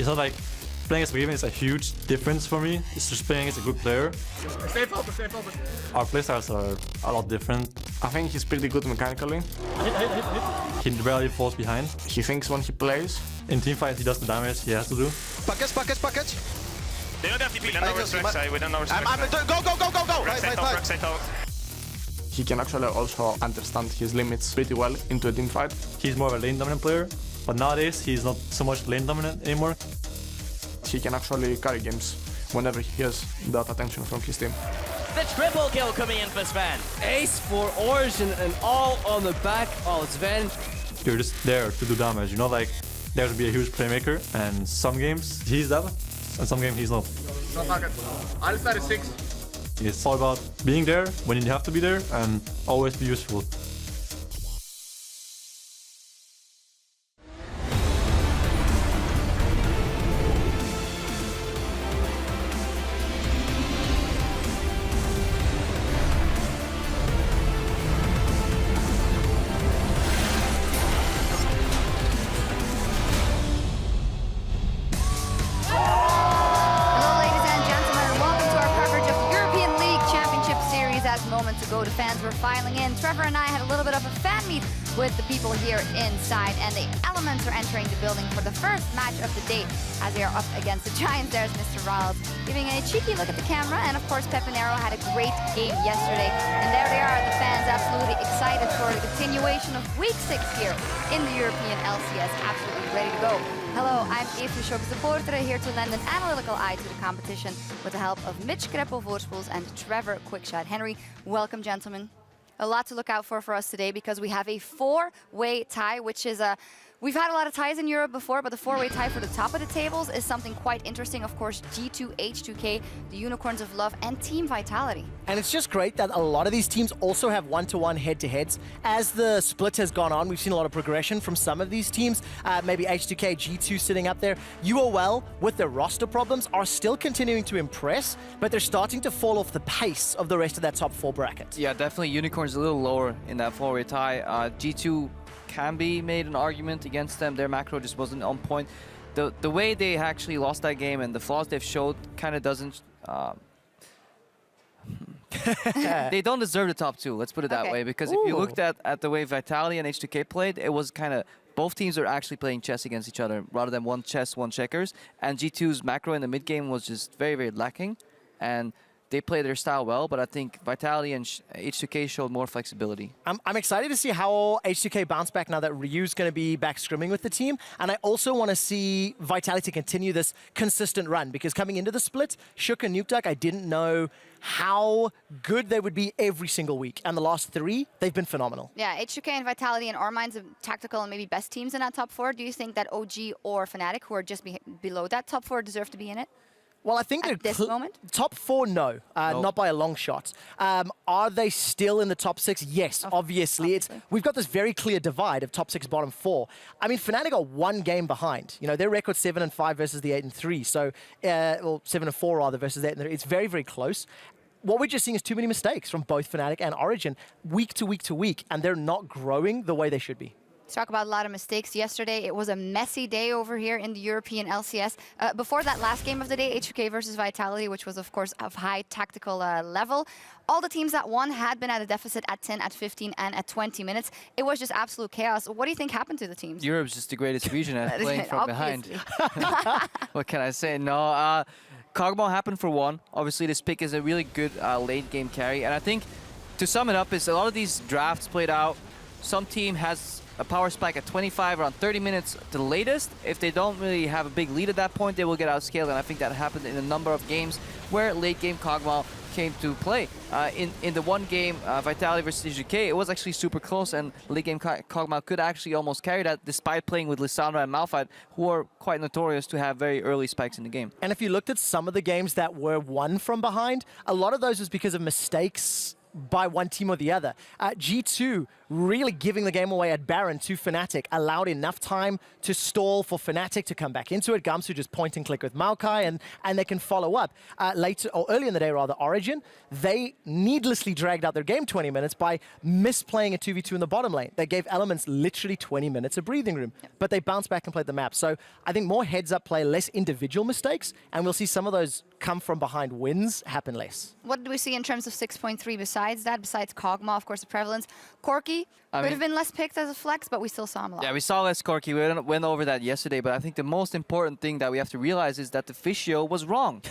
It's not like playing as Raven is a huge difference for me. It's just playing as a good player. Stay focused, stay focused. Our playstyles are a lot different. I think he's pretty good mechanically. He rarely falls behind. He thinks when he plays. In teamfights, he does the damage he has to do. Package. They don't have TP. We don't know where's Rek'Sai. We don't know where's Rek'Sai. Go! Rek'Sai top. He can actually also understand his limits pretty well into a team fight. He's more of a lane dominant player, but nowadays he's not so much lane dominant anymore. He can actually carry games whenever he has that attention from his team. The triple kill coming in for Sven. Ace for Origin and all on the back of Sven. You're just there to do damage, you know, like there to be a huge playmaker, and some games he's that, and some games he's not. No target. Alistar is 6. It's all about being there when you have to be there and always be useful. Moments ago, the fans were filing in. Trevor and I had a little bit of a fan meet with the people here inside, and the Elements are entering the building for the first match of the day as they are up against the Giants. There's Mr. Riles giving a cheeky look at the camera, and of course Pepinero had a great game yesterday, and there they are, the fans absolutely excited for the continuation of week 6 here in the European LCS, absolutely ready to go. Hello, I'm Eve Supporter here to lend an analytical eye to the competition with the help of Mitch Kreppel-Voorspoels and Trevor Quickshot Henry. Welcome, gentlemen. A lot to look out for us today because we have a 4-way tie, which is a... We've had a lot of ties in Europe before, but the 4-way tie for the top of the tables is something quite interesting. Of course, G2, H2K, the Unicorns of Love, and Team Vitality. And it's just great that a lot of these teams also have one-to-one head-to-heads. As the split has gone on, we've seen a lot of progression from some of these teams. Maybe H2K, G2 sitting up there. UOL, with their roster problems, are still continuing to impress, but they're starting to fall off the pace of the rest of that top 4 bracket. Yeah, definitely Unicorns a little lower in that 4-way tie. G2 can be made an argument against them. Their macro just wasn't on point. The way they actually lost that game and the flaws they've showed kind of doesn't... they don't deserve the top 2, let's put it that way. Because if you looked at the way Vitality and H2K played, it was kind of... Both teams are actually playing chess against each other rather than one chess, one checkers. And G2's macro in the mid game was just very, very lacking. And they play their style well, but I think Vitality and H2K showed more flexibility. I'm excited to see how H2K bounce back now that Ryu's going to be back scrimming with the team. And I also want to see Vitality continue this consistent run, because coming into the split, Shook and Nukeduck, I didn't know how good they would be every single week. And the last 3, they've been phenomenal. Yeah, H2K and Vitality in our minds are tactical and maybe best teams in that top 4. Do you think that OG or Fnatic, who are just below that top 4, deserve to be in it? Well, I think at this moment? Top 4, no. Not by a long shot. Are they still in the top 6? Yes, obviously. We've got this very clear divide of top 6, bottom 4. I mean, Fnatic are 1 game behind. You know, their record 7-5 versus the 8-3. So, well, 7-4 rather versus 8-3. It's very, very close. What we're just seeing is too many mistakes from both Fnatic and Origin, week to week to week, and they're not growing the way they should be. Let's talk about a lot of mistakes. Yesterday, it was a messy day over here in the European LCS. Before that last game of the day, H2K versus Vitality, which was, of course, of high tactical level. All the teams that won had been at a deficit at 10, at 15, and at 20 minutes. It was just absolute chaos. What do you think happened to the teams? Europe's just the greatest region at playing from behind. What can I say? No, Kog'Maw happened for 1. Obviously, this pick is a really good late game carry. And I think, to sum it up, is a lot of these drafts played out. Some team has a power spike at 25, around 30 minutes the latest. If they don't really have a big lead at that point, they will get outscaled, and I think that happened in a number of games where late game Kog'Maw came to play. In the one game, Vitality versus H2K, it was actually super close, and late game Kog'Maw could actually almost carry that, despite playing with Lissandra and Malphite, who are quite notorious to have very early spikes in the game. And if you looked at some of the games that were won from behind, a lot of those was because of mistakes by one team or the other. G2 really giving the game away at Baron to Fnatic, allowed enough time to stall for Fnatic to come back into it. Gamsu just point and click with Maokai, and they can follow up. Later, or early in the day rather, Origin, they needlessly dragged out their game 20 minutes by misplaying a 2v2 in the bottom lane. They gave Elements literally 20 minutes of breathing room, but they bounced back and played the map. So I think more heads-up play, less individual mistakes, and we'll see some of those come from behind wins happen less. What do we see in terms of 6.3 besides that, besides Kog'Maw, of course, the prevalence? Corki could have been less picked as a flex, but we still saw him a lot. Yeah, we saw less Corki. We went over that yesterday, but I think the most important thing that we have to realize is that the Fishio was wrong.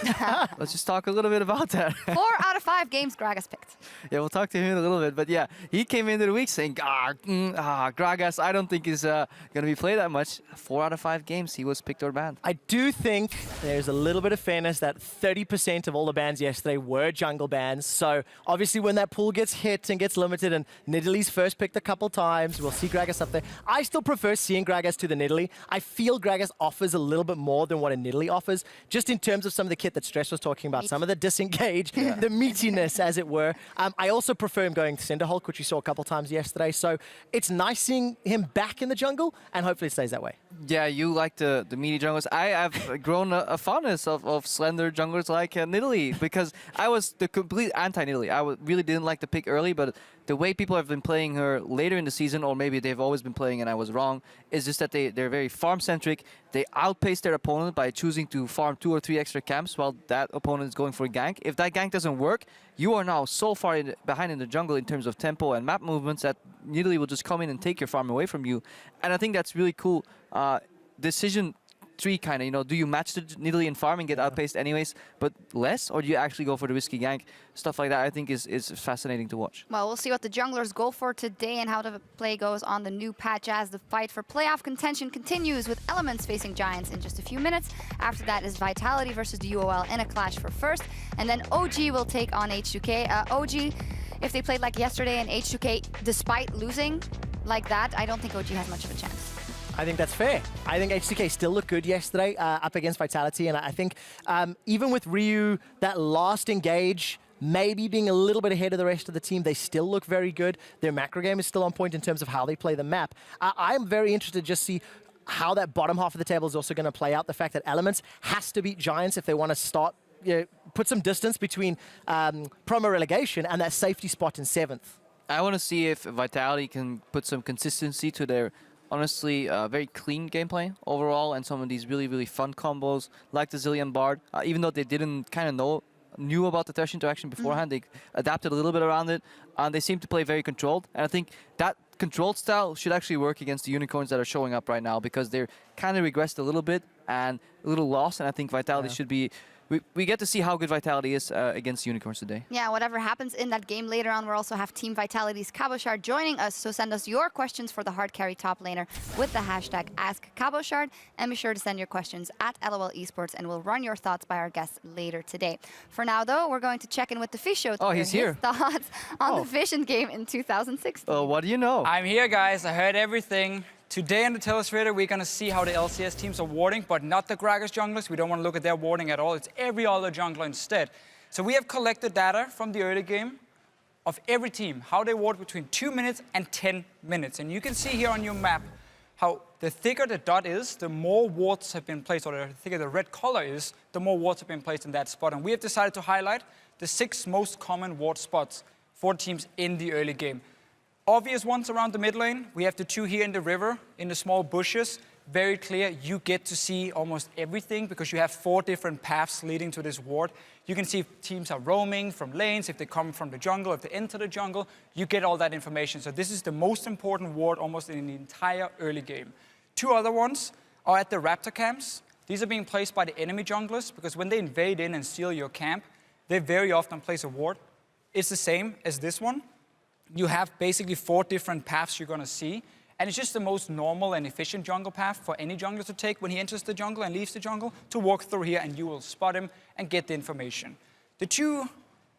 Let's just talk a little bit about that. 4 out of 5 games Gragas picked. Yeah, we'll talk to him in a little bit, but yeah, he came into the week saying, Gragas, I don't think is going to be played that much. 4 out of 5 games, he was picked or banned. I do think there's a little bit of fairness that 30% of all the bans yesterday were jungle bans. So obviously when that pool gets hit and gets limited, and Nidalee's first picked a couple times, we'll see Gragas up there. I still prefer seeing Gragas to the Nidalee. I feel Gragas offers a little bit more than what a Nidalee offers, just in terms of some of the kit that Stress was talking about, some of the disengage, the meatiness, as it were. I also prefer him going Cinderhulk, which we saw a couple times yesterday. So it's nice seeing him back in the jungle, and hopefully it stays that way. Yeah, you like the meaty junglers. I have grown a fondness of slender junglers like Nidalee, because I was the complete anti-Nidalee. I really didn't like the pick early, but the way people have been playing her later in the season, or maybe they've always been playing and I was wrong, is just that they're very farm-centric. They outpace their opponent by choosing to farm 2 or 3 extra camps while that opponent is going for a gank. If that gank doesn't work, you are now so far behind in the jungle in terms of tempo and map movements that Nidalee will just come in and take your farm away from you. And I think that's really cool. Decision tree kind of, you know, do you match the Nidalee in farm and get outpaced anyways, but less, or do you actually go for the risky gank? Stuff like that I think is fascinating to watch. Well, we'll see what the junglers go for today and how the play goes on the new patch as the fight for playoff contention continues, with Elements facing Giants in just a few minutes. After that is Vitality versus the UOL in a clash for first, and then OG will take on H2K. OG, if they played like yesterday, and H2K, despite losing like that, I don't think OG has much of a chance. I think that's fair. I think H2K still looked good yesterday up against Vitality, and I think even with Ryu, that last engage, maybe being a little bit ahead of the rest of the team, they still look very good. Their macro game is still on point in terms of how they play the map. I'm very interested to just see how that bottom half of the table is also going to play out. The fact that Elements has to beat Giants if they want to start, put some distance between promo relegation and that safety spot in 7th. I want to see if Vitality can put some consistency to their honestly very clean gameplay overall, and some of these really, really fun combos like the Zillion Bard. Even though they didn't kind of knew about the Thresh interaction beforehand, they adapted a little bit around it, and they seem to play very controlled. And I think that controlled style should actually work against the Unicorns that are showing up right now, because they're kind of regressed a little bit and a little lost, and I think Vitality should be... We get to see how good Vitality is against Unicorns today. Yeah, whatever happens in that game later on, we'll also have Team Vitality's Cabochard joining us. So send us your questions for the hard carry top laner with the hashtag AskCabochard. And be sure to send your questions at LOL Esports, and we'll run your thoughts by our guests later today. For now, though, we're going to check in with the Fishio to hear he's here. his thoughts on the Vision game in 2016. What do you know? I'm here, guys. I heard everything. Today in the Telestrator, we're going to see how the LCS teams are warding, but not the Gragas junglers. We don't want to look at their warding at all. It's every other jungler instead. So we have collected data from the early game of every team, how they ward between 2 minutes and 10 minutes. And you can see here on your map how the thicker the dot is, the more wards have been placed, or the thicker the red color is, the more wards have been placed in that spot. And we have decided to highlight the 6 most common ward spots for teams in the early game. Obvious ones around the mid lane. We have the 2 here in the river, in the small bushes. Very clear. You get to see almost everything because you have 4 different paths leading to this ward. You can see if teams are roaming from lanes, if they come from the jungle, if they enter the jungle. You get all that information. So this is the most important ward almost in the entire early game. 2 other ones are at the Raptor camps. These are being placed by the enemy junglers because when they invade in and steal your camp, they very often place a ward. It's the same as this one. You have basically 4 different paths you're going to see. And it's just the most normal and efficient jungle path for any jungler to take when he enters the jungle and leaves the jungle, to walk through here, and you will spot him and get the information. The 2,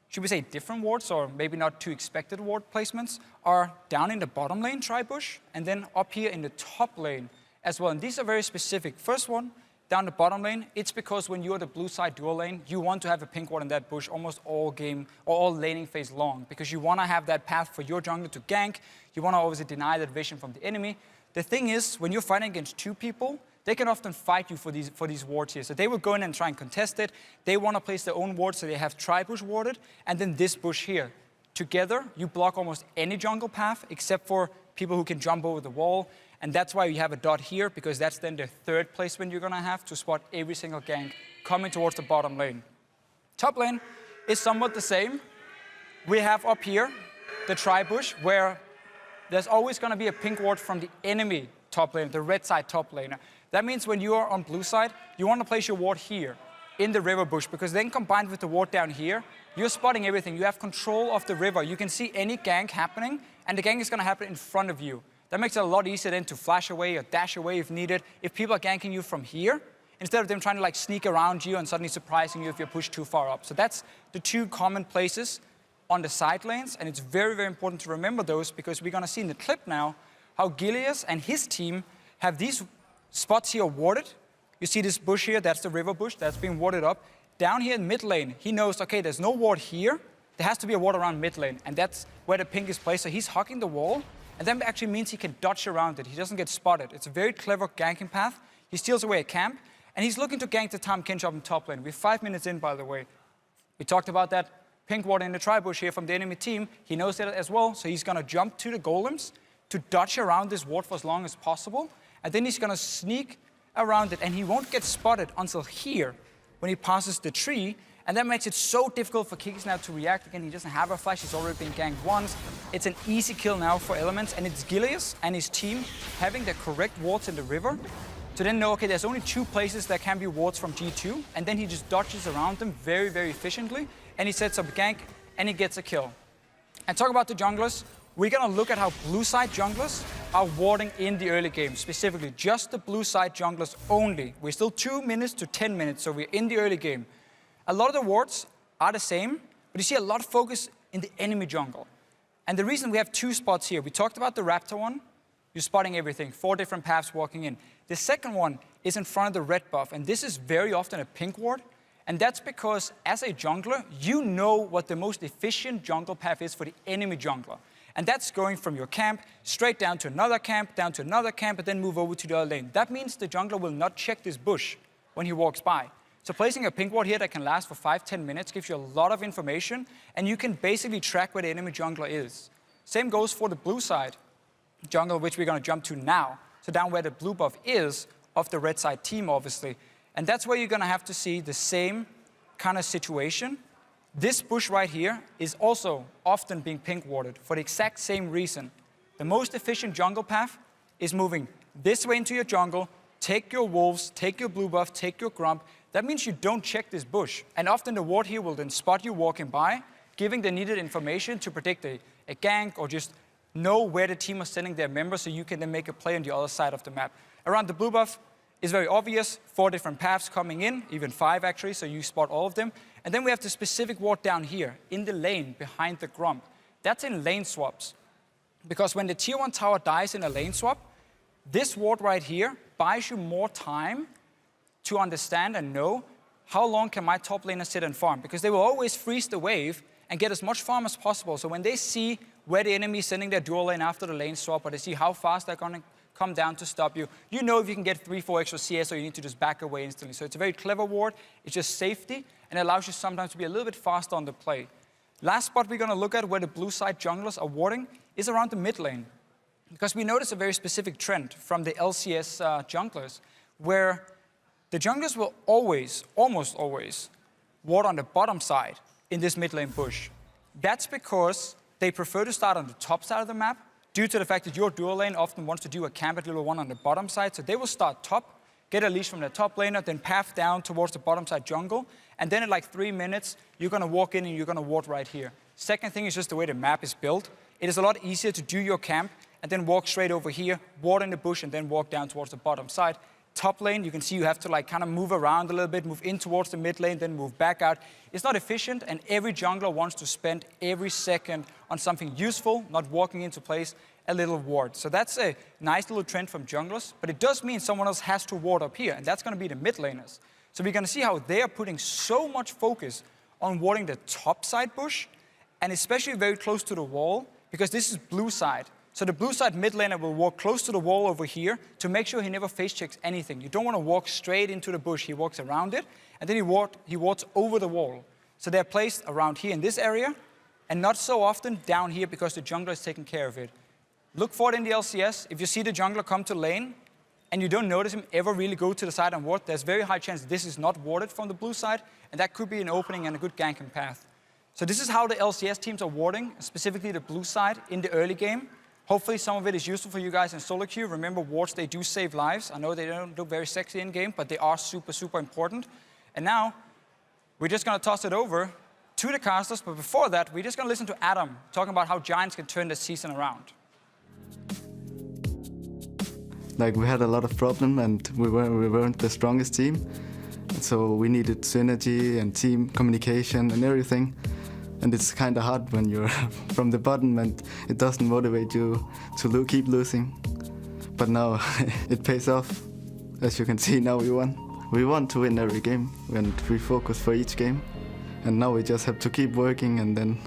should we say different wards, or maybe not too expected ward placements, are down in the bottom lane, Tribush, and then up here in the top lane as well. And these are very specific. First one, down the bottom lane, it's because when you're the blue side dual lane, you want to have a pink ward in that bush almost all game or all laning phase long, because you want to have that path for your jungler to gank. You want to obviously deny that vision from the enemy. The thing is, when you're fighting against two people, they can often fight you for these wards here. So they will go in and try and contest it. They want to place their own wards, so they have tri-bush warded, and then this bush here. Together, you block almost any jungle path, except for people who can jump over the wall. And that's why you have a dot here, because that's then the third placement you're going to have to spot every single gank coming towards the bottom lane. Top lane is somewhat the same. We have up here the tri-bush, where there's always going to be a pink ward from the enemy top lane, the red side top laner. That means when you are on blue side, you want to place your ward here in the river bush, because then combined with the ward down here, you're spotting everything. You have control of the river. You can see any gank happening, and the gank is going to happen in front of you. That makes it a lot easier then to flash away or dash away if needed. If people are ganking you from here, instead of them trying to like sneak around you and suddenly surprising you if you're pushed too far up. So that's the two common places on the side lanes, and it's very, very important to remember those, because we're going to see in the clip now how Gilius and his team have these spots here warded. You see this bush here, that's the river bush, that's being warded up. Down here in mid lane, he knows, okay, there's no ward here. There has to be a ward around mid lane, and that's where the pink is placed. So he's hugging the wall, and that actually means he can dodge around it. He doesn't get spotted. It's a very clever ganking path. He steals away a camp, and he's looking to gank the Tahm Kench up in top lane. We're 5 minutes in, by the way. We talked about that pink ward in the tri-bush here from the enemy team. He knows that as well, so he's going to jump to the golems to dodge around this ward for as long as possible, and then he's going to sneak around it, and he won't get spotted until here when he passes the tree, and that makes it so difficult for Kikis now to react. Again, he doesn't have a flash, he's already been ganked once. It's an easy kill now for Elements, and it's Gilius and his team having the correct wards in the river to then know, okay, there's only 2 places that can be wards from G2, and then he just dodges around them very, very efficiently, and he sets up a gank, and he gets a kill. And talk about the junglers, we're going to look at how blue side junglers are warding in the early game, specifically just the blue side junglers only. We're still 2 minutes to 10 minutes, so we're in the early game. A lot of the wards are the same, but you see a lot of focus in the enemy jungle. And the reason we have 2 spots here, we talked about the Raptor one, you're spotting everything, 4 different paths walking in. The second one is in front of the red buff, and this is very often a pink ward. And that's because as a jungler, you know what the most efficient jungle path is for the enemy jungler. And that's going from your camp straight down to another camp, and then move over to the other lane. That means the jungler will not check this bush when he walks by. So placing a pink ward here that can last for 5-10 minutes gives you a lot of information, and you can basically track where the enemy jungler is. Same goes for the blue side jungle, which we're going to jump to now. So down where the blue buff is of the red side team, obviously. And that's where you're going to have to see the same kind of situation. This bush right here is also often being pink warded for the exact same reason. The most efficient jungle path is moving this way into your jungle, take your wolves, take your blue buff, take your grump. That means you don't check this bush. And often the ward here will then spot you walking by, giving the needed information to predict a gank or just know where the team is sending their members so you can then make a play on the other side of the map. Around the blue buff is very obvious, 4 different paths coming in, even 5 actually, so you spot all of them. And then we have the specific ward down here in the lane behind the grump. That's in lane swaps. Because when the tier 1 tower dies in a lane swap, this ward right here buys you more time to understand and know how long can my top laner sit and farm. Because they will always freeze the wave and get as much farm as possible. So when they see where the enemy is sending their dual lane after the lane swap, or they see how fast they're going to come down to stop you, you know if you can get 3-4 extra CS, or you need to just back away instantly. So it's a very clever ward. It's just safety, and it allows you sometimes to be a little bit faster on the play. Last spot we're going to look at where the blue side junglers are warding is around the mid lane. Because we notice a very specific trend from the LCS junglers, where the junglers will always, almost always, ward on the bottom side in this mid lane push. That's because they prefer to start on the top side of the map, due to the fact that your dual lane often wants to do a camp at level 1 on the bottom side. So they will start top, get a leash from the top laner, then path down towards the bottom side jungle, and then in like 3 minutes, you're going to walk in and you're going to ward right here. Second thing is just the way the map is built. It is a lot easier to do your camp and then walk straight over here, ward in the bush, and then walk down towards the bottom side. top lane, you can see you have to like kind of move around a little bit, move in towards the mid lane, then move back out. It's not efficient, and every jungler wants to spend every second on something useful, not walking into place, a little ward. So that's a nice little trend from junglers, but it does mean someone else has to ward up here, and that's going to be the mid laners. So we're going to see how they are putting so much focus on warding the top side bush, and especially very close to the wall, because this is blue side. So the blue side mid laner will walk close to the wall over here to make sure he never face checks anything. You don't want to walk straight into the bush. He walks around it, and then he walks over the wall. So they're placed around here in this area, and not so often down here because the jungler is taking care of it. Look for it in the LCS. If you see the jungler come to lane, and you don't notice him ever really go to the side and ward, there's very high chance this is not warded from the blue side, and that could be an opening and a good ganking path. So this is how the LCS teams are warding, specifically the blue side in the early game. Hopefully some of it is useful for you guys in solo queue. Remember, wards, they do save lives. I know they don't look very sexy in game, but they are super, super important. And now, we're just gonna toss it over to the casters, but before that, we're just gonna listen to Adam talking about how Giants can turn the season around. Like, we had a lot of problems, and we weren't the strongest team. So we needed synergy and team communication and everything. And it's kind of hard when you're from the bottom and it doesn't motivate you to keep losing. But now it pays off. As you can see, now we won. We want to win every game, and we focus for each game. And now we just have to keep working, and then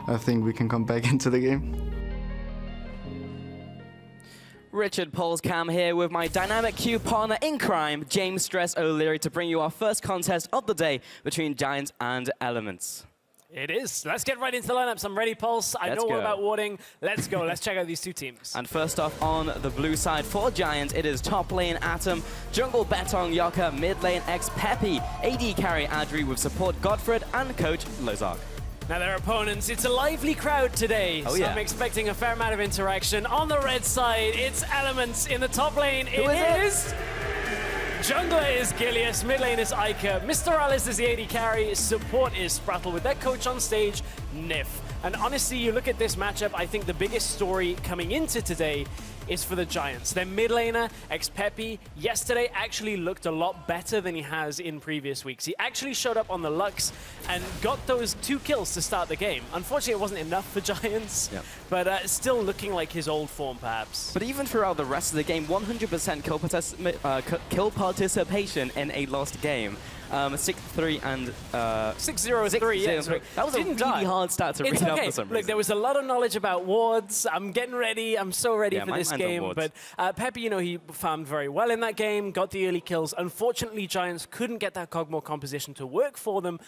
I think we can come back into the game. Richard Polscam here with my dynamic Q partner in crime, James Stress O'Leary, to bring you our first contest of the day between Giants and Elements. It is. Let's get right into the lineups. I'm ready, Pulse. I know all about warding. Let's go. Let's check out these two teams. And first off, on the blue side for Giants, it is top lane Atom, jungle Betong Yoka, mid lane Peppy, AD carry Adri with support Godfred, and coach Lozark. Now their opponents, it's a lively crowd today, so I'm expecting a fair amount of interaction. On the red side, it's Elements. In the top lane, Who is it? Jungler is Gilius, mid lane is Ica, Mr. Alice is the AD carry, support is Sprattle with their coach on stage, Nif. And honestly, you look at this matchup, I think the biggest story coming into today is for the Giants. Their mid laner, Peppy, yesterday actually looked a lot better than he has in previous weeks. He actually showed up on the Lux and got those 2 kills to start the game. Unfortunately, it wasn't enough for Giants, but still looking like his old form, perhaps. But even throughout the rest of the game, 100% kill participation in a lost game. 6-3 and 6-0-3. Yeah. That was a really hard stat to read up for some reason. Look, there was a lot of knowledge about wards. I'm getting ready. I'm so ready for this game. But Peppy, you know, he farmed very well in that game, got the early kills. Unfortunately, Giants couldn't get that Cogmore composition to work for them.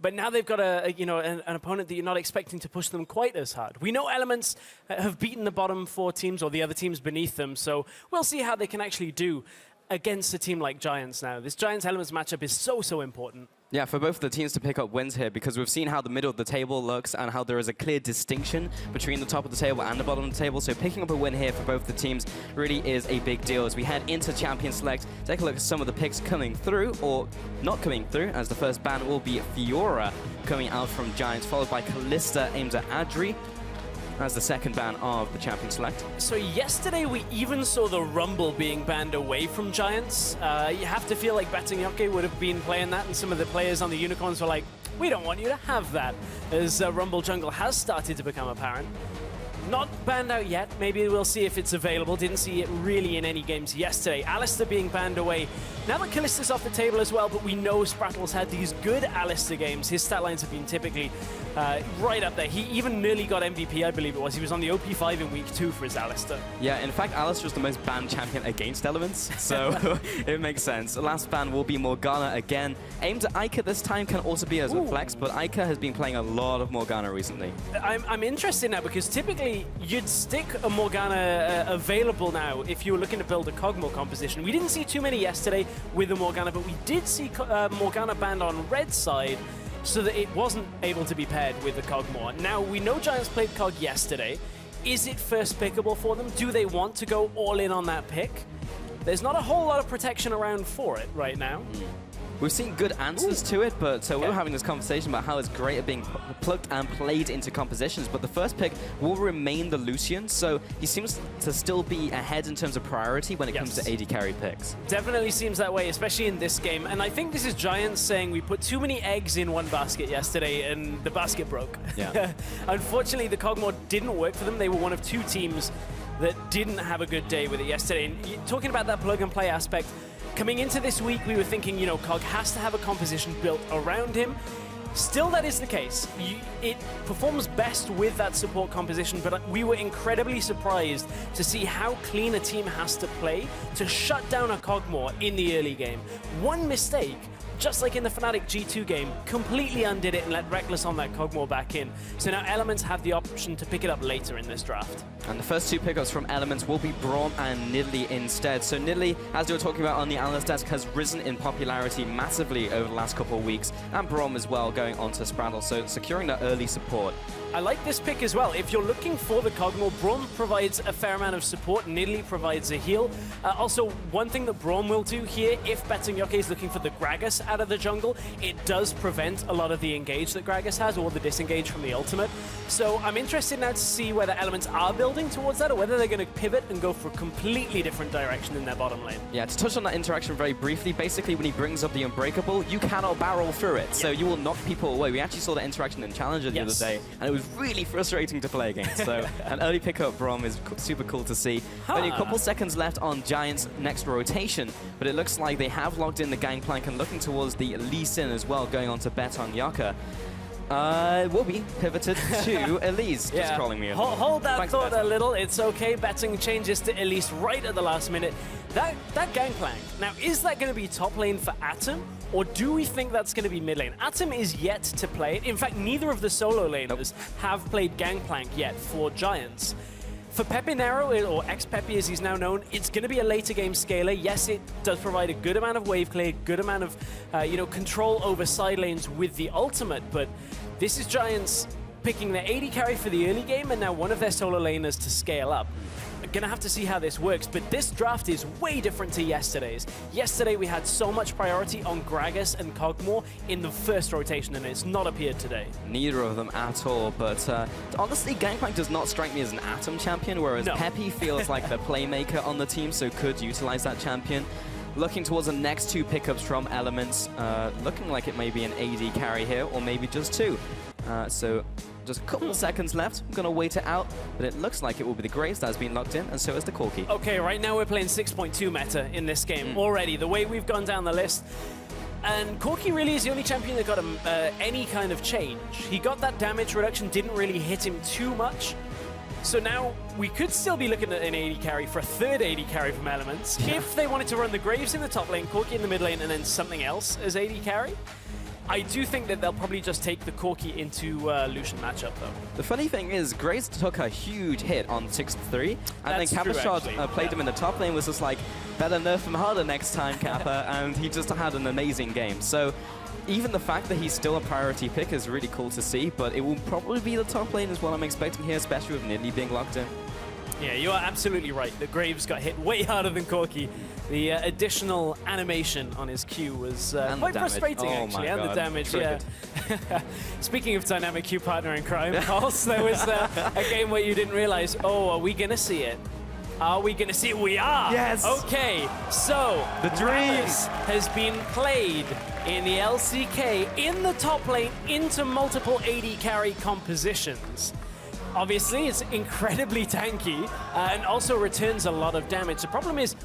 But now they've got an opponent that you're not expecting to push them quite as hard. We know Elements have beaten the bottom 4 teams or the other teams beneath them, so we'll see how they can actually do against a team like Giants now. This Giants Elements matchup is so important. Yeah, for both of the teams to pick up wins here, because we've seen how the middle of the table looks and how there is a clear distinction between the top of the table and the bottom of the table. So picking up a win here for both the teams really is a big deal. As we head into Champion Select, take a look at some of the picks coming through, or not coming through, as the first ban will be Fiora coming out from Giants, followed by Callista aimed at Adri as the second ban of the Champion Select. So yesterday we even saw the Rumble being banned away from Giants. You have to feel like Batangyoke would have been playing that, and some of the players on the Unicorns were like, we don't want you to have that, as Rumble Jungle has started to become apparent. Not banned out yet. Maybe we'll see if it's available. Didn't see it really in any games yesterday. Alistair being banned away. Now that Callista's off the table as well, but we know Sprattle's had these good Alistair games. His stat lines have been typically right up there. He even nearly got MVP, I believe it was. He was on the OP5 in week 2 for his Alistair. Yeah, in fact, Alistair was the most banned champion against Elements, so it makes sense. The last ban will be Morgana again. Aimed at Ica this time, can also be as a flex, but Ica has been playing a lot of Morgana recently. I'm interested now, because typically you'd stick a Morgana available now if you were looking to build a Cogmore composition. We didn't see too many yesterday with the Morgana, but we did see Morgana banned on red side, so that it wasn't able to be paired with the Cogmore. Now, we know Giants played Cog yesterday. Is it first pickable for them? Do they want to go all in on that pick? There's not a whole lot of protection around for it right now. We've seen good answers to it, but we were having this conversation about how it's great at being plugged and played into compositions, but the first pick will remain the Lucian, so he seems to still be ahead in terms of priority when it comes to AD carry picks. Definitely seems that way, especially in this game, and I think this is Giants saying we put too many eggs in one basket yesterday and the basket broke. Yeah. Unfortunately, the Cogmore didn't work for them. They were one of 2 teams that didn't have a good day with it yesterday. And talking about that plug and play aspect, coming into this week, we were thinking, you know, Cog has to have a composition built around him. Still, that is the case. It performs best with that support composition, but we were incredibly surprised to see how clean a team has to play to shut down a Cogmore in the early game. One mistake, just like in the Fnatic G2 game, completely undid it and let Reckless on that Cogmore back in. So now Elements have the option to pick it up later in this draft. And the first 2 pickups from Elements will be Braum and Nidalee instead. So Nidalee, as you were talking about on the analyst desk, has risen in popularity massively over the last couple of weeks, and Braum as well going on to Spraddle, so securing that early support. I like this pick as well. If you're looking for the Cogmore, Braum provides a fair amount of support, Nidalee provides a heal. Also, one thing that Braum will do here, if Bettingyoke is looking for the Gragas out of the jungle, it does prevent a lot of the engage that Gragas has, or the disengage from the ultimate. So I'm interested now to see whether Elements are building towards that, or whether they're going to pivot and go for a completely different direction in their bottom lane. Yeah, to touch on that interaction very briefly, basically when he brings up the Unbreakable, you cannot barrel through it, so you will knock people away. We actually saw that interaction in Challenger the other day, and it was really frustrating to play against. So an early pickup Braum is super cool to see. Only a couple seconds left on Giants' next rotation, but it looks like they have logged in the Gangplank and looking towards the Lee Sin as well, going on to bet on Yaka. Will be pivoted to Elise, just calling me. Hold that thought a little. It's okay. Betting changes to Elise right at the last minute. That Gangplank, now is that going to be top lane for Atom, or do we think that's going to be mid lane? Atom is yet to play it. In fact, neither of the solo laners have played Gangplank yet for Giants. For Pepinero, or ex-Pepi as he's now known, it's going to be a later game scaler. Yes, it does provide a good amount of wave clear, good amount of control over side lanes with the ultimate, but this is Giants picking their AD carry for the early game and now one of their solo laners to scale up. Gonna have to see how this works, but this draft is way different to yesterday's. Yesterday we had so much priority on Gragas and Cogmore in the first rotation, and it's not appeared today. Neither of them at all, but honestly, Gangplank does not strike me as an Atom champion, whereas Pepi feels like the playmaker on the team, so could utilize that champion. Looking towards the next 2 pickups from Elements, looking like it may be an AD carry here, or maybe just 2. So just a couple seconds left. I'm going to wait it out, but it looks like it will be the Graves that has been locked in, and so is the Corki. Okay, right now we're playing 6.2 meta in this game already, the way we've gone down the list. And Corki really is the only champion that got any kind of change. He got that damage reduction, didn't really hit him too much. So now we could still be looking at an AD carry for a third AD carry from Elements. If they wanted to run the Graves in the top lane, Corki in the mid lane, and then something else as AD carry. I do think that they'll probably just take the Corki into Lucian matchup, though. The funny thing is, Graves took a huge hit on 6-3, and then Kappa played him in the top lane, was just like, better nerf him harder next time, Kappa, and he just had an amazing game. So even the fact that he's still a priority pick is really cool to see, but it will probably be the top lane is what I'm expecting here, especially with Nidalee being locked in. Yeah, you are absolutely right. The Graves got hit way harder than Corki. The additional animation on his Q was quite frustrating, actually, and the damage, Speaking of dynamic Q partner in crime, Pulse, there was a game where you didn't realize, are we going to see it? Are we going to see it? We are! Yes! Okay, so the dreams has been played in the LCK in the top lane into multiple AD carry compositions. Obviously, it's incredibly tanky and also returns a lot of damage. The problem is,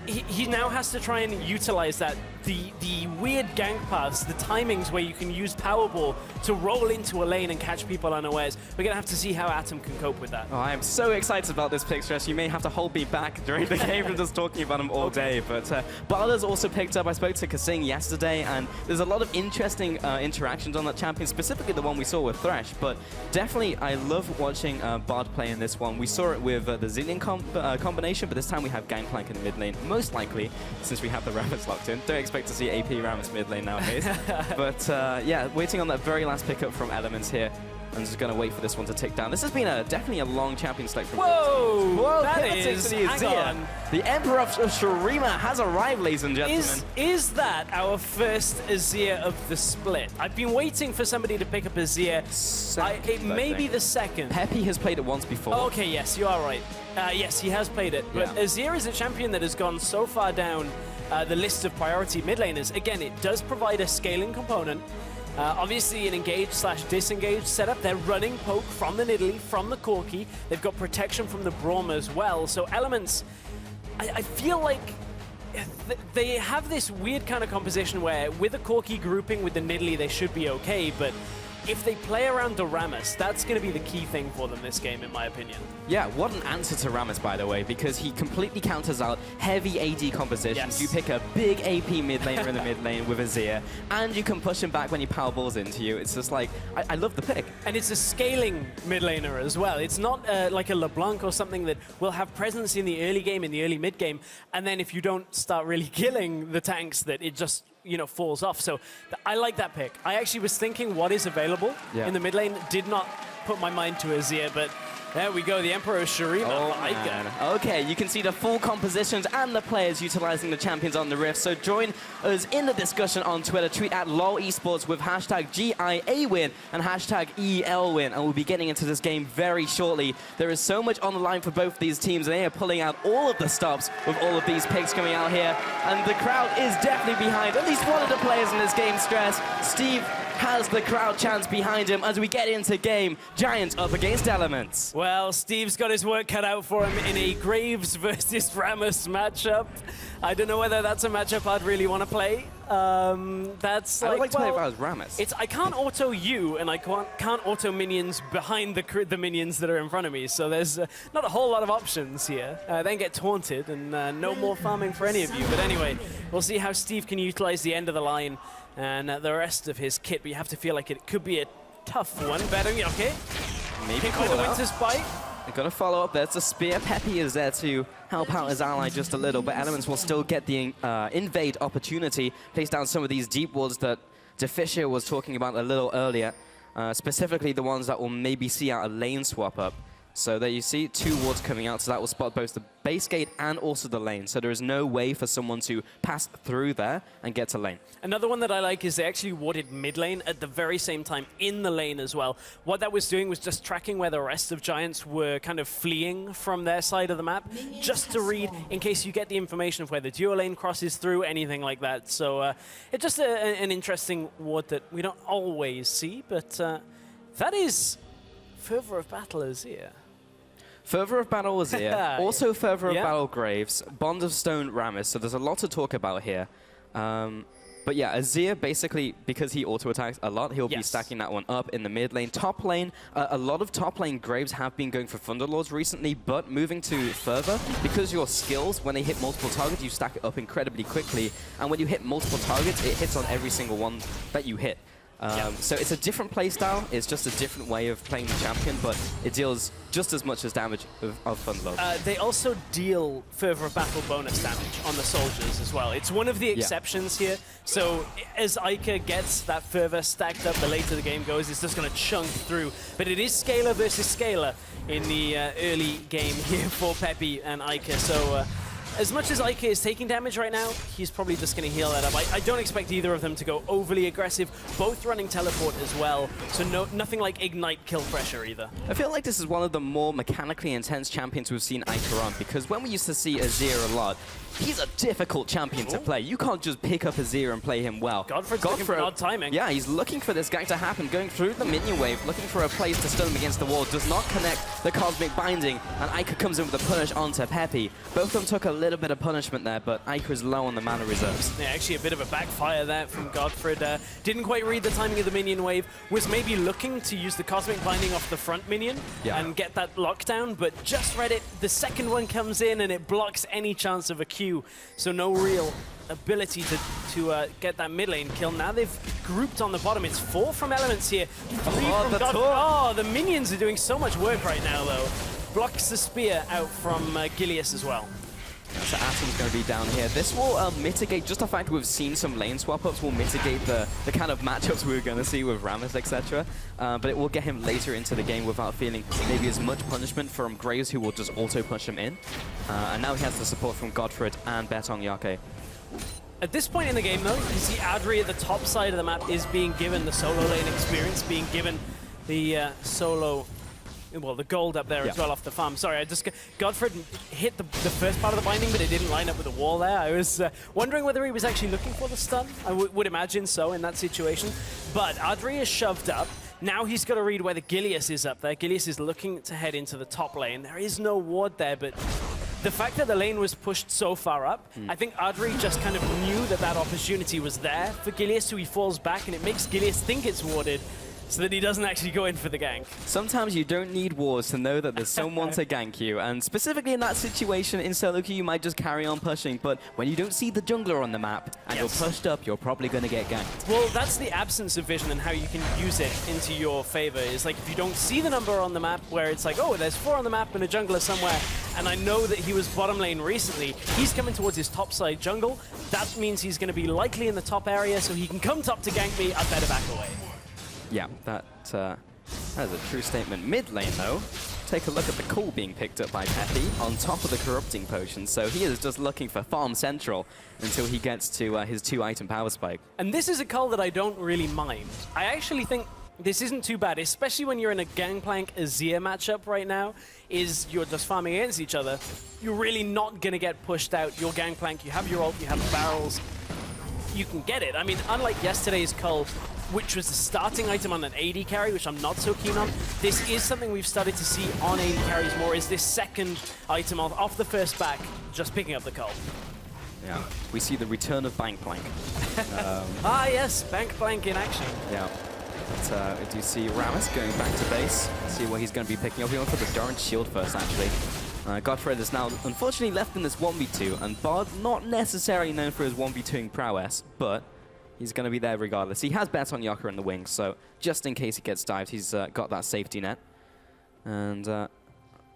he now has to try and utilize that, the weird gank paths, the timings where you can use Powerball to roll into a lane and catch people unawares. We're going to have to see how Atom can cope with that. Oh, I am so excited about this pick, Stress. You may have to hold me back during the game from just talking about him all day. But Barla's also picked up. I spoke to Kasing yesterday, and there's a lot of interesting interactions on that champion, specifically the one we saw with Thresh. But definitely, I love watching Bard play in this one. We saw it with the Zillion combination, but this time we have Gangplank in the mid lane. Most likely, since we have the Rammus locked in. Don't expect to see AP Rammus mid lane nowadays. But yeah, waiting on that very last pickup from Elements here. and just going to wait for this one to tick down. This has been definitely a long champion select from Whoa! That pivoting is, to the hang Azir. on. The Emperor of Shurima has arrived, ladies and gentlemen. Is that our first Azir of the split? I've been waiting for somebody to pick up Azir. It may be the second. Peppy has played it once before. Okay, yes, you are right. Yes, he has played it. But Azir is a champion that has gone so far down the list of priority mid laners. Again, it does provide a scaling component. Obviously, an engage/disengage setup. They're running poke from the Nidalee, from the Corki. They've got protection from the Braum as well. So Elements, I feel like they have this weird kind of composition where with a Corki grouping with the Nidalee, they should be okay. But if they play around the Rammus, that's going to be the key thing for them this game, in my opinion. Yeah, what an answer to Rammus, by the way, because he completely counters out heavy AD compositions. Yes. You pick a big AP mid laner in the mid lane with Azir, and you can push him back when he power balls into you. It's just like, I love the pick. And it's a scaling mid laner as well. It's not like a LeBlanc or something that will have presence in the early game, in the early mid game, and then if you don't start really killing the tanks, that it just falls off. So I like that pick. I actually was thinking what is available in the mid lane. Did not put my mind to Azir, but there we go. The Emperor of Shurima. Okay, you can see the full compositions and the players utilizing the champions on the Rift. So join us in the discussion on Twitter. Tweet at LOL Esports with hashtag GIAWin and hashtag ELWin. And we'll be getting into this game very shortly. There is so much on the line for both these teams, and they are pulling out all of the stops with all of these picks coming out here. And the crowd is definitely behind at least one of the players in this game, Stress. Steve has the crowd chants behind him as we get into game. Giants up against Elements. Well, Steve's got his work cut out for him in a Graves versus Rammus matchup. I don't know whether that's a matchup I'd really want to play. That's I would like to play if I well, was Rammus. I can't auto you, and I can't auto minions behind the minions that are in front of me. So there's not a whole lot of options here. Then get taunted, and no more farming for any of you. But anyway, we'll see how Steve can utilize the end of the line and the rest of his kit. But you have to feel like it could be a tough one. Better, okay? Maybe by the Winter's Bite. They're going to follow up. There's a spear. Peppy is there to help out his ally just a little, but Elements will still get the invade opportunity. Place down some of these deep wards that DeFisher was talking about a little earlier, specifically the ones that will maybe see out a lane swap up. So there you see 2 wards coming out, so that will spot both the base gate and also the lane. So there is no way for someone to pass through there and get to lane. Another one that I like is they actually warded mid lane at the very same time in the lane as well. What that was doing was just tracking where the rest of Giants were kind of fleeing from their side of the map, just to read in case you get the information of where the duo lane crosses through, anything like that. So it's just an interesting ward that we don't always see, but that is Fervor of Battle Azir. Fervor of Battle Azir, also Fervor of Yeah. Battle Graves, Bond of Stone Rammus, so there's a lot to talk about here. But yeah, Azir basically, because he auto-attacks a lot, he'll be stacking that one up in the mid lane. Top lane, a lot of top lane Graves have been going for Thunderlords recently, but moving to Fervor, because your skills, when they hit multiple targets, you stack it up incredibly quickly. And when you hit multiple targets, it hits on every single one that you hit. So it's a different playstyle, it's just a different way of playing the champion, but it deals just as much as damage of Thunderlord. They also deal Fervor of Battle bonus damage on the soldiers as well. It's one of the exceptions here. So as Ica gets that Fervor stacked up, the later the game goes, it's just going to chunk through. But it is Scalar versus Scalar in the early game here for Peppy and Ica. So as much as Ica is taking damage right now, he's probably just going to heal that up. I don't expect either of them to go overly aggressive, both running teleport as well, so nothing like Ignite kill pressure either. I feel like this is one of the more mechanically intense champions we've seen Ica on, because when we used to see Azir a lot, he's a difficult champion to play. You can't just pick up Azir and play him well. Godfred's looking for odd timing. Yeah, he's looking for this gang to happen, going through the minion wave, looking for a place to stun him against the wall, does not connect the Cosmic Binding, and Ica comes in with a punish onto Peppy. Both of them took a little bit of punishment there, but Ica is low on the mana reserves. Yeah, actually a bit of a backfire there from Godfred. Didn't quite read the timing of the minion wave, was maybe looking to use the Cosmic Binding off the front minion and get that lockdown, but just read it. The second one comes in and it blocks any chance of a Q, so no real ability to get that mid lane kill. Now they've grouped on the bottom. It's 4 from Elements here. 3 from Godfred. Oh, the minions are doing so much work right now, though. Blocks the spear out from Gilius as well. So Atom's going to be down here. This will mitigate, just the fact we've seen some lane swap-ups will mitigate the kind of matchups we were going to see with Rammus, etc. But it will get him later into the game without feeling maybe as much punishment from Graves, who will just auto-push him in. And now he has the support from Godfred and Betong Yake. At this point in the game, though, you can see Adri at the top side of the map is being given the solo lane experience, being given the solo... Well, the gold up there as well off the farm. Sorry, Godfred hit the first part of the binding, but it didn't line up with the wall there. I was wondering whether he was actually looking for the stun. I would imagine so in that situation. But Adri is shoved up. Now he's got to read whether Gilius is up there. Gilius is looking to head into the top lane. There is no ward there, but the fact that the lane was pushed so far up, I think Adri just kind of knew that that opportunity was there for Gilius, so he falls back, and it makes Gilius think it's warded, so that he doesn't actually go in for the gank. Sometimes you don't need wars to know that there's someone to gank you, and specifically in that situation in solo queue, you might just carry on pushing, but when you don't see the jungler on the map and you're pushed up, you're probably going to get ganked. Well, that's the absence of vision and how you can use it into your favor. Is like if you don't see the number on the map where it's like, oh, there's 4 on the map and a jungler somewhere, and I know that he was bottom lane recently, he's coming towards his top side jungle. That means he's going to be likely in the top area, so he can come top to gank me. I better back away. Yeah, that is a true statement. Mid lane, though, take a look at the call being picked up by Peppy on top of the corrupting potion. So he is just looking for farm central until he gets to his 2-item power spike. And this is a call that I don't really mind. I actually think this isn't too bad, especially when you're in a Gangplank Azir matchup right now, is you're just farming against each other. You're really not going to get pushed out. Your Gangplank, you have your ult, you have barrels. You can get it. I mean, unlike yesterday's cull, which was the starting item on an AD carry, which I'm not so keen on, this is something we've started to see on AD carries more, is this second item off the first back, just picking up the cull. Yeah, we see the return of Bankplank. Ah yes, Bankplank in action. Yeah. But, do you see Rammus going back to base? See what he's going to be picking up. He went for the Doran's shield first, actually. Godfred is now unfortunately left in this 1v2, and Bard not necessarily known for his 1v2ing prowess, but he's going to be there regardless. He has Betong Yaka in the wings, so just in case he gets dived, he's got that safety net. And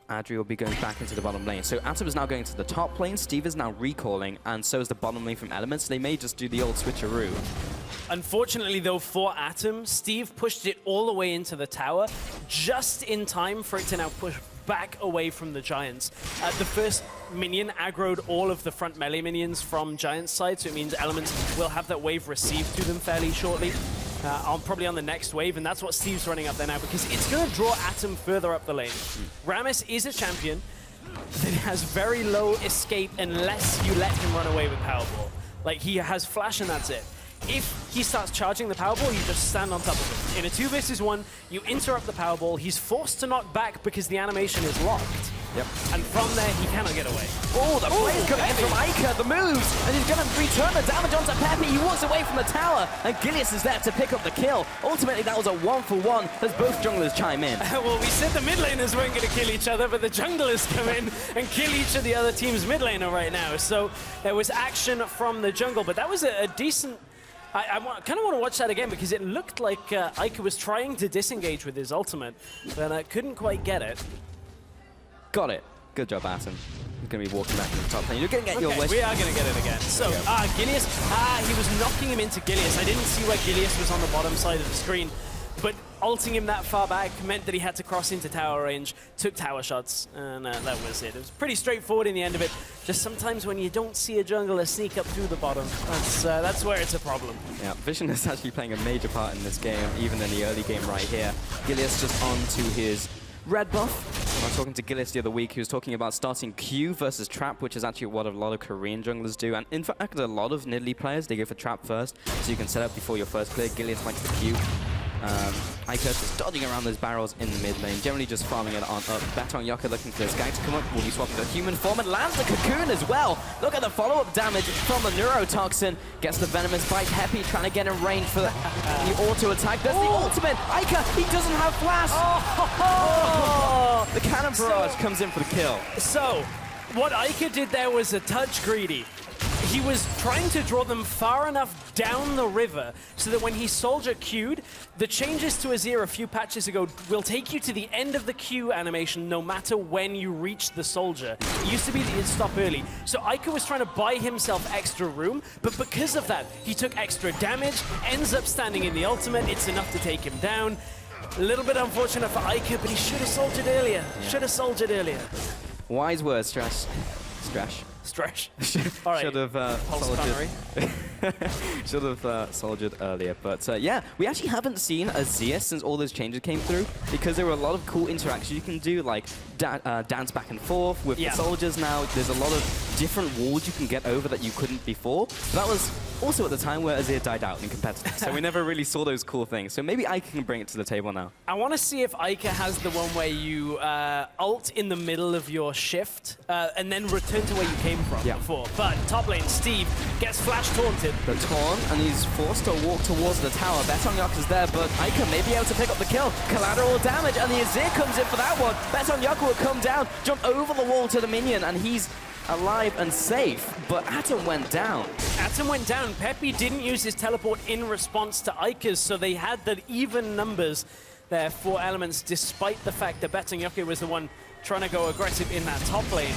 Adri will be going back into the bottom lane. So Atom is now going to the top lane, Steve is now recalling, and so is the bottom lane from Elements. They may just do the old switcheroo. Unfortunately, though, for Atom, Steve pushed it all the way into the tower, just in time for it to now push back away from the Giants. The first minion aggroed all of the front melee minions from Giants' side, so it means Elements will have that wave received to them fairly shortly, probably on the next wave, and that's what Steve's running up there now, because it's going to draw Atom further up the lane. Rammus is a champion that has very low escape unless you let him run away with Powerball. Like, he has flash and that's it. If he starts charging the Powerball, you just stand on top of him. In a 2 versus 1, you interrupt the Powerball, he's forced to knock back because the animation is locked. Yep. And from there, he cannot get away. Oh, the play's coming in from Iker, the moves, and he's going to return the damage onto Peppy. He walks away from the tower, and Gilius is there to pick up the kill. Ultimately, that was a 1-for-1 as both junglers chime in. Well, we said the mid laners weren't going to kill each other, but the junglers come in and kill each of the other team's mid laner right now. So there was action from the jungle, but that was a decent... I kind of want to watch that again because it looked like Iker was trying to disengage with his ultimate, but I couldn't quite get it. Got it. Good job, Atom. He's going to be walking back to the top lane. You're going to get your wish. We are going to get it again. So, Gilius, he was knocking him into Gilius. I didn't see where Gilius was on the bottom side of the screen, but ulting him that far back meant that he had to cross into tower range, took tower shots, and that was it. It was pretty straightforward in the end of it. Just sometimes when you don't see a jungler sneak up through the bottom, that's where it's a problem. Yeah, Vision is actually playing a major part in this game, even in the early game right here. Gilius just on to his red buff. I was talking to Gilius the other week. He was talking about starting Q versus Trap, which is actually what a lot of Korean junglers do. And in fact, a lot of Nidalee players, they go for Trap first, so you can set up before your first clear. Gilius likes the Q. Iker just dodging around those barrels in the mid lane, generally just farming it on up. Betong Yaka looking for this guy to come up. Will he swap the human form and lands the cocoon as well? Look at the follow-up damage from the Neurotoxin. Gets the venomous bite. Peppy trying to get in range for the auto attack. There's the ultimate. Iker, he doesn't have flash. The cannon barrage comes in for the kill. So, what Iker did there was a touch greedy. he was trying to draw them far enough down the river so that when he Soldier Q'd, the changes to Azir a few patches ago will take you to the end of the Q animation no matter when you reach the Soldier. It used to be that you'd stop early. So Ica was trying to buy himself extra room, but because of that, he took extra damage, ends up standing in the ultimate. It's enough to take him down. A little bit unfortunate for Ica, but he should have soldiered earlier. Should have soldiered earlier. Wise words, Strash. Stretch. All right. Should have soldiered earlier. But yeah, we actually haven't seen Azir since all those changes came through, because there were a lot of cool interactions you can do, like dance back and forth with the soldiers now. There's a lot of different walls you can get over that you couldn't before. That was also at the time where Azir died out in competitive, so we never really saw those cool things. So maybe Ica can bring it to the table now. I want to see if Ica has the one where you ult in the middle of your shift and then return to where you came from before. But top lane, Steve gets flash taunted. The taunt, and he's forced to walk towards the tower. Betongyak is there, but Ica may be able to pick up the kill. Collateral damage, and the Azir comes in for that one. Betongyak will come down, jump over the wall to the minion, and he's alive and safe, but Atom went down. Atom went down. Peppy didn't use his teleport in response to Ica's, so they had the even numbers there for Elements, despite the fact that Betongyak was the one trying to go aggressive in that top lane.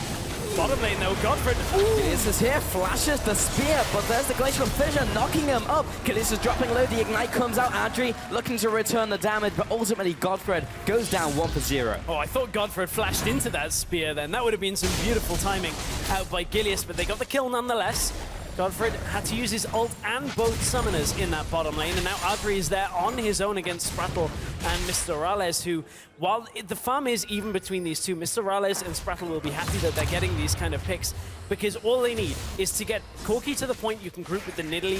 Bottom lane though, Godfred. Gilius is here, flashes the spear, but there's the glitch from Fissure knocking him up. Gilius is dropping low, the ignite comes out. Adri looking to return the damage, but ultimately Godfred goes down 1-0. Oh, I thought Godfred flashed into that spear then. That would have been some beautiful timing out by Gilius, but they got the kill nonetheless. Godfred had to use his ult and both summoners in that bottom lane, and now Adri is there on his own against Sprattle and Mr. Rales, who, while the farm is even between these two, Mr. Rales and Sprattle will be happy that they're getting these kind of picks, because all they need is to get Corki to the point you can group with the Nidalee,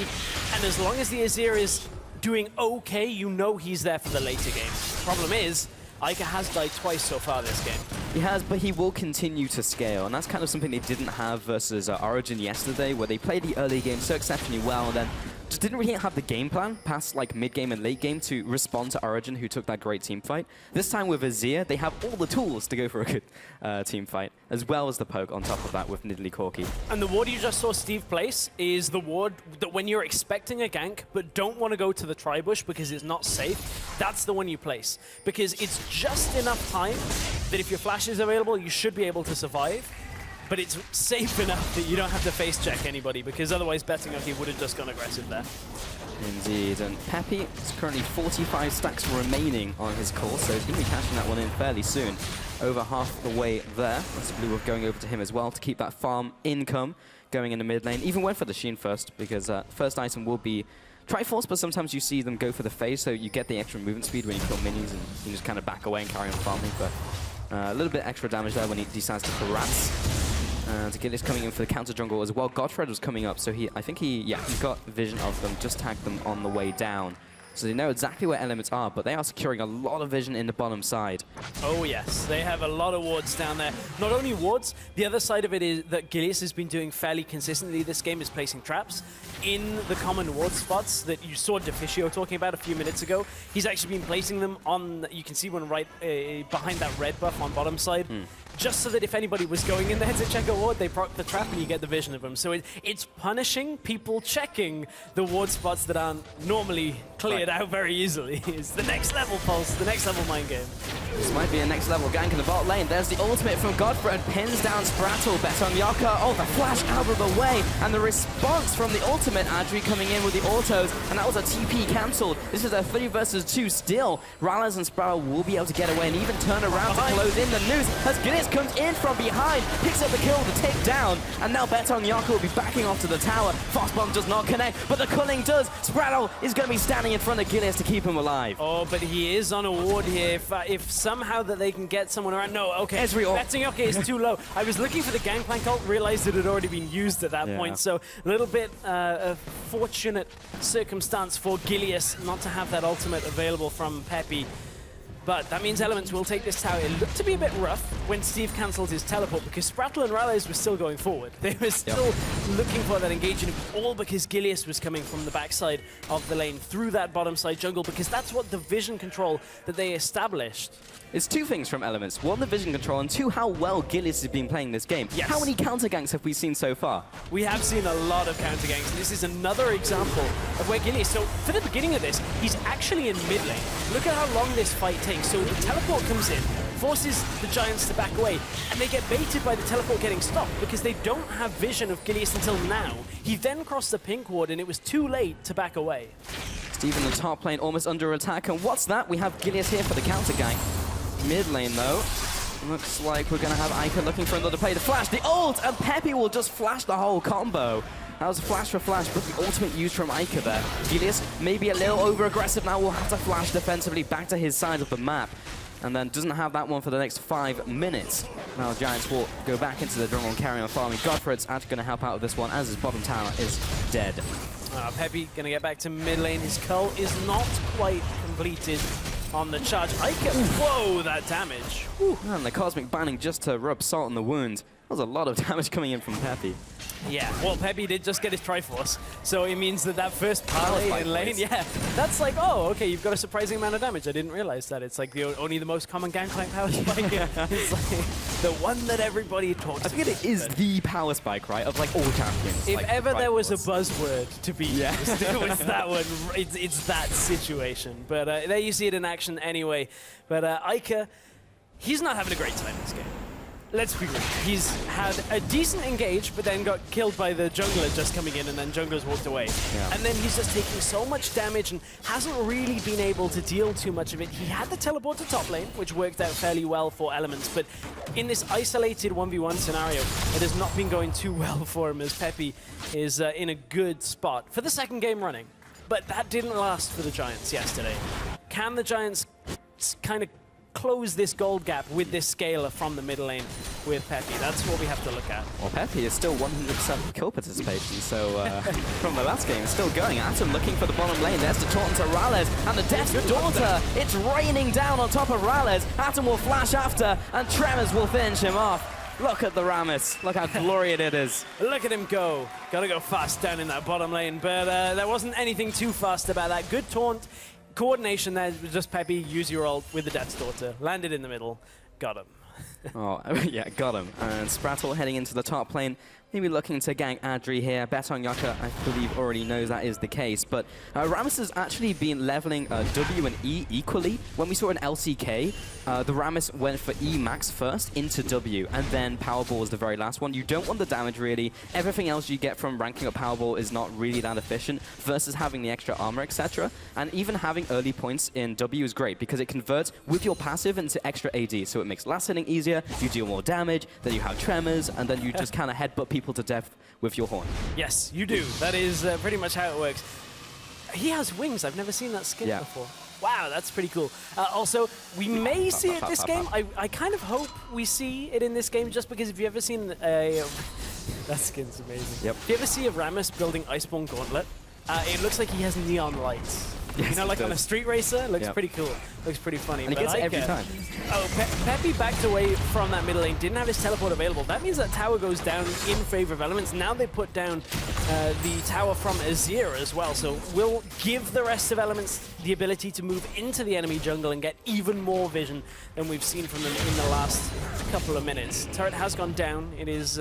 and as long as the Azir is doing okay, you know he's there for the later game. Problem is, Ica has died twice so far this game. He has, but he will continue to scale, and that's kind of something they didn't have versus Origin yesterday, where they played the early game so exceptionally well, and then just didn't really have the game plan past like mid-game and late game to respond to Origin, who took that great team fight. This time with Azir, they have all the tools to go for a good team fight, as well as the poke on top of that with Nidalee Corki. And the ward you just saw Steve place is the ward that when you're expecting a gank, but don't want to go to the tri-bush because it's not safe, that's the one you place. Because it's just enough time that if your flash is available, you should be able to survive. But it's safe enough that you don't have to face check anybody, because otherwise Betongyak would have just gone aggressive there. Indeed, and Peppy is currently 45 stacks remaining on his core, so he's going to be cashing that one in fairly soon. Over half the way there. That's Blue Wolf going over to him as well to keep that farm income going in the mid lane. Even went for the Sheen first, because first item will be Triforce, but sometimes you see them go for the phase, so you get the extra movement speed when you kill minions and you just kind of back away and carry on farming. But a little bit extra damage there when he decides to harass. And Gilius coming in for the counter jungle as well. Godfred was coming up, so I think he got vision of them, just tagged them on the way down. So they know exactly where elements are, but they are securing a lot of vision in the bottom side. Oh yes, they have a lot of wards down there. Not only wards, the other side of it is that Gilius has been doing fairly consistently this game is placing traps in the common ward spots that you saw Deficio talking about a few minutes ago. He's actually been placing them on, you can see one right behind that red buff on bottom side. Just so that if anybody was going in there to check a ward, they proc the trap and you get the vision of them. So it's punishing people checking the ward spots that aren't normally cleared out very easily. It's the next level Pulse, the next level mind game. This might be a next level gank in the bot lane. There's the ultimate from Godfred, pins down Sprattle, Betongyak. Oh, the flash out of the way, and the response from the ultimate, Adri coming in with the autos, and that was a TP cancelled. This is a 3 versus 2 still. Rallas and Sprattle will be able to get away and even turn around to close in the noose as Gilius comes in from behind, picks up the kill to take down, and now Betongyak will be backing off to the tower. Fast bomb does not connect, but the culling does. Sprattle is going to be standing in front of Gilius to keep him alive. Oh, but he is on a ward here. If somehow that they can get someone around. No, okay. Betongyak is too low. I was looking for the gangplank ult, realized it had already been used at that point, so a little bit of fortunate circumstance for Gilius not to have that ultimate available from Peppy. But that means Elements will take this tower. It looked to be a bit rough when Steve cancelled his teleport because Sprattle and Rallies were still going forward. They were still looking for that engagement, all because Gilius was coming from the backside of the lane through that bottom side jungle, because that's what the vision control that they established It's two things from Elements. One, the vision control, and two, how well Gilius has been playing this game. Yes. How many counter ganks have we seen so far? We have seen a lot of counter ganks, and this is another example of where Gilius, so for the beginning of this, he's actually in mid lane. Look at how long this fight takes. So the teleport comes in, forces the Giants to back away, and they get baited by the teleport getting stopped because they don't have vision of Gilius until now. He then crossed the pink ward, and it was too late to back away. Steve in the top lane almost under attack, and what's that? We have Gilius here for the counter gank. Mid lane though, looks like we're gonna have Ica looking for another play to flash the ult, and Peppy will just flash the whole combo. That was a flash for flash, but the ultimate used from Ica there. Gilius maybe a little over aggressive now, will have to flash defensively back to his side of the map, and then doesn't have that one for the next 5 minutes. Now Giants will go back into the jungle and carry on farming. Godfred's actually gonna help out with this one as his bottom tower is dead. Peppy gonna get back to mid lane. His cull is not quite completed on the charge. Ica, whoa, that damage. Whew. And the cosmic binding just to rub salt in the wound. That was a lot of damage coming in from Peppy. Yeah, well, Peppy did just get his Triforce, so it means that that first parlay in lane, yeah, that's like, oh, okay, you've got a surprising amount of damage. I didn't realize that. It's like only the most common Gangplank power spike. It's like the one that everybody talks about. I think it is the power spike, right, of like all champions. If like, ever there was a buzzword to be used, it was that one. It's that situation. But there you see it in action anyway. But Ica, he's not having a great time in this game. Let's be real. He's had a decent engage, but then got killed by the jungler just coming in, and then junglers walked away. Yeah. And then he's just taking so much damage and hasn't really been able to deal too much of it. He had the teleport to top lane, which worked out fairly well for Elements, but in this isolated 1v1 scenario, it has not been going too well for him, as Peppy is in a good spot for the second game running. But that didn't last for the Giants yesterday. Can the Giants kind of close this gold gap with this scaler from the middle lane with Peppy? That's what we have to look at. Well, Peppy is still 100% kill participation, so from the last game, it's still going. Atom looking for the bottom lane. There's the taunt to Rales, and the Death's Daughter. It's raining down on top of Rales. Atom will flash after, and Tremors will finish him off. Look at the Rammus. Look how glorious it is. Look at him go. Gotta go fast down in that bottom lane, but there wasn't anything too fast about that. Good taunt. Coordination there, just Peppy, use your ult with the Death's Daughter. Landed in the middle, got him. Oh, yeah, got him. And Sprattle heading into the top lane, maybe looking to gank Adri here. Beton Yucca, I believe, already knows that is the case. But Rammus has actually been leveling W and E equally. When we saw an LCK, the Rammus went for E max first into W, and then Powerball was the very last one. You don't want the damage, really. Everything else you get from ranking up Powerball is not really that efficient versus having the extra armor, etc. And even having early points in W is great because it converts with your passive into extra AD, so it makes last hitting easier, you deal more damage, then you have Tremors, and then you just kind of headbutt people to death with your horn. Yes, you do. That is pretty much how it works. He has wings. I've never seen that skin before. Wow, that's pretty cool. Also, we may see it this game. I kind of hope we see it in this game, just because if you ever seen a... that skin's amazing. Yep. If you ever see a Rammus building Iceborne Gauntlet, it looks like he has neon lights. Yes, you know, like on a street racer, looks pretty cool. Looks pretty funny. And he gets it every time. Oh, Peppy backed away from that middle lane, didn't have his teleport available. That means that tower goes down in favor of Elements. Now they put down the tower from Azir as well, so we'll give the rest of Elements the ability to move into the enemy jungle and get even more vision than we've seen from them in the last couple of minutes. Turret has gone down. It is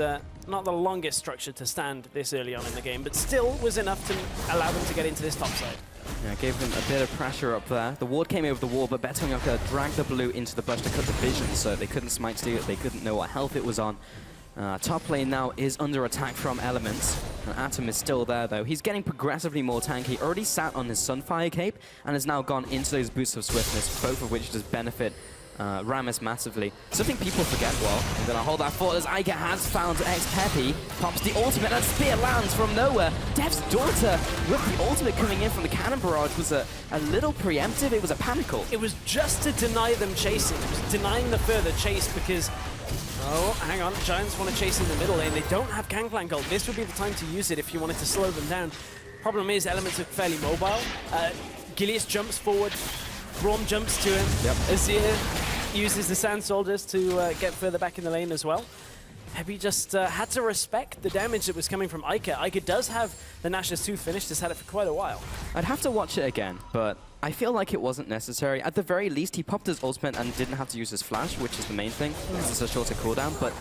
not the longest structure to stand this early on in the game, but still was enough to allow them to get into this top side. Yeah, gave them a bit of pressure up there. The ward came over the wall, but Beton Yucca dragged the blue into the bush to cut the vision, so they couldn't smite steal it, they couldn't know what health it was on. Top lane now is under attack from Elements, and Atom is still there though. He's getting progressively more tanky, already sat on his Sunfire cape, and has now gone into those boosts of swiftness, both of which just benefit Rammus massively. Something people forget, well, I'm gonna hold that thought as Ica has found Peppy, pops the ultimate, and spear lands from nowhere. Dev's Daughter with the ultimate coming in from the cannon barrage was a little preemptive, it was a panicle. It was just to deny them chasing, it was denying the further chase because, oh, hang on, Giants want to chase in the middle lane, they don't have Gangplank ult. This would be the time to use it if you wanted to slow them down. Problem is, Elements are fairly mobile. Gilius jumps forward, Braum jumps to him. Yep. Azir uses the Sand Soldiers to get further back in the lane as well. Peppy just had to respect the damage that was coming from Ica. Ica does have the Nash's Tooth finish, has had it for quite a while. I'd have to watch it again, but I feel like it wasn't necessary. At the very least, he popped his ultimate and didn't have to use his flash, which is the main thing, because it's a shorter cooldown, but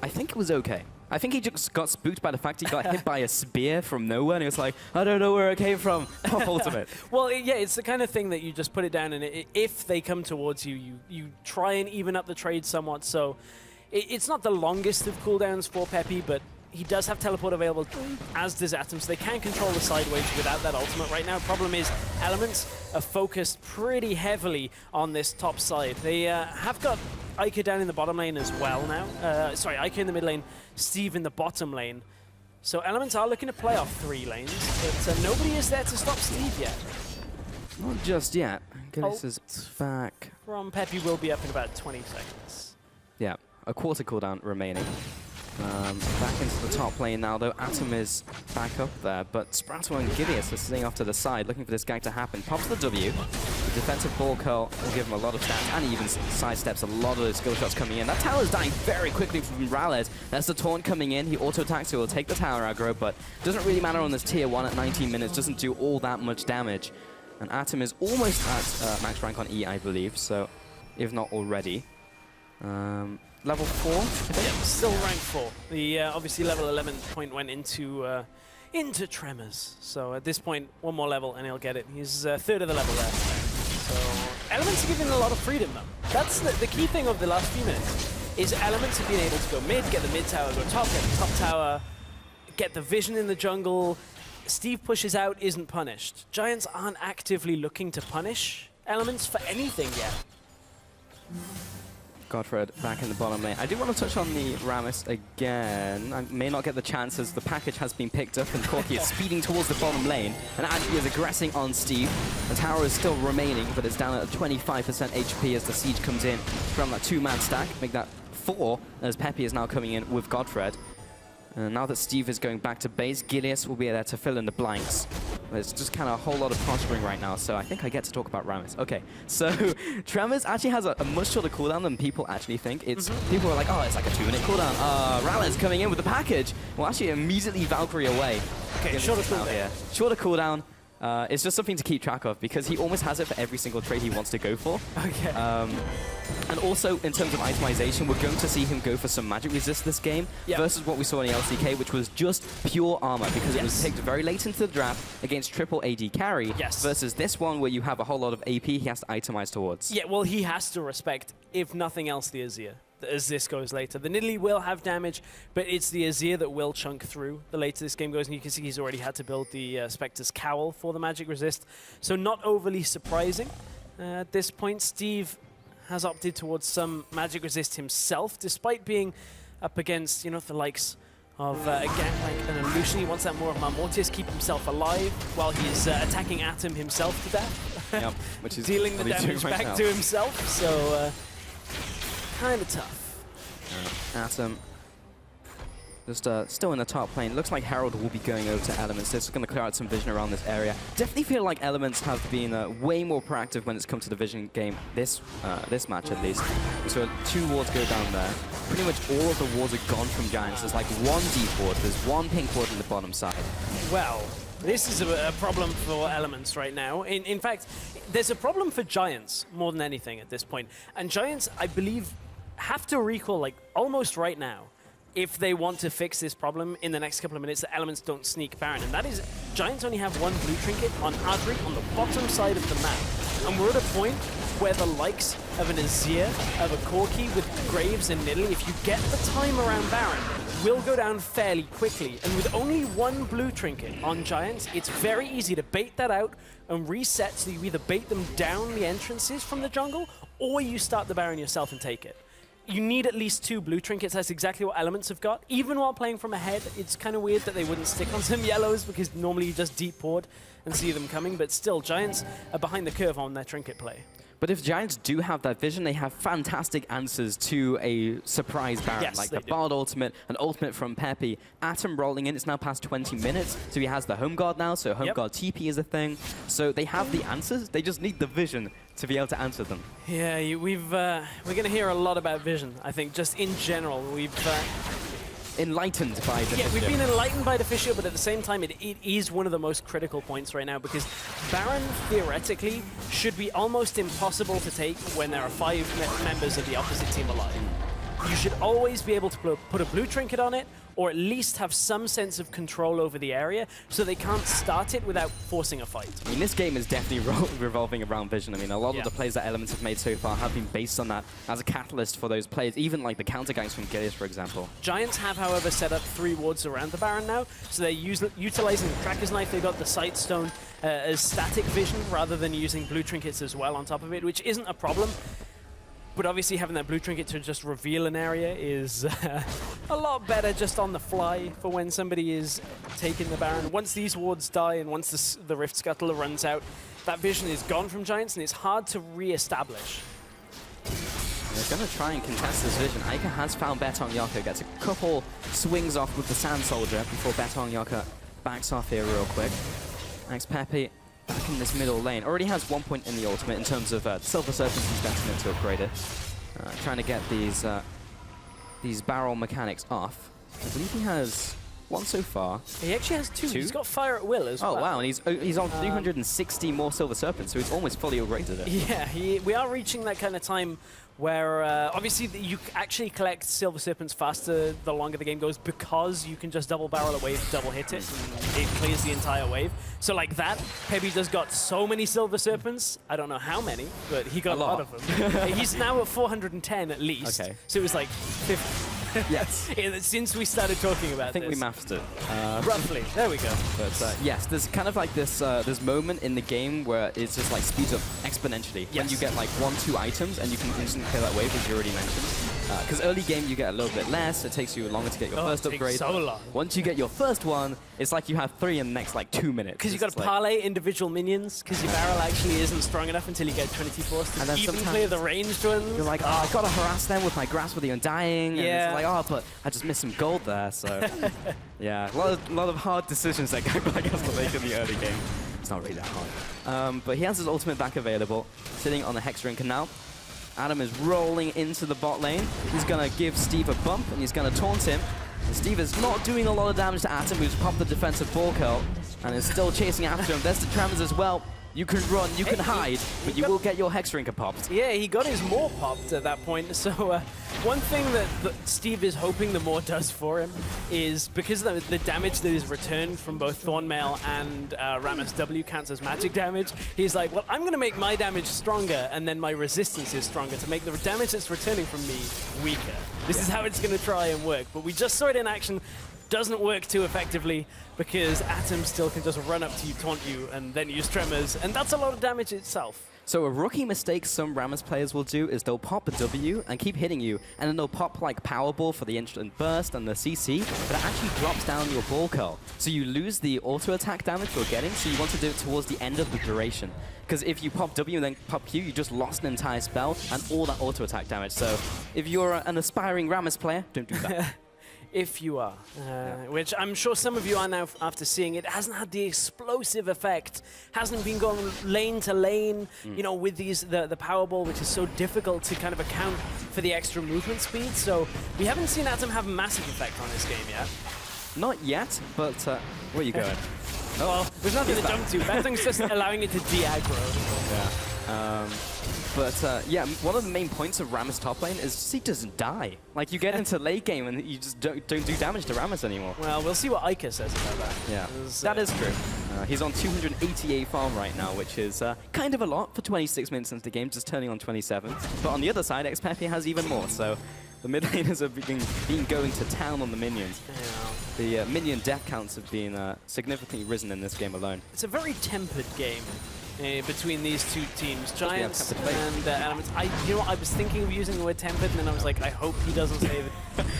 I think it was okay. I think he just got spooked by the fact he got hit by a spear from nowhere, and he was like, I don't know where it came from. Pop ultimate. Well, yeah, it's the kind of thing that you just put it down, and if they come towards you, you try and even up the trade somewhat. So it's not the longest of cooldowns for Peppy, but he does have teleport available, as does Atom, so they can control the sideways without that ultimate right now. Problem is, Elements are focused pretty heavily on this top side. They have got Ica down in the bottom lane as well now. Sorry, Ica in the mid lane, Steve in the bottom lane. So Elements are looking to play off 3 lanes, but nobody is there to stop Steve yet. Not just yet. Gillis is back. From Peppy will be up in about 20 seconds. Yeah, a quarter cooldown remaining. Back into the top lane now, though. Atom is back up there, but Sprato and Gideus are sitting off to the side, looking for this gag to happen. Pops the W. The defensive ball curl will give him a lot of stats, and he even sidesteps a lot of those skill shots coming in. That tower's dying very quickly from Ralez. There's the taunt coming in. He auto-attacks, so he'll take the tower aggro, but doesn't really matter on this tier 1 at 19 minutes. Doesn't do all that much damage. And Atom is almost at max rank on E, I believe, so if not already. Level 4? Yep, still rank 4. The obviously level 11 point went into Tremors. So at this point, 1 more level and he'll get it. He's third of the level there. So Elements are giving a lot of freedom though. That's the key thing of the last few minutes, is Elements have been able to go mid, get the mid tower, go top, get the top tower, get the vision in the jungle. Steve pushes out, isn't punished. Giants aren't actively looking to punish Elements for anything yet. Godfred back in the bottom lane. I do want to touch on the Rammus again. I may not get the chance as the package has been picked up and Corki is speeding towards the bottom lane and actually is aggressing on Steve. The tower is still remaining, but it's down at 25% HP as the siege comes in from that 2-man stack. Make that 4 as Peppy is now coming in with Godfred. Now that Steve is going back to base, Gileas will be there to fill in the blanks. There's just kind of a whole lot of posturing right now, so I think I get to talk about Rammus. Okay, so Tremors actually has a much shorter cooldown than people actually think. It's people are like, oh, it's like a 2-minute cooldown. Ralez coming in with the package. Well, actually immediately Valkyrie away. Okay, shorter cooldown. Shorter cooldown. It's just something to keep track of because he almost has it for every single trade he wants to go for. Okay. And also, in terms of itemization, we're going to see him go for some magic resist this game versus what we saw in the LCK, which was just pure armor because it was picked very late into the draft against triple AD carry versus this one where you have a whole lot of AP he has to itemize towards. Yeah, well, he has to respect, if nothing else, the Azir. As this goes later. The Nidalee will have damage, but it's the Azir that will chunk through the later this game goes, and you can see he's already had to build the Spectre's Cowl for the magic resist, so not overly surprising. At this point, Steve has opted towards some magic resist himself, despite being up against, you know, the likes of a gang like an Illusion. He wants that more of Mortius, keep himself alive while he's attacking Atom himself to death. Yep, which is dealing the damage back to himself, so kind of tough. Atom just still in the top lane. Looks like Herald will be going over to Elements. This is going to clear out some vision around this area. Definitely feel like Elements have been way more proactive when it's come to the vision game this match at least. So 2 wards go down there. Pretty much all of the wards are gone from Giants. There's like 1 deep ward. There's 1 pink ward on the bottom side. Well, this is a problem for Elements right now. In fact, there's a problem for Giants more than anything at this point. And Giants, I believe, have to recall like almost right now if they want to fix this problem in the next couple of minutes that Elements don't sneak Baron. And that is, Giants only have 1 blue trinket on Adri on the bottom side of the map. And we're at a point where the likes of an Azir, of a Corki with Graves and Nidalee, if you get the time around Baron, will go down fairly quickly. And with only 1 blue trinket on Giants, it's very easy to bait that out and reset, so you either bait them down the entrances from the jungle or you start the Baron yourself and take it. You need at least 2 blue trinkets. That's exactly what Elements have got. Even while playing from ahead, it's kind of weird that they wouldn't stick on some yellows because normally you just deep ward and see them coming. But still, Giants are behind the curve on their trinket play. But if Giants do have that vision, they have fantastic answers to a surprise Baron, like the Bard ultimate, an ultimate from Peppy. Atom rolling in, it's now past 20 minutes, so he has the Home Guard now, so Home Guard TP is a thing. So they have the answers, they just need the vision to be able to answer them. Yeah, we're going to hear a lot about vision, I think, just in general. enlightened by the Yeah, we've been enlightened by the Fissure, but at the same time, it is one of the most critical points right now because Baron, theoretically, should be almost impossible to take when there are 5 members of the opposite team alive. You should always be able to put a blue trinket on it, or at least have some sense of control over the area, so they can't start it without forcing a fight. I mean, this game is definitely revolving around vision. I mean, a lot of the plays that Elements have made so far have been based on that as a catalyst for those players, even like the counter ganks from Gillies, for example. Giants have, however, set up 3 wards around the Baron now, so they're utilizing the Tracker's Knife. They got the Sight Stone as static vision rather than using blue trinkets as well on top of it, which isn't a problem. But obviously having that blue trinket to just reveal an area is a lot better just on the fly for when somebody is taking the Baron. Once these wards die and once the Rift Scuttler runs out, that vision is gone from Giants and it's hard to re-establish. They're going to try and contest this vision. Ica has found Betong Yaka, gets a couple swings off with the Sand Soldier before Betong Yaka backs off here real quick. XPeppy back in this middle lane. Already has 1 point in the ultimate in terms of Silver Serpents and Sentiment to upgrade it. Trying to get these barrel mechanics off. I believe he has 1 so far. He actually has 2. He's got Fire at Will as well. Oh wow, and he's on 360 more Silver Serpents, so he's almost fully upgraded it. Yeah, we are reaching that kind of time where obviously you actually collect Silver Serpents faster the longer the game goes because you can just double barrel a wave, double hit it, and it clears the entire wave. So like that, Peppy just got so many Silver Serpents. I don't know how many, but he got a lot of them. He's now at 410 at least. Okay. So it was like 50. Yes. Since we started talking about I think we mathed it. Roughly. There we go. But yes, there's kind of like this moment in the game where it's just like speeds up exponentially. Yes. When you get like 1-2 items and you can instantly clear that wave, as you already mentioned. Because early game you get a little bit less, it takes you longer to get your first upgrade. So long. Once you get your first one, it's like you have 3 in the next like 2 minutes. Because you've got to parlay individual minions, because your barrel actually isn't strong enough until you get Trinity Force to even clear the ranged ones. You're like, oh, I gotta harass them with my Grasp of the Undying. And it's like, oh, but I just missed some gold there, so. Yeah, a lot of hard decisions that Gangplank has to make in the early game. It's not really that hard. But he has his ultimate back available, sitting on the Hex Ring Canal. Adam is rolling into the bot lane. He's gonna give Steve a bump, and he's gonna taunt him. And Steve is not doing a lot of damage to Atom, who's popped the defensive ball curl, and is still chasing after him. There's the Tremors as well. You can run, you can hide, but you will get your Hex Rinker popped. Yeah, he got his Maw popped at that point. So one thing that Steve is hoping the Maw does for him is because of the damage that is returned from both Thornmail and Rammus W counts as magic damage, he's like, well, I'm going to make my damage stronger, and then my resistance is stronger to make the damage that's returning from me weaker. This is how it's going to try and work. But we just saw it in action. Doesn't work too effectively because Atom still can just run up to you, taunt you, and then use Tremors, and that's a lot of damage itself. So a rookie mistake some Rammus players will do is they'll pop a W and keep hitting you, and then they'll pop like Powerball for the instant burst and the CC, but it actually drops down your ball curl. So you lose the auto attack damage you're getting, so you want to do it towards the end of the duration. Because if you pop W and then pop Q, you just lost an entire spell and all that auto attack damage. So if you're an aspiring Rammus player, don't do that. If you are, which I'm sure some of you are now after seeing it. Hasn't had the explosive effect, hasn't been going lane to lane, you know, with these the Powerball, which is so difficult to kind of account for the extra movement speed. So we haven't seen Atom have a massive effect on this game yet. Not yet, but where are you going? Well, there's nothing to jump to. Betting's just allowing it to de-aggro. Yeah. But yeah, one of the main points of Rammus top lane is he doesn't die. Like, you get into late game and you just don't do damage to Rammus anymore. Well, we'll see what Ica says about that. Yeah, that is true. He's on 288 farm right now, which is kind of a lot for 26 minutes into the game, just turning on 27. But on the other side, XPeppy has even more, so the mid laners have been going to town on the minions. Yeah. The minion death counts have been significantly risen in this game alone. It's a very tempered game. Between these two teams, Giants and Elements. You know what, I was thinking of using the word tempered, and then I was like, I hope he doesn't say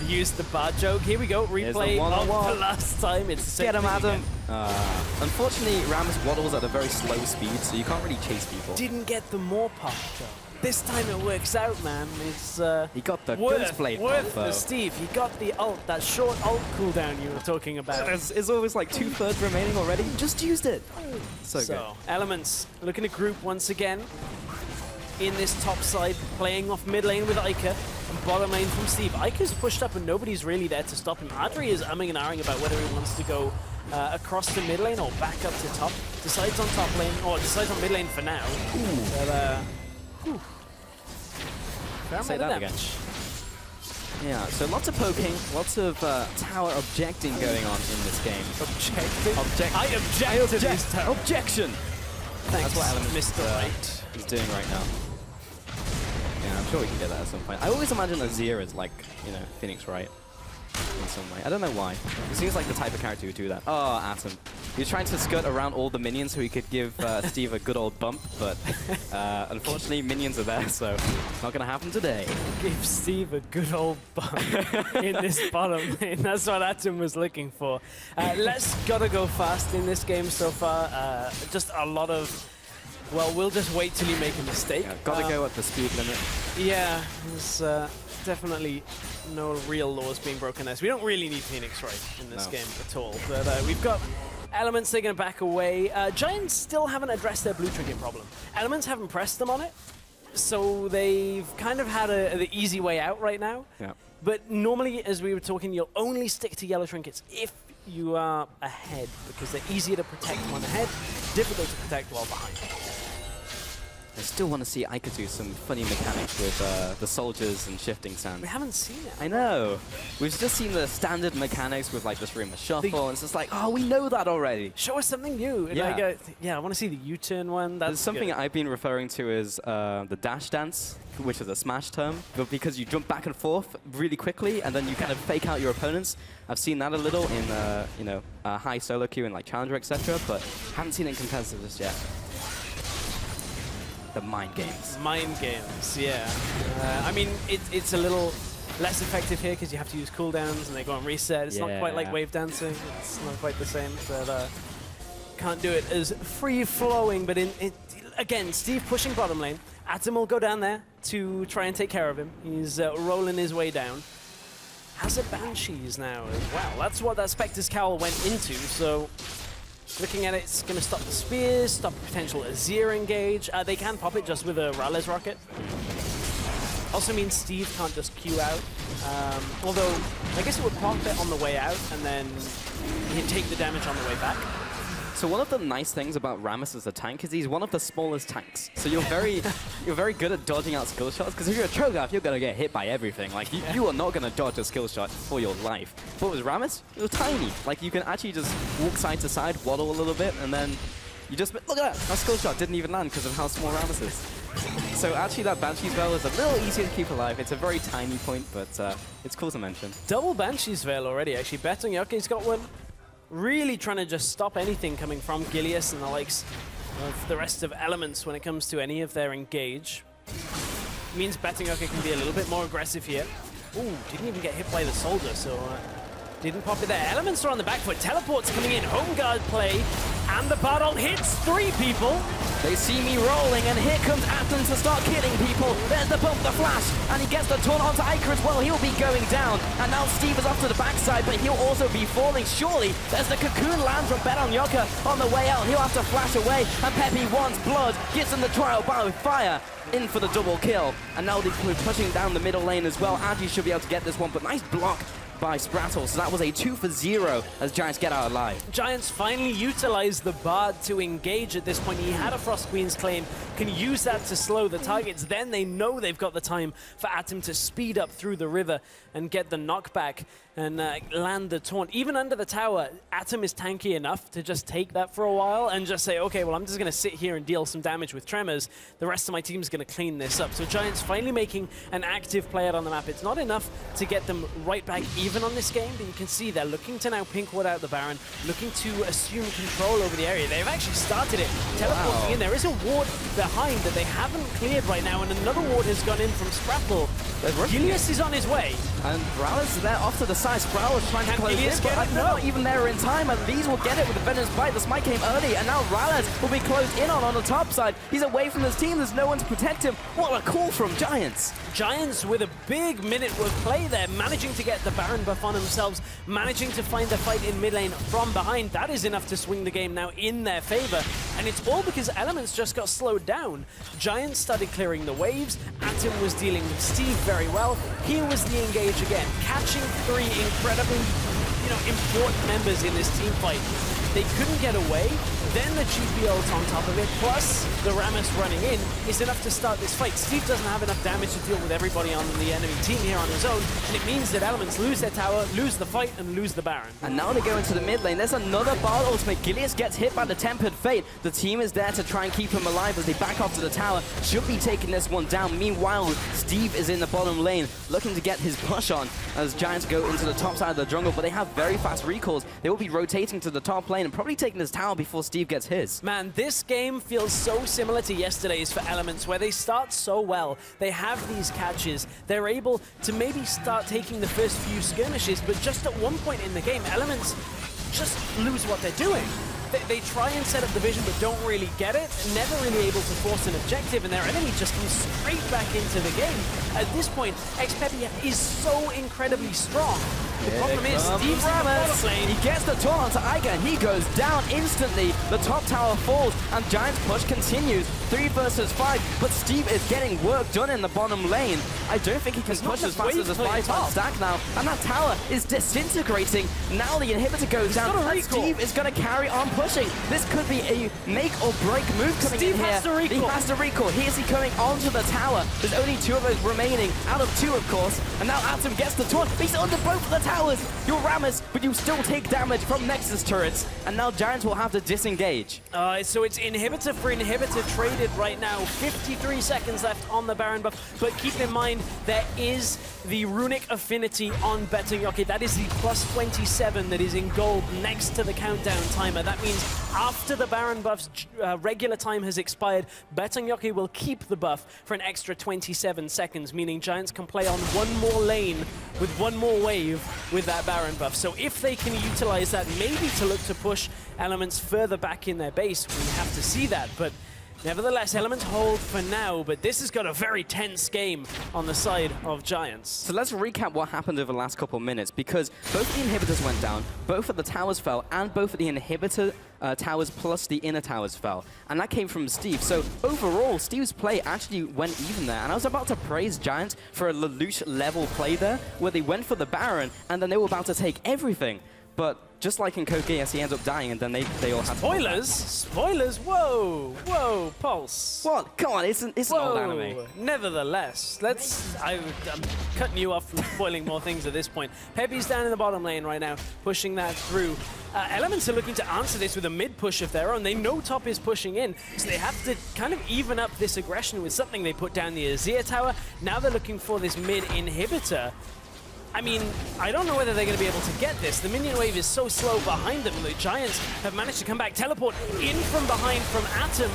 use the bad joke. Here we go, replay of the last time. It's the same Get him, Adam. Again. Unfortunately, Rammus waddles at a very slow speed, so you can't really chase people. Didn't get the Maw pop though. This time it works out, man. It's he got the worth for Steve. He got the ult, that short ult cooldown you were talking about. It's always like 2/3 remaining already. Just used it. So good. Elements looking to group once again in this top side, playing off mid lane with Iker and bottom lane from Steve. Iker's pushed up and nobody's really there to stop him. Adri is umming and ahhing about whether he wants to go across the mid lane or back up to top. Decides on top lane, or decides on mid lane for now. But, Say that again. Yeah, so lots of poking, lots of tower objecting going on in this game. Objecting? I object to this tower. Objection! Thanks, That's what Element Mr. Right is doing right now. Yeah, I'm sure we can get that at some point. I always imagine Azir as like, you know, Phoenix Wright in some way. I don't know why. He seems like the type of character who would do that. Oh, Atom. He's trying to skirt around all the minions so he could give Steve a good old bump, but unfortunately minions are there, so it's not going to happen today. Give Steve a good old bump in this bottom lane. That's what Atom was looking for. Let's gotta go fast in this game so far. Just a lot of, well, we'll just wait till you make a mistake. Yeah, gotta go at the speed limit. Yeah, there's definitely no real laws being broken there. So we don't really need Phoenix Wright in this game at all. But we've got Elements, they're going to back away. Giants still haven't addressed their blue trinket problem. Elements haven't pressed them on it, so they've kind of had the easy way out right now. Yeah. But normally, as we were talking, you'll only stick to yellow trinkets if you are ahead, because they're easier to protect when ahead, difficult to protect while behind. I still want to see Iker do some funny mechanics with the soldiers and shifting sands. We haven't seen it. I know. We've just seen the standard mechanics with like just Rima Shuffle, and it's just like, oh, we know that already. Show us something new. Yeah. Like, yeah, I want to see the U-turn one. That's There's something good. I've been referring to as the dash dance, which is a Smash term, but because you jump back and forth really quickly, and then you kind of fake out your opponents. I've seen that a little in you know, high solo queue and like Challenger, etc., but haven't seen it in competitive just yet. The mind games. Mind games, yeah. I mean, it's a little less effective here because you have to use cooldowns and they go on reset. It's not quite like wave dancing. It's not quite the same, but can't do it as free-flowing. But again, Steve pushing bottom lane. Atom will go down there to try and take care of him. He's rolling his way down. Has a Banshees now as well. That's what that Spectre's Cowl went into, so looking at it, it's going to stop the spears, stop potential Azir engage. They can pop it just with a Raleigh rocket. Also means Steve can't just queue out. Although, I guess it would pop it on the way out, and then he'd take the damage on the way back. So one of the nice things about Rammus as a tank is he's one of the smallest tanks. So you're very good at dodging out skill shots, because if you're a Cho'Gath, you're going to get hit by everything. Like, you are not going to dodge a skill shot for your life. But with Rammus, you're tiny. Like, you can actually just walk side to side, waddle a little bit, and then you just, look at that, that skill shot didn't even land because of how small Rammus is. So actually that Banshee spell is a little easier to keep alive. It's a very tiny point, but it's cool to mention. Double Banshee's Veil already, actually. Betonyoke's got one. Really trying to just stop anything coming from Gilius and the likes of the rest of Elements when it comes to any of their engage. Means Betonyoke can be a little bit more aggressive here. Ooh, didn't even get hit by the soldier, so didn't pop it there. Elements are on the back foot. Teleport's coming in. Home guard play. And the battle hits 3 people. They see me rolling, and here comes Atom to start killing people. There's the bump, the flash, and he gets the taunt onto Iker as well. He'll be going down. And now Steve is off to the backside, but he'll also be falling. Surely there's the cocoon land from Betonyoke on the way out. He'll have to flash away, and Peppy wants blood. Gives him the trial by fire. In for the double kill. And now they're pushing down the middle lane as well. Agi should be able to get this one, but nice block by Sprattle, so that was a 2 for 0 as Giants get out alive. Giants finally utilize the Bard to engage at this point. He had a Frost Queen's claim, can use that to slow the targets. Then they know they've got the time for Atom to speed up through the river and get the knockback and land the taunt. Even under the tower, Atom is tanky enough to just take that for a while and just say, okay, well, I'm just going to sit here and deal some damage with Tremors. The rest of my team's going to clean this up. So Giants finally making an active play out on the map. It's not enough to get them right back even on this game, but you can see they're looking to now pink ward out the Baron, looking to assume control over the area. They've actually started it, teleporting in. There is a ward behind that they haven't cleared right now, and another ward has gone in from Sprattle. Gilius is on his way. And Browers there off to the side. Sproul is trying to close Gilius this, but they're not even there in time, and these will get it with the Venom's Bite. The smite came early, and now Ralez will be closed in on the top side. He's away from his team. There's no one to protect him. What a call from Giants. Giants with a big minute of play there, managing to get the Baron Baron buff on themselves, managing to find the fight in mid lane from behind. That is enough to swing the game now in their favor. And it's all because Elements just got slowed down. Giants started clearing the waves. Atom was dealing with Steve very well. Here was the engage again, catching 3 incredibly, important members in this team fight. They couldn't get away. Then the GP ult on top of it, plus the Rammus running in, is enough to start this fight. Steve doesn't have enough damage to deal with everybody on the enemy team here on his own, and it means that Elements lose their tower, lose the fight, and lose the Baron. And now they go into the mid lane. There's another Bard ultimate. Gilius gets hit by the Tempered Fate. The team is there to try and keep him alive as they back off to the tower. Should be taking this one down. Meanwhile, Steve is in the bottom lane, looking to get his push on as Giants go into the top side of the jungle, but they have very fast recalls. They will be rotating to the top lane and probably taking this tower before Steve gets his. Man, this game feels so similar to yesterday's for Elements, where they start so well. They have these catches. They're able to maybe start taking the first few skirmishes, but just at one point in the game, Elements just lose what they're doing. They try and set up the vision, but don't really get it. Never really able to force an objective, and their enemy just comes straight back into the game. At this point, Xpeppy is so incredibly strong. The problem is, Steve's in the bottom lane. He gets the taunt onto Iga, and he goes down instantly. The top tower falls, and Giants' push continues. 3 versus 5, but Steve is getting work done in the bottom lane. I don't think he can push as fast as a 5-man stack now, and that tower is disintegrating. Now the inhibitor goes down, and Steve is going to carry on pushing. This could be a make or break move coming in here. He has to recall. Here is he coming onto the tower. There's only 2 of those remaining, out of 2 of course, and now Atom gets the taunt. He's under both of the towers. You're Rammus, but you still take damage from Nexus turrets, and now Giants will have to disengage. So it's inhibitor for inhibitor traded right now. 53 seconds left on the Baron buff, but keep in mind there is the runic affinity on Betonyoke. That is the +27 that is in gold next to the countdown timer. That means after the Baron buff's regular time has expired, Betonyoke will keep the buff for an extra 27 seconds, meaning Giants can play on one more lane with one more wave with that Baron buff. So if they can utilize that, maybe to look to push Elements further back in their base, we have to see that. But nevertheless, Elements hold for now, but this has got a very tense game on the side of Giants. So let's recap what happened over the last couple of minutes, because both the inhibitors went down, both of the towers fell, and both of the inhibitor towers plus the inner towers fell. And that came from Steve. So overall, Steve's play actually went even there. And I was about to praise Giants for a Lelouch level play there, where they went for the Baron, and then they were about to take everything. But just like in Code Geass, he ends up dying, and then they all had Spoilers? Spoilers? Whoa! Whoa, Pulse. What? Come on, it's an old anime. Nevertheless, I'm cutting you off from spoiling more things at this point. Peppy's down in the bottom lane right now, pushing that through. Elements are looking to answer this with a mid push of their own. They know top is pushing in, so they have to kind of even up this aggression with something. They put down the Azir tower. Now they're looking for this mid inhibitor. I mean, I don't know whether they're going to be able to get this. The minion wave is so slow behind them. The Giants have managed to come back. Teleport in from behind from Atom.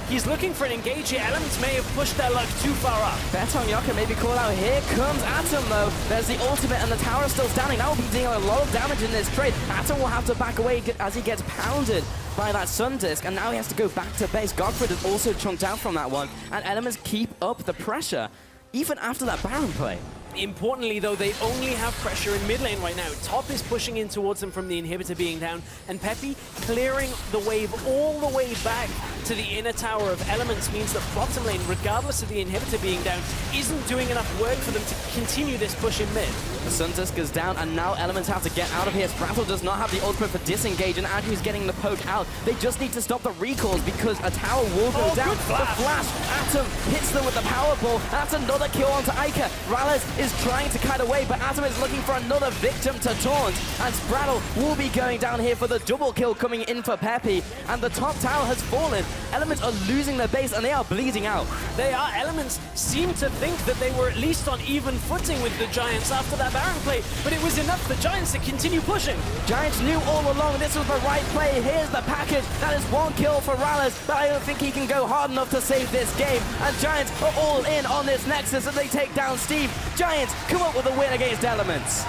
He's looking for an engage here. Elements may have pushed their luck too far up. Betonyoke maybe called out. Here comes Atom, though. There's the ultimate, and the tower is still standing. That will be dealing a lot of damage in this trade. Atom will have to back away as he gets pounded by that Sun Disc, and now he has to go back to base. Godfrey is also chunked out from that one, and Elements keep up the pressure, even after that Baron play. Importantly, though, they only have pressure in mid lane right now. Top is pushing in towards them from the inhibitor being down, and Peppy clearing the wave all the way back to the inner tower of Elements means that bottom lane, regardless of the inhibitor being down, isn't doing enough work for them to continue this push in mid. The Sun Disc is down, and now Elements have to get out of here. Sprattle does not have the ultimate for disengage, and Andrew's getting the poke out. They just need to stop the recalls because a tower will go down. The flash, Atom hits them with the Powerball. That's another kill onto Ica. Rallis is trying to kite away, but Atom is looking for another victim to taunt, and Sprattle will be going down here for the double kill coming in for Peppy, and the top tower has fallen. Elements are losing their base, and they are bleeding out. They are. Elements seem to think that they were at least on even footing with the Giants after that Baron play, but it was enough for Giants to continue pushing. Giants knew all along this was the right play. Here's the package. That is 1 kill for Rallis, but I don't think he can go hard enough to save this game, and Giants are all in on this Nexus, and they take down Steve. Giants come up with a win against Elements.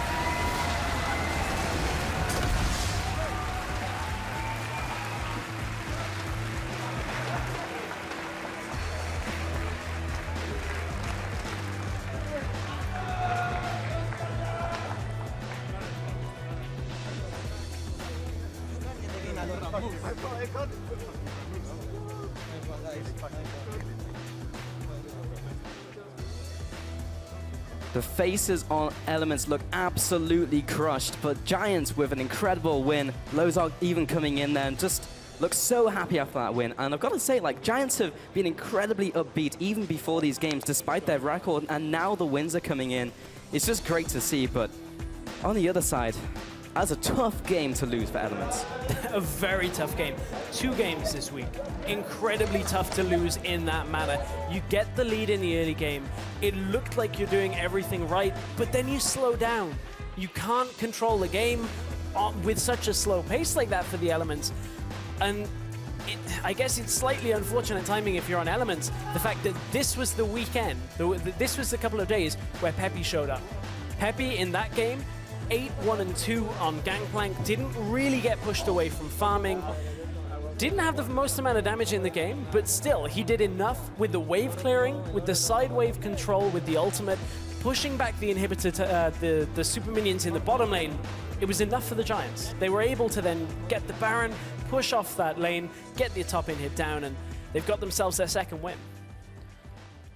The faces on Elements look absolutely crushed, but Giants with an incredible win. Lozark even coming in there and just looks so happy after that win. And I've got to say, like, Giants have been incredibly upbeat even before these games, despite their record, and now the wins are coming in. It's just great to see, but on the other side, that's a tough game to lose for Elements. A very tough game. 2 games this week. Incredibly tough to lose in that manner. You get the lead in the early game. It looked like you're doing everything right, but then you slow down. You can't control the game with such a slow pace like that for the Elements. And I guess it's slightly unfortunate timing if you're on Elements. The fact that this was the weekend, this was the couple of days where Peppy showed up. Peppy in that game, 8-1-2 on Gangplank, didn't really get pushed away from farming, didn't have the most amount of damage in the game, but still, he did enough with the wave clearing, with the side wave control, with the ultimate, pushing back the inhibitor to the super minions in the bottom lane. It was enough for the Giants. They were able to then get the Baron, push off that lane, get the top inhib down, and they've got themselves their second win.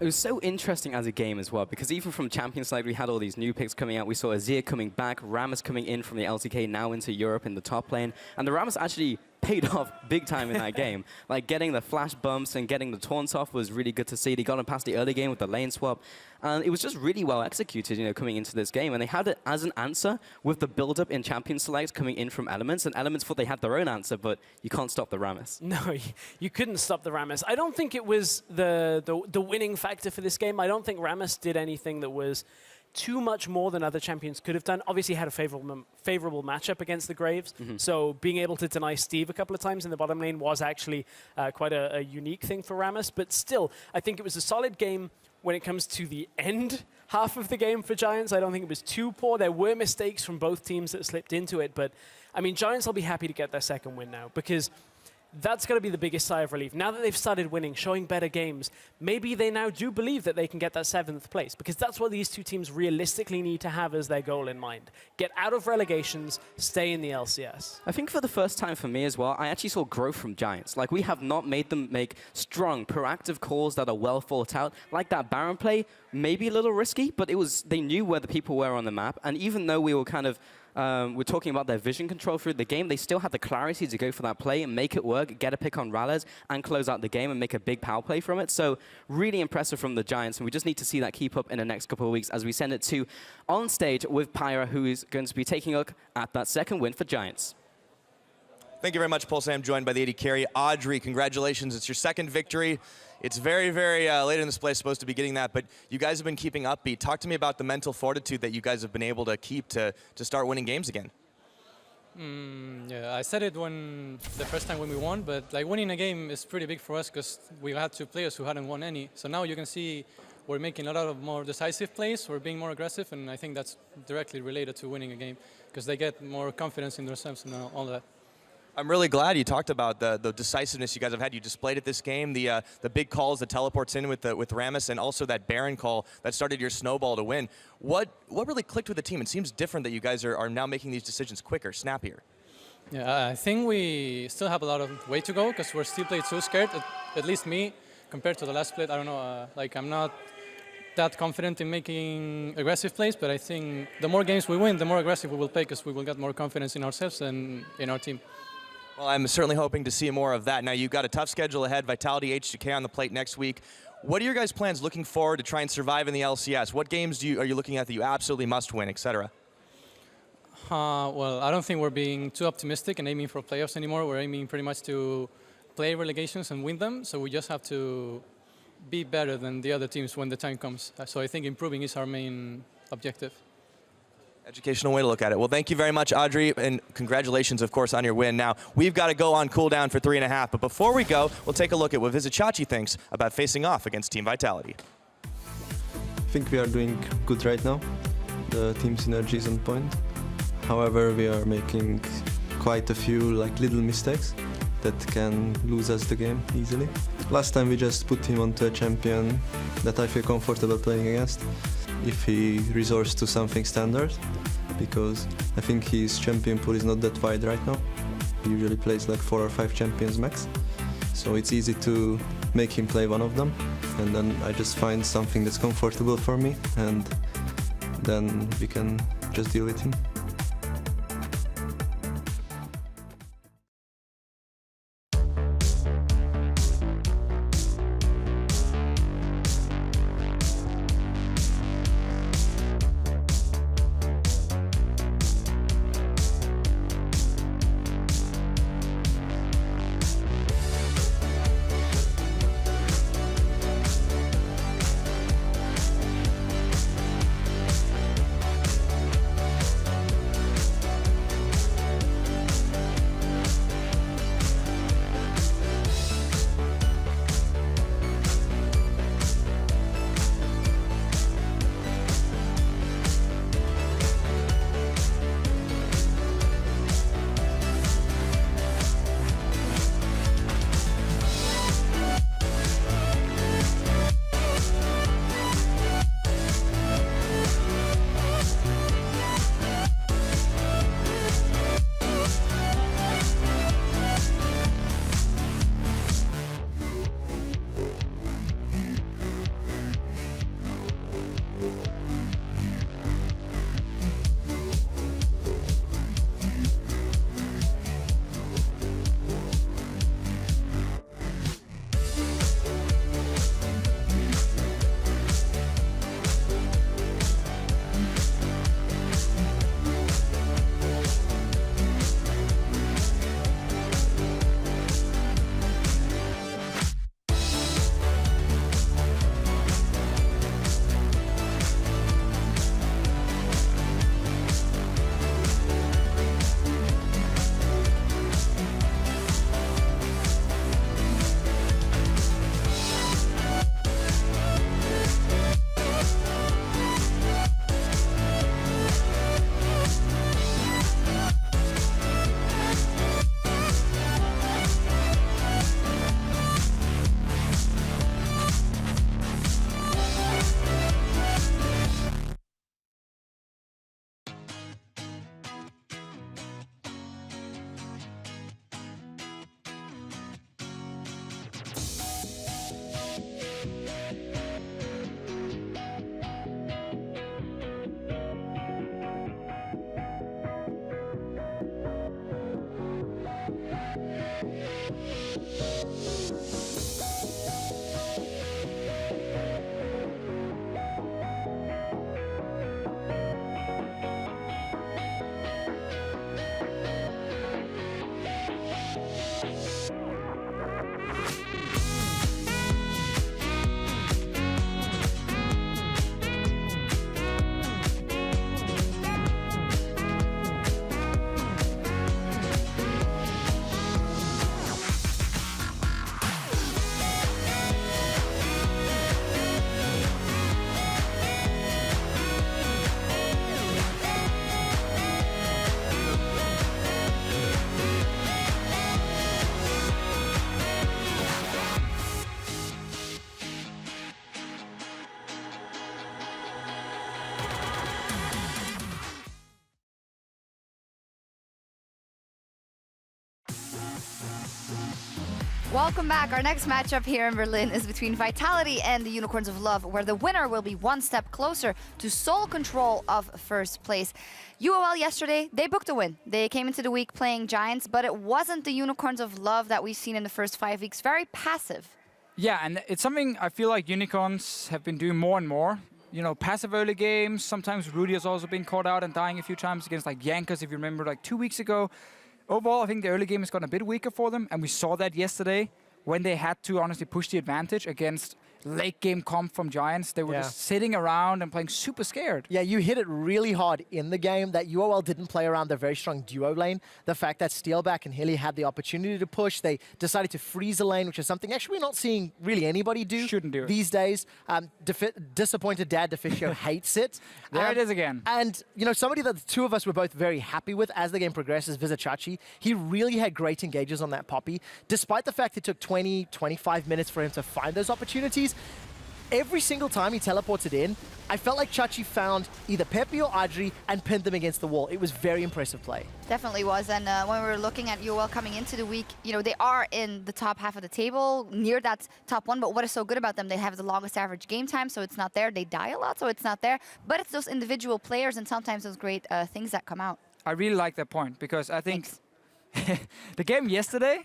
It was so interesting as a game as well, because even from Champions League, we had all these new picks coming out. We saw Azir coming back, Rammus coming in from the LCK, now into Europe in the top lane. And the Rammus actually paid off big time in that game. Like, getting the flash bumps and getting the taunts off was really good to see. They got him past the early game with the lane swap. And it was just really well executed, you know, coming into this game. And they had it as an answer with the build-up in Champion Select coming in from Elements. And Elements thought they had their own answer, but you can't stop the Rammus. No, you couldn't stop the Rammus. I don't think it was the winning factor for this game. I don't think Rammus did anything that was too much more than other champions could have done. Obviously had a favorable matchup against the Graves, so being able to deny Steve a couple of times in the bottom lane was actually quite a unique thing for Rammus, but still, I think it was a solid game when it comes to the end half of the game for Giants. I don't think it was too poor. There were mistakes from both teams that slipped into it, but I mean, Giants will be happy to get their second win now, because that's going to be the biggest sigh of relief. Now that they've started winning, showing better games, maybe they now do believe that they can get that 7th place, because that's what these two teams realistically need to have as their goal in mind. Get out of relegations, stay in the LCS. I think for the first time for me as well, I actually saw growth from Giants. Like, we have not made them make strong, proactive calls that are well thought out. Like that Baron play, maybe a little risky, but they knew where the people were on the map. And even though we were kind of we're talking about their vision control through the game, they still had the clarity to go for that play and make it work, get a pick on Ralez, and close out the game and make a big power play from it. So really impressive from the Giants, and we just need to see that keep up in the next couple of weeks as we send it to on stage with Pyra, who is going to be taking a look at that second win for Giants. Thank you very much, Pulse. I'm joined by the AD carry, Audrey. Congratulations. It's your second victory. It's very, very late in this play, supposed to be getting that, but you guys have been keeping upbeat. Talk to me about the mental fortitude that you guys have been able to keep to start winning games again. Yeah, I said it the first time when we won, but like, winning a game is pretty big for us because we had 2 players who hadn't won any. So now you can see we're making a lot of more decisive plays, we're being more aggressive, and I think that's directly related to winning a game because they get more confidence in themselves and all that. I'm really glad you talked about the decisiveness you guys have had. You displayed it this game, the big calls, the teleports in with Rammus, and also that Baron call that started your snowball to win. What really clicked with the team? It seems different that you guys are now making these decisions quicker, snappier. Yeah, I think we still have a lot of way to go because we're still playing so scared, at least me, compared to the last split. I don't know, like, I'm not that confident in making aggressive plays, but I think the more games we win, the more aggressive we will play because we will get more confidence in ourselves and in our team. Well, I'm certainly hoping to see more of that. Now, you've got a tough schedule ahead, Vitality, H2K on the plate next week. What are your guys' plans looking forward to try and survive in the LCS? What games are you looking at that you absolutely must win, etc.? Well, I don't think we're being too optimistic and aiming for playoffs anymore. We're aiming pretty much to play relegations and win them, so we just have to be better than the other teams when the time comes. So I think improving is our main objective. Educational way to look at it. Well, thank you very much, Audrey, and congratulations, of course, on your win. Now, we've got to go on cooldown for 3.5, but before we go, we'll take a look at what Vizichachi thinks about facing off against Team Vitality. I think we are doing good right now. The team synergy is on point. However, we are making quite a few little mistakes that can lose us the game easily. Last time we just put him onto a champion that I feel comfortable playing against if he resorts to something standard, because I think his champion pool is not that wide right now. He usually plays like 4 or 5 champions max. So it's easy to make him play one of them. And then I just find something that's comfortable for me, and then we can just deal with him. Welcome back. Our next matchup here in Berlin is between Vitality and the Unicorns of Love, where the winner will be one step closer to sole control of first place. UOL yesterday, they booked a win. They came into the week playing Giants, but it wasn't the Unicorns of Love that we've seen in the first 5 weeks. Very passive. Yeah, and it's something I feel like Unicorns have been doing more and more. You know, passive early games. Sometimes Rudy has also been caught out and dying a few times against like Yankers, if you remember, like 2 weeks ago. Overall, I think the early game has gotten a bit weaker for them, and we saw that yesterday when they had to honestly push the advantage against late game comp from Giants. They were just sitting around and playing super scared. Yeah, you hit it really hard in the game that UOL didn't play around their very strong duo lane. The fact that Steelback and Hilly had the opportunity to push, they decided to freeze the lane, which is something actually we're not seeing really anybody do. Shouldn't do it. These days. Disappointed Dad Deficio hates it. There it is again. And, you know, somebody that the two of us were both very happy with as the game progresses, Vizicachi. He really had great engages on that Poppy. Despite the fact it took 20, 25 minutes for him to find those opportunities, every single time he teleported in, I felt like Chachi found either Pepe or Adri and pinned them against the wall. It was very impressive play. Definitely was, and when we were looking at UOL coming into the week, you know, they are in the top half of the table, near that top 1, but what is so good about them, they have the longest average game time, so it's not there. They die a lot, so it's not there, but it's those individual players and sometimes those great things that come out. I really like that point, because I think the game yesterday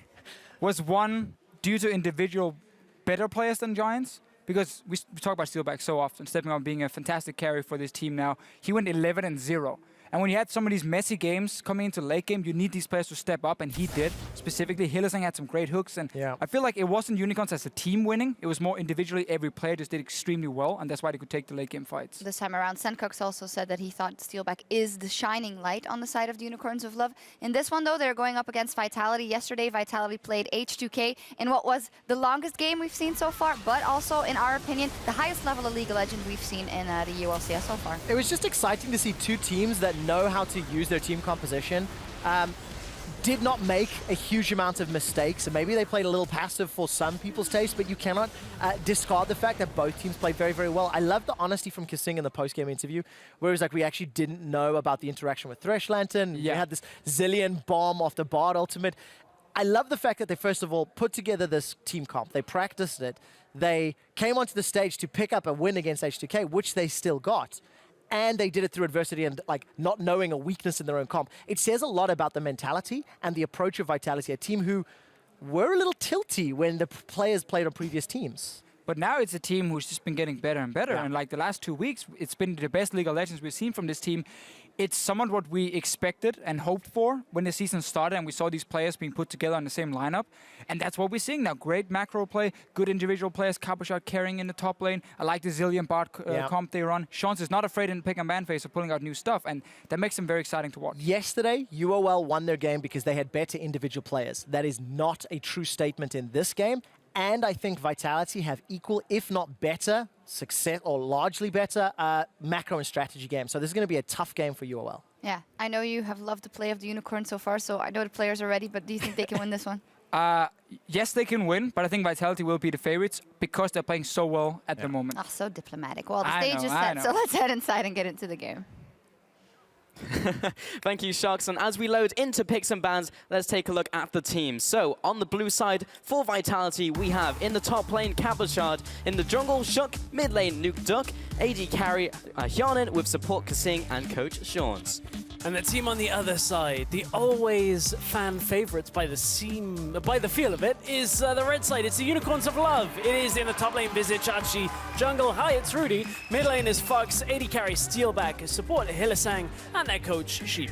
was won due to individual better players than Giants. Because we talk about Steelback so often, stepping up being a fantastic carry for this team now. He went 11-0. And when you had some of these messy games coming into late game, you need these players to step up, and he did. Specifically, Hillesang had some great hooks, and I feel like it wasn't Unicorns as a team winning. It was more individually, every player just did extremely well, and that's why they could take the late game fights. This time around, Sencox also said that he thought Steelback is the shining light on the side of the Unicorns of Love. In this one, though, they're going up against Vitality. Yesterday, Vitality played H2K in what was the longest game we've seen so far, but also, in our opinion, the highest level of League of Legends we've seen in the ULCS so far. It was just exciting to see two teams that know how to use their team composition, did not make a huge amount of mistakes, and maybe they played a little passive for some people's taste, but you cannot discard the fact that both teams played very, very well. I love the honesty from Kissing in the post-game interview, where it was like, we actually didn't know about the interaction with Thresh Lantern. We had this zillion bomb off the Bard ultimate. I love the fact that they, first of all, put together this team comp. They practiced it. They came onto the stage to pick up a win against H2K, which they still got. And they did it through adversity and like not knowing a weakness in their own comp. It says a lot about the mentality and the approach of Vitality, a team who were a little tilty when the players played on previous teams. But now it's a team who's just been getting better and better. And like the last 2 weeks, it's been the best League of Legends we've seen from this team. It's somewhat what we expected and hoped for when the season started and we saw these players being put together on the same lineup. And that's what we're seeing now. Great macro play, good individual players, Cabochard carrying in the top lane. I like the Zillion Bard comp they run. Shans is not afraid in the pick and ban phase of pulling out new stuff, and that makes them very exciting to watch. Yesterday, UOL won their game because they had better individual players. That is not a true statement in this game. And I think Vitality have equal, if not better, success, or largely better, macro and strategy game. So this is going to be a tough game for UOL. Yeah, I know you have loved the play of the Unicorn so far, so I know the players are ready, but do you think they can win this one? Yes, they can win, but I think Vitality will be the favorites because they're playing so well at the moment. Oh, so diplomatic. Well, the stage is set, so let's head inside and get into the game. Thank you, Sharks. And as we load into picks and bans, let's take a look at the team. So, on the blue side, for Vitality, we have in the top lane, Cabochard. In the jungle, Shook. Mid lane, Nuke Duck. AD carry, Hyanin with support Kasing and coach Shawns. And the team on the other side, the always fan favorites by the feel of it, is the red side. It's the Unicorns of Love. It is in the top lane, Visage, Archie. Jungle, hi, it's Rudy. Mid lane is Fox. AD carry, Steelback. Support, Hillesang. And their coach, Sheep.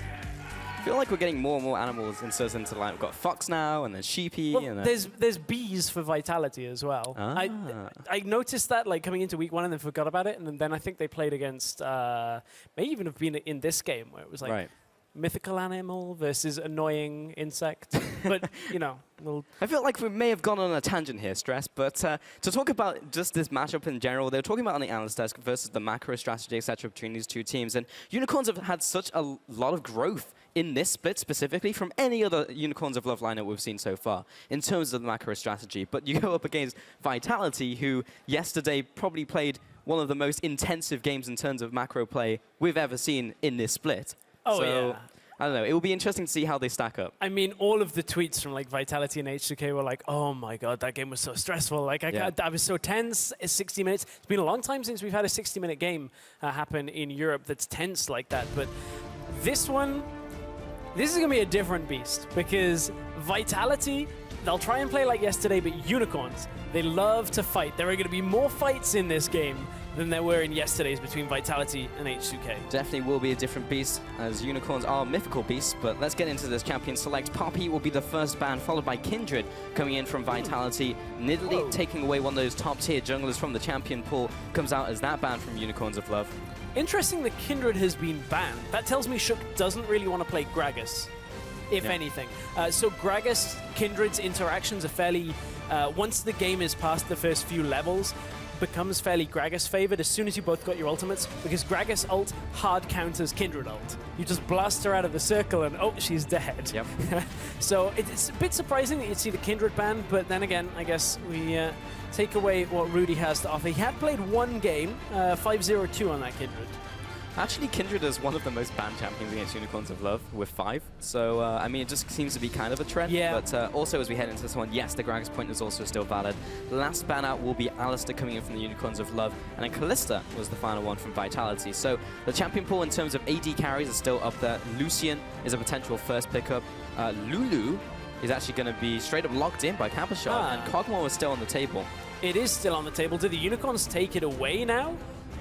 I feel like we're getting more and more animals inserted into the line. We've got Fox now, and then Sheepy. Well, and there's bees for Vitality as well. I noticed that like coming into week 1 and then forgot about it, and then I think they played against may even have been in this game where it was like mythical animal versus annoying insect. But you know, I feel like we may have gone on a tangent here, Stress. But to talk about just this matchup in general, they were talking about on the analyst desk versus the macro strategy, etc., between these two teams, and Unicorns have had such a lot of growth in this split specifically from any other Unicorns of Love lineup we've seen so far in terms of the macro strategy. But you go up against Vitality, who yesterday probably played one of the most intensive games in terms of macro play we've ever seen in this split. Oh, so, yeah. I don't know. It will be interesting to see how they stack up. I mean, all of the tweets from like Vitality and H2K were like, "Oh my god, that game was so stressful. Like, I was so tense. 60 minutes. It's been a long time since we've had a 60-minute game happen in Europe that's tense like that. But this one, this is gonna be a different beast because Vitality, they'll try and play like yesterday, but Unicorns, they love to fight. There are gonna be more fights in this game than there were in yesterday's between Vitality and H2K. Definitely will be a different beast, as Unicorns are mythical beasts, but let's get into this champion select. Poppy will be the first ban, followed by Kindred coming in from Vitality. Nidalee taking away one of those top-tier junglers from the champion pool, comes out as that ban from Unicorns of Love. Interesting that Kindred has been banned. That tells me Shook doesn't really want to play Gragas, if anything. So Gragas, Kindred's interactions are fairly... once the game is past the first few levels, becomes fairly Gragas favored as soon as you both got your ultimates, because Gragas ult hard counters Kindred ult. You just blast her out of the circle and oh, she's dead. Yep. So it's a bit surprising that you'd see the Kindred ban, but then again, I guess we take away what Rudy has to offer. He had played one game, 5-0-2 on that Kindred. Actually, Kindred is one of the most banned champions against Unicorns of Love with 5. So, I mean, it just seems to be kind of a trend. Yeah. But also, as we head into this one, yes, the Gragas point is also still valid. The last ban out will be Alistair coming in from the Unicorns of Love, and then Callista was the final one from Vitality. So, the champion pool in terms of AD carries is still up there. Lucian is a potential first pickup. Lulu is actually going to be straight up locked in by Camper Shot, and Kog'Maw is still on the table. It is still on the table. Do the Unicorns take it away now?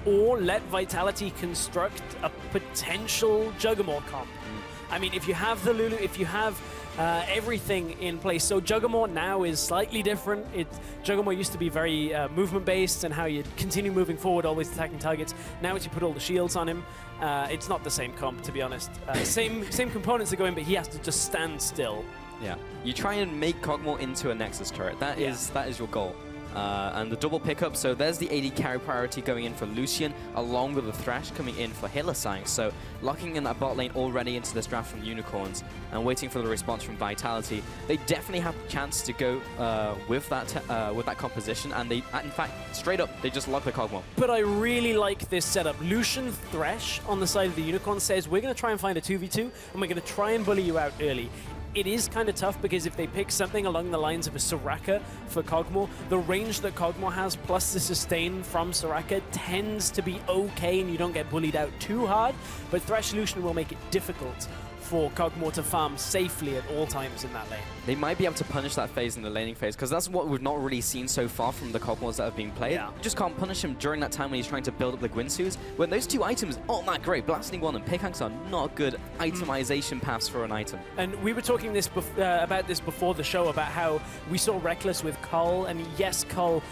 Or let Vitality construct a potential Juggernaut comp? I mean, if you have the Lulu, if you have everything in place. So Juggernaut now is slightly different. Juggernaut used to be very movement-based and how you continue moving forward, always attacking targets. Now as you put all the shields on him, it's not the same comp, to be honest. Same components are going, but he has to just stand still. Yeah, you try and make Kog'Maw into a Nexus turret. That is your goal. And the double pickup, so there's the AD carry priority going in for Lucian, along with the Thresh coming in for Hylissang. So locking in that bot lane already into this draft from the Unicorns and waiting for the response from Vitality. They definitely have the chance to go with that composition, and they, in fact, straight up, they just lock the Kog'Maw. But I really like this setup. Lucian Thresh on the side of the Unicorn says, we're going to try and find a 2v2, and we're going to try and bully you out early. It is kind of tough because if they pick something along the lines of a Soraka for Kog'Maw, the range that Kog'Maw has plus the sustain from Soraka tends to be okay and you don't get bullied out too hard, but Thresh Lucian will make it difficult for Kog'Maw to farm safely at all times in that lane. They might be able to punish that phase in the laning phase, because that's what we've not really seen so far from the Kog'Maws that have been played. Yeah. You just can't punish him during that time when he's trying to build up the Gwynsues. When those two items aren't that great, Blasting One and Pickaxe are not good itemization paths for an item. And we were talking this about this before the show, about how we saw Reckless with Cull, and yes, Cull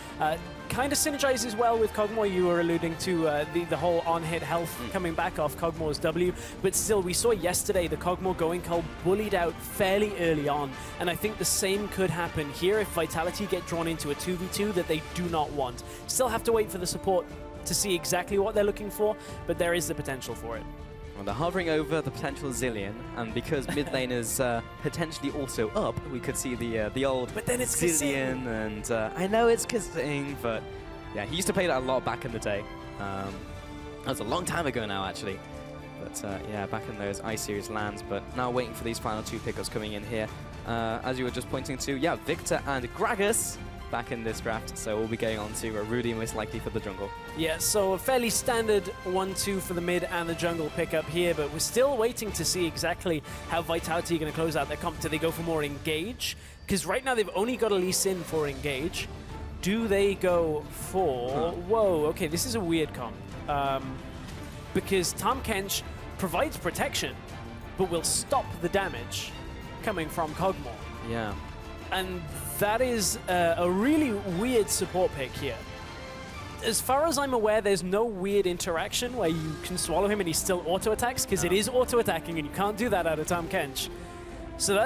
kind of synergizes well with Kog'Maw. You were alluding to the whole on-hit health coming back off Kog'Maw's W, but still, we saw yesterday the Kog'Maw going Cull bullied out fairly early on, and I think the same could happen here if Vitality get drawn into a 2v2 that they do not want. Still have to wait for the support to see exactly what they're looking for, but there is the potential for it. Well, they're hovering over the potential Zillion, and because mid lane is potentially also up, we could see the old but then it's Zillion, and I know it's Kissing, but yeah, he used to play that a lot back in the day. That was a long time ago now, actually. But yeah, back in those I-Series lands, but now waiting for these final two pickups coming in here. As you were just pointing to, yeah, Victor and Gragas back in this draft, so we'll be going on to Rudy most likely for the jungle. Yeah, so a fairly standard 1-2 for the mid and the jungle pickup here, but we're still waiting to see exactly how Vitality are going to close out their comp. Do they go for more Engage? Because right now they've only got a Lee Sin for Engage. Do they go for... Whoa, okay, this is a weird comp. Because Tahm Kench provides protection, but will stop the damage coming from Kog'Maw. Yeah. And that is a really weird support pick here. As far as I'm aware, there's no weird interaction where you can swallow him and he still auto-attacks, because it is auto-attacking and you can't do that out of Tahm Kench. So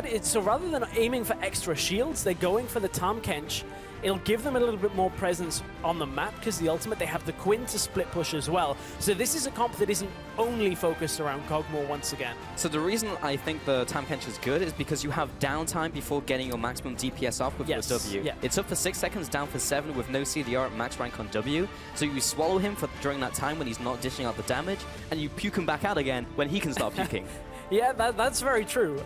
rather than aiming for extra shields, they're going for the Tahm Kench. It'll give them a little bit more presence on the map, because the ultimate, they have the Quinn to split push as well. So this is a comp that isn't only focused around Kog'Maw once again. So the reason I think the Tahm Kench is good is because you have downtime before getting your maximum DPS off with the W. Yeah. It's up for 6 seconds, down for 7 with no CDR at max rank on W. So you swallow him during that time when he's not dishing out the damage, and you puke him back out again when he can start puking. Yeah, that's very true.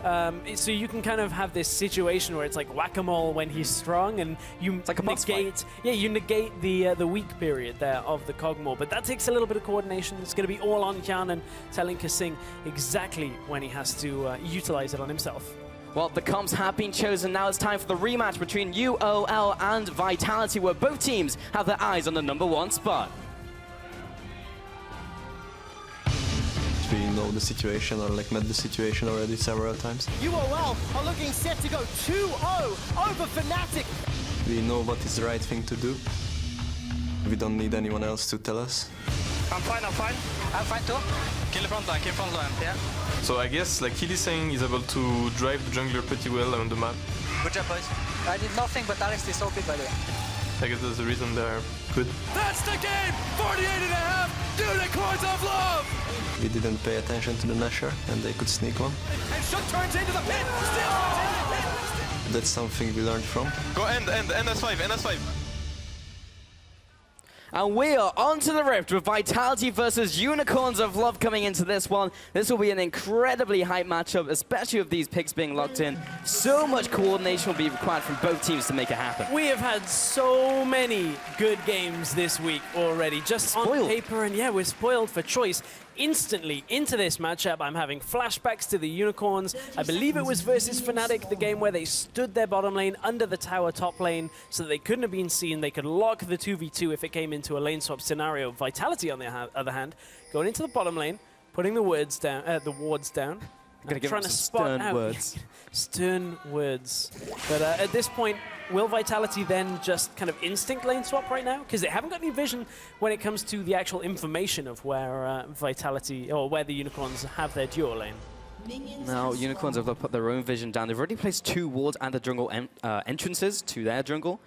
So you can kind of have this situation where it's like whack-a-mole when he's strong, and you like negate. Yeah, you negate the weak period there of the Kog'Maw, but that takes a little bit of coordination. It's going to be all on Jan and telling Kissing exactly when he has to utilize it on himself. Well, the comps have been chosen. Now it's time for the rematch between UOL and Vitality, where both teams have their eyes on the #1 spot. We know the situation, or like met the situation already several times. UOL are looking set to go 2-0 over Fnatic. We know what is the right thing to do. We don't need anyone else to tell us. I'm fine. I'm fine too. Kill front line. Yeah. So I guess like Hylissang is able to drive the jungler pretty well on the map. Good job, boys. I did nothing, but Alex is so good, by the way. I guess that's the reason they're good. That's the game! 48.5 Unicorns of Love! We didn't pay attention to the Nashor, and they could sneak one. And Shook turns into the pit! Still turns into the pit! That's something we learned from. Go end S5, end S5. And we are onto the Rift with Vitality versus Unicorns of Love coming into this one. This will be an incredibly hype matchup, especially with these picks being locked in. So much coordination will be required from both teams to make it happen. We have had so many good games this week already, just on paper, and yeah, we're spoiled for choice. Instantly into this matchup, I'm having flashbacks to the Unicorns. I believe it was versus Fnatic, the game where they stood their bottom lane under the tower top lane so that they couldn't have been seen. They could lock the 2v2 if it came into a lane swap scenario. Vitality, on the other hand, going into the bottom lane, putting the wards down. Gonna give trying them to some spot stern out words. stern words. But at this point, will Vitality then just kind of instinct lane swap right now? Because they haven't got any vision when it comes to the actual information of where Vitality, or where the Unicorns have their duo lane. Now, Unicorns have put their own vision down. They've already placed 2 wards and the jungle entrances to their jungle.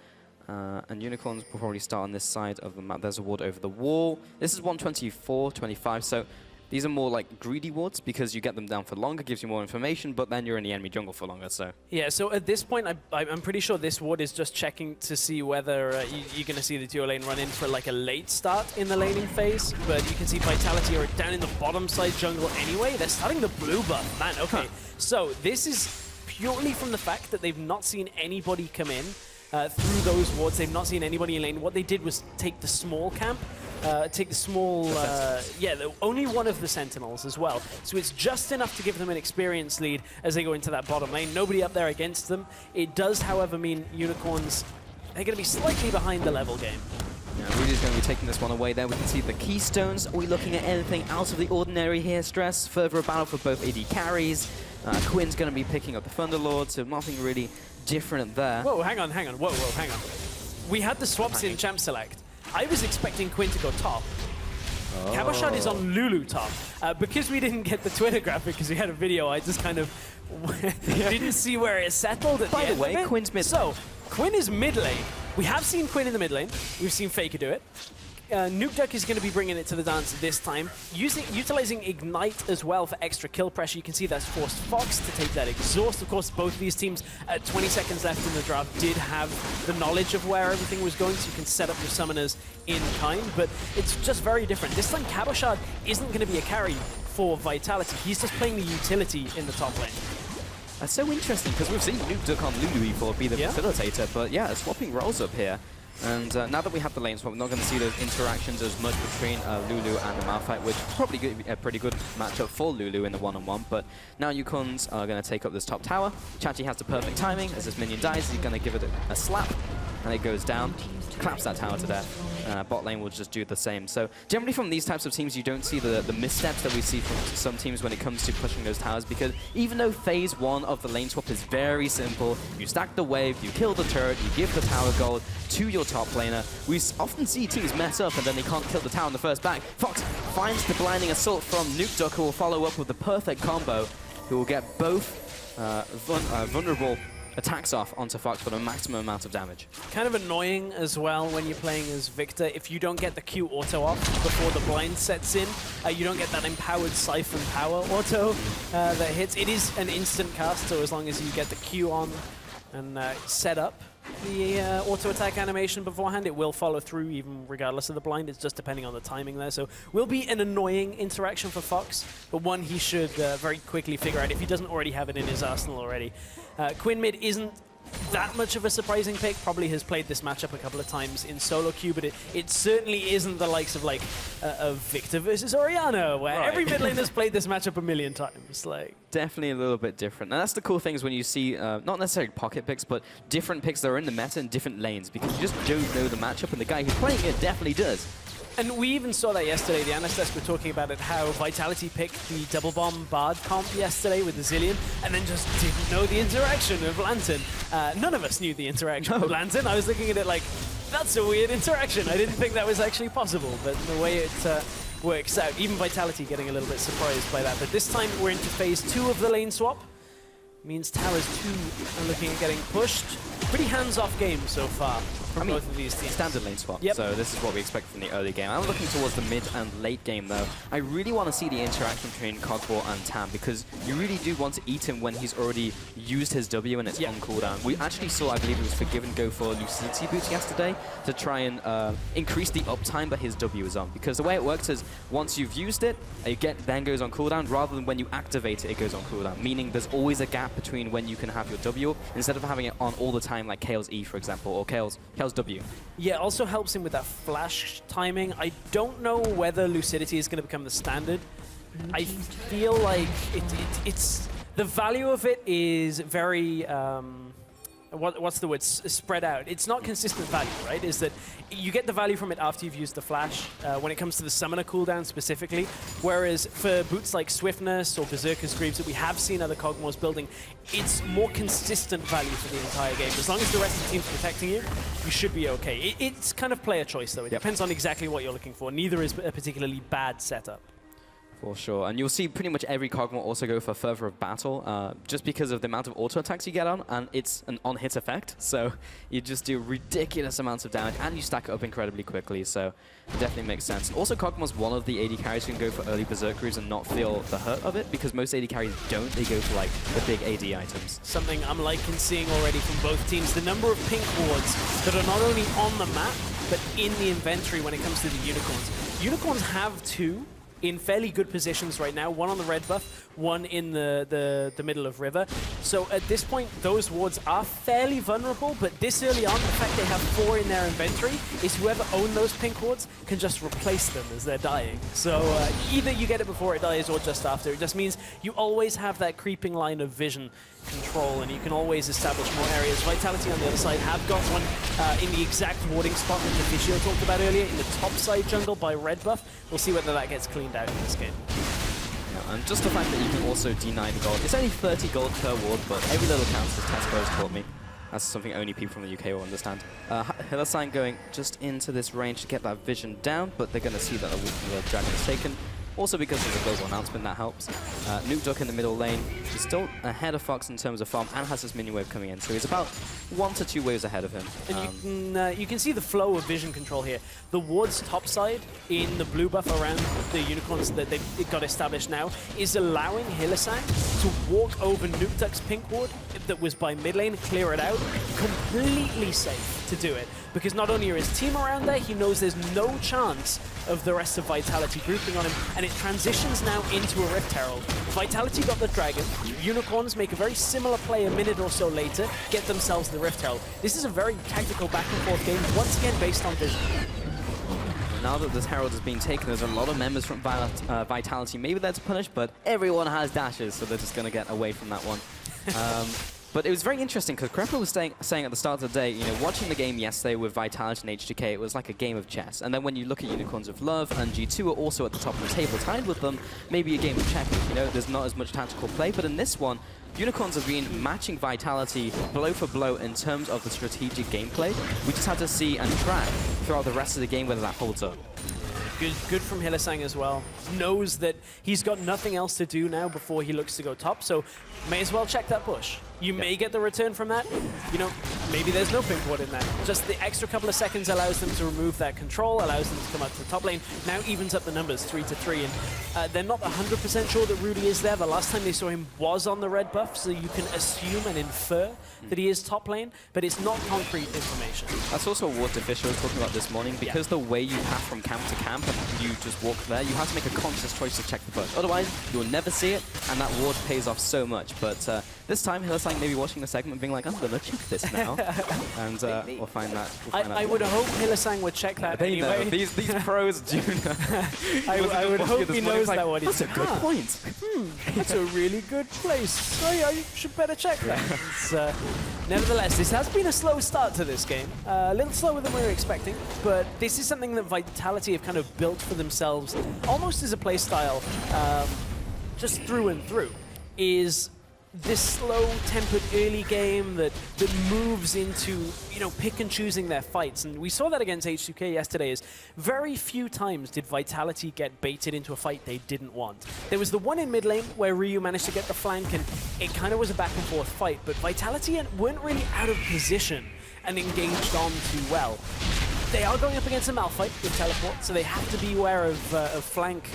And Unicorns will probably start on this side of the map. There's a ward over the wall. This is 124, 25, so these are more like greedy wards because you get them down for longer, gives you more information, but then you're in the enemy jungle for longer, so. Yeah, so at this point, I'm pretty sure this ward is just checking to see whether you're going to see the duo lane run in for like a late start in the laning phase, but you can see Vitality are down in the bottom side jungle anyway. They're starting the blue buff. Man, okay. So this is purely from the fact that they've not seen anybody come in through those wards. They've not seen anybody in lane. What they did was take the small camp, only one of the Sentinels as well. So it's just enough to give them an experience lead as they go into that bottom lane. Nobody up there against them. It does, however, mean Unicorns, they're going to be slightly behind the level game. Yeah, Rudy's going to be taking this one away there. We can see the keystones. Are we looking at anything out of the ordinary here? Stress, further a battle for both AD carries. Quinn's going to be picking up the Thunderlord, so nothing really different there. Whoa, hang on. Whoa, hang on. We had the swaps in Champ Select. I was expecting Quinn to go top. Oh. Cabochard is on Lulu top. Because we didn't get the Twitter graphic because we had a video, I just kind of didn't see where it settled at By the way, Quinn's mid lane. So, Quinn is mid lane. We have seen Quinn in the mid lane. We've seen FLICKR do it. Nuke Duck is going to be bringing it to the dance this time, utilizing Ignite as well for extra kill pressure. You can see that's forced Fox to take that exhaust. Of course, both of these teams at 20 seconds left in the draft did have the knowledge of where everything was going, so you can set up your summoners in time, but it's just very different. This time, Cabochard isn't going to be a carry for Vitality. He's just playing the utility in the top lane. That's so interesting, because we've seen Nuke Duck on Lulu before be the facilitator, but yeah, swapping roles up here. And now that we have the lane swap, we're not going to see those interactions as much between Lulu and the Malphite, which is probably going to be a pretty good matchup for Lulu in the one-on-one. But now Unicorns are going to take up this top tower. Chachi has the perfect timing. As this minion dies, he's going to give it a slap, and it goes down. Claps that tower to death. Bot lane will just do the same. So generally from these types of teams, you don't see the missteps that we see from some teams when it comes to pushing those towers, because even though phase 1 of the lane swap is very simple, you stack the wave, you kill the turret, you give the tower gold to your top laner, we often see teams mess up and then they can't kill the tower in the first back. Fox finds the blinding assault from Nuke Duck, who will follow up with the perfect combo, who will get both vulnerable attacks off onto Fox for the maximum amount of damage. Kind of annoying as well when you're playing as Victor. If you don't get the Q auto off before the blind sets in, you don't get that empowered Siphon power auto that hits. It is an instant cast, so as long as you get the Q on and set up the auto attack animation beforehand, it will follow through even regardless of the blind. It's just depending on the timing there. So will be an annoying interaction for Fox, but one he should very quickly figure out if he doesn't already have it in his arsenal already. Quinn mid isn't that much of a surprising pick. Probably has played this matchup a couple of times in solo queue, but it certainly isn't the likes of like of Victor versus Orianna, where every mid laner's played this matchup a million times. Like, definitely a little bit different. And that's the cool thing is when you see, not necessarily pocket picks, but different picks that are in the meta in different lanes, because you just don't know the matchup, and the guy who's playing it definitely does. And we even saw that yesterday. The Anastas were talking about it, how Vitality picked the double bomb Bard comp yesterday with the Zillion, and then just didn't know the interaction of Lantern. None of us knew the interaction of Lantern. I was looking at it like, that's a weird interaction. I didn't think that was actually possible, but the way it works out, even Vitality getting a little bit surprised by that. But this time we're into phase 2 of the lane swap. Means towers 2 are looking at getting pushed. Pretty hands-off game so far from both of these teams. Standard lane swap, Yep. so this is what we expect from the early game. I'm looking towards the mid and late game though. I really want to see the interaction between Cogball and Tam because you really do want to eat him when he's already used his W and it's on cooldown. We actually saw, I believe it was Forgiven go for Lucidity Boots yesterday to try and increase the uptime that his W is on, because the way it works is once you've used it, then goes on cooldown, rather than when you activate it, it goes on cooldown, meaning there's always a gap between when you can have your W instead of having it on all the time like Kale's E, for example, or Kale's W. Yeah, also helps him with that flash timing. I don't know whether Lucidity is going to become the standard. I feel like it's the value of it is very what's the word? Spread out. It's not consistent value, right? Is that you get the value from it after you've used the flash when it comes to the summoner cooldown specifically, whereas for boots like Swiftness or Berserker's Greaves that we have seen other Kog'Maws building, it's more consistent value for the entire game. As long as the rest of the team's protecting you, you should be okay. It's kind of player choice though. It depends on exactly what you're looking for. Neither is a particularly bad setup. For sure, and you'll see pretty much every Kog'Maw also go for Fervor of Battle, just because of the amount of auto attacks you get on, and it's an on-hit effect, so you just do ridiculous amounts of damage, and you stack it up incredibly quickly, so it definitely makes sense. And also, Kog'Maw's one of the AD carries who can go for early Berserk Greaves and not feel the hurt of it, because most AD carries don't, they go for like the big AD items. Something I'm liking seeing already from both teams, the number of pink wards that are not only on the map, but in the inventory when it comes to the Unicorns. Unicorns have 2 in fairly good positions right now, one on the red buff, one in the middle of river. So at this point, those wards are fairly vulnerable, but this early on, the fact they have 4 in their inventory is whoever owned those pink wards can just replace them as they're dying. So either you get it before it dies or just after. It just means you always have that creeping line of vision control, and you can always establish more areas. Vitality on the other side have got one in the exact warding spot that Deficio talked about earlier, in the top side jungle by red buff. We'll see whether that gets cleaned out in this game. Yeah, and just the fact that you can also deny the gold. It's only 30 gold per ward, but every little counts, as Tesco has taught me. That's something only people from the UK will understand. Hylissang going just into this range to get that vision down, but they're going to see that the dragon is taken. Also because of the global announcement, that helps. Nuke Duck in the middle lane is still ahead of Fox in terms of farm and has his minion wave coming in, so he's about 1 to 2 waves ahead of him. And you can see the flow of vision control here. The ward's top side in the blue buff around the Unicorns that they've got established now is allowing Hylissang to walk over Nuke Duck's pink ward that was by mid lane, clear it out, completely safe to do it. Because not only are his team around there, he knows there's no chance of the rest of Vitality grouping on him, and it transitions now into a Rift Herald. Vitality got the Dragon, Unicorns make a very similar play a minute or so later, get themselves the Rift Herald. This is a very tactical back and forth game, once again based on vision. Now that this Herald has been taken, there's a lot of members from Vitality. Maybe that's punished, but everyone has dashes, so they're just going to get away from that one. But it was very interesting because Krepler was saying at the start of the day, you know, watching the game yesterday with Vitality and HGK, it was like a game of chess. And then when you look at Unicorns of Love and G2 are also at the top of the table, tied with them, maybe a game of checkers. You know, there's not as much tactical play, but in this one, Unicorns have been matching Vitality blow for blow in terms of the strategic gameplay. We just have to see and track throughout the rest of the game whether that holds up. Good from Hylissang as well. Knows that he's got nothing else to do now before he looks to go top, so may as well check that push. You may get the return from that. You know, maybe there's no pink ward in that. Just the extra couple of seconds allows them to remove that control, allows them to come up to the top lane. Now evens up the numbers 3 to 3, and they're not 100% sure that Rudy is there. The last time they saw him was on the red buff, so you can assume and infer that he is top lane, but it's not concrete information. That's also what Deficio was talking about this morning, because the way you path from camp to camp and you just walk there, you have to make a conscious choice to check the push. Otherwise, you'll never see it, and that ward pays off so much. But this time, Hylissang maybe watching the segment being like, I'm going to check this now. And we'll find that. I would hope Hylissang would check that anyway. Know. These pros do know. I would hope he knows that one. That's a good point. That's a really good place. So yeah, you should better check that. Nevertheless, this has been a slow start to this game. A little slower than we were expecting, but this is something that Vitality have kind of built for themselves, almost as a play style, just through and through, is this slow-tempered early game that moves into, you know, pick and choosing their fights. And we saw that against H2K yesterday, is very few times did Vitality get baited into a fight they didn't want. There was the one in mid lane where Ryu managed to get the flank, and it kind of was a back and forth fight, but Vitality weren't really out of position and engaged on too well. They are going up against a Malphite with teleport, so they have to be aware of flank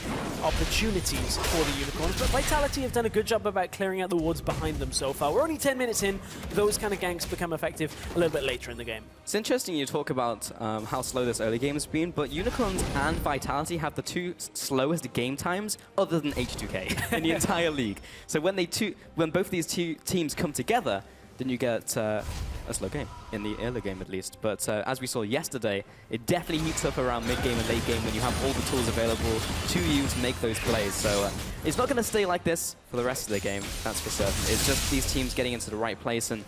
opportunities for the Unicorns. But Vitality have done a good job about clearing out the wards behind them so far. We're only 10 minutes in. Those kind of ganks become effective a little bit later in the game. It's interesting you talk about how slow this early game has been, but Unicorns and Vitality have the two slowest game times other than H2K in the entire league. So when both these two teams come together, then you get a slow game, in the early game at least. But as we saw yesterday, it definitely heats up around mid-game and late game when you have all the tools available to you to make those plays. So it's not going to stay like this for the rest of the game, that's for certain. It's just these teams getting into the right place, and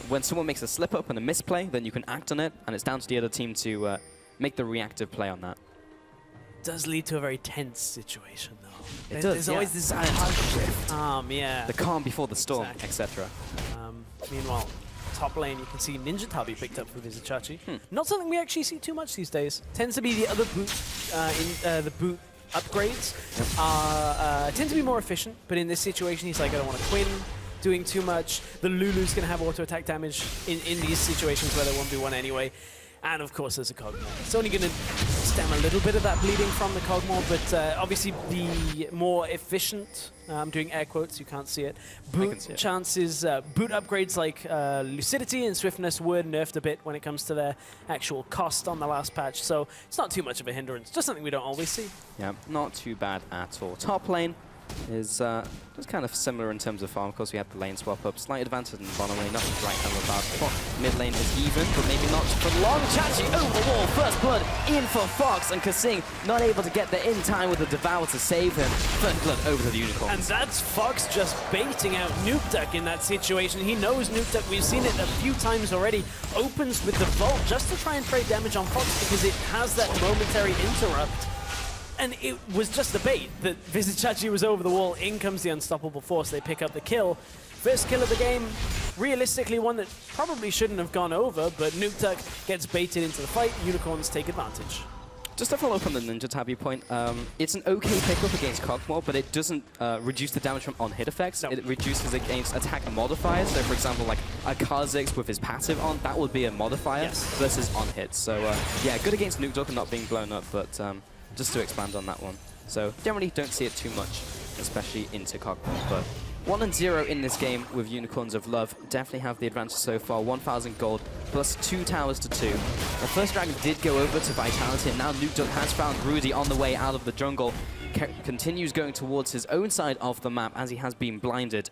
when someone makes a slip-up and a misplay, then you can act on it, and it's down to the other team to make the reactive play on that. It does lead to a very tense situation, though. It does, There's always this calm, yeah. The calm before the storm, etc. Meanwhile, top lane, you can see Ninja Tabi picked up for Vizichachi. Not something we actually see too much these days. Tends to be the other boot, the boot upgrades tend to be more efficient, but in this situation, he's like, I don't want to Quinn doing too much. The Lulu's going to have auto-attack damage in these situations where there won't be one anyway. And of course, there's a Cogmore. It's only going to stem a little bit of that bleeding from the Cogmore, but obviously the more efficient, I'm doing air quotes, you can't see it, boot chances, boot upgrades like Lucidity and Swiftness were nerfed a bit when it comes to their actual cost on the last patch, so it's not too much of a hindrance, just something we don't always see. Yeah, not too bad at all. Top lane is just kind of similar in terms of farm. Of course, we have the lane swap up. Slight advantage in the bottom lane, nothing to write home about. Mid lane is even, but maybe not for long. Chachi over the wall, first blood in for Fox, and Kasing not able to get there in time with the Devour to save him. First blood over to the Unicorns. And that's Fox just baiting out Nukeduck in that situation. He knows Nukeduck, we've seen it a few times already, opens with the Vault just to try and trade damage on Fox because it has that momentary interrupt. And it was just a bait that Vizichachi was over the wall. In comes the Unstoppable Force. They pick up the kill. First kill of the game. Realistically, one that probably shouldn't have gone over, but Nukeduck gets baited into the fight. Unicorns take advantage. Just to follow up on the Ninja Tabi point, it's an okay pickup against Cogmore, but it doesn't reduce the damage from on-hit effects. No. It reduces against attack modifiers. So, for example, like a Kha'Zix with his passive on, that would be a modifier versus on-hit. So, yeah, good against Nukeduck and not being blown up, but just to expand on that one. So, generally don't see it too much, especially into Cogmore, but 1-0 in this game with Unicorns of Love. Definitely have the advantage so far. 1,000 gold plus 2 towers to 2. The first dragon did go over to Vitality, and now Nukeduck has found Rudy on the way out of the jungle. Continues going towards his own side of the map as he has been blinded.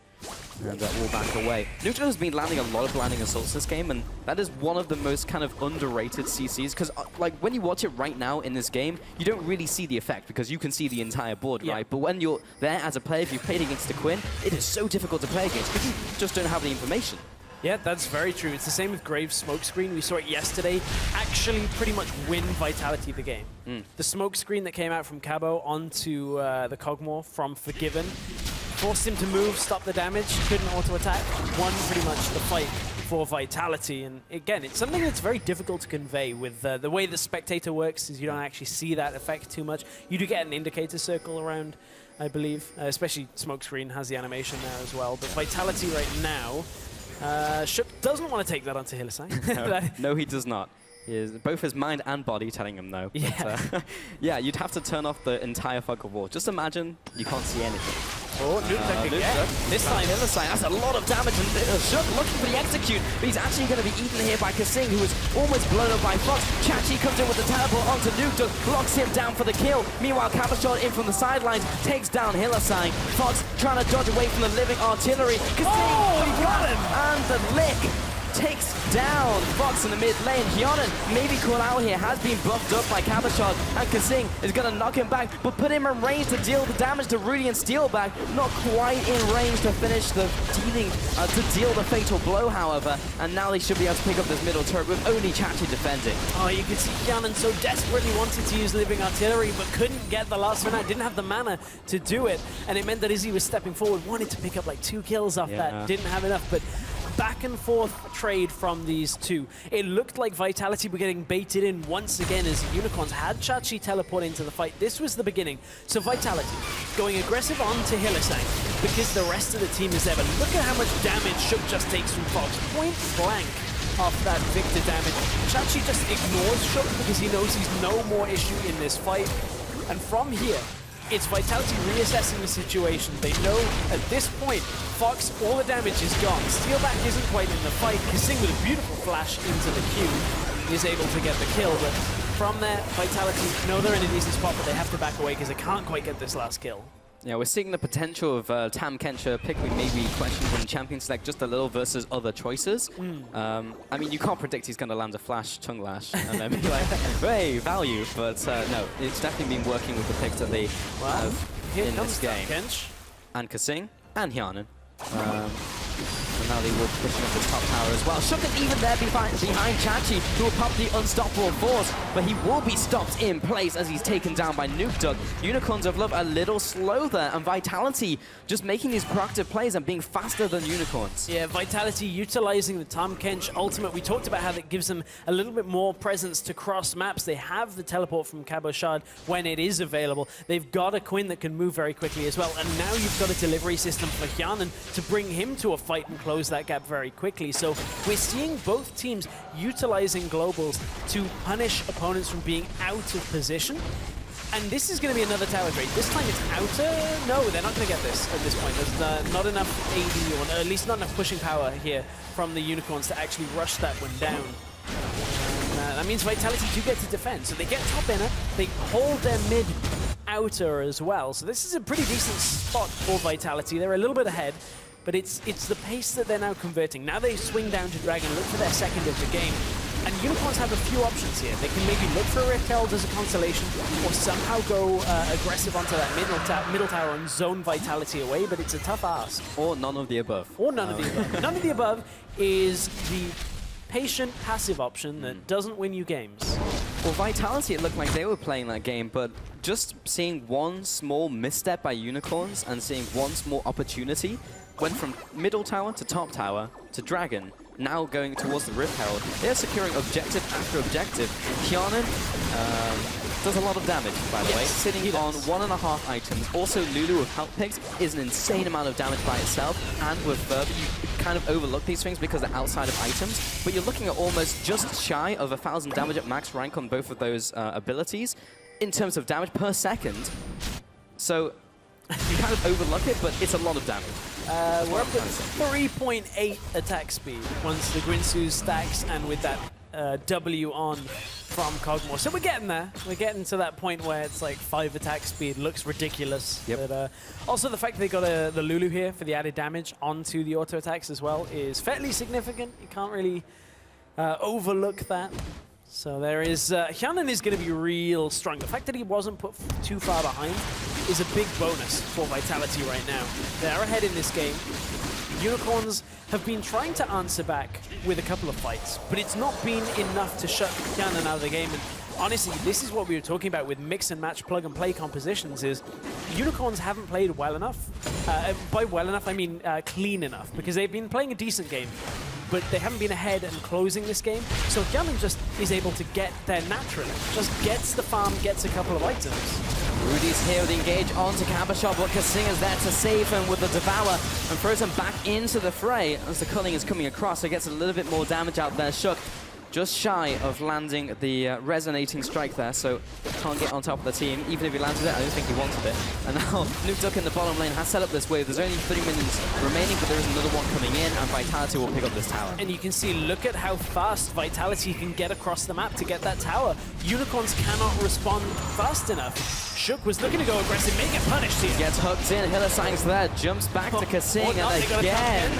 And will back away. Nukeduck has been landing a lot of blinding assaults this game, and that is one of the most kind of underrated CCs, because like when you watch it right now in this game, you don't really see the effect because you can see the entire board, right? But when you're there as a player, if you've played against the Quinn, it is so difficult to play against because you just don't have the information. Yeah, that's very true. It's the same with Graves' smokescreen. We saw it yesterday actually pretty much win Vitality the game. The smokescreen that came out from Cabo onto the Cogmore from Forgiven forced him to move, stop the damage, couldn't auto-attack, won pretty much the fight for Vitality. And again, it's something that's very difficult to convey with the way the spectator works is you don't actually see that effect too much. You do get an indicator circle around, I believe, especially smokescreen has the animation there as well. But Vitality right now, Shook doesn't want to take that onto Hillside. No, he does not. Both his mind and body telling him no. But, yeah, you'd have to turn off the entire fog of war. Just imagine you can't see anything. Oh, Nukeduck again. This time, Hillside has a lot of damage, and Shook looking for the execute, but he's actually going to be eaten here by Kasing, who was almost blown up by Fox. Chachi comes in with the teleport onto Nukeduck, blocks him down for the kill. Meanwhile, Cabochon in from the sidelines, takes down Hillside. Fox trying to dodge away from the living artillery. Kasing, he got him! And the lick takes down Fox in the mid lane. Hyonin maybe caught out here, has been buffed up by Kabashad, and Kasing is going to knock him back, but put him in range to deal the damage to Rudy and Steelback. Not quite in range to finish the to deal the fatal blow, however, and now they should be able to pick up this middle turret with only Chachi defending. Oh, you can see Hyonin so desperately wanted to use Living Artillery, but couldn't get the last one out, didn't have the mana to do it, and it meant that as he was stepping forward, wanted to pick up like 2 kills off that, didn't have enough, but back and forth trade from these two. It looked like Vitality were getting baited in once again as Unicorns had Chachi teleport into the fight. This was the beginning. So Vitality going aggressive onto Hylissang because the rest of the team is there. But look at how much damage Shook just takes from Fox. Point blank off that Victor damage. Chachi just ignores Shook because he knows he's no more issue in this fight. And from here, it's Vitality reassessing the situation. They know at this point, Fox, all the damage is gone. Steelback isn't quite in the fight. Kasing with a beautiful flash into the queue is able to get the kill. But from there, Vitality know they're in a decent spot, but they have to back away because they can't quite get this last kill. Yeah, we're seeing the potential of Tam Kencher pick we maybe questioned in Champion Select just a little versus other choices. I mean, you can't predict he's going to land a flash Chung Lash and then be like, hey, value. But no, it's definitely been working with the picks that they have in this game. And Kasing and Hyonin. And now they will pushing up this top tower as well. Shook is even there behind Chachi, who will pop the unstoppable force, but he will be stopped in place as he's taken down by Nuke Duck. Unicorns of Love a little slow there, and Vitality just making these proactive plays and being faster than Unicorns. Yeah, Vitality utilizing the Tahm Kench ultimate. We talked about how that gives them a little bit more presence to cross maps. They have the teleport from Kabashad when it is available. They've got a Quinn that can move very quickly as well, and now you've got a delivery system for Hyonin to bring him to a fight and close that gap very quickly. So we're seeing both teams utilizing globals to punish opponents from being out of position. And this is going to be another tower trade. This time it's outer. No, they're not going to get this at this point. There's not enough AD, or at least not enough pushing power here from the Unicorns to actually rush that one down. And, that means Vitality do get to defend. So they get top inner, they hold their mid outer as well. So this is a pretty decent spot for Vitality. They're a little bit ahead. But it's the pace that they're now converting. Now they swing down to Dragon, look for their second of the game. And Unicorns have a few options here. They can maybe look for a Rift Herald as a consolation, or somehow go aggressive onto that middle tower and zone Vitality away, but it's a tough ask. Or none of the above. Or none of the above. None of the above is the patient, passive option that doesn't win you games. Well, Vitality, it looked like they were playing that game, but just seeing one small misstep by Unicorns and seeing one small opportunity went from middle tower to top tower to Dragon, now going towards the Rift Herald. They're securing objective after objective. Hyonin does a lot of damage, by the way, sitting on 1.5 items. Also, Lulu with health picks is an insane amount of damage by itself, and with Fervor, you kind of overlook these things because they're outside of items, but you're looking at almost just shy of 1,000 damage at max rank on both of those abilities in terms of damage per second. So you kind of overlook it, but it's a lot of damage. We're up at 3.8 attack speed once the Grinsu stacks and with that W on from Kog'Maw. So we're getting there. We're getting to that point where it's like 5 attack speed. Looks ridiculous. Yep. But, also the fact they got the Lulu here for the added damage onto the auto attacks as well is fairly significant. You can't really overlook that. So there is, Hyonin is going to be real strong. The fact that he wasn't put too far behind is a big bonus for Vitality right now. They're ahead in this game. Unicorns have been trying to answer back with a couple of fights, but it's not been enough to shut Hyonin out of the game. And honestly, this is what we were talking about with mix and match, plug and play compositions, is Unicorns haven't played well enough. By well enough, I mean clean enough, because they've been playing a decent game, but they haven't been ahead and closing this game. So Hyonin just is able to get there naturally. Just gets the farm, gets a couple of items. Rudy's here with the engage onto Kabashad, but Kasing is there to save him with the Devour and throws him back into the fray as the culling is coming across, so gets a little bit more damage out there. Shook just shy of landing the resonating strike there, so can't get on top of the team. Even if he landed it, I don't think he wanted it. And now Nukeduck in the bottom lane has set up this wave. There's only 3 minions remaining, but there is another one coming in, and Vitality will pick up this tower. And you can see, look at how fast Vitality can get across the map to get that tower. Unicorns cannot respond fast enough. Shook was looking to go aggressive, may get punished here. Gets hooked in, Hillisang's there, jumps back to Kasing, and again,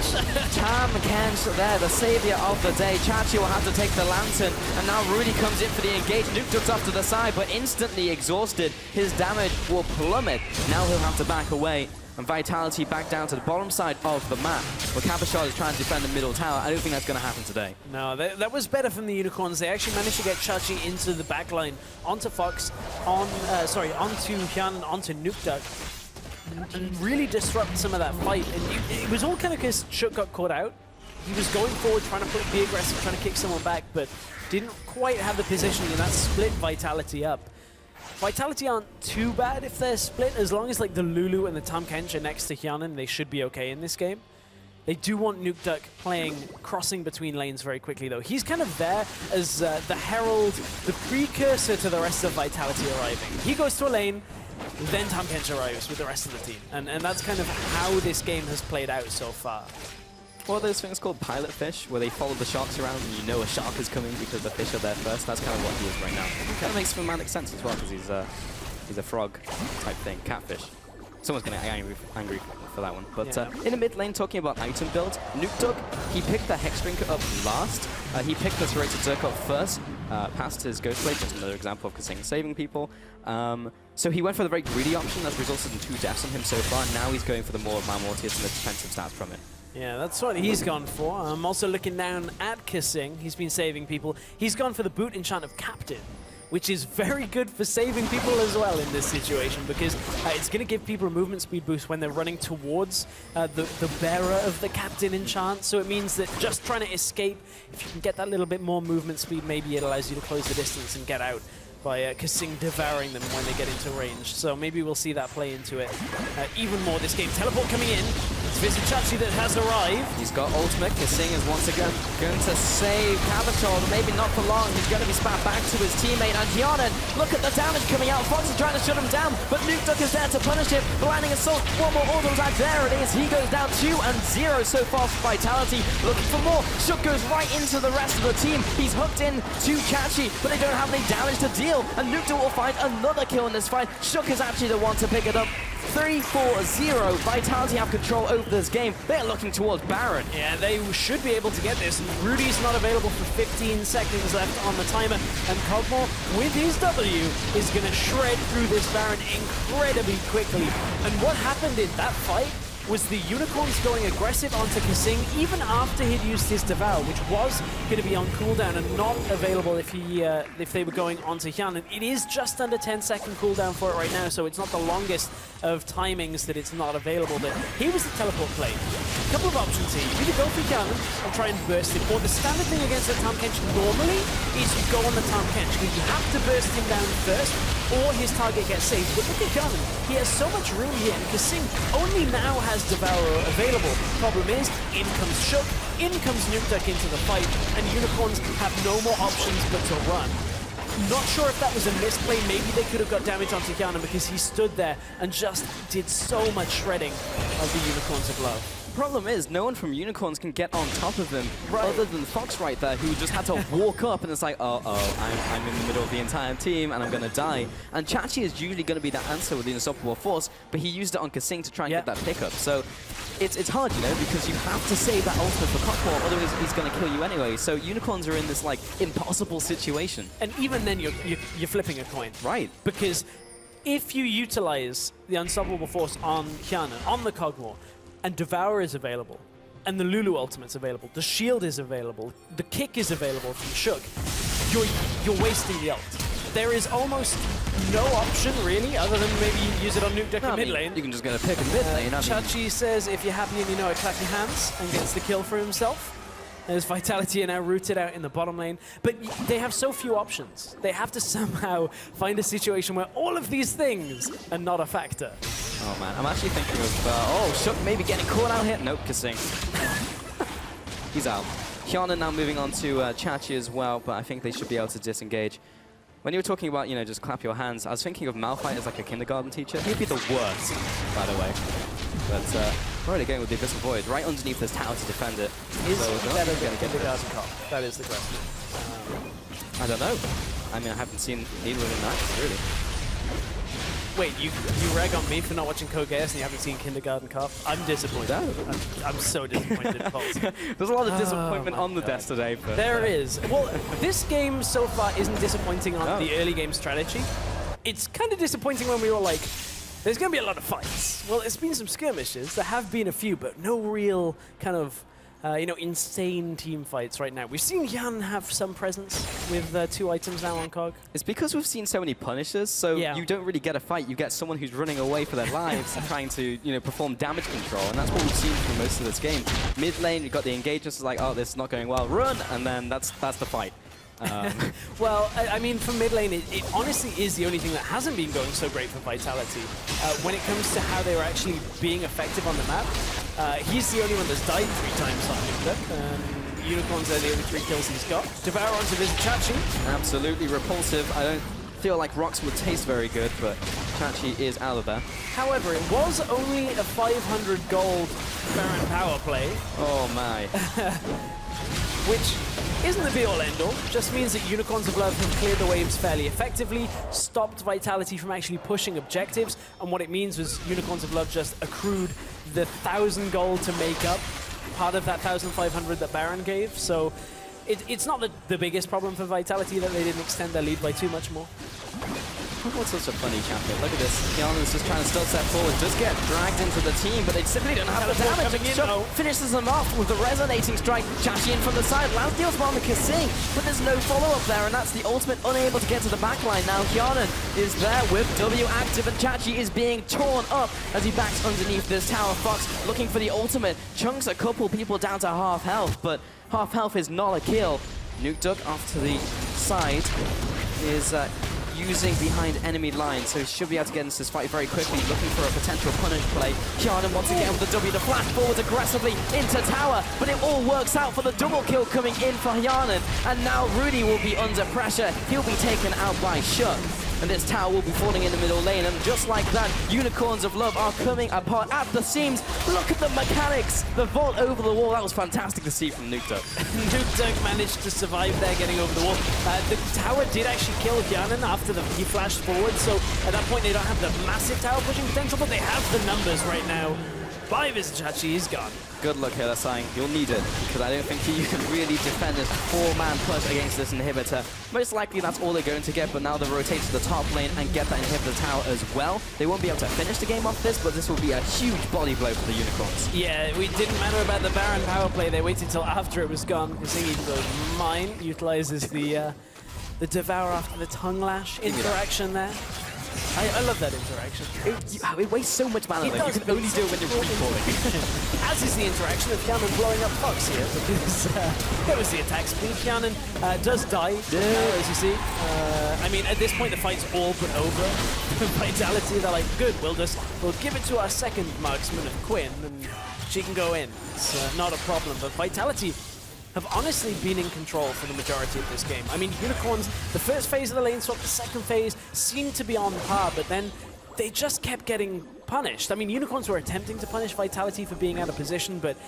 Tam Kench there, the savior of the day. Chachi will have to take the lantern, and now Rudy comes in for the engage. Nukeduck's off to the side, but instantly exhausted. His damage will plummet. Now he'll have to back away. And Vitality back down to the bottom side of the map, where Cabochard is trying to defend the middle tower. I don't think that's going to happen today. No, that was better from the Unicorns. They actually managed to get Chachi into the backline, onto Fox, onto Hyun, onto Nukeduck, and really disrupt some of that fight. And it was all kind of because Shook got caught out. He was going forward, trying to be aggressive, trying to kick someone back, but didn't quite have the position, and that split Vitality up. Vitality aren't too bad if they're split, as long as like the Lulu and the Tam Kench are next to Hyanin, they should be okay in this game. They do want Nukeduck crossing between lanes very quickly though. He's kind of there as the herald, the precursor to the rest of Vitality arriving. He goes to a lane, then Tam Kench arrives with the rest of the team. And that's kind of how this game has played out so far. What are those things called? Pilot fish, where they follow the sharks around and you know a shark is coming because the fish are there first. That's kind of what he is right now. Kind of makes semantic sense as well, because he's a frog type thing, catfish. Someone's going to get angry for that one. But in the mid lane, talking about item builds, Nukeduck, he picked the Hex Drinker up last. He picked the Serrated Zerk up first, past his Ghost Blade, just another example of Kasing saving people. So he went for the very greedy option that's resulted in 2 deaths on him so far. Now he's going for the more Mortius and the defensive stats from it. Yeah, that's what he's gone for. I'm also looking down at Kasing. He's been saving people. He's gone for the boot enchant of Captain, which is very good for saving people as well in this situation, because it's going to give people a movement speed boost when they're running towards the bearer of the Captain enchant. So it means that just trying to escape, if you can get that little bit more movement speed, maybe it allows you to close the distance and get out by Kasing devouring them when they get into range. So maybe we'll see that play into it even more this game. Teleport coming in. It's Vizichachi that has arrived. He's got ultimate. Kasing is once again going to save Cabochard, but maybe not for long. He's going to be spat back to his teammate. And Hyanin, look at the damage coming out. Fox is trying to shut him down, but Nukeduck is there to punish him. Blinding Assault, one more auto attack. There it is. He goes down 2-0 so far for Vitality. Looking for more. Shook goes right into the rest of the team. He's hooked in to Chachi, but they don't have any damage to deal. And Nukeduck will find another kill in this fight. Shook is actually the one to pick it up. 3-4-0. Vitality have control over this game. They're looking towards Baron. Yeah, they should be able to get this. Rudy's not available for 15 seconds left on the timer. And Kog'Maw, with his W, is going to shred through this Baron incredibly quickly. And what happened in that fight was the Unicorns going aggressive onto Kasing even after he'd used his Devour, which was going to be on cooldown and not available if they were going onto Hyanin. It is just under 10-second cooldown for it right now, so it's not the longest of timings that it's not available. But here was the teleport play. A couple of options here. You either go for Hyanin and try and burst him, or the standard thing against the Tam Kench normally is you go on the Tam Kench, because you have to burst him down first, or his target gets saved. But look at Hyanin. He has so much room here, and Kasing only now has Devourer available. Problem is, in comes Shook, in comes Nukeduck into the fight, and Unicorns have no more options but to run. Not sure if that was a misplay. Maybe they could have got damage onto Hyanin because he stood there and just did so much shredding of the Unicorns of Love. Problem is, no one from Unicorns can get on top of him, other than Fox right there, who just had to walk up, and it's like, I'm in the middle of the entire team, and I'm going to die. And Chachi is usually going to be that answer with the Unstoppable Force, but he used it on Kasing to try and get that pickup. So it's hard, you know, because you have to save that ultimate for Kog'Maw, otherwise he's going to kill you anyway. So Unicorns are in this, like, impossible situation. And even then, you're flipping a coin. Right. Because if you utilize the Unstoppable Force on Hyanin, on the Kog'Maw, and Devour is available, and the Lulu Ultimate's available, the Shield is available, the Kick is available from Shook, you're wasting the ult. There is almost no option, really, other than maybe use it on Nukeduck in mid lane. You can just go to pick a mid lane. Chachi says, if you're happy and you know it, clap your hands, and gets the kill for himself. There's Vitality are now rooted out in the bottom lane. But they have so few options. They have to somehow find a situation where all of these things are not a factor. Oh man, I'm actually thinking of, Shook maybe getting caught out here. Nope, Kasing. He's out. Hyuna now moving on to Chachi as well, but I think they should be able to disengage. When you were talking about, just clap your hands, I was thinking of Malphite as like a kindergarten teacher. He'd be the worst, by the way. But we're already going with the Abyssal Void right underneath this tower to defend it. Is so that a kindergarten cop? That is the question. I don't know. I mean, I haven't seen either of them matches, really. Wait, you rag on me for not watching Code Geass and you haven't seen Kindergarten Cop? I'm disappointed. I'm so disappointed, Pulse. There's a lot of disappointment on the desk today. But, there is. Well, this game so far isn't disappointing on the early game strategy. It's kind of disappointing when we were like, there's going to be a lot of fights. Well, it's been some skirmishes. There have been a few, but no real kind of insane team fights right now. We've seen Jan have some presence with 2 items now on COG. It's because we've seen so many Punishers, so you don't really get a fight. You get someone who's running away for their lives and trying to, perform damage control, and that's what we've seen for most of this game. Mid lane, you've got the engagements, like, oh, this is not going well, run, and then that's the fight. Well, I mean, for mid lane, it honestly is the only thing that hasn't been going so great for Vitality. When it comes to how they were actually being effective on the map, he's the only one that's died 3 times on Nuke. Unicorns are the only 3 kills he's got. Devour onto visit Chachi. Absolutely repulsive. I don't feel like Rocks would taste very good, but Chachi is out of there. However, it was only a 500 gold Baron power play. Oh my. Which isn't the be-all end-all, just means that Unicorns of Love have cleared the waves fairly effectively, stopped Vitality from actually pushing objectives, and what it means was Unicorns of Love just accrued the 1,000 gold to make up part of that 1,500 that Baron gave, so it's not the biggest problem for Vitality that they didn't extend their lead by too much more. What's such a funny champion? Look at this. Kiana's just trying to still step forward, just get dragged into the team, but they simply don't have the damage. Finishes them off with the resonating strike. Chachi in from the side. Lance deals well on the Kasing, but there's no follow-up there, and that's the ultimate unable to get to the backline. Now Kiana is there with W active, and Chachi is being torn up as he backs underneath this tower. Fox looking for the ultimate. Chunks a couple people down to half health, but half health is not a kill. Nuke Duck off to the side is using behind enemy lines, so he should be able to get into this fight very quickly, looking for a potential punish play. Kiana once again with the W to flash forward aggressively into tower, but it all works out for the double kill coming in for Hyanan, and now Rudy will be under pressure. He'll be taken out by Shut, and this tower will be falling in the middle lane, and just like that, Unicorns of Love are coming apart at the seams. Look at the mechanics! The vault over the wall, that was fantastic to see from Nuke Duck. Nuke Duck managed to survive there, getting over the wall. The tower did actually kill Hyanan after he flashed forward, so at that point they don't have the massive tower pushing potential, but they have the numbers right now. By Chachi is gone. Good luck here, Asai. You'll need it, because I don't think you can really defend this 4-man push against this inhibitor. Most likely that's all they're going to get, but now they'll rotate to the top lane and get that inhibitor tower as well. They won't be able to finish the game off this, but this will be a huge body blow for the Unicorns. Yeah, it didn't matter about the Baron power play. They waited till after it was gone. Kasing goes mine, utilizes the Devour after the tongue lash interaction there. I love that interaction. It wastes so much mana, though. You can only do it when you're recalling. As is the interaction of Kianan blowing up Fox here, because that was the attack speed. Kianan does die, as you see. I mean, at this point, the fight's all but over. Vitality, they're like, good, we'll give it to our second marksman of Quinn, and she can go in. It's not a problem, but Vitality have honestly been in control for the majority of this game. I mean, Unicorns, the first phase of the lane swap, the second phase seemed to be on par, but then they just kept getting punished. I mean, Unicorns were attempting to punish Vitality for being out of position, but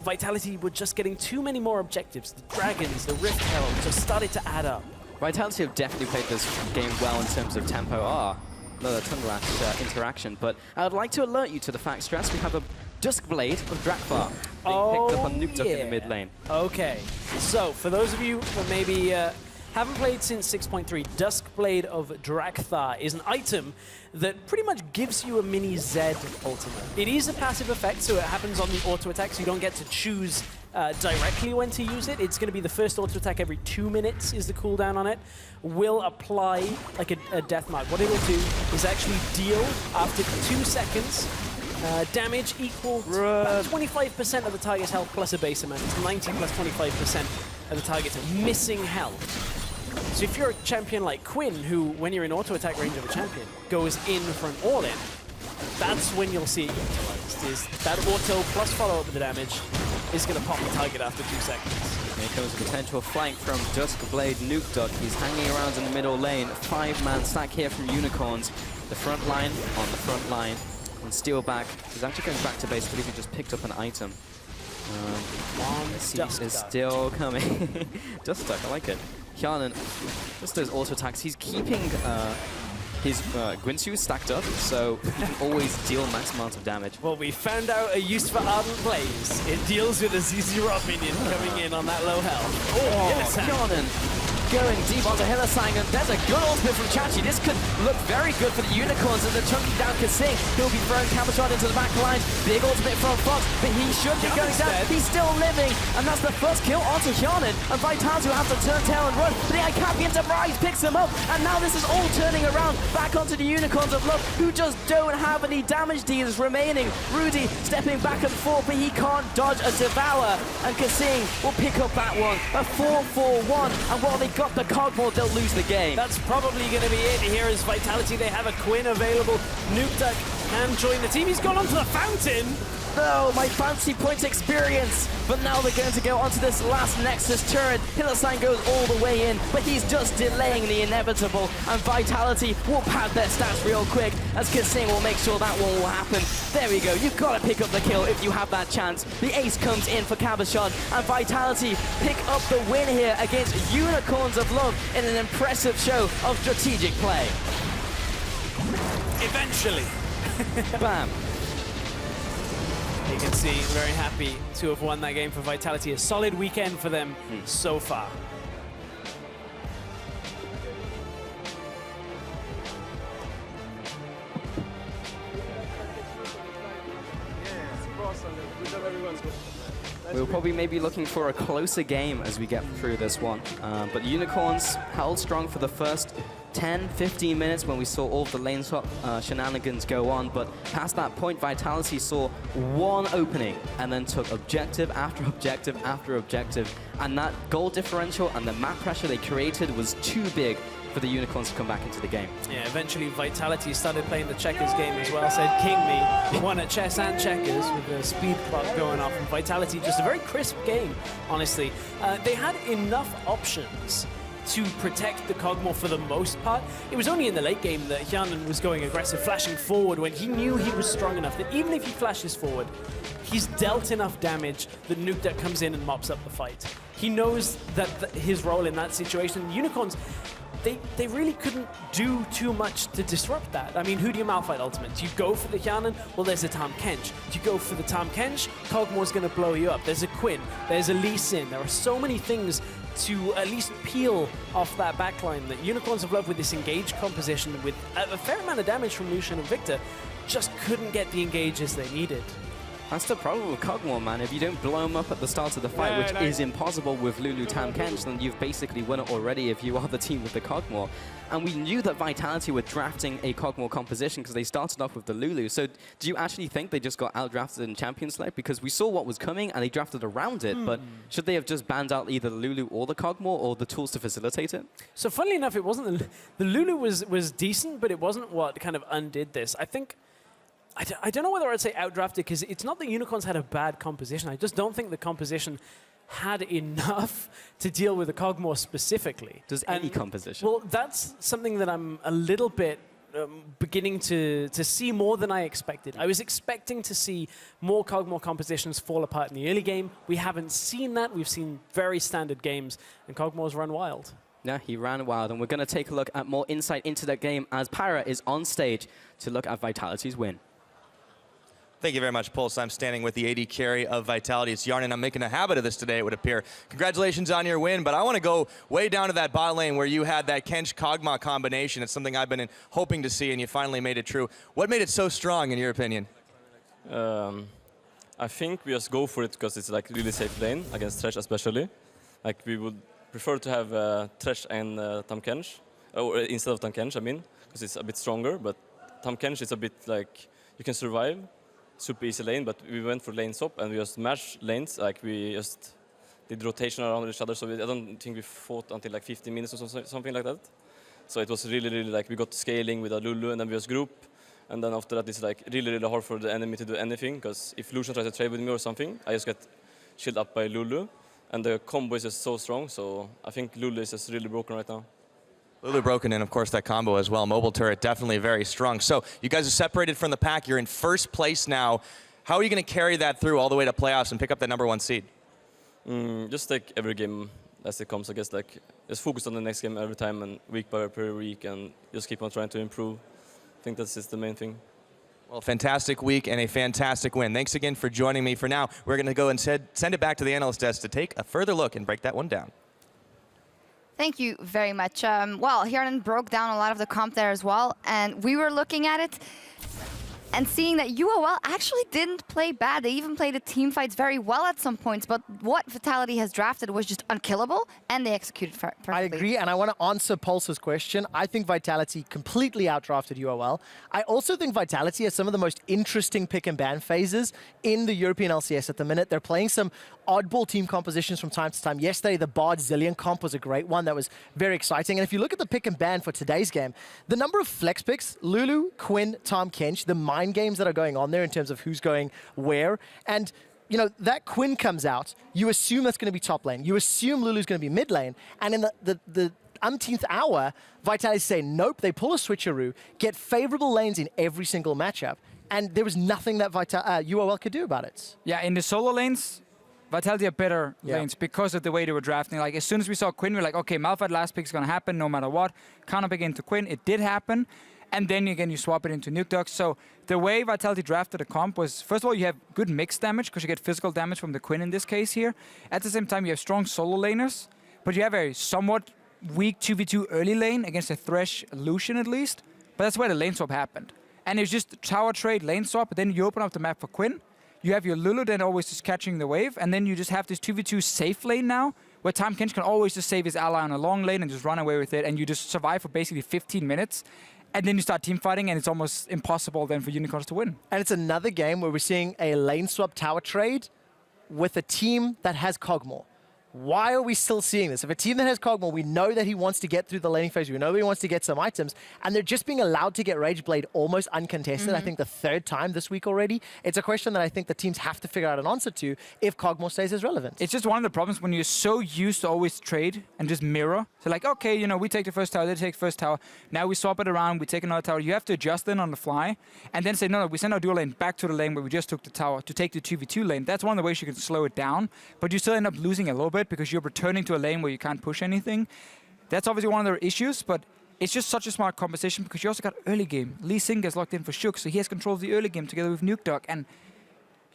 Vitality were just getting too many more objectives. The Dragons, the Rift Herald just started to add up. Vitality have definitely played this game well in terms of tempo. Another tongue lash interaction, but I would like to alert you to the fact, Stress, we have a Dusk Blade of Drakthar being picked up on Nuke Duck in the mid lane. Okay, so for those of you who maybe haven't played since 6.3, Dusk Blade of Drakthar is an item that pretty much gives you a mini Z ultimate. It is a passive effect, so it happens on the auto attack, so you don't get to choose directly when to use it. It's going to be the first auto attack every 2 minutes is the cooldown on it. Will apply like a death mark. What it'll do is actually deal after 2 seconds damage equal to about 25% of the target's health plus a base amount. It's 90 plus 25% of the target's missing health. So if you're a champion like Quinn, who, when you're in auto-attack range of a champion, goes in for an all-in, that's when you'll see it utilized, is that auto plus follow-up with the damage is going to pop the target after 2 seconds. Here comes a potential flank from Duskblade Nuke Duck. He's hanging around in the middle lane. 5-man stack here from Unicorns. The front line on the front line. And Steel back. He's actually going back to base, but he just picked up an item. Dust is still coming. Dust Duck, I like it. Hjarnan, just those auto attacks. He's keeping his Guinsoo stacked up, so he can always deal max amount of damage. Well, we found out a use for Ardent Blaze. It deals with a ZZ-Rock minion coming in on that low health. Oh, Hjarnan going deep onto Hylissang, and there's a good ultimate from Chachi. This could look very good for the Unicorns as they're chunking down Kasing. He'll be throwing Cabochon into the back line. Big ultimate from Fox, but he should be going down. He's still living, and that's the first kill onto Hjarnan. And Vitality will have to turn tail and run, but the Ikapi Enterprise picks him up, and now this is all turning around back onto the Unicorns of Love, who just don't have any damage dealers remaining. Rudy stepping back and forth, but he can't dodge a Devour, and Kasing will pick up that one. A 4-4-1, and while they got the Cogmore, they'll lose the game. That's probably going to be it. Here is Vitality. They have a Quinn available. Nuke Duck can join the team. He's gone onto the fountain. No, my fancy points experience. But now they're going to go onto this last Nexus turret. Hylissang goes all the way in, but he's just delaying the inevitable. And Vitality will pad their stats real quick as Kasing will make sure that one will happen. There we go. You've got to pick up the kill if you have that chance. The ace comes in for Cabochon, and Vitality pick up the win here against Unicorns of Love in an impressive show of strategic play. Eventually. Bam. You can see, very happy to have won that game for Vitality. A solid weekend for them so far. We'll probably maybe looking for a closer game as we get through this one. But Unicorns held strong for the first 10-15 minutes when we saw all of the lane swap shenanigans go on, but past that point Vitality saw one opening and then took objective after objective after objective, and that goal differential and the map pressure they created was too big for the Unicorns to come back into the game. Yeah, eventually Vitality started playing the checkers game as well. Said King Me won at chess and checkers with the speed clock going off, and Vitality just a very crisp game, honestly. They had enough options to protect the Cogmore for the most part. It was only in the late game that Hjarnan was going aggressive, flashing forward when he knew he was strong enough that even if he flashes forward, he's dealt enough damage that Nuke Duck comes in and mops up the fight. He knows that his role in that situation. Unicorns, they really couldn't do too much to disrupt that. I mean, who do you malfight ultimate? Do you go for the Hjarnan? Well, there's a Tahm Kench. Do you go for the Tahm Kench? Cogmore's going to blow you up. There's a Quinn. There's a Lee Sin. There are so many things to at least peel off that backline that Unicorns of Love with this engage composition with a fair amount of damage from Lucian and Victor just couldn't get the engages they needed. That's the problem with Cogmore, man. If you don't blow him up at the start of the fight, which is impossible with Lulu Tahm Kench, then you've basically won it already if you are the team with the Cogmore. And we knew that Vitality were drafting a Cogmore composition because they started off with the Lulu. So do you actually think they just got outdrafted in Champions League? Because we saw what was coming and they drafted around it, but should they have just banned out either the Lulu or the Cogmore or the tools to facilitate it? So funnily enough, it wasn't the Lulu was decent, but it wasn't what kind of undid this. I think I don't know whether I'd say outdrafted, because it's not that Unicorns had a bad composition. I just don't think the composition had enough to deal with the Cogmore specifically. Does any composition? Well, that's something that I'm a little bit beginning to see more than I expected. I was expecting to see more Cogmore compositions fall apart in the early game. We haven't seen that. We've seen very standard games, and Cogmore's run wild. Yeah, he ran wild, and we're going to take a look at more insight into that game as Pyra is on stage to look at Vitality's win. Thank you very much, Pulse. I'm standing with the AD carry of Vitality. It's Hjarnan. I'm making a habit of this today, it would appear. Congratulations on your win, but I want to go way down to that bot lane where you had that Kench-Kog'Maw combination. It's something I've been hoping to see, and you finally made it true. What made it so strong, in your opinion? I think we just go for it because it's like really safe lane, against Thresh especially. Like, we would prefer to have Thresh and Tahm Kench, or instead of Tahm Kench, I mean, because it's a bit stronger, but Tahm Kench is a bit like, you can survive. Super easy lane, but we went for lane swap and we just matched lanes. Like, we just did rotation around each other, so I don't think we fought until like 15 minutes or something like that. So it was really, really like we got scaling with a Lulu and then we just group. And then after that, it's like really, really hard for the enemy to do anything, because if Lucian tries to trade with me or something, I just get shielded up by Lulu. And the combo is just so strong, so I think Lulu is just really broken right now. Lulu broken in, of course, that combo as well. Mobile turret definitely very strong. So you guys are separated from the pack. You're in first place now. How are you going to carry that through all the way to playoffs and pick up that #1 seed? Just take every game as it comes, I guess. Like, just focus on the next game every time and week by week and just keep on trying to improve. I think that's just the main thing. Well, fantastic week and a fantastic win. Thanks again for joining me. For now, we're going to go and send it back to the analyst desk to take a further look and break that one down. Thank you very much. Well, Hjarnan broke down a lot of the comp there as well, and we were looking at it and seeing that UOL actually didn't play bad. They even played the team fights very well at some points, but what Vitality has drafted was just unkillable, and they executed perfectly. I agree, and I want to answer Pulse's question. I think Vitality completely outdrafted UOL. I also think Vitality has some of the most interesting pick and ban phases in the European LCS at the minute. They're playing some oddball team compositions from time to time. Yesterday, the Bard Zillion comp was a great one. That was very exciting. And if you look at the pick and ban for today's game, the number of flex picks, Lulu, Quinn, Tahm Kench, the mind games that are going on there in terms of who's going where. And, you know, that Quinn comes out, you assume that's going to be top lane. You assume Lulu's going to be mid lane. And in the umpteenth hour, Vitality say, nope, they pull a switcheroo, get favorable lanes in every single matchup. And there was nothing that UOL could do about it. Yeah, in the solo lanes, Vitality are better lanes because of the way they were drafting. Like, as soon as we saw Quinn, we were like, okay, Malphite last pick is going to happen no matter what. Counter pick into Quinn. It did happen. And then again, you swap it into Nuke Duck. So the way Vitality drafted the comp was, first of all, you have good mixed damage because you get physical damage from the Quinn in this case here. At the same time, you have strong solo laners, but you have a somewhat weak 2v2 early lane against a Thresh Lucian at least. But that's where the lane swap happened. And it's just tower trade, lane swap, but then you open up the map for Quinn. You have your Lulu then always just catching the wave, and then you just have this 2v2 safe lane now, where Tahm Kench can always just save his ally on a long lane and just run away with it, and you just survive for basically 15 minutes. And then you start team fighting, and it's almost impossible then for Unicorns to win. And it's another game where we're seeing a lane swap tower trade with a team that has Kog'Maw. Why are we still seeing this? If a team that has Kog'Maw, we know that he wants to get through the laning phase, we know he wants to get some items, and they're just being allowed to get Rage Blade almost uncontested, I think the third time this week already. It's a question that I think the teams have to figure out an answer to if Kog'Maw stays as relevant. It's just one of the problems when you're so used to always trade and just mirror. So like, okay, you know, we take the first tower, they take the first tower. Now we swap it around, we take another tower. You have to adjust then on the fly, and then say, no, we send our dual lane back to the lane where we just took the tower to take the 2v2 lane. That's one of the ways you can slow it down, but you still end up losing a little bit because you're returning to a lane where you can't push anything. That's obviously one of the issues, but it's just such a smart composition because you also got early game. Lee Sin gets locked in for Shook, so he has control of the early game together with Nuke Duck, and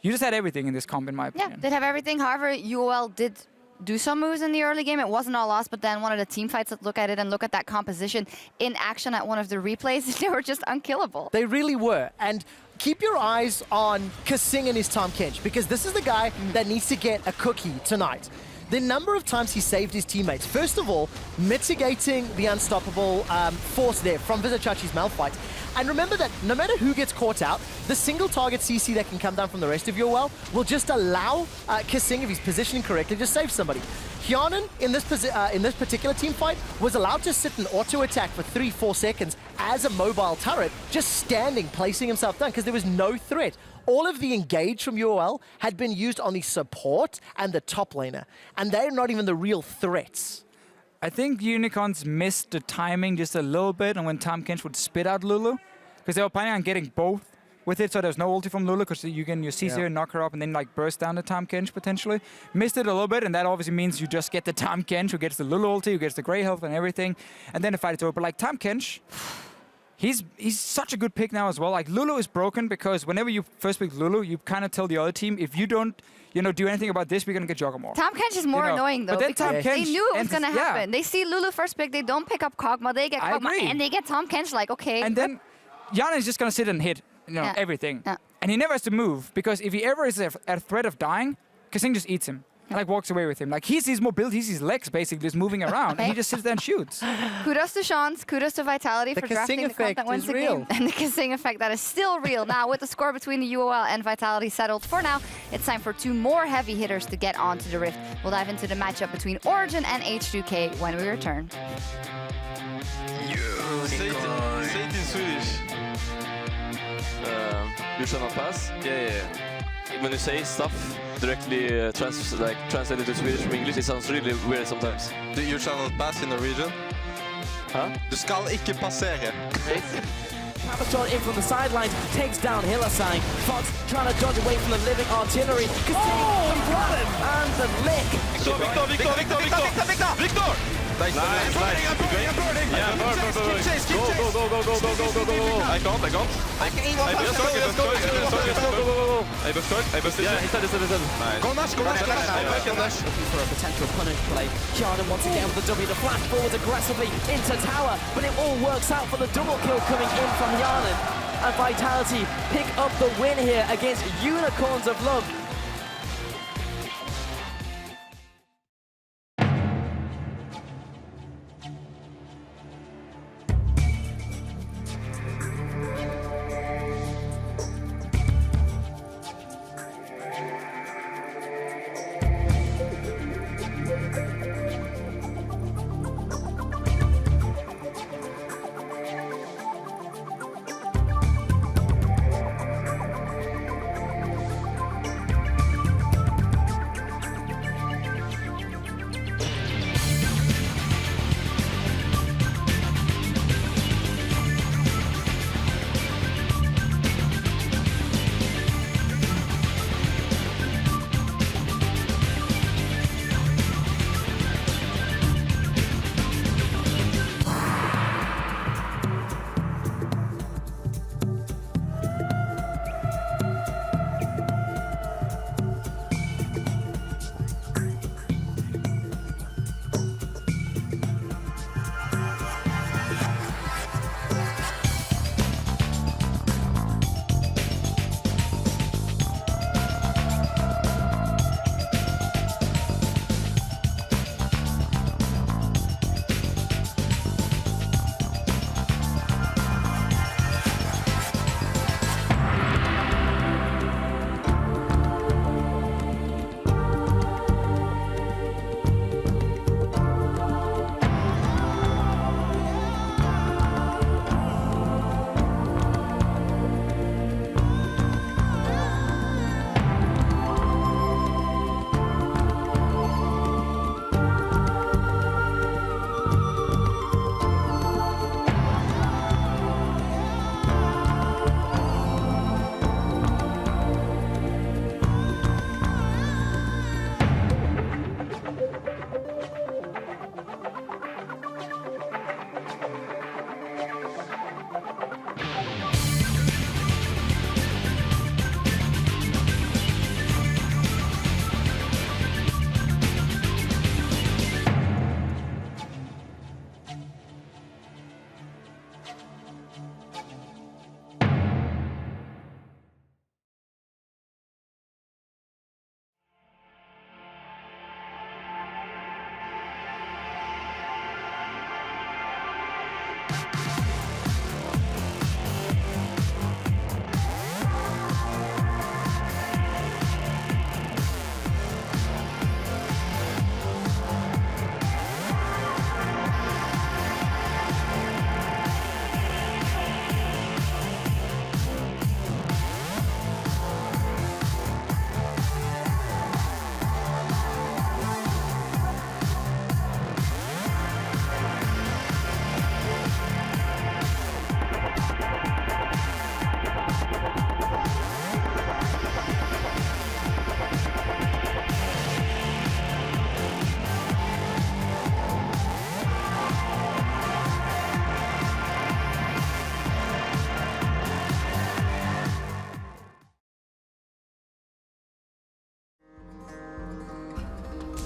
you just had everything in this comp, in my opinion. Yeah, did have everything. However, UOL did do some moves in the early game. It wasn't all lost, but then one of the team fights that look at it and look at that composition in action at one of the replays, they were just unkillable. They really were. And keep your eyes on Kasing and his Tahm Kench, because this is the guy that needs to get a cookie tonight. The number of times he saved his teammates. First of all, mitigating the unstoppable force there from Vizachachi's Malphite. And remember that no matter who gets caught out, the single target CC that can come down from the rest of your well will just allow Kasing, if he's positioning correctly, just save somebody. Hjarnan, in this particular team fight, was allowed to sit and auto-attack for 3-4 seconds as a mobile turret, just standing, placing himself down, because there was no threat. All of the engage from UOL had been used on the support and the top laner, and they're not even the real threats. I think Unicorns missed the timing just a little bit on when Tahm Kench would spit out Lulu, because they were planning on getting both with it, so there's no ulti from Lulu, because you can use CC and knock her up and then like burst down the Tahm Kench potentially. Missed it a little bit, and that obviously means you just get the Tahm Kench, who gets the Lulu ulti, who gets the Grey health and everything, and then the fight is over. But like Tahm Kench, he's such a good pick now as well. Like, Lulu is broken because whenever you first pick Lulu, you kind of tell the other team, if you don't, do anything about this, we're going to get Joggermore. Tahm Kench is more annoying, though, because they knew it was going to happen. They see Lulu first pick, they don't pick up Kog'Maw, they get Kog'Maw, and they get Tahm Kench, like, okay. And then Hjarnan is just going to sit and hit everything. And he never has to move, because if he ever is at threat of dying, Kasing just eats him. And like walks away with him. Like, he's his mobility, he's his legs basically just moving around, and he just sits there and shoots. Kudos to Sean's, kudos to Vitality for drafting the comp that wins the game. And the Kasing effect that is still real. Now, with the score between the UOL and Vitality settled for now, it's time for two more heavy hitters to get onto the Rift. We'll dive into the matchup between Origin and H2K when we return. Say it in Swedish. You shall not pass? Yeah. When you say stuff, directly translated to Swedish from English, it sounds really weird sometimes. You shall not pass in Norwegian. Huh? Du skal ikke passere. Shot in from the sidelines, takes down Hillerstein. Fox trying to dodge away from the living artillery. Got him! And the lick. Victor! Nice. I'm burning. Yeah, burn. Go. I can't. I busted. Yeah, he's dead. Nice. Go Nash. Looking for a potential punish play. Yarden once again with the W to flash forward aggressively into tower, but it all works out for the double kill coming in from Yarden. And Vitality pick up the win here against Unicorns of Love.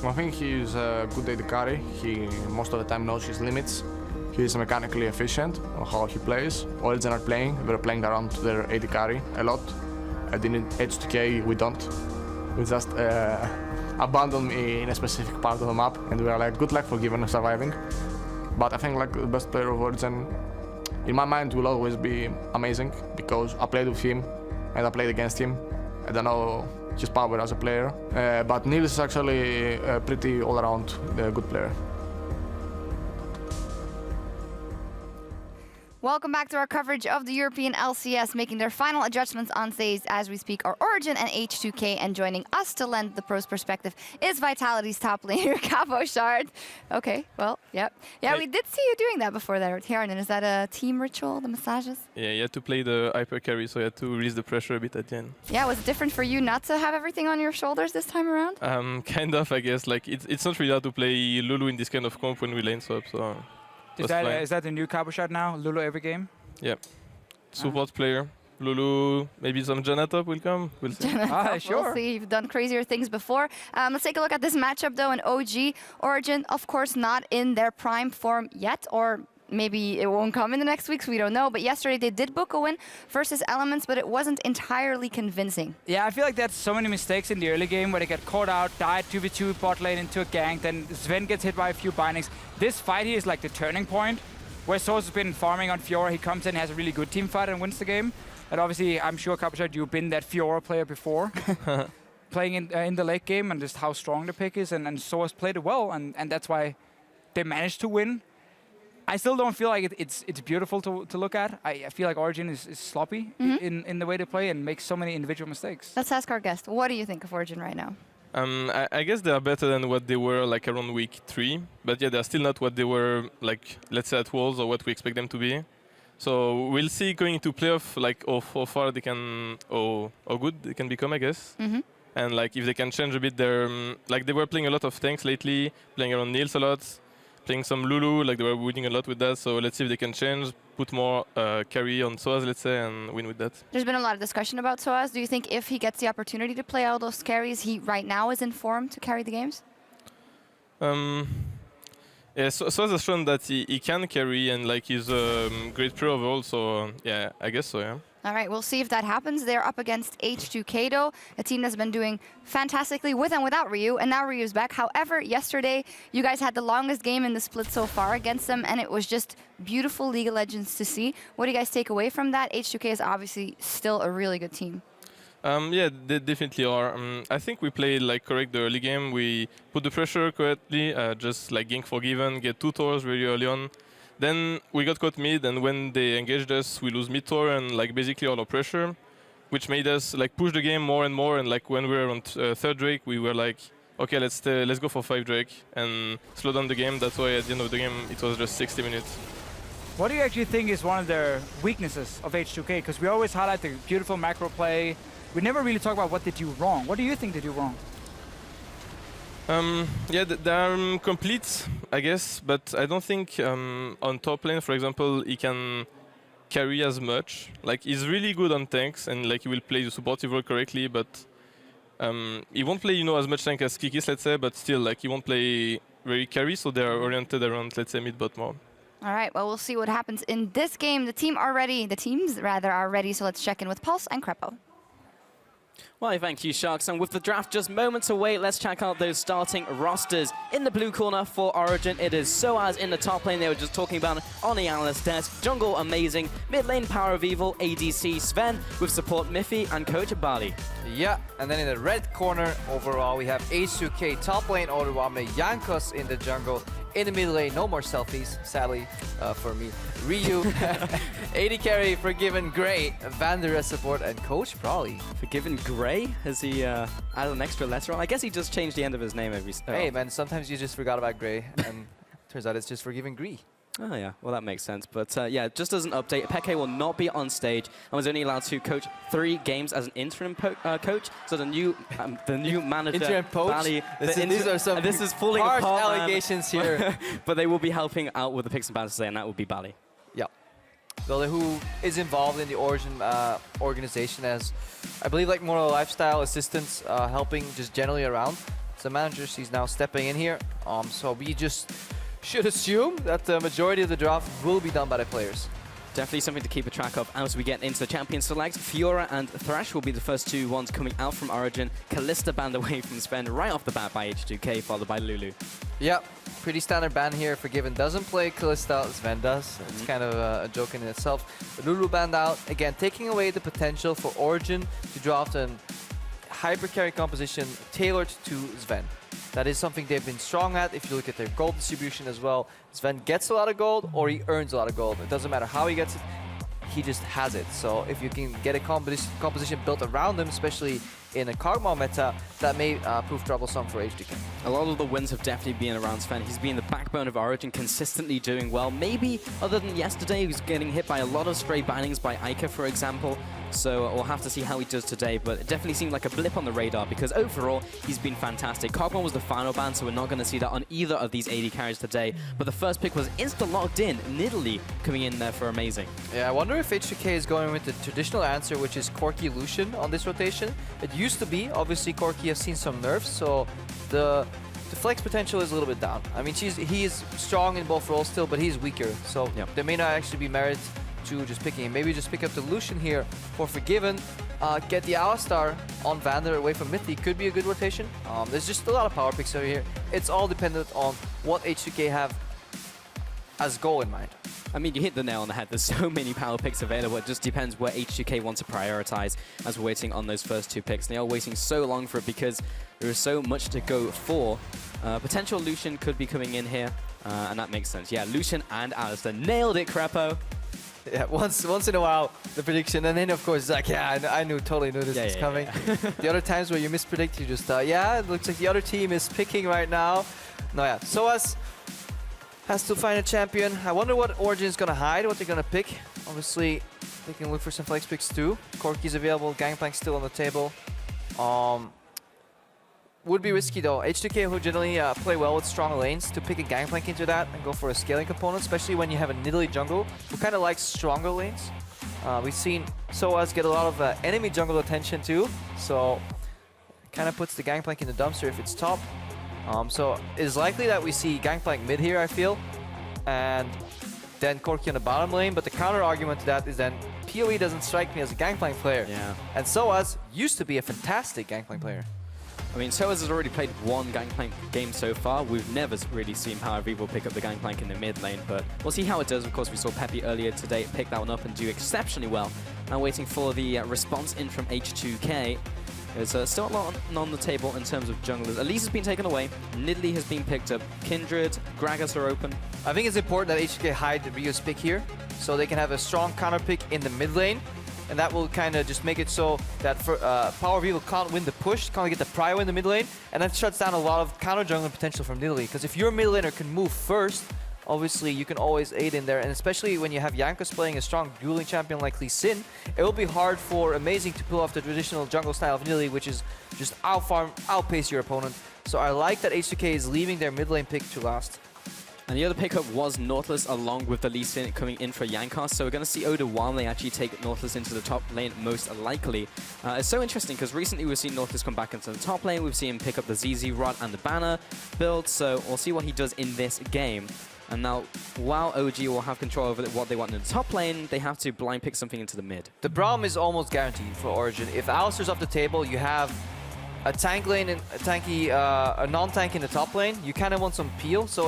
I think he's a good AD carry. He most of the time knows his limits. He's mechanically efficient on how he plays. Origin are playing, they're playing around their AD carry a lot. And in H2K we don't. We just abandon me in a specific part of the map and we are like, good luck for giving surviving. But I think like the best player of Origin, in my mind, will always be amazing because I played with him and I played against him. I don't know his power as a player, but Niels is actually a pretty all-around good player. Welcome back to our coverage of the European LCS. Making their final adjustments on stage as we speak are Origin and H2K, and joining us to lend the pros perspective is Vitality's top laner, Capo Shard. Okay, well, yep. Yeah, we did see you doing that before there, Tiernan. Is that a team ritual, the massages? Yeah, you had to play the hyper carry, so you had to release the pressure a bit at the end. Yeah, was it different for you not to have everything on your shoulders this time around? Kind of, I guess. Like it's not really hard to play Lulu in this kind of comp when we lane swap, so... Is that the new Capo Shard now? Lulu every game? Yeah. Support player. Lulu, maybe some Janata will come. We'll see. Sure. We'll see. You've done crazier things before. Let's take a look at this matchup, though, in OG. Origin, of course, not in their prime form yet, or maybe it won't come in the next weeks, we don't know. But yesterday they did book a win versus Elements, but it wasn't entirely convincing. Yeah, I feel like that's so many mistakes in the early game where they get caught out, died 2v2 bot lane into a gank, then Sven gets hit by a few bindings. This fight here is like the turning point, where Source has been farming on Fiora. He comes in, has a really good team fight and wins the game. And obviously, I'm sure, Capo Shard, you've been that Fiora player before. Playing in the late game and just how strong the pick is, and Source played it well, and that's why they managed to win. I still don't feel like it's beautiful to look at. I feel like Origin is sloppy in the way they play and makes so many individual mistakes. Let's ask our guest. What do you think of Origin right now? I guess they are better than what they were like around week 3. But yeah, they're still not what they were, like, let's say at Worlds, or what we expect them to be. So we'll see going into playoff, like, how far they can, how good they can become, I guess. And like if they can change a bit their, like they were playing a lot of tanks lately, playing around Niels a lot. Playing some Lulu, like they were winning a lot with that, so let's see if they can change, put more carry on Soaz, let's say, and win with that. There's been a lot of discussion about Soaz. Do you think if he gets the opportunity to play all those carries, he right now is in form to carry the games? Yeah, Soaz has shown that he can carry, and like he's a great pro overall, so yeah, I guess so, yeah. All right, we'll see if that happens. They're up against H2K, though, a team that's been doing fantastically with and without Ryu, and now Ryu's back. However, yesterday, you guys had the longest game in the split so far against them, and it was just beautiful League of Legends to see. What do you guys take away from that? H2K is obviously still a really good team. Yeah, they definitely are. I think we played like correct the early game. We put the pressure correctly, just like gank forgiven, get 2 towers very early on. Then we got caught mid, and when they engaged us, we lose mid tower and like basically all our pressure, which made us like push the game more and more. And like when we were on 3rd Drake, we were like, okay, let's go for 5 Drake and slow down the game. That's why at the end of the game it was just 60 minutes. What do you actually think is one of their weaknesses of H2K? Because we always highlight the beautiful macro play. We never really talk about what they do wrong. What do you think they do wrong? Yeah, they're complete, I guess, but I don't think on top lane, for example, he can carry as much. Like, he's really good on tanks, and like he will play the supportive role correctly, but he won't play, you know, as much tank as Kikis, let's say, but still, like, he won't play very carry, so they're oriented around, let's say, mid-bot more. All right, well, we'll see what happens in this game. The teams are ready, so let's check in with Pulse and Crepo. Well, thank you, Sharks. And with the draft just moments away, let's check out those starting rosters. In the blue corner for Origin, it is Soaz in the top lane. They were just talking about on the analyst desk. Jungle, amazing. Mid lane, Power of Evil, ADC, Sven, with support Miffy and coach Bali. Yeah, and then in the red corner, overall, we have H2K, top lane, Oruwame, Jankos in the jungle. In the mid lane, no more selfies, sadly, for me. Ryu, AD carry, Forgiven Gray, Vander as support, and Coach Brawley. Forgiven Gray? Has he added an extra letter on? I guess he just changed the end of his name every... Hey, man, sometimes you just forgot about Gray, and turns out it's just Forgiven Gree. Oh, yeah. Well, that makes sense. But, yeah, just as an update, Peke will not be on stage and was only allowed to coach 3 games as an interim coach. So the new manager... Interim coach? Bali, these are some this is falling harsh apart, allegations here. But they will be helping out with the picks and bans today, and that will be Bali. Yeah. Well, who is involved in the Origin organization as, I believe, like more lifestyle assistants, helping just generally around. So manager, she's now stepping in here. So we just should assume that the majority of the draft will be done by the players. Definitely something to keep a track of as we get into the champion select. Fiora and Thresh will be the first 2 ones coming out from Origin. Kalista banned away from Sven right off the bat by H2K, followed by Lulu. Yep, pretty standard ban here. Forgiven doesn't play Kalista, Sven does. It's kind of a joke in itself. Lulu banned out, again, taking away the potential for Origin to draft an hyper carry composition tailored to Sven. That is something they've been strong at. If you look at their gold distribution as well, Sven gets a lot of gold or he earns a lot of gold. It doesn't matter how he gets it, he just has it. So if you can get a composition built around him, especially in a Kog'Maw meta, that may prove troublesome for HDK. A lot of the wins have definitely been around Sven. He's been the backbone of Origin, consistently doing well. Maybe other than yesterday, he was getting hit by a lot of stray bannings by Ica, for example. So we'll have to see how he does today, but it definitely seemed like a blip on the radar because overall, he's been fantastic. Kog'Maw was the final ban, so we're not going to see that on either of these AD carries today. But the first pick was insta-locked in, Nidalee coming in there for amazing. Yeah, I wonder if HDK is going with the traditional answer, which is Corki Lucian on this rotation. It used to be, obviously Corki has seen some nerfs, so the flex potential is a little bit down. I mean, he is strong in both roles still, but he's weaker, so there may not actually be merit to just picking him. Maybe just pick up the Lucian here for Forgiven, get the Alistar on Vander away from Mithy. Could be a good rotation. There's just a lot of power picks over here. It's all dependent on what H2K have as goal in mind. I mean, you hit the nail on the head. There's so many power picks available. It just depends where H2K want to prioritize as we're waiting on those first two picks. And they are waiting so long for it because there is so much to go for. Potential Lucian could be coming in here, and that makes sense. Yeah, Lucian and Alistar. Nailed it, Crepo. Yeah, once in a while, the prediction, and then of course it's like, yeah, I totally knew this was coming. The other times where you mispredict, you just, yeah, it looks like the other team is picking right now. No, yeah, Soaz has to find a champion. I wonder what Origin's gonna hide, what they're gonna pick. Obviously, they can look for some flex picks too. Corki's available, Gangplank still on the table. Would be risky though. H2K who generally play well with strong lanes to pick a Gangplank into that and go for a scaling component, especially when you have a Nidalee jungle who kind of likes stronger lanes. We've seen Soaz get a lot of enemy jungle attention too, so kind of puts the Gangplank in the dumpster if it's top. So it is likely that we see Gangplank mid here, I feel, and then Corki on the bottom lane, but the counter argument to that is then PoE doesn't strike me as a Gangplank player. Yeah. And Soaz used to be a fantastic Gangplank player. I mean, Soaz has already played one Gangplank game so far. We've never really seen how he will pick up the Gangplank in the mid lane, but we'll see how it does. Of course, we saw Peppy earlier today pick that one up and do exceptionally well. Now waiting for the response in from H2K. There's still a lot on the table in terms of junglers. Elise has been taken away. Nidalee has been picked up. Kindred, Gragas are open. I think it's important that H2K hide the Rio's pick here, so they can have a strong counter pick in the mid lane. And that will kind of just make it so that Power Vivo can't win the push, can't get the prio in the mid lane, and that shuts down a lot of counter jungling potential from Nidalee. Because if your mid laner can move first, obviously you can always aid in there, and especially when you have Jankos playing a strong dueling champion like Lee Sin, it will be hard for Amazing to pull off the traditional jungle style of Nidalee, which is just outpace your opponent. So I like that H2K is leaving their mid lane pick to last. And the other pickup was Nautilus along with the Lee Sin coming in for Jankos. So we're going to see Oda Wamley actually take Nautilus into the top lane most likely. It's so interesting because recently we've seen Nautilus come back into the top lane. We've seen him pick up the ZZ Rod and the banner build. So we'll see what he does in this game. And now, while OG will have control over what they want in the top lane, they have to blind pick something into the mid. The Braum is almost guaranteed for Origin. If Alistar's off the table, you have a tank lane and a non-tank in the top lane. You kind of want some peel, so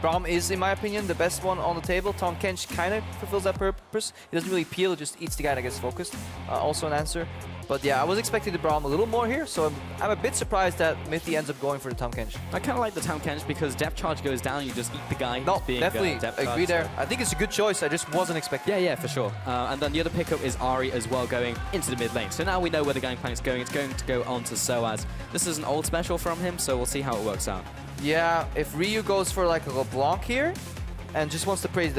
Braum is, in my opinion, the best one on the table. Tahm Kench kind of fulfills that purpose. He doesn't really peel, just eats the guy that gets focused. Also an answer. But yeah, I was expecting the Braum a little more here, so I'm a bit surprised that Mithy ends up going for the Tahm Kench. I kind of like the Tahm Kench because depth charge goes down, you just eat the guy. No, definitely agree there. I think it's a good choice, I just wasn't expecting. Yeah, for sure. And then the other pickup is Ahri as well going into the mid lane. So now we know where the Gangplank's going. It's going to go on to Soaz. This is an old special from him, so we'll see how it works out. Yeah, if Ryu goes for like a LeBlanc here, and just wants to play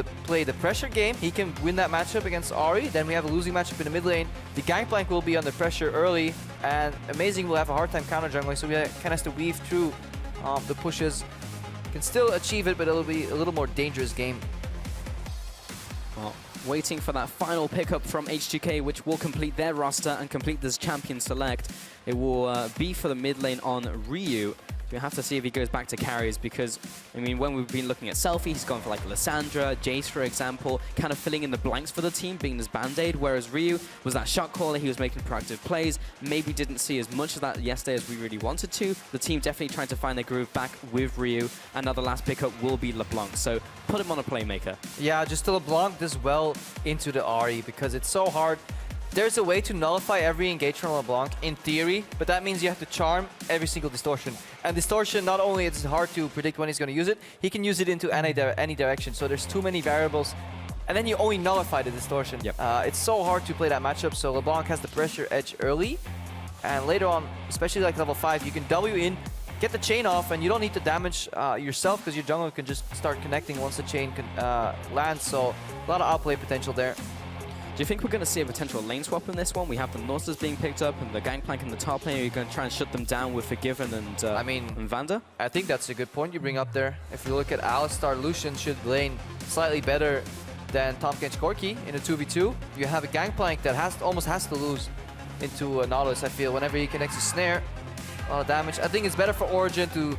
the pressure game, he can win that matchup against Ahri. Then we have a losing matchup in the mid lane. The Gangplank will be under pressure early, and Amazing will have a hard time counter jungling, so we kind of has to weave through the pushes. Can still achieve it, but it'll be a little more dangerous game. Well, waiting for that final pickup from H2K, which will complete their roster and complete this champion select. It will be for the mid lane on Ryu. We have to see if he goes back to carries because, I mean, when we've been looking at Selfie, he's gone for like Lissandra, Jace, for example, kind of filling in the blanks for the team, being this band-aid, whereas Ryu was that shot caller, he was making proactive plays, maybe didn't see as much of that yesterday as we really wanted to. The team definitely trying to find their groove back with Ryu, and now the last pickup will be LeBlanc, so put him on a playmaker. Yeah, just LeBlanc does well into the Ahri because it's so hard There's a way to nullify every engagement on LeBlanc in theory, but that means you have to charm every single distortion. And distortion, not only it's hard to predict when he's going to use it, he can use it into any direction. So there's too many variables. And then you only nullify the distortion. Yep. It's so hard to play that matchup, so LeBlanc has the pressure edge early. And later on, especially like level 5, you can W in, get the chain off, and you don't need to damage yourself because your jungle can just start connecting once the chain lands. So a lot of outplay potential there. Do you think we're going to see a potential lane swap in this one? We have the Nautilus being picked up and the Gangplank in the top lane. Are you going to try and shut them down with Forgiven and Vander? I think that's a good point you bring up there. If you look at Alistar, Lucian should lane slightly better than Tahm Kench Corki in a 2v2. You have a Gangplank that almost has to lose into a Nautilus, I feel. Whenever he connects a snare, a lot of damage. I think it's better for Origin to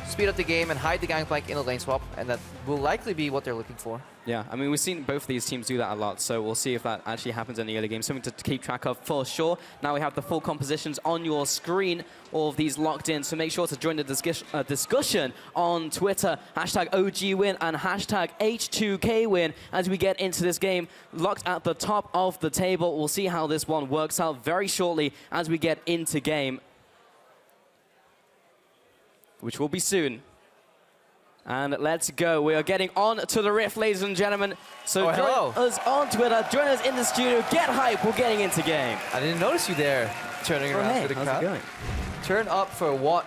speed up the game and hide the Gangplank in a lane swap, and that will likely be what they're looking for. Yeah, I mean, we've seen both of these teams do that a lot, so we'll see if that actually happens in the early game. Something to keep track of for sure. Now we have the full compositions on your screen, all of these locked in, so make sure to join the discussion on Twitter, #OGWin and #H2KWin as we get into this game. Locked at the top of the table. We'll see how this one works out very shortly as we get into game, which will be soon. And let's go. We are getting on to the Rift, ladies and gentlemen. So hello. Join us on Twitter, join us in the studio, get hype, we're getting into game. I didn't notice you there, turning around for the crowd. How's it going? Turn up for what?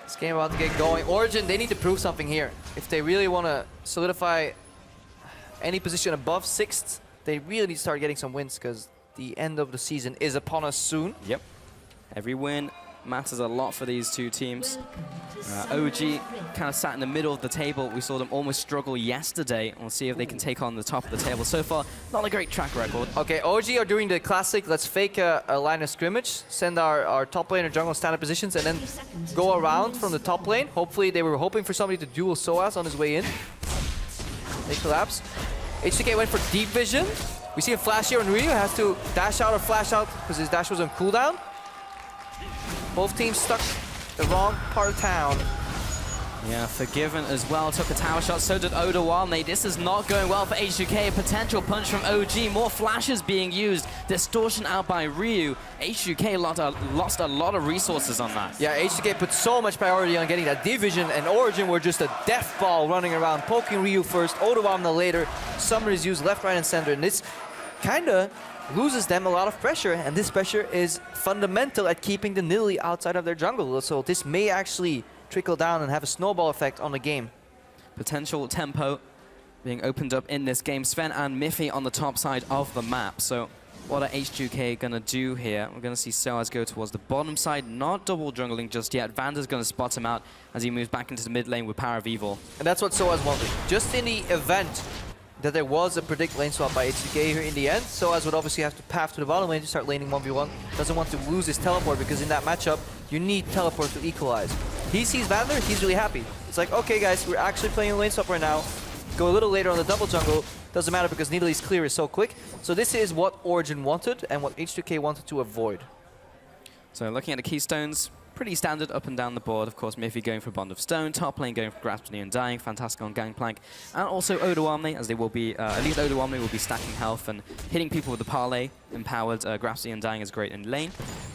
This game about to get going. Origin, they need to prove something here. If they really want to solidify any position above 6th, they really need to start getting some wins because the end of the season is upon us soon. Yep. Every win matters a lot for these two teams. OG kind of sat in the middle of the table. We saw them almost struggle yesterday. We'll see if they can take on the top of the table. So far, not a great track record. Okay, OG are doing the classic, let's fake a line of scrimmage, send our top lane or jungle standard positions, and then go around from the top lane. Hopefully, they were hoping for somebody to duel Soaz on his way in. They collapse. H2K went for deep vision. We see a flash here, and Ryu has to dash out or flash out because his dash was on cooldown. Both teams stuck the wrong part of town. Yeah, Forgiven as well. Took a tower shot, so did Odawane. This is not going well for H2K. A potential punch from OG. More flashes being used. Distortion out by Ryu. H2K lost a lot of resources on that. Yeah, H2K put so much priority on getting that division, and Origin were just a death ball running around, poking Ryu first, Odawane later. Summer is used left, right, and center, and this kind of loses them a lot of pressure, and this pressure is fundamental at keeping the Nidalee outside of their jungle. So this may actually trickle down and have a snowball effect on the game. Potential tempo being opened up in this game. Sven and Miffy on the top side of the map. So what are H2K going to do here? We're going to see Soaz go towards the bottom side, not double jungling just yet. Vander's going to spot him out as he moves back into the mid lane with Power of Evil. And that's what Soaz wanted. Just in the event that there was a predict lane swap by H2K here in the end, Soaz would obviously have to path to the bottom lane to start laning 1v1. Doesn't want to lose his teleport because in that matchup, you need teleport to equalize. He sees Vander, he's really happy. It's like, okay guys, we're actually playing a lane swap right now. Go a little later on the double jungle. Doesn't matter because Nidalee's clear is so quick. So this is what Origin wanted and what H2K wanted to avoid. So looking at the keystones, pretty standard up and down the board. Of course, Miffy going for Bond of Stone, top lane going for Grasp and Dying, fantastic on Gangplank, and also Odawane, as they will be, at least Odawane will be stacking health and hitting people with the parlay. Empowered Grasp and Dying is great in lane.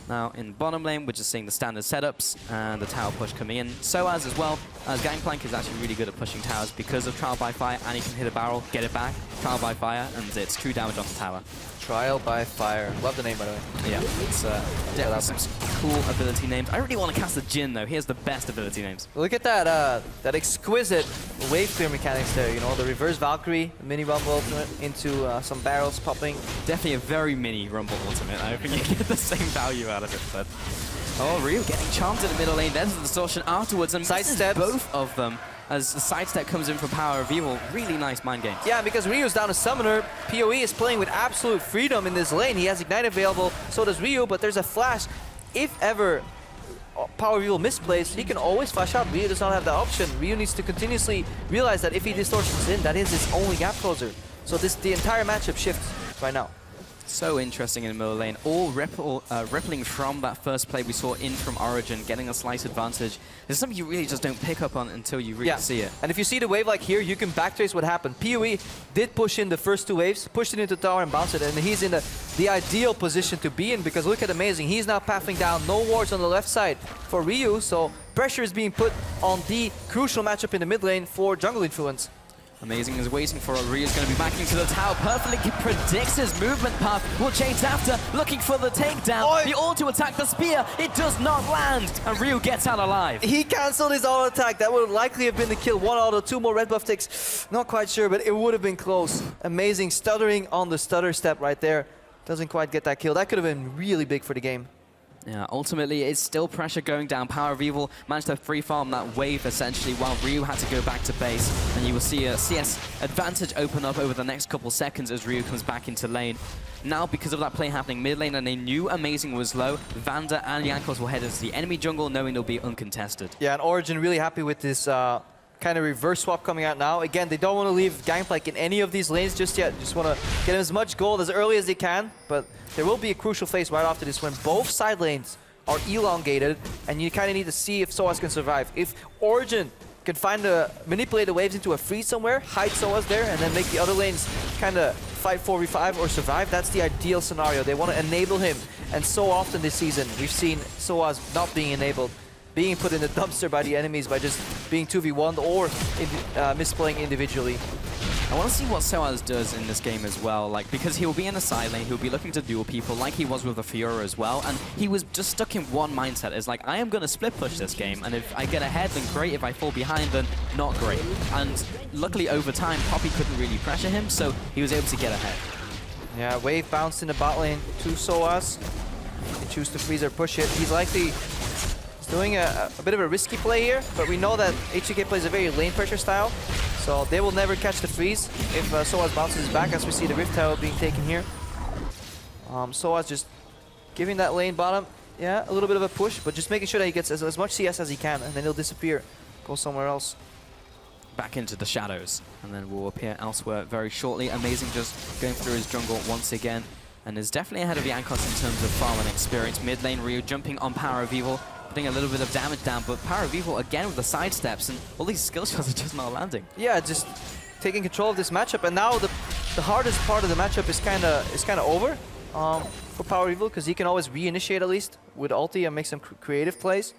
Now in bottom lane, we're just seeing the standard setups and the tower push coming in. Soaz as well, as Gangplank is actually really good at pushing towers because of Trial by Fire, and he can hit a barrel, get it back, Trial by Fire, and it's true damage on the tower. Trial by Fire. Love the name, by the way. Yeah, it's definitely some cool ability names. I really want to cast the Jhin, though. Here's the best ability names. Look at that that exquisite wave clear mechanics there. You know, the reverse Valkyrie, mini Rumble ultimate into some barrels popping. Definitely a very mini Rumble ultimate. I don't think you can get the same value out of it, but... Oh, Ryu getting charmed in the middle lane. There's the distortion afterwards, and sidesteps both of them. As the sidestep comes in for Power of Evil, really nice mind games. Yeah, because Ryu's down a summoner, PoE is playing with absolute freedom in this lane. He has Ignite available, so does Ryu, but there's a flash. If ever Power of Evil misplays, he can always flash out. Ryu does not have that option. Ryu needs to continuously realize that if he distortions in, that is his only gap closer. So the entire matchup shifts right now. So interesting in the middle lane. All rippling from that first play we saw in from Origin, getting a slice advantage. It's something you really just don't pick up on until you really see it. And if you see the wave like here, you can backtrace what happened. PoE did push in the first 2 waves, pushed it into tower and bounced it, and he's in the ideal position to be in, because look at Amazing. He's now pathing down, no wards on the left side for Ryu, so pressure is being put on the crucial matchup in the mid lane for jungle influence. Amazing is waiting for it. Ryu's going to be backing to the tower. Perfectly predicts his movement path. Will chase after, looking for the takedown. The auto attack, the spear. It does not land, and Ryu gets out alive. He cancelled his auto attack. That would likely have been the kill. 1 auto, 2 more red buff ticks. Not quite sure, but it would have been close. Amazing stuttering on the stutter step right there. Doesn't quite get that kill. That could have been really big for the game. Yeah, ultimately, it's still pressure going down. Power of Evil managed to free farm that wave, essentially, while Ryu had to go back to base. And you will see a CS advantage open up over the next couple seconds as Ryu comes back into lane. Now, because of that play happening mid lane and they knew Amazing was low, Vander and Jankos will head into the enemy jungle, knowing they'll be uncontested. Yeah, and Origin really happy with this kind of reverse swap coming out now. Again, they don't want to leave Gangplank in any of these lanes just yet. Just want to get him as much gold as early as they can. But there will be a crucial phase right after this when both side lanes are elongated, and you kind of need to see if Soaz can survive. If Origin can manipulate the waves into a freeze somewhere, hide Soaz there, and then make the other lanes kind of fight 4v5 or survive, that's the ideal scenario. They want to enable him. And so often this season, we've seen Soaz not being enabled, being put in the dumpster by the enemies by just being 2v1'd or misplaying individually. I want to see what Soaz does in this game as well, like, because he'll be in the side lane, he'll be looking to duel people like he was with the Fiora as well, and he was just stuck in one mindset. It's like, I am going to split push this game, and if I get ahead, then great. If I fall behind, then not great. And luckily, over time, Poppy couldn't really pressure him, so he was able to get ahead. Yeah, wave bounced in the bot lane to Soaz. They choose to freeze or push it. He's likely doing a bit of a risky play here, but we know that HTK plays a very lane pressure style, so they will never catch the freeze if Soaz bounces back, as we see the Rift Tower being taken here. Soaz just giving that lane bottom, yeah, a little bit of a push, but just making sure that he gets as much CS as he can, and then he'll disappear, go somewhere else. Back into the shadows, and then will appear elsewhere very shortly. Amazing just going through his jungle once again, and is definitely ahead of Jankos in terms of farm and experience. Mid lane, Ryu jumping on Power of Evil, putting a little bit of damage down, but Power of Evil again with the side steps, and all these skill shots are just not landing. Yeah, just taking control of this matchup, and now the hardest part of the matchup is kind of over for Power of Evil, because he can always reinitiate at least with ulti and make some creative plays.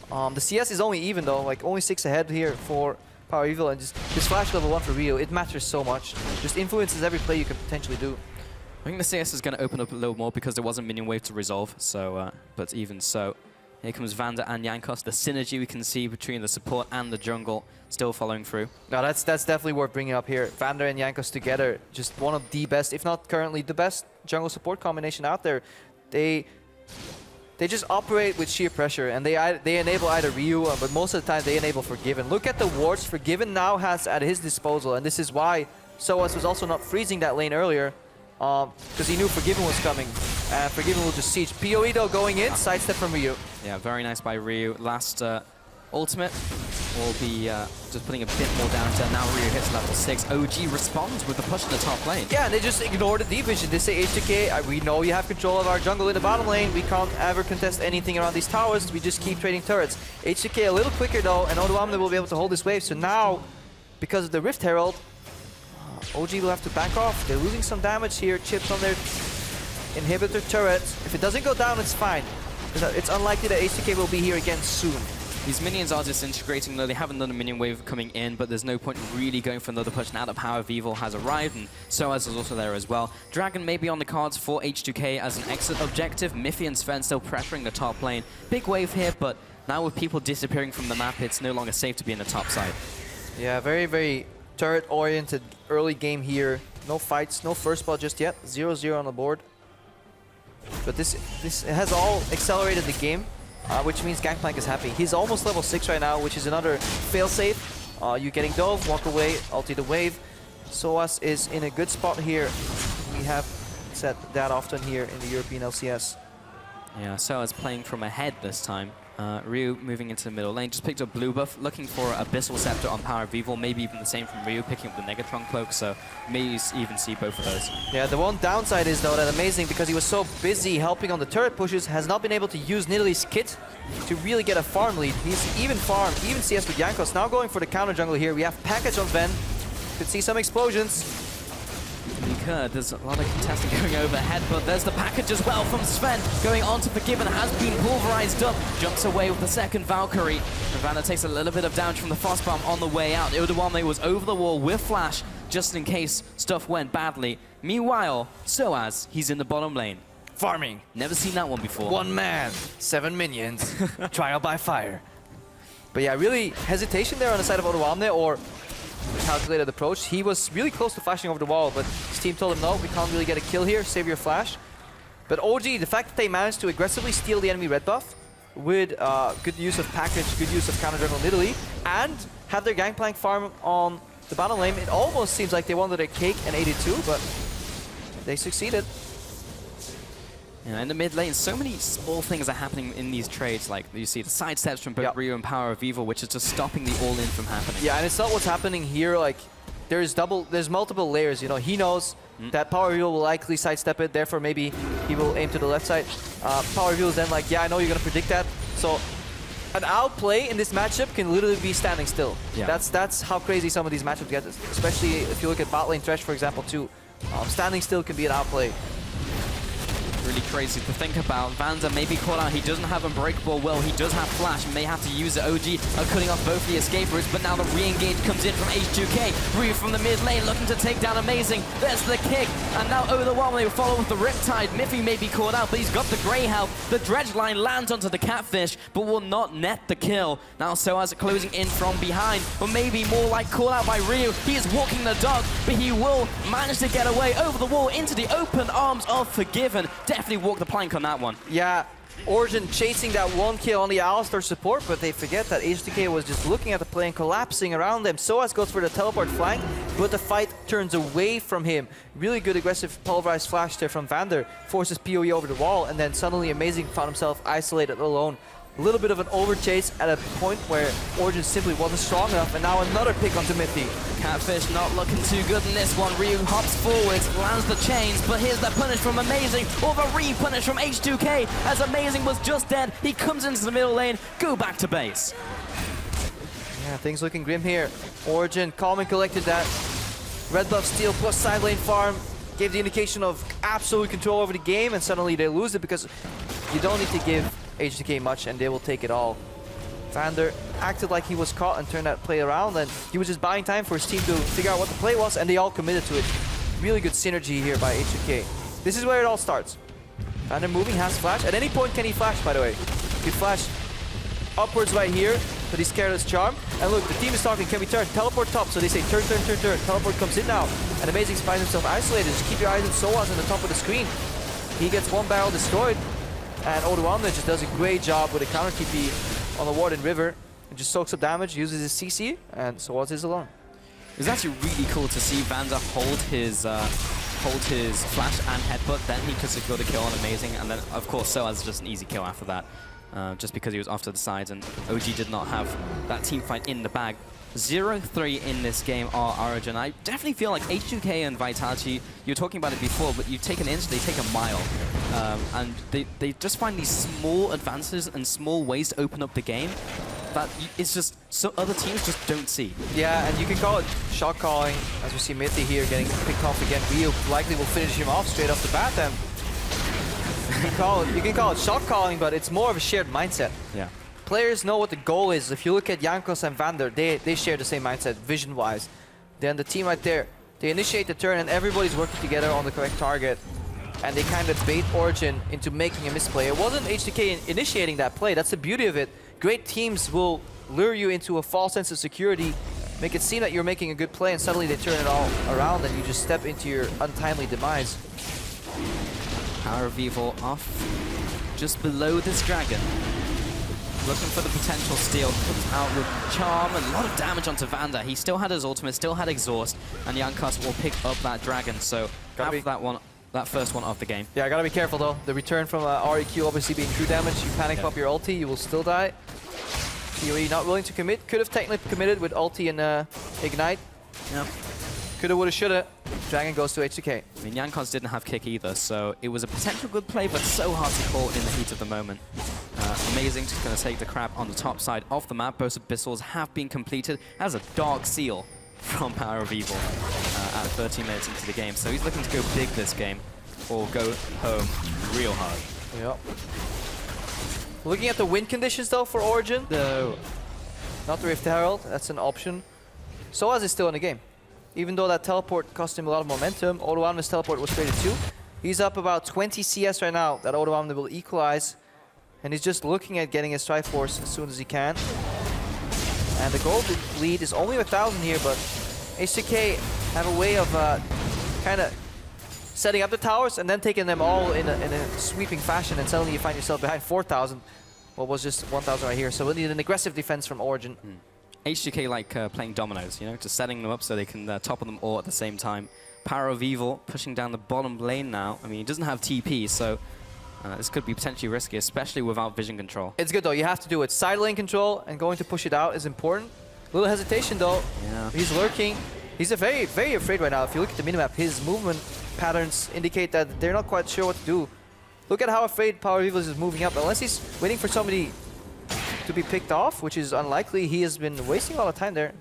The CS is only even though, like only 6 ahead here for Power of Evil, and just this flash level 1 for Ryu, it matters so much. Just influences every play you can potentially do. I think the CS is going to open up a little more because there was a minion wave to resolve, so but even so. Here comes Vander and Jankos. The synergy we can see between the support and the jungle still following through. No, that's definitely worth bringing up here. Vander and Jankos together, just one of the best, if not currently the best jungle support combination out there. They just operate with sheer pressure, and they enable either Ryu, but most of the time they enable Forgiven. Look at the wards Forgiven now has at his disposal, and this is why Soaz was also not freezing that lane earlier, because he knew Forgiven was coming. And Forgiven will just siege. PoE though going in, sidestep from Ryu. Yeah, very nice by Ryu. Last ultimate will be just putting a bit more down to now Ryu hits level 6. OG responds with the push in the top lane. Yeah, and they just ignore the deep vision. They say HTK, we know you have control of our jungle in the bottom lane. We can't ever contest anything around these towers. We just keep trading turrets. HTK a little quicker though, and Odoamne will be able to hold this wave. So now, because of the Rift Herald, OG will have to back off. They're losing some damage here. Chips on their inhibitor turret. If it doesn't go down, it's fine. It's unlikely that HTK will be here again soon. These minions are disintegrating though. They have another minion wave coming in, but there's no point really going for another push now that Power of Evil has arrived, and Soaz is also there as well. Dragon may be on the cards for H2K as an exit objective. Miffy and Sven still pressuring the top lane. Big wave here, but now with people disappearing from the map, it's no longer safe to be in the top side. Yeah, very, very turret-oriented early game here. No fights, no first blood just yet. 0-0 on the board. But this has all accelerated the game, which means Gangplank is happy. He's almost level 6 right now, which is another failsafe. You getting dove, walk away, ulti the wave. Soaz is in a good spot here. We have said that often here in the European LCS. Yeah, Soaz playing from ahead this time. Ryu moving into the middle lane, just picked up blue buff, looking for Abyssal Scepter on Power of Evil, maybe even the same from Ryu, picking up the Negatron Cloak, so may even see both of those. Yeah, the one downside is though that Amazing, because he was so busy helping on the turret pushes, has not been able to use Nidalee's kit to really get a farm lead. He's even farmed, even CS with Jankos. Now going for the counter jungle here, we have package on Ven, could see some explosions. There's a lot of contesting going overhead, but there's the package as well from Sven. Going on to Forgiven, has been pulverized up. Jumps away with the second Valkyrie. Ravana takes a little bit of damage from the Frostbomb on the way out. Udawame was over the wall with Flash, just in case stuff went badly. Meanwhile, Soaz, he's in the bottom lane. Farming. Never seen that one before. 1 man, 7 minions. Trial by fire. But yeah, really hesitation there on the side of Udawame, or calculated approach. He was really close to flashing over the wall, but his team told him, no, we can't really get a kill here, save your flash. But OG, the fact that they managed to aggressively steal the enemy red buff with good use of package, good use of counter jungle Nidalee, and have their gangplank farm on the bottom lane, it almost seems like they wanted a cake and 82, but they succeeded. Yeah, in the mid lane, so many small things are happening in these trades. Like you see the side steps from both Ryu and Power of Evil, which is just stopping the all-in from happening. Yeah, and it's not what's happening here. Like there's multiple layers. You know, he knows that Power of Evil will likely sidestep it. Therefore, maybe he will aim to the left side. Power of Evil is then like, yeah, I know you're gonna predict that. So an outplay in this matchup can literally be standing still. Yeah. That's how crazy some of these matchups get. Especially if you look at bot lane Thresh, for example, too. Standing still can be an outplay. Really crazy to think about. Vanda may be caught out. He doesn't have Unbreakable Will. He does have Flash. May have to use it. OG are cutting off both the escape routes, but now the re-engage comes in from H2K. Ryu from the mid lane looking to take down Amazing. There's the kick. And now over the wall, they will follow with the Riptide. Miffy may be caught out, but he's got the Grey Health. The Dredge line lands onto the Catfish, but will not net the kill. Now Soaz closing in from behind, but maybe more like caught out by Ryu. He is walking the dog, but he will manage to get away over the wall into the open arms of Forgiven. Definitely walk the plank on that one. Yeah, Origin chasing that 1 kill on the Alistar support, but they forget that H2K was just looking at the play and collapsing around them. Soaz goes for the teleport flank, but the fight turns away from him. Really good aggressive pulverized flash there from Vander, forces PoE over the wall, and then suddenly Amazing found himself isolated alone. A little bit of an overchase at a point where Origin simply wasn't strong enough, and now another pick onto Miffy. Catfish not looking too good in this one. Ryu hops forwards, lands the chains, but here's the punish from Amazing, or the re-punish from H2K, as Amazing was just dead. He comes into the middle lane, go back to base. Yeah, things looking grim here. Origin calm and collected that. Red buff steal plus side lane farm gave the indication of absolute control over the game, and suddenly they lose it because you don't need to give H2K much and they will take it all. Vander acted like he was caught and turned that play around, and he was just buying time for his team to figure out what the play was, and they all committed to it. Really good synergy here by H2K. This is where it all starts. Vander moving, has flash. At any point can he flash, by the way. He could flash upwards right here, but he's Careless Charm. And look, the team is talking, can we turn? Teleport top, so they say turn, turn, turn, turn. Teleport comes in now, and Amazing finds himself isolated. Just keep your eyes on Soaz on the top of the screen. He gets 1 barrel destroyed, and Odoamne just does a great job with a counter TP on the Warden River. And just soaks up damage, uses his CC, and Soaz is alone. It was actually really cool to see Vander hold his flash and headbutt, then he could secure the kill on Amazing, and then of course Soaz just an easy kill after that. Just because he was off to the sides, and OG did not have that team fight in the bag. 0-3 in this game are Origin. I definitely feel like H2K and Vitality, you were talking about it before, but you take an inch, they take a mile. And they just find these small advances and small ways to open up the game that it's just so other teams just don't see. Yeah, and you can call it shot calling, as we see Miffy here getting picked off again. Ryu likely will finish him off straight off the bat, and you can call it shot calling, but it's more of a shared mindset. Yeah. Players know what the goal is. If you look at Jankos and Vander, they share the same mindset, vision-wise. Then the team right there, they initiate the turn and everybody's working together on the correct target. And they kind of bait Origin into making a misplay. It wasn't H2K initiating that play. That's the beauty of it. Great teams will lure you into a false sense of security, make it seem that you're making a good play, and suddenly they turn it all around and you just step into your untimely demise. Power of Evil off just below this dragon. Looking for the potential steal, comes out with Charm and a lot of damage onto Vander. He still had his ultimate, still had exhaust, and Jankos will pick up that dragon, so have that one that first one of the game. Yeah, gotta be careful though. The return from REQ obviously being true damage. You panic pop your ulti, you will still die. PoE not willing to commit. Could have technically committed with ulti and ignite. Yeah. Coulda, woulda, shoulda. Dragon goes to H2K. I mean, Jankos didn't have kick either, so it was a potential good play, but so hard to call in the heat of the moment. Amazing, just going to take the crab on the top side of the map. Both abyssals have been completed as a dark seal from Power of Evil at 13 minutes into the game. So he's looking to go big this game, or go home real hard. Yep. Looking at the win conditions though for Origin. No. Not the Rift Herald, that's an option. Soaz is still in the game. Even though that teleport cost him a lot of momentum, Odoamne's teleport was created too. He's up about 20 CS right now that Odoamne will equalize. And he's just looking at getting his Triforce as soon as he can. And the gold lead is only 1,000 here, but H2K have a way of kind of setting up the towers and then taking them all in a sweeping fashion, and suddenly you find yourself behind 4,000. What was just 1,000 right here. So we'll need an aggressive defense from Origin. H2K like playing dominoes, you know, just setting them up so they can topple them all at the same time. Power of Evil pushing down the bottom lane now. I mean, he doesn't have TP, so this could be potentially risky, especially without vision control. It's good though, you have to do it. Side lane control and going to push it out is important. Little hesitation though. Yeah. He's lurking. He's very, very afraid right now. If you look at the minimap, his movement patterns indicate that they're not quite sure what to do. Look at how afraid Power of Evil is moving up. Unless he's waiting for somebody to be picked off, which is unlikely. He has been wasting a lot of time there.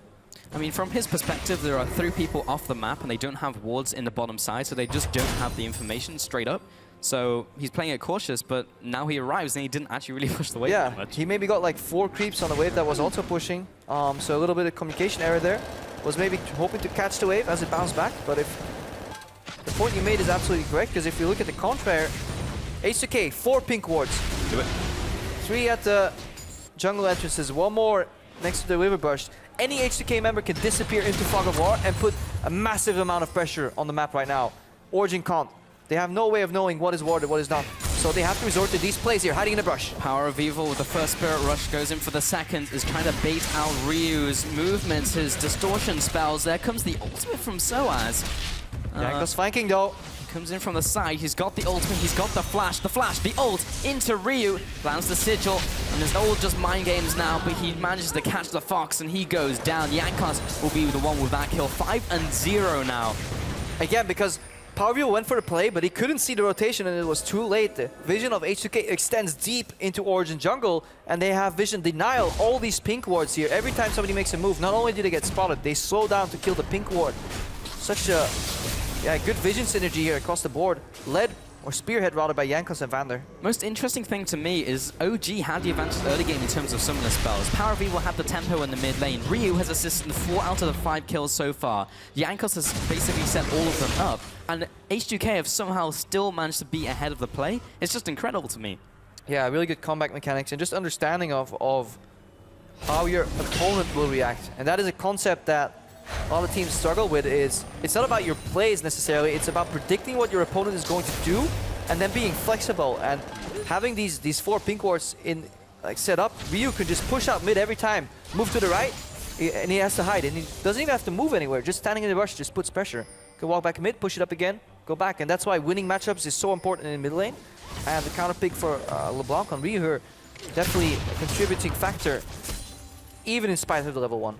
I mean, from his perspective, there are 3 people off the map and they don't have wards in the bottom side, so they just don't have the information straight up. So he's playing it cautious, but now he arrives and he didn't actually really push the wave that much. He maybe got like 4 creeps on the wave that was also pushing. So a little bit of communication error there. Was maybe hoping to catch the wave as it bounced back, but if the point you made is absolutely correct, because if you look at the contrary, H2K, 4 pink wards. Do it. 3 at the jungle entrances, 1 more next to the river burst. Any H2K member can disappear into Fog of War and put a massive amount of pressure on the map right now. Origin can't. They have no way of knowing what is warded, what is not. So they have to resort to these plays here, hiding in the brush. Power of Evil with the first Spirit Rush goes in for the second, is trying to bait out Ryu's movements, his distortion spells. There comes the ultimate from Soaz. Jankos flanking though. Comes in from the side, he's got the ultimate, he's got the flash, the ult into Ryu, lands the sigil, and it's all just mind games now, but he manages to catch the fox and he goes down. Jankos will be the one with that kill, 5-0 now. Again, because Power of Evil went for the play, but he couldn't see the rotation and it was too late. The vision of H2K extends deep into Origin jungle, and they have vision denial. All these pink wards here, every time somebody makes a move, not only do they get spotted, they slow down to kill the pink ward. Such a good vision synergy here across the board, led or spearhead rather by Jankos and Vander. Most interesting thing to me is OG had the advantage early game in terms of summoner spells. Power of Evil had the tempo in the mid lane. Ryu has assisted 4 out of the 5 kills so far. Jankos has basically set all of them up, and H2K have somehow still managed to be ahead of the play. It's just incredible to me. Yeah, really good comeback mechanics and just understanding of how your opponent will react. And that is a concept that a lot of teams struggle with. Is it's not about your plays necessarily, it's about predicting what your opponent is going to do and then being flexible and having these 4 pink wards in like set up. Ryu can just push out mid every time, move to the right, and he has to hide, and he doesn't even have to move anywhere. Just standing in the rush just puts pressure. Can walk back mid, push it up again, go back, and that's why winning matchups is so important in the mid lane. And the counter pick for LeBlanc on Ryu here, definitely a contributing factor, even in spite of the level 1.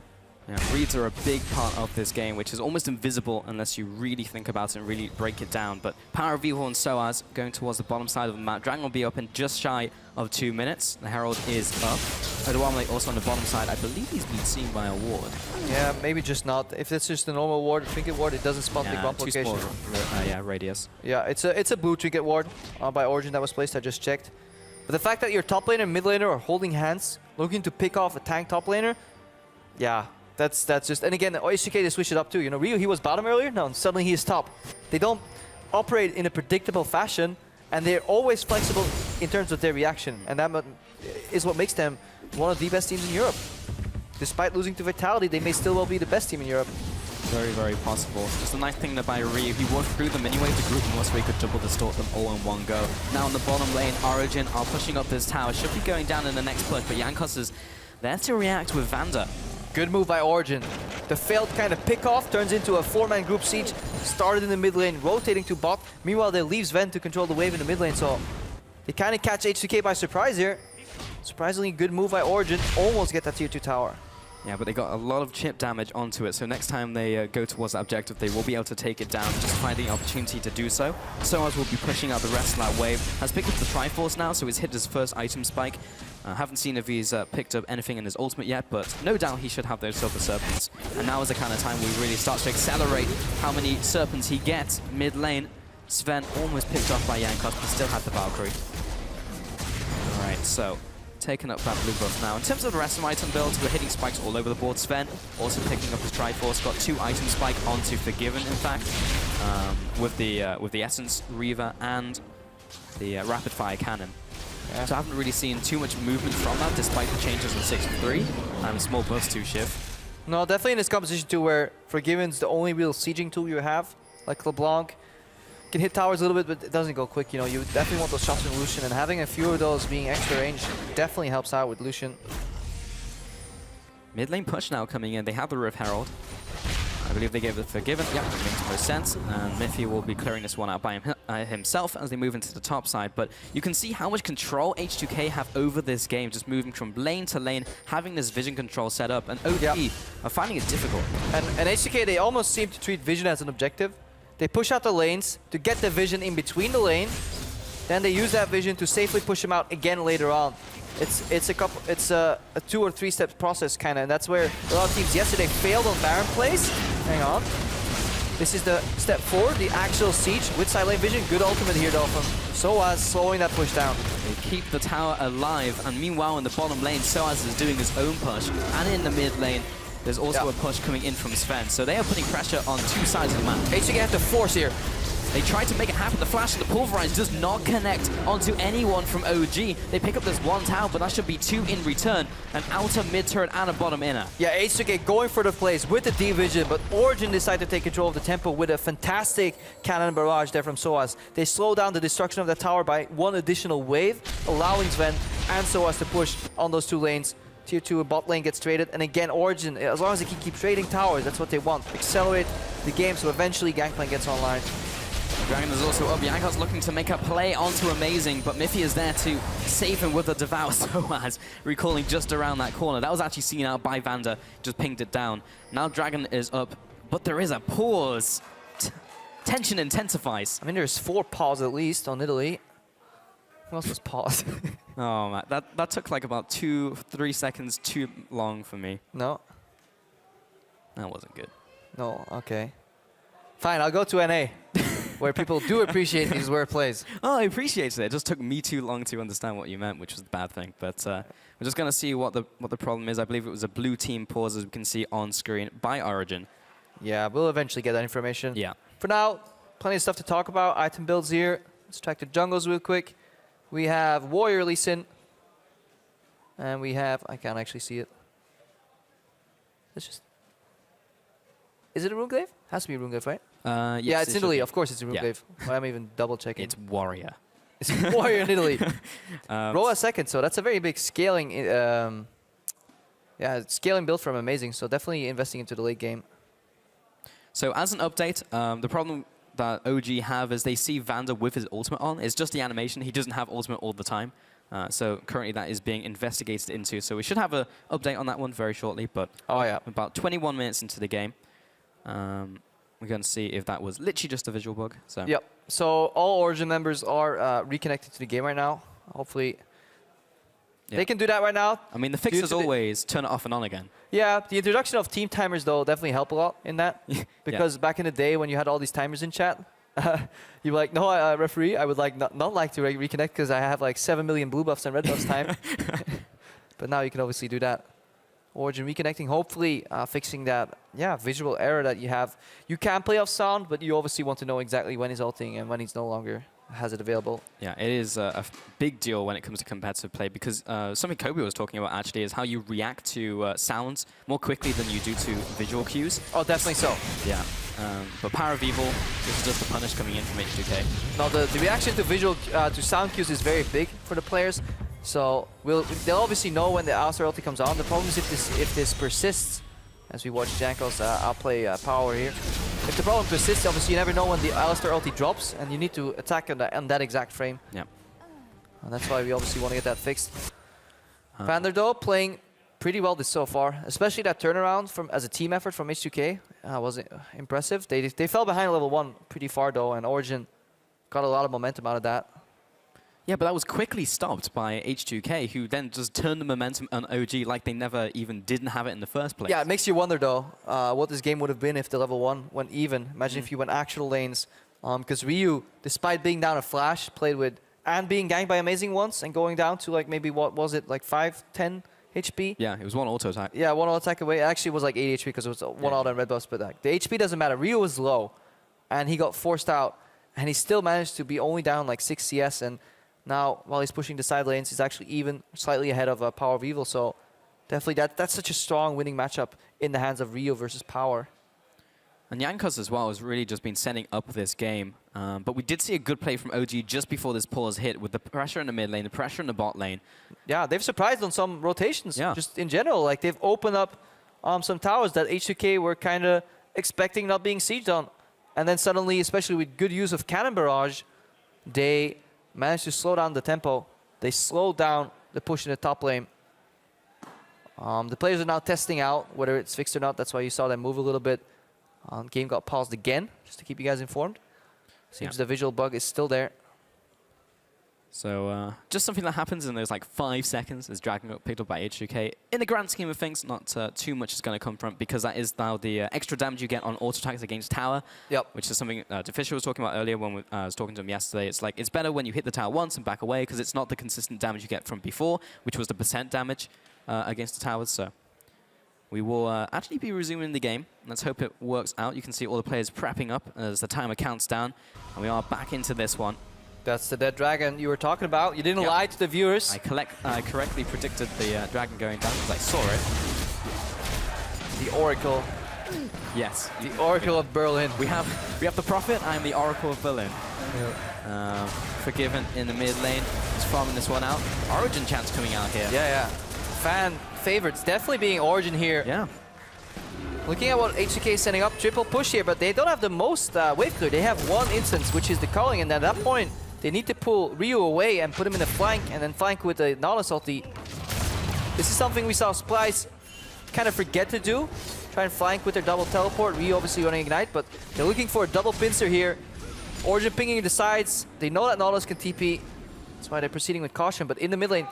Yeah, reads are a big part of this game, which is almost invisible unless you really think about it and really break it down. But Power of Evil and Soaz going towards the bottom side of the map. Dragon will be up in just shy of 2 minutes. The Herald is up. Odoamne also on the bottom side. I believe he's been seen by a ward. Yeah, maybe just not. If it's just a normal ward, trinket ward, it doesn't spawn big bump location. Yeah, radius. Yeah, it's a blue trinket ward by Origin that was placed. I just checked. But the fact that your top laner and mid laner are holding hands, looking to pick off a tank top laner, yeah. That's just, and again, H2K, they switch it up too. You know, Ryu, he was bottom earlier, no, and suddenly he is top. They don't operate in a predictable fashion, and they're always flexible in terms of their reaction. And that is what makes them one of the best teams in Europe. Despite losing to Vitality, they may still well be the best team in Europe. Very, very possible. Just a nice thing that by Ryu, he walked through them anyway to group them so he could double distort them all in one go. Now on the bottom lane, Origin are pushing up this tower. Should be going down in the next push, but Jankos is there to react with Vander. Good move by Origin. The failed kind of pick-off turns into a 4-man group siege. Started in the mid lane, rotating to bot. Meanwhile, they leave Sven to control the wave in the mid lane, so they kind of catch H2K by surprise here. Surprisingly good move by Origin, almost get that tier 2 tower. Yeah, but they got a lot of chip damage onto it, so next time they go towards that objective, they will be able to take it down, just finding the opportunity to do so. Soaz will be pushing out the rest of that wave. Has picked up the Triforce now, so he's hit his first item spike. Haven't seen if he's picked up anything in his ultimate yet, but no doubt he should have those Silver Serpents. And now is the kind of time we really start to accelerate how many Serpents he gets mid lane. Sven almost picked off by Jankos, but still had the Valkyrie. Alright, so taking up that blue buff now. In terms of the rest of item builds, we're hitting spikes all over the board. Sven also picking up his Triforce, got 2 item spike onto Forgiven, in fact, with the Essence Reaver and the Rapid Fire Cannon. Yeah. So I haven't really seen too much movement from that, despite the changes in 6-3 and a small burst 2 shift. No, definitely in this composition too, where Forgiven's the only real sieging tool you have, like LeBlanc. Can hit towers a little bit, but it doesn't go quick. You know, you definitely want those shots from Lucian, and having a few of those being extra range definitely helps out with Lucian. Mid lane push now coming in. They have the Rift Herald. I believe they gave it Forgiven. Yep, that makes most sense. And Miffy will be clearing this one out by himself as they move into the top side. But you can see how much control H2K have over this game, just moving from lane to lane, having this vision control set up, and OG are finding it difficult. And H2K, they almost seem to treat vision as an objective. They push out the lanes to get the vision in between the lane. Then they use that vision to safely push them out again later on. It's a 2 or 3 step process kind of, and that's where a lot of teams yesterday failed on Baron plays. Hang on. This is the step 4, the actual siege with side lane vision. Good ultimate here though from Soaz, slowing that push down. They keep the tower alive, and meanwhile in the bottom lane, Soaz is doing his own push, and in the mid lane, there's also a push coming in from Sven, so they are putting pressure on 2 sides of the map. H2K have to force here. They try to make it happen. The flash and the pulverize does not connect onto anyone from OG. They pick up this 1 tower, but that should be 2 in return. An outer mid turret and a bottom inner. Yeah, H2K going for the plays with the D-Vision, but Origin decided to take control of the tempo with a fantastic cannon barrage there from Soaz. They slow down the destruction of the tower by 1 additional wave, allowing Sven and Soaz to push on those 2 lanes. Tier 2 bot lane gets traded, and again Origin, as long as they can keep trading towers, that's what they want. Accelerate the game so eventually Gangplank gets online. Dragon is also up. Jankos looking to make a play onto Amazing, but Miffy is there to save him with a Devour Soaz, recalling just around that corner. That was actually seen out by Vander, just pinged it down. Now Dragon is up, but there is a pause. Tension intensifies. I mean, there's 4 pause at least on Italy. Who else was paused? Oh man, that took like about 2-3 seconds too long for me. No. That wasn't good. No, okay. Fine, I'll go to NA, where people do appreciate these word plays. Oh, I appreciate it. It just took me too long to understand what you meant, which was the bad thing. But we're just going to see what the problem is. I believe it was a blue team pause, as we can see on screen, by Origin. Yeah, we'll eventually get that information. Yeah. For now, plenty of stuff to talk about. Item builds here. Let's track the jungles real quick. We have Warrior Lee Sin. And we have... I can't actually see it. Let's just... Is it a Runeglaive? Has to be a Runeglaive, right? Yes, yeah, it's in Italy. Of course it's a Runeglaive. Yeah. Well, I'm even double checking. It's Warrior. It's Warrior in Italy. Roll a second, so that's a very big scaling... scaling build from Amazing, so definitely investing into the late game. So as an update, the problem that OG have is they see Vander with his ultimate on. It's just the animation. He doesn't have ultimate all the time. So currently that is being investigated into. So we should have an update on that one very shortly. But about 21 minutes into the game, we're going to see if that was literally just a visual bug. So. Yep. So all Origin members are reconnected to the game right now. Hopefully they can do that right now. I mean, the fix is always turn it off and on again. Yeah, the introduction of team timers, though, definitely help a lot in that. Because back in the day when you had all these timers in chat, you were like, no, referee, I would like not like to reconnect because I have like 7 million blue buffs and red buffs time. But now you can obviously do that. Origin reconnecting, hopefully fixing that visual error that you have. You can play off sound, but you obviously want to know exactly when he's ulting and when he's no longer has it available. Yeah, it is a big deal when it comes to competitive play because something Kobe was talking about actually is how you react to sounds more quickly than you do to visual cues. Oh, definitely so. Yeah. But Power of Evil, this is just the punish coming in from H2K. No, the reaction to visual to sound cues is very big for the players. So they'll obviously know when the Alistar ulti comes on. The problem is if this persists as we watch Jankos outplay Power here. If the problem persists, obviously you never know when the Alistar ulti drops, and you need to attack on that exact frame. Yeah. And that's why we obviously want to get that fixed. Vander though playing pretty well this so far, especially that turnaround as a team effort from H2K was impressive. They fell behind level 1 pretty far though, and Origin got a lot of momentum out of that. Yeah, but that was quickly stopped by H2K, who then just turned the momentum on OG like they never even didn't have it in the first place. Yeah, it makes you wonder though what this game would have been if the level 1 went even. Imagine if you went actual lanes, because Ryu, despite being down a flash, played with and being ganked by Amazing once and going down to like maybe what was it, like 5-10 HP? Yeah, it was one auto attack. Yeah, one auto attack away. It actually was like 8 HP because it was one auto and red buffs, but the HP doesn't matter. Ryu was low and he got forced out, and he still managed to be only down like 6 CS, and now while he's pushing the side lanes, he's actually even slightly ahead of Power of Evil. So definitely that's such a strong winning matchup in the hands of Ryu versus Power. And Jankos as well has really just been setting up this game. But we did see a good play from OG just before this pause hit, with the pressure in the mid lane, the pressure in the bot lane. Yeah, they've surprised on some rotations, just in general. Like, they've opened up some towers that H2K were kind of expecting not being sieged on. And then suddenly, especially with good use of Cannon Barrage, they managed to slow down the tempo. They slowed down the push in the top lane. The players are now testing out whether it's fixed or not. That's why you saw them move a little bit. Game got paused again, just to keep you guys informed. Seems the visual bug is still there. So just something that happens in those like 5 seconds is Dragon got picked up by H2K. In the grand scheme of things, not too much is going to come from, because that is now the extra damage you get on auto attacks against tower, which is something Deficia was talking about earlier when I was talking to him yesterday. It's like, it's better when you hit the tower once and back away, because it's not the consistent damage you get from before, which was the % damage against the towers. So we will actually be resuming the game. Let's hope it works out. You can see all the players prepping up as the timer counts down, and we are back into this one. That's the dead dragon you were talking about. You didn't lie to the viewers. I correctly predicted the dragon going down because I saw it. The Oracle. Yes. The Oracle of Berlin. We have the Prophet. I am the Oracle of Berlin. Forgiven in the mid lane. Just farming this one out. Origin chance coming out here. Yeah. Fan favorites definitely being Origin here. Yeah. Looking at what H2K is setting up, triple push here, but they don't have the most wave clear. They have one instance, which is the culling, and at that point, they need to pull Ryu away and put him in the flank, and then flank with the Nautilus ulti. This is something we saw Splice kind of forget to do. Try and flank with their double teleport. Ryu obviously running Ignite, but they're looking for a double pincer here. Origin pinging the sides. They know that Nautilus can TP. That's why they're proceeding with caution, but in the mid lane,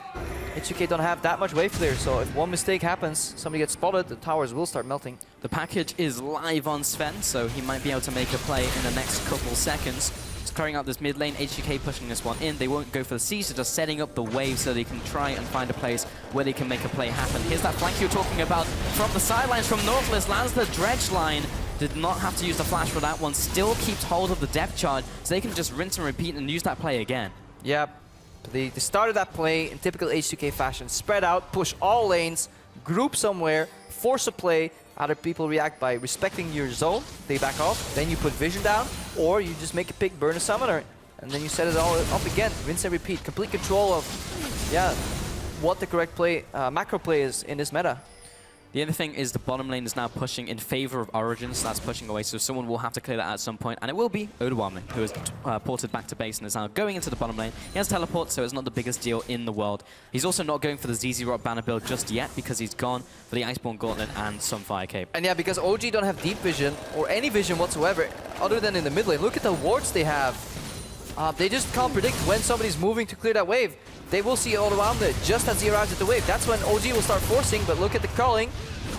H2K don't have that much wave clear, so if one mistake happens, somebody gets spotted, the towers will start melting. The package is live on Sven, so he might be able to make a play in the next couple seconds. Just clearing out this mid lane, H2K pushing this one in. They won't go for the siege, so just setting up the wave so they can try and find a place where they can make a play happen. Here's that flank you were talking about from the sidelines from Nautilus, lands the dredge line. Did not have to use the flash for that one, still keeps hold of the depth charge, so they can just rinse and repeat and use that play again. Yep. They started that play in typical H2K fashion. Spread out, push all lanes, group somewhere, force a play. Other people react by respecting your zone. They back off. Then you put vision down, or you just make a pick, burn a summoner, and then you set it all up again. Rinse and repeat. Complete control of, what the correct play, macro play is in this meta. The other thing is the bottom lane is now pushing in favor of Origin, so that's pushing away, so someone will have to clear that at some point, and it will be Odawame, who has ported back to base and is now going into the bottom lane. He has teleport, so it's not the biggest deal in the world. He's also not going for the ZZ Rock banner build just yet, because he's gone for the Iceborne Gauntlet and some Fire Cape. And yeah, because OG don't have deep vision, or any vision whatsoever, other than in the mid lane. Look at the wards they have. They just can't predict when somebody's moving to clear that wave. They will see Odawame just as he arrives at the wave. That's when OG will start forcing, but look at the culling.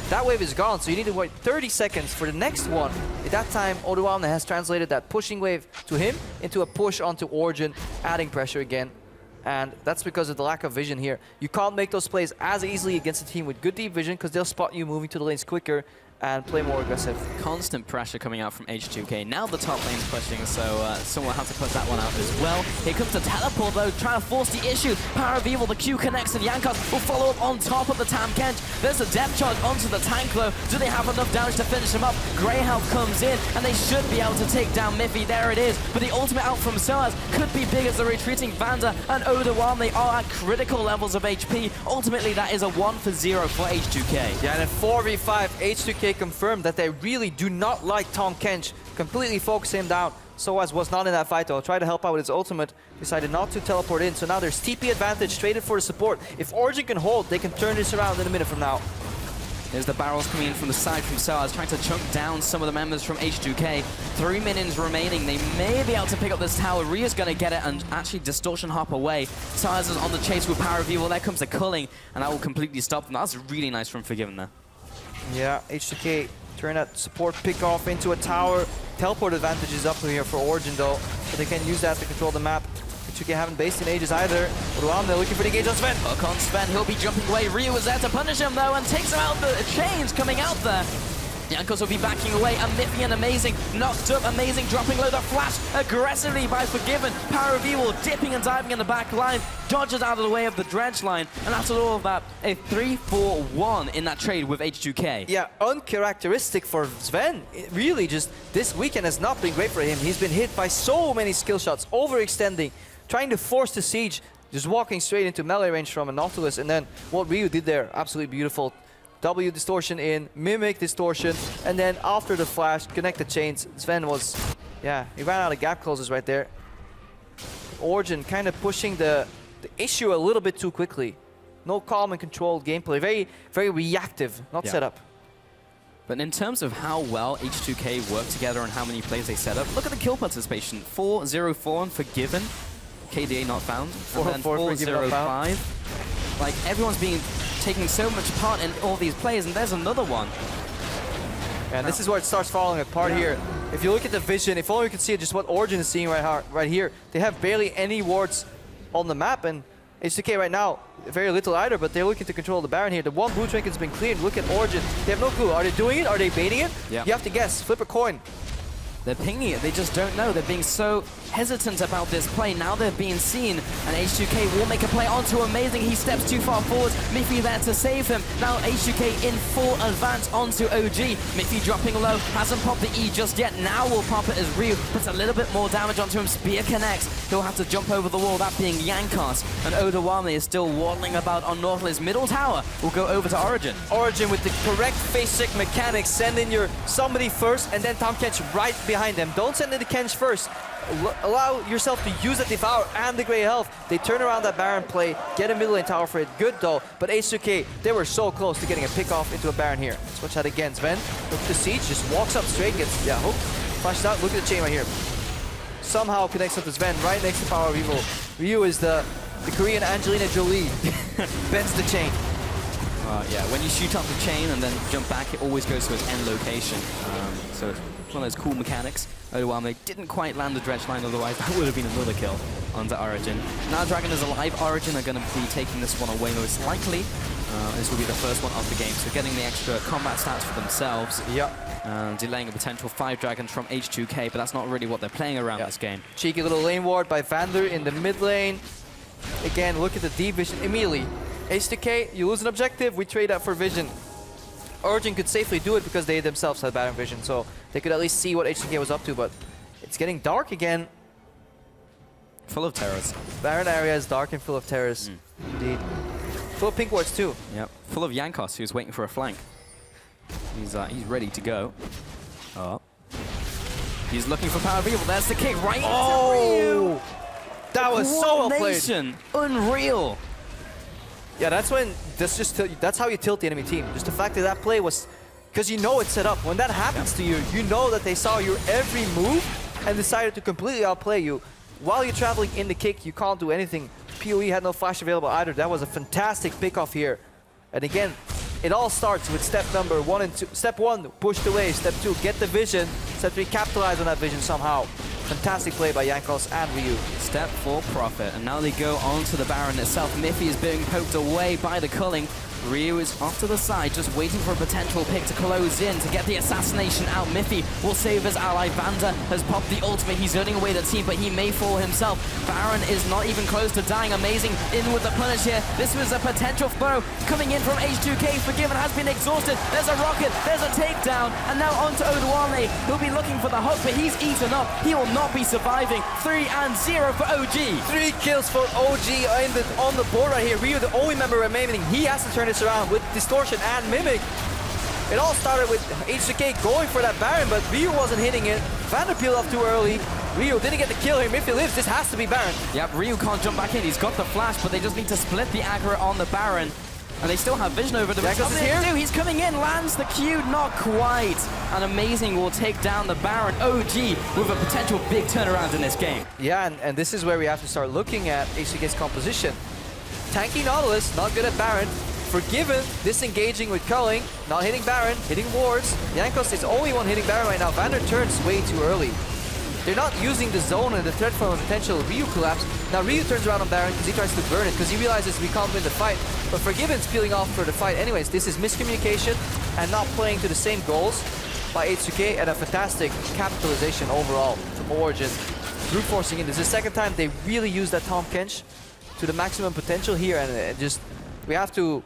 That wave is gone, so you need to wait 30 seconds for the next one. At that time, Odawame has translated that pushing wave to him into a push onto Origin, adding pressure again. And that's because of the lack of vision here. You can't make those plays as easily against a team with good deep vision, because they'll spot you moving to the lanes quicker and play more aggressive. Constant pressure coming out from H2K. Now the top lane's pushing, so someone will have to put that one out as well. Here comes the teleport though, trying to force the issue. Power of Evil, the Q connects, and Jankos will follow up on top of the Tam Kench. There's a depth charge onto the tank though. Do they have enough damage to finish him up? Greyhound comes in, and they should be able to take down Miffy. There it is. But the ultimate out from Soaz could be big as the retreating Vander and Odawame. They are at critical levels of HP. Ultimately, that is a 1-for-0 for H2K. Yeah, and in 4v5, H2K H2K confirmed that they really do not like Tahm Kench. Completely focus him down. Soaz was not in that fight though. Tried to help out with his ultimate. Decided not to teleport in. So now there's TP advantage traded for the support. If Origin can hold, they can turn this around in a minute from now. There's the barrels coming in from the side from Soaz, trying to chunk down some of the members from H2K. 3 minions remaining. They may be able to pick up this tower. Rio's going to get it and actually distortion hop away. Soaz is on the chase with Power of Evil. There comes the culling, and that will completely stop them. That's really nice from Forgiven there. Yeah, H2K turn that support pick off into a tower. Teleport advantage is up here for Origin though, but they can use that to control the map. H2K haven't based in ages either. Ruam, they're looking for the engage on Sven. Hook on Sven, he'll be jumping away. Ryu was there to punish him though and takes him out the chains coming out there. Jankos will be backing away, and Miffy and Amazing knocked up. Amazing dropping low, the flash aggressively by Forgiven. Power of Evil dipping and diving in the back line, dodges out of the way of the dredge line, and after all of that, a 3-4-1 in that trade with H2K. Yeah, uncharacteristic for Sven. It really just, this weekend has not been great for him. He's been hit by so many skill shots, overextending, trying to force the siege, just walking straight into melee range from a Nautilus, and then what Ryu did there, absolutely beautiful. W distortion in, mimic distortion, and then after the flash, connect the chains. Sven was, yeah, he ran out of gap closes right there. Origin kind of pushing the issue a little bit too quickly. No calm and controlled gameplay, very, very reactive, not set up. But in terms of how well H2K work together and how many plays they set up, look at the kill participation. 4-0-4 and Forgiven. KDA not found. 4-0-5. Like, everyone's taking so much part in all these plays, and there's another one. And this is where it starts falling apart here. If you look at the vision, if only you could see just what Origin is seeing right here. They have barely any wards on the map, and H2K right now, very little either, but they're looking to control the Baron here. The one blue trinket has been cleared. Look at Origin. They have no clue. Are they doing it? Are they baiting it? Yeah. You have to guess. Flip a coin. They're pinging it, they just don't know. They're being so hesitant about this play. Now they're being seen, and H2K will make a play onto Amazing. He steps too far forward. Miffy there to save him. Now H2K in full advance onto OG. Miffy dropping low, hasn't popped the E just yet. Now will pop it as Ryu puts a little bit more damage onto him. Spear connects. He'll have to jump over the wall, that being Yankos. And Odawame is still waddling about on Nautilus. Middle tower will go over to Origin. Origin with the correct face check mechanics. Send in your somebody first, and then Tahm Kench right behind them. Don't send in the Kench first. Allow yourself to use the Devour and the Grey Health. They turn around that Baron play, get a middle lane tower for it. Good though, but H2K, they were so close to getting a pick off into a Baron here. Let's watch that again. Sven, look at the siege, just walks up straight, gets, hook, flashes out. Look at the chain right here. Somehow connects up to Sven right next to Power of Evil. Ryu is the Korean Angelina Jolie. Bends the chain. Yeah, when you shoot up the chain and then jump back, it always goes to its end location. So it's one of those cool mechanics. Odawame didn't quite land the dredge line, otherwise that would have been another kill onto Origin. Now Dragon is alive. Origin are going to be taking this one away most likely. This will be the first one of the game, so getting the extra combat stats for themselves. Yep. Delaying a potential 5 dragons from H2K, but that's not really what they're playing around this game. Cheeky little lane ward by Vander in the mid lane. Again, look at the deep vision immediately. H2K, you lose an objective, we trade that for vision. Origin could safely do it because they themselves had Baron vision, so they could at least see what H2K was up to, but it's getting dark again. Full of terrors. Baron area is dark and full of terrors. Indeed. Full of pink wards too. Yep. Full of Yankos, who's waiting for a flank. He's ready to go. Oh. He's looking for Power of Evil. There's the kick right into Ryu. That was so well played. Unreal. Yeah, that's when that's how you tilt the enemy team. Just the fact that that play was, because you know it's set up. When that happens to you, you know that they saw your every move and decided to completely outplay you. While you're traveling in the kick, you can't do anything. PoE had no flash available either. That was a fantastic pickoff here. And again, it all starts with step number 1 and 2. Step 1, pushed away. Step 2, get the vision. Step 3, capitalize on that vision somehow. Fantastic play by Yankos and Ryu. Step 4, profit. And now they go on to the Baron itself. Miffy is being poked away by the culling. Ryu is off to the side, just waiting for a potential pick to close in to get the assassination out. Miffy will save his ally. Vander has popped the ultimate. He's running away the team, but he may fall himself. Baron is not even close to dying. Amazing in with the punish here. This was a potential throw coming in from H2K. Forgiven has been exhausted. There's a rocket. There's a takedown. And now on to Odawame. He'll be looking for the hook, but he's eaten up. He will not be surviving. 3-0 for OG. 3 kills for OG on the board right here. Ryu, the only member remaining. He has to turn this around with distortion and mimic. It all started with H2K going for that Baron, but Ryu wasn't hitting it. Vander peeled off too early. Ryu didn't get the kill here. If he lives, this has to be Baron. Yep, Ryu can't jump back in. He's got the flash, but they just need to split the aggro on the Baron. And they still have vision over the Jankos is here. He's coming in, lands the Q, not quite. And Amazing will take down the Baron. OG with a potential big turnaround in this game. Yeah, and this is where we have to start looking at H2K's composition. Tanky Nautilus, not good at Baron. Forgiven, disengaging with culling, not hitting Baron, hitting wards. Jankos is the only one hitting Baron right now. Vander turns way too early. They're not using the zone and the threat from a potential Ryu collapse. Now Ryu turns around on Baron because he tries to burn it because he realizes we can't win the fight. But Forgiven's peeling off for the fight anyways. This is miscommunication and not playing to the same goals by H2K, and a fantastic capitalization overall from Origin. Brute forcing in. This is the second time they really used that Tahm Kench to the maximum potential here, and just we have to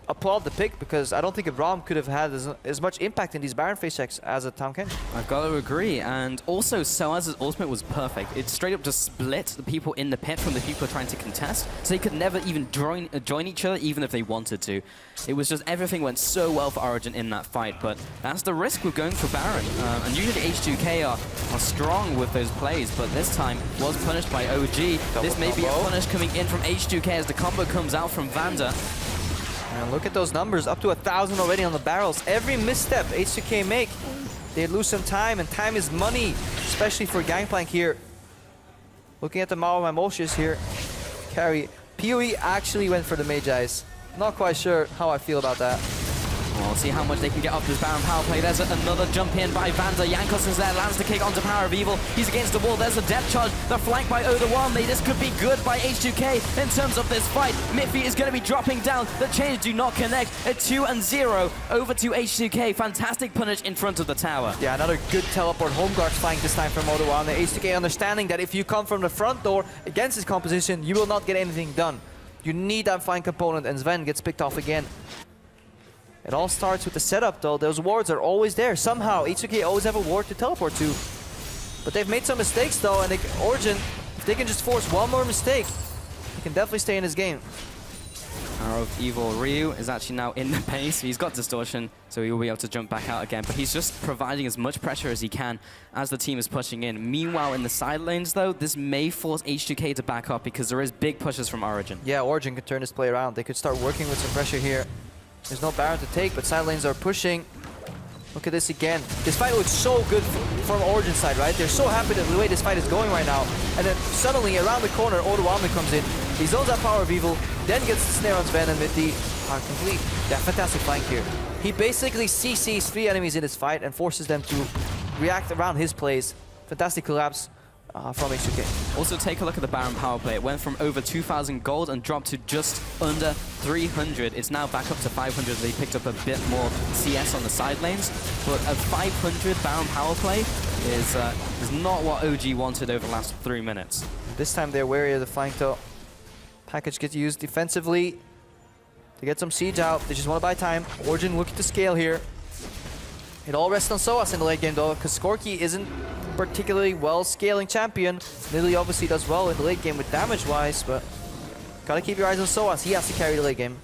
applaud the pick because I don't think a Braum could have had as much impact in these Baron face checks as a Tahm Kench. I've got to agree, and also Soaz's ultimate was perfect. It straight up just split the people in the pit from the people trying to contest, so they could never even join each other even if they wanted to. It was just everything went so well for Origin in that fight, but that's the risk with going for Baron. And usually H2K are strong with those plays, but this time was punished by OG. This may be a punish coming in from H2K as the combo comes out from Vander. And look at those numbers, up to 1,000 already on the barrels. Every misstep H2K make, they lose some time, and time is money, especially for Gangplank here. Looking at the Mao Mimoshes here, carry. PoE actually went for the Magi's. Not quite sure how I feel about that. We'll see how much they can get off this Baron power play. There's another jump in by Vander. Jankos is there, lands the kick onto Power of Evil. He's against the wall. There's a death charge. The flank by Oda1. This could be good by H2K in terms of this fight. Miffy is going to be dropping down. The chains do not connect. A 2-0 over to H2K. Fantastic punish in front of the tower. Yeah, another good teleport home guard flank this time from Oda1. The H2K understanding that if you come from the front door against his composition, you will not get anything done. You need that flank component, and Sven gets picked off again. It all starts with the setup though. Those wards are always there. Somehow H2K always have a ward to teleport to. But they've made some mistakes though, and Origin, if they can just force one more mistake, they can definitely stay in this game. Power of Evil Ryu is actually now in the base. He's got distortion, so he will be able to jump back out again. But he's just providing as much pressure as he can as the team is pushing in. Meanwhile, in the side lanes though, this may force H2K to back up because there is big pushes from Origin. Yeah, Origin could turn this play around. They could start working with some pressure here. There's no Baron to take, but side lanes are pushing. Look at this again. This fight looks so good from Origin side, right? They're so happy with the way this fight is going right now. And then suddenly, around the corner, Oda1 comes in. He zones out Power of Evil, then gets the snare on Sven, and Mitty are complete. Yeah, fantastic flank here. He basically CCs 3 enemies in this fight and forces them to react around his plays. Fantastic collapse from H2K. Also, take a look at the Baron power play. It went from over 2,000 gold and dropped to just under 300. It's now back up to 500. They picked up a bit more CS on the side lanes, but a 500 Baron power play is not what OG wanted over the last 3 minutes. This time they're wary of the flank though. Package gets used defensively to get some siege out. They just want to buy time. Origin looking to scale here. It all rests on Soaz in the late game though, because Skorky isn't particularly well scaling champion. Lily obviously does well in the late game with damage wise, but gotta keep your eyes on Soaz. He has to carry the late game.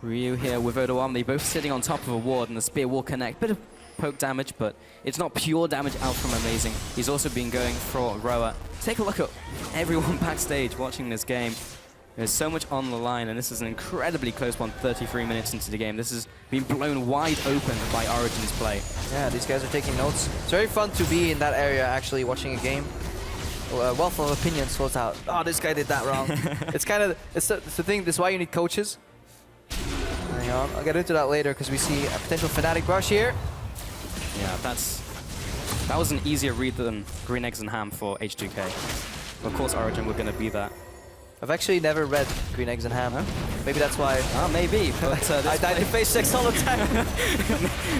Ryu here with Oda1. They both sitting on top of a ward, and the spear will connect. Bit of poke damage, but it's not pure damage out from Amazing. He's also been going for Roa. Take a look at everyone backstage watching this game. There's so much on the line, and this is an incredibly close one, 33 minutes into the game. This has been blown wide open by Origin's play. Yeah, these guys are taking notes. It's very fun to be in that area, actually, watching a game. Wealth of opinions flows out. Oh, this guy did that wrong. It's kind of, it's the thing, this is why you need coaches. Hang on, I'll get into that later, because we see a potential Fnatic rush here. Yeah, that was an easier read than Green Eggs and Ham for H2K. Of course, Origin were going to be that. I've actually never read Green Eggs and Ham. Huh? Maybe that's why. Maybe. But I died to face sex all the time.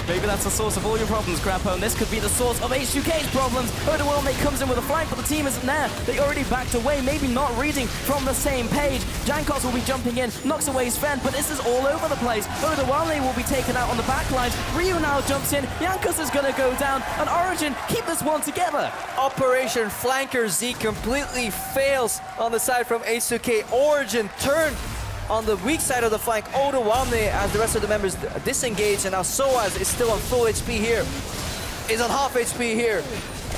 Maybe that's the source of all your problems, Grappo, and this could be the source of H2K's problems. Oda1 comes in with a flank, but the team isn't there. They already backed away, maybe not reading from the same page. Jankos will be jumping in, knocks away Sven, but this is all over the place. Oda1 will be taken out on the back lines. Ryu now jumps in. Jankos is going to go down, and Origin keep this one together. Operation Flanker Z completely fails on the side from H2K. Origin turn On the weak side of the flank, Odoamne as the rest of the members disengage, and now Soaz is still on full HP here. Is on half HP here,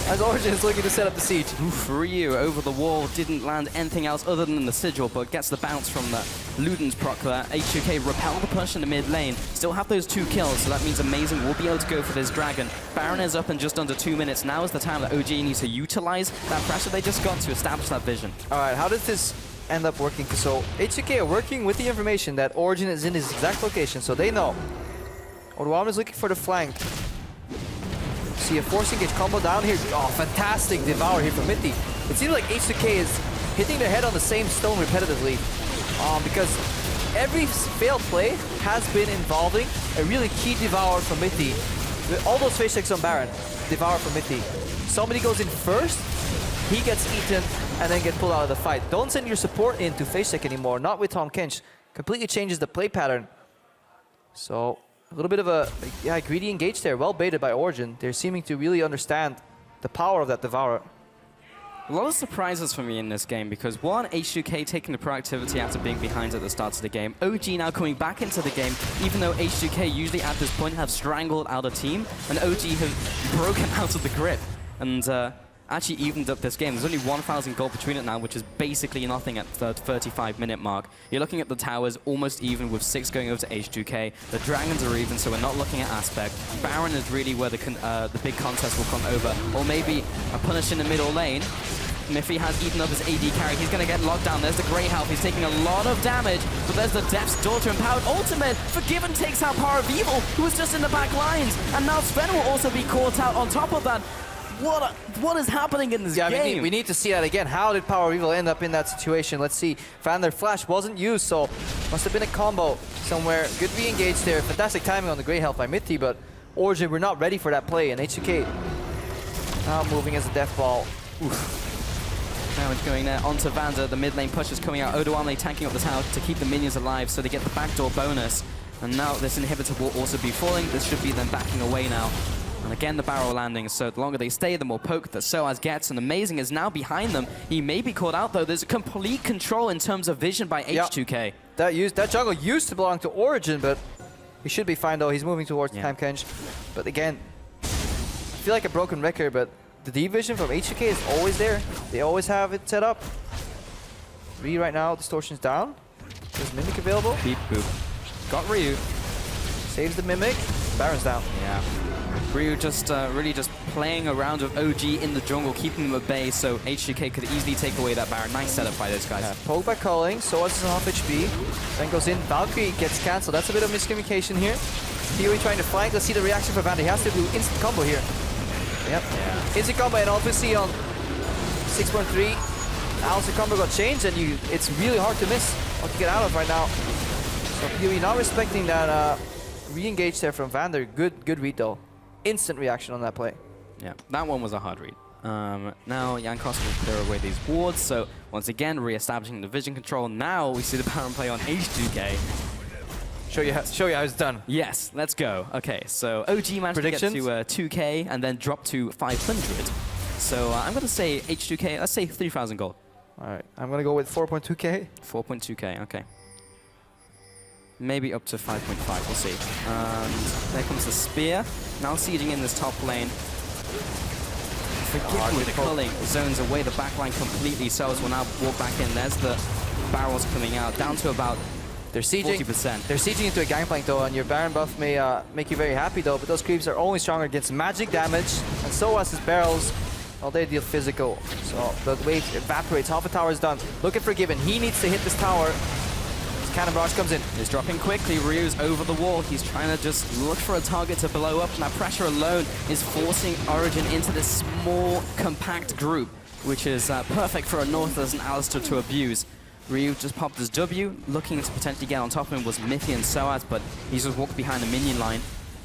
as Origin is looking to set up the siege. Oof, Ryu over the wall, didn't land anything else other than the sigil, but gets the bounce from the Luden's proc there. H2K repel the push in the mid lane, still have those 2 kills, so that means Amazing will be able to go for this dragon. Baron is up in just under 2 minutes. Now is the time that OG needs to utilize that pressure they just got to establish that vision. All right, how does this end up working? So H2K are working with the information that Origin is in his exact location, so they know. Odoamne is looking for the flank. See a force engage combo down here. Oh, fantastic devour here from Mithy. It seems like H2K is hitting their head on the same stone repetitively, because every failed play has been involving a really key devour from Mithy. With all those face checks on Baron, devour from Mithy. Somebody goes in first, he gets eaten, and then get pulled out of the fight. Don't send your support in to face check anymore, not with Tahm Kench. Completely changes the play pattern. So a little bit of a greedy engage there, well baited by Origin. They're seeming to really understand the power of that Devourer. A lot of surprises for me in this game because one, H2K taking the proactivity after being behind at the start of the game. OG now coming back into the game, even though H2K usually at this point have strangled out a team, and OG have broken out of the grip and actually evened up this game. There's only 1,000 gold between it now, which is basically nothing at the 35-minute mark. You're looking at the towers almost even with 6 going over to H2K. The dragons are even, so we're not looking at aspect. Baron is really where the big contest will come over, or maybe a punish in the middle lane. Miffy has eaten up his AD carry. He's going to get locked down. There's the Grey Health. He's taking a lot of damage, but there's the Depth's Daughter Empowered Ultimate. Forgiven takes out Power of Evil, who was just in the back lines, and now Sven will also be caught out on top of that. What is happening in this game? We need to see that again. How did Power of Evil end up in that situation? Let's see. Vander Flash wasn't used, so must have been a combo somewhere. Good re-engage there. Fantastic timing on the Grey Health by Mithy, but Origin were not ready for that play, and H2K now moving as a death ball. Oof. Damage going there onto Vander. The mid lane push is coming out. Odoamne tanking up the tower to keep the minions alive, so they get the backdoor bonus. And now this inhibitor will also be falling. This should be them backing away now. And again, the barrel landing, so the longer they stay, the more poke that Soaz gets, and Amazing is now behind them. He may be caught out, though. There's complete control in terms of vision by H2K. That jungle used to belong to Origin, but he should be fine, though. He's moving towards Tahm Kench. But again, I feel like a broken record, but the deep vision from H2K is always there. They always have it set up. Ryu right now, Distortion's down. There's Mimic available. Beep boop. Got Ryu. Saves the Mimic. Baron's down. Yeah. Ryu just really just playing around with OG in the jungle, keeping them at bay, so H2K could easily take away that Baron. Nice setup by those guys. Yeah. Poke by Culling, Soaz is on half HP. Then goes in, Valkyrie gets cancelled. That's a bit of miscommunication here. Theory trying to flank. Let's see the reaction for Vander. He has to do instant combo here. Yep. Yeah. Instant combo, and obviously on 6.3, Alistair combo got changed, and it's really hard to miss or to get out of right now. So Theory not respecting that re-engage there from Vander. Good read though. Instant reaction on that play. Yeah, that one was a hard read. Now Jankos will clear away these wards, so once again re-establishing the vision control. Now we see the Baron play on H2K. Show you how it's done. Yes, let's go. Okay, so OG managed to get to 2K and then drop to 500. So I'm going to say H2K, let's say 3,000 gold. All right, I'm going to go with 4.2K. 4.2K, okay. Maybe up to 5.5, we'll see. And there comes the spear. Now sieging in this top lane. Forgive with the culling. Zones away the backline completely. Soaz will now walk back in. There's the barrels coming out. Down to about They're sieging 40%. They're sieging into a gangplank though, and your Baron buff may make you very happy though, but those creeps are only stronger against magic damage, and Soaz's barrels, well, they deal physical. So the wave evaporates. Half a tower is done. Look at Forgiven. He needs to hit this tower. Cannon Barrage comes in. He's dropping quickly. Ryu's over the wall. He's trying to just look for a target to blow up, and that pressure alone is forcing Origin into this small, compact group, which is perfect for a Northers and Alistair to abuse. Ryu just popped his W. Looking to potentially get on top of him was Mithy and Soaz, but he's just walked behind the minion line.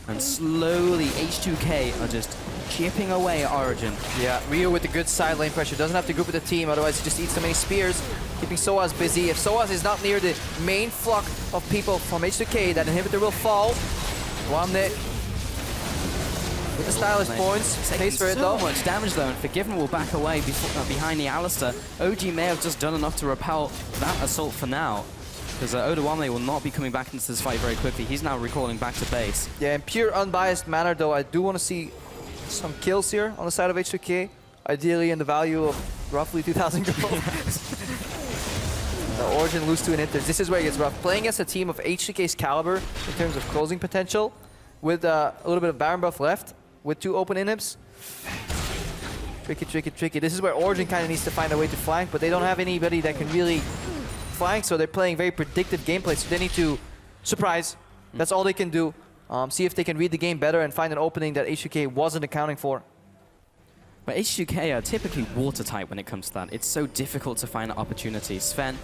And slowly, H2K are just chipping away at Origin. Yeah, Ryu with the good side lane pressure. Doesn't have to group with the team, otherwise he just eats so many spears. Keeping Soaz busy. If Soaz is not near the main flock of people from H2K, that inhibitor will fall. One with the stylish points. Pays for it though. So much damage though, and Forgiven will back away behind the Alistair. OG may have just done enough to repel that assault for now. Because Odawame will not be coming back into this fight very quickly. He's now recalling back to base. Yeah, in pure unbiased manner, though, I do want to see some kills here on the side of H2K. Ideally in the value of roughly 2,000 gold. The Origin lose to an Inters. This is where it gets rough. Playing against a team of H2K's caliber in terms of closing potential, with a little bit of Baron buff left, with 2 open inhibs. Tricky, tricky, tricky. This is where Origin kind of needs to find a way to flank, but they don't have anybody that can really flank, so they're playing very predictive gameplay, so they need to surprise. That's all they can do. See if they can read the game better and find an opening that H2K wasn't accounting for. But H2K are typically watertight when it comes to that. It's so difficult to find opportunities. Sven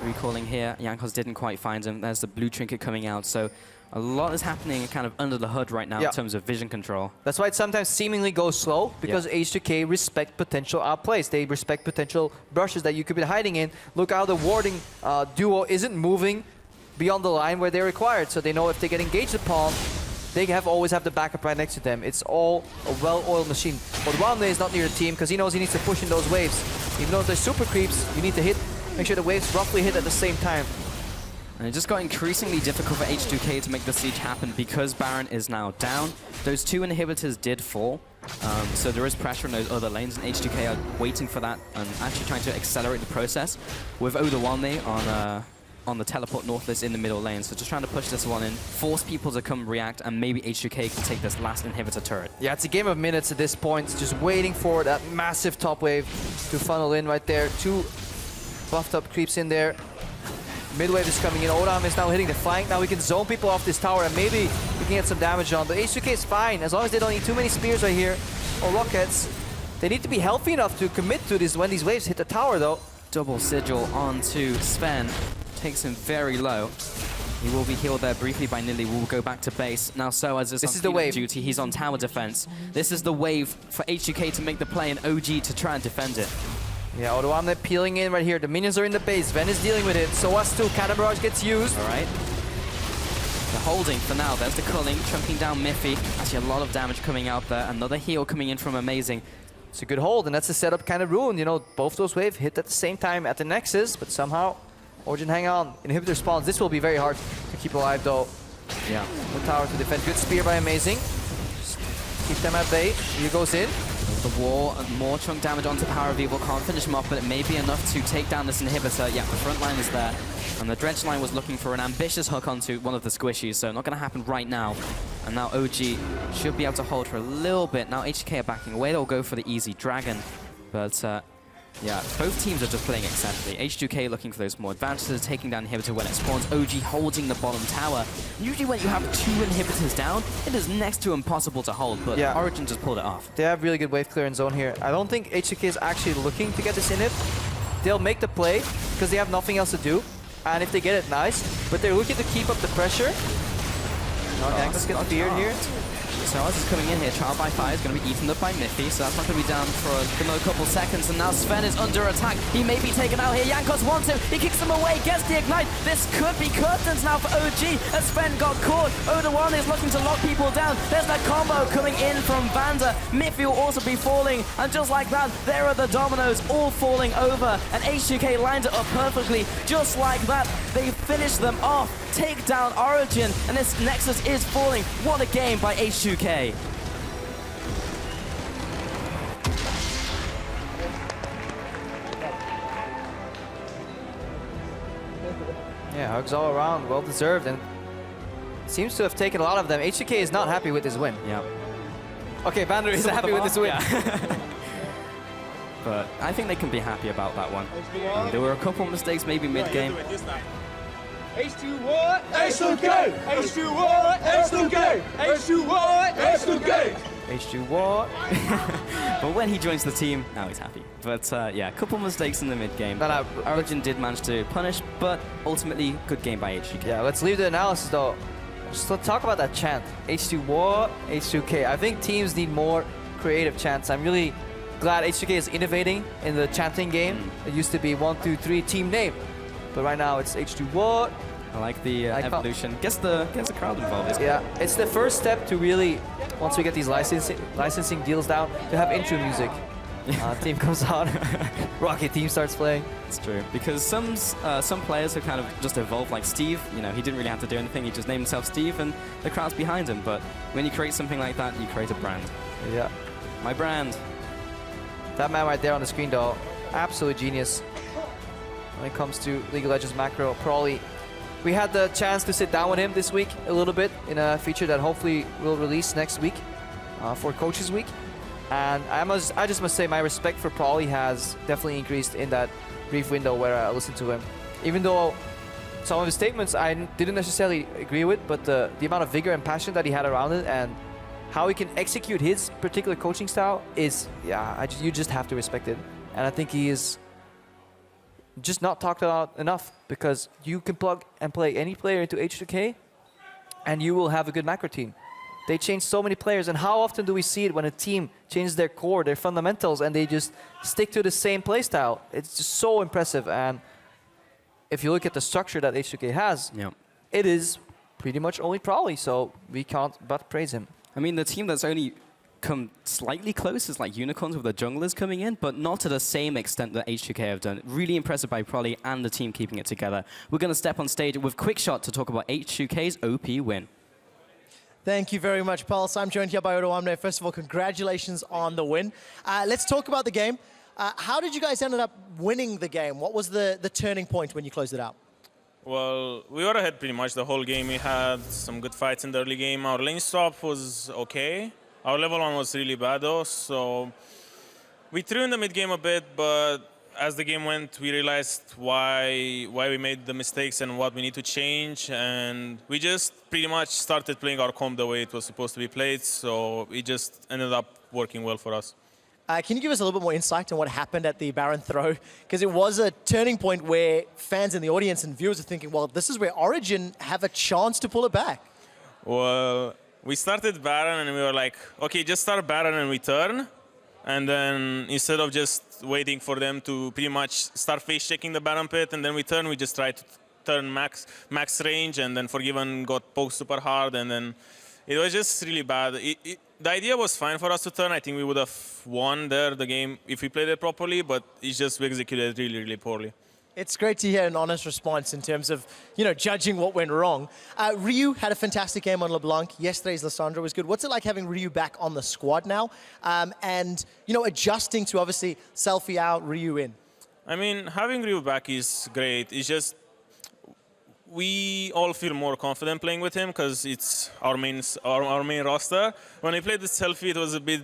recalling here. Jankos didn't quite find him. There's the blue trinket coming out. So a lot is happening kind of under the hood right now in terms of vision control. That's why it sometimes seemingly goes slow, because H2K respect potential outplays. They respect potential brushes that you could be hiding in. Look how the warding duo isn't moving beyond the line where they're required. So they know if they get engaged upon, they always have the backup right next to them. It's all a well-oiled machine. But Wamne is not near the team because he knows he needs to push in those waves. Even though there's super creeps, you need to make sure the waves roughly hit at the same time. And it just got increasingly difficult for H2K to make the siege happen because Baron is now down. Those 2 inhibitors did fall, so there is pressure in those other lanes, and H2K are waiting for that and actually trying to accelerate the process with Odawame on the teleport northless in the middle lane. So just trying to push this one in, force people to come react, and maybe H2K can take this last inhibitor turret. Yeah, it's a game of minutes at this point. It's just waiting for that massive top wave to funnel in right there. 2 buffed up creeps in there. Mid wave is coming in. Odam is now hitting the flank. Now we can zone people off this tower and maybe we can get some damage on. But H2K is fine as long as they don't need too many spears right here or rockets. They need to be healthy enough to commit to this when these waves hit the tower though. Double sigil onto Sven. Takes him very low. He will be healed there briefly by Nili. We'll go back to base. Now Soaz is this on is the wave duty. He's on tower defense. This is the wave for H2K to make the play and OG to try and defend it. Yeah, Odawamne peeling in right here. The minions are in the base. Ven is dealing with it. Soaz too. Cannon Barrage gets used. All right. The holding for now. There's the culling, chunking down Miffy. Actually a lot of damage coming out there. Another heal coming in from Amazing. It's a good hold, and that's the setup kind of ruined. You know, both those waves hit at the same time at the Nexus, but somehow Origin hang on. Inhibitor spawns. This will be very hard to keep alive though. Yeah. The tower to defend. Good spear by Amazing. Just keep them at bay. He goes in. The wall and more chunk damage onto Power of Evil. Can't finish him off, but it may be enough to take down this inhibitor. Yeah, the front line is there. And the Dredge line was looking for an ambitious hook onto one of the squishies, so not going to happen right now. And now OG should be able to hold for a little bit. Now HK are backing away. They'll go for the easy dragon. But yeah, both teams are just playing exceptionally. H2K looking for those more advantages, taking down inhibitor when it spawns. OG holding the bottom tower. Usually when you have 2 inhibitors down, it is next to impossible to hold, but Origin just pulled it off. They have really good wave clearance zone here. I don't think H2K is actually looking to get this inhib. They'll make the play because they have nothing else to do. And if they get it, nice. But they're looking to keep up the pressure. Jankos gets feared here. Soaz is coming in here. Trial by Fire is going to be eaten up by Miffy, so that's not going to be down for another couple seconds. And now Sven is under attack. He may be taken out here. Jankos wants him. He kicks him away, gets the ignite. This could be curtains now for OG as Sven got caught. Odawane is looking to lock people down. There's that combo coming in from Vander. Miffy will also be falling. And just like that, there are the dominoes all falling over. And H2K lined it up perfectly. Just like that, they finish them off. Take down Origin, and this Nexus is falling. What a game by H2K. Yeah, hugs all around, well deserved, and seems to have taken a lot of them. H2K is not happy with this win. Yeah. Okay, Vander is happy with this win. Yeah. But I think they can be happy about that one. There were a couple mistakes maybe mid-game. H2 what? H2K! H2 what? H2K! H2 what? H2K! H2 what? But when he joins the team, now he's happy. But yeah, a couple mistakes in the mid-game. Origin did manage to punish, but ultimately, good game by H2K. Yeah, let's leave the analysis though. Just let's talk about that chant. H2 what? H2K. I think teams need more creative chants. I'm really glad H2K is innovating in the chanting game. It used to be 1, 2, 3 team name. But right now it's H2 what? I like the evolution. Gets the crowd involved. Yeah, it's the first step to really, once we get these licensing deals down, to have intro music. Team comes on. Rocket team starts playing. It's true, because some players have kind of just evolved, like Steve. You know, he didn't really have to do anything. He just named himself Steve, and the crowd's behind him. But when you create something like that, you create a brand. Yeah. My brand. That man right there on the screen, though, absolute genius. When it comes to League of Legends macro, Prawley. We had the chance to sit down with him this week a little bit in a feature that hopefully will release next week for Coaches Week. And I just must say my respect for Prawley has definitely increased in that brief window where I listened to him. Even though some of his statements I didn't necessarily agree with, but the amount of vigor and passion that he had around it and how he can execute his particular coaching style is, yeah, you just have to respect it. And I think he is just not talked about enough, because you can plug and play any player into H2K and you will have a good macro team. They change so many players, and how often do we see it when a team changes their core, their fundamentals, and they just stick to the same playstyle? It's just so impressive. And if you look at the structure that H2K has, it is pretty much only Prawley, so we can't but praise him. I mean, the team that's only come slightly close is like Unicorns with the junglers coming in, but not to the same extent that H2K have done. Really impressive by Prawley and the team keeping it together. We're going to step on stage with Quickshot to talk about H2K's OP win. Thank you very much, Pulse. I'm joined here by Odoamne. First of all, congratulations on the win. Let's talk about the game. How did you guys end up winning the game? What was the turning point when you closed it out? Well, we were ahead pretty much the whole game. We had some good fights in the early game. Our lane swap was okay. Our level 1 was really bad though, so we threw in the mid game a bit, but as the game went, we realized why we made the mistakes and what we need to change, and we just pretty much started playing our comp the way it was supposed to be played, so it just ended up working well for us. Can you give us a little bit more insight on what happened at the Baron throw? Because it was a turning point where fans in the audience and viewers are thinking, well, this is where Origin have a chance to pull it back. Well, we started Baron and we were like, okay, just start Baron and we turn. And then instead of just waiting for them to pretty much start face checking the Baron pit and then we turn, we just tried to turn max range, and then Forgiven got poked super hard, and then it was just really bad. The idea was fine for us to turn. I think we would have won there the game if we played it properly, but it's just we executed really, really poorly. It's great to hear an honest response in terms of, judging what went wrong. Ryu had a fantastic game on LeBlanc. Yesterday's Lissandra was good. What's it like having Ryu back on the squad now? And, adjusting to obviously Selfie out, Ryu in? I mean, having Ryu back is great. It's just we all feel more confident playing with him because it's our main roster. When I played with Selfie, it was a bit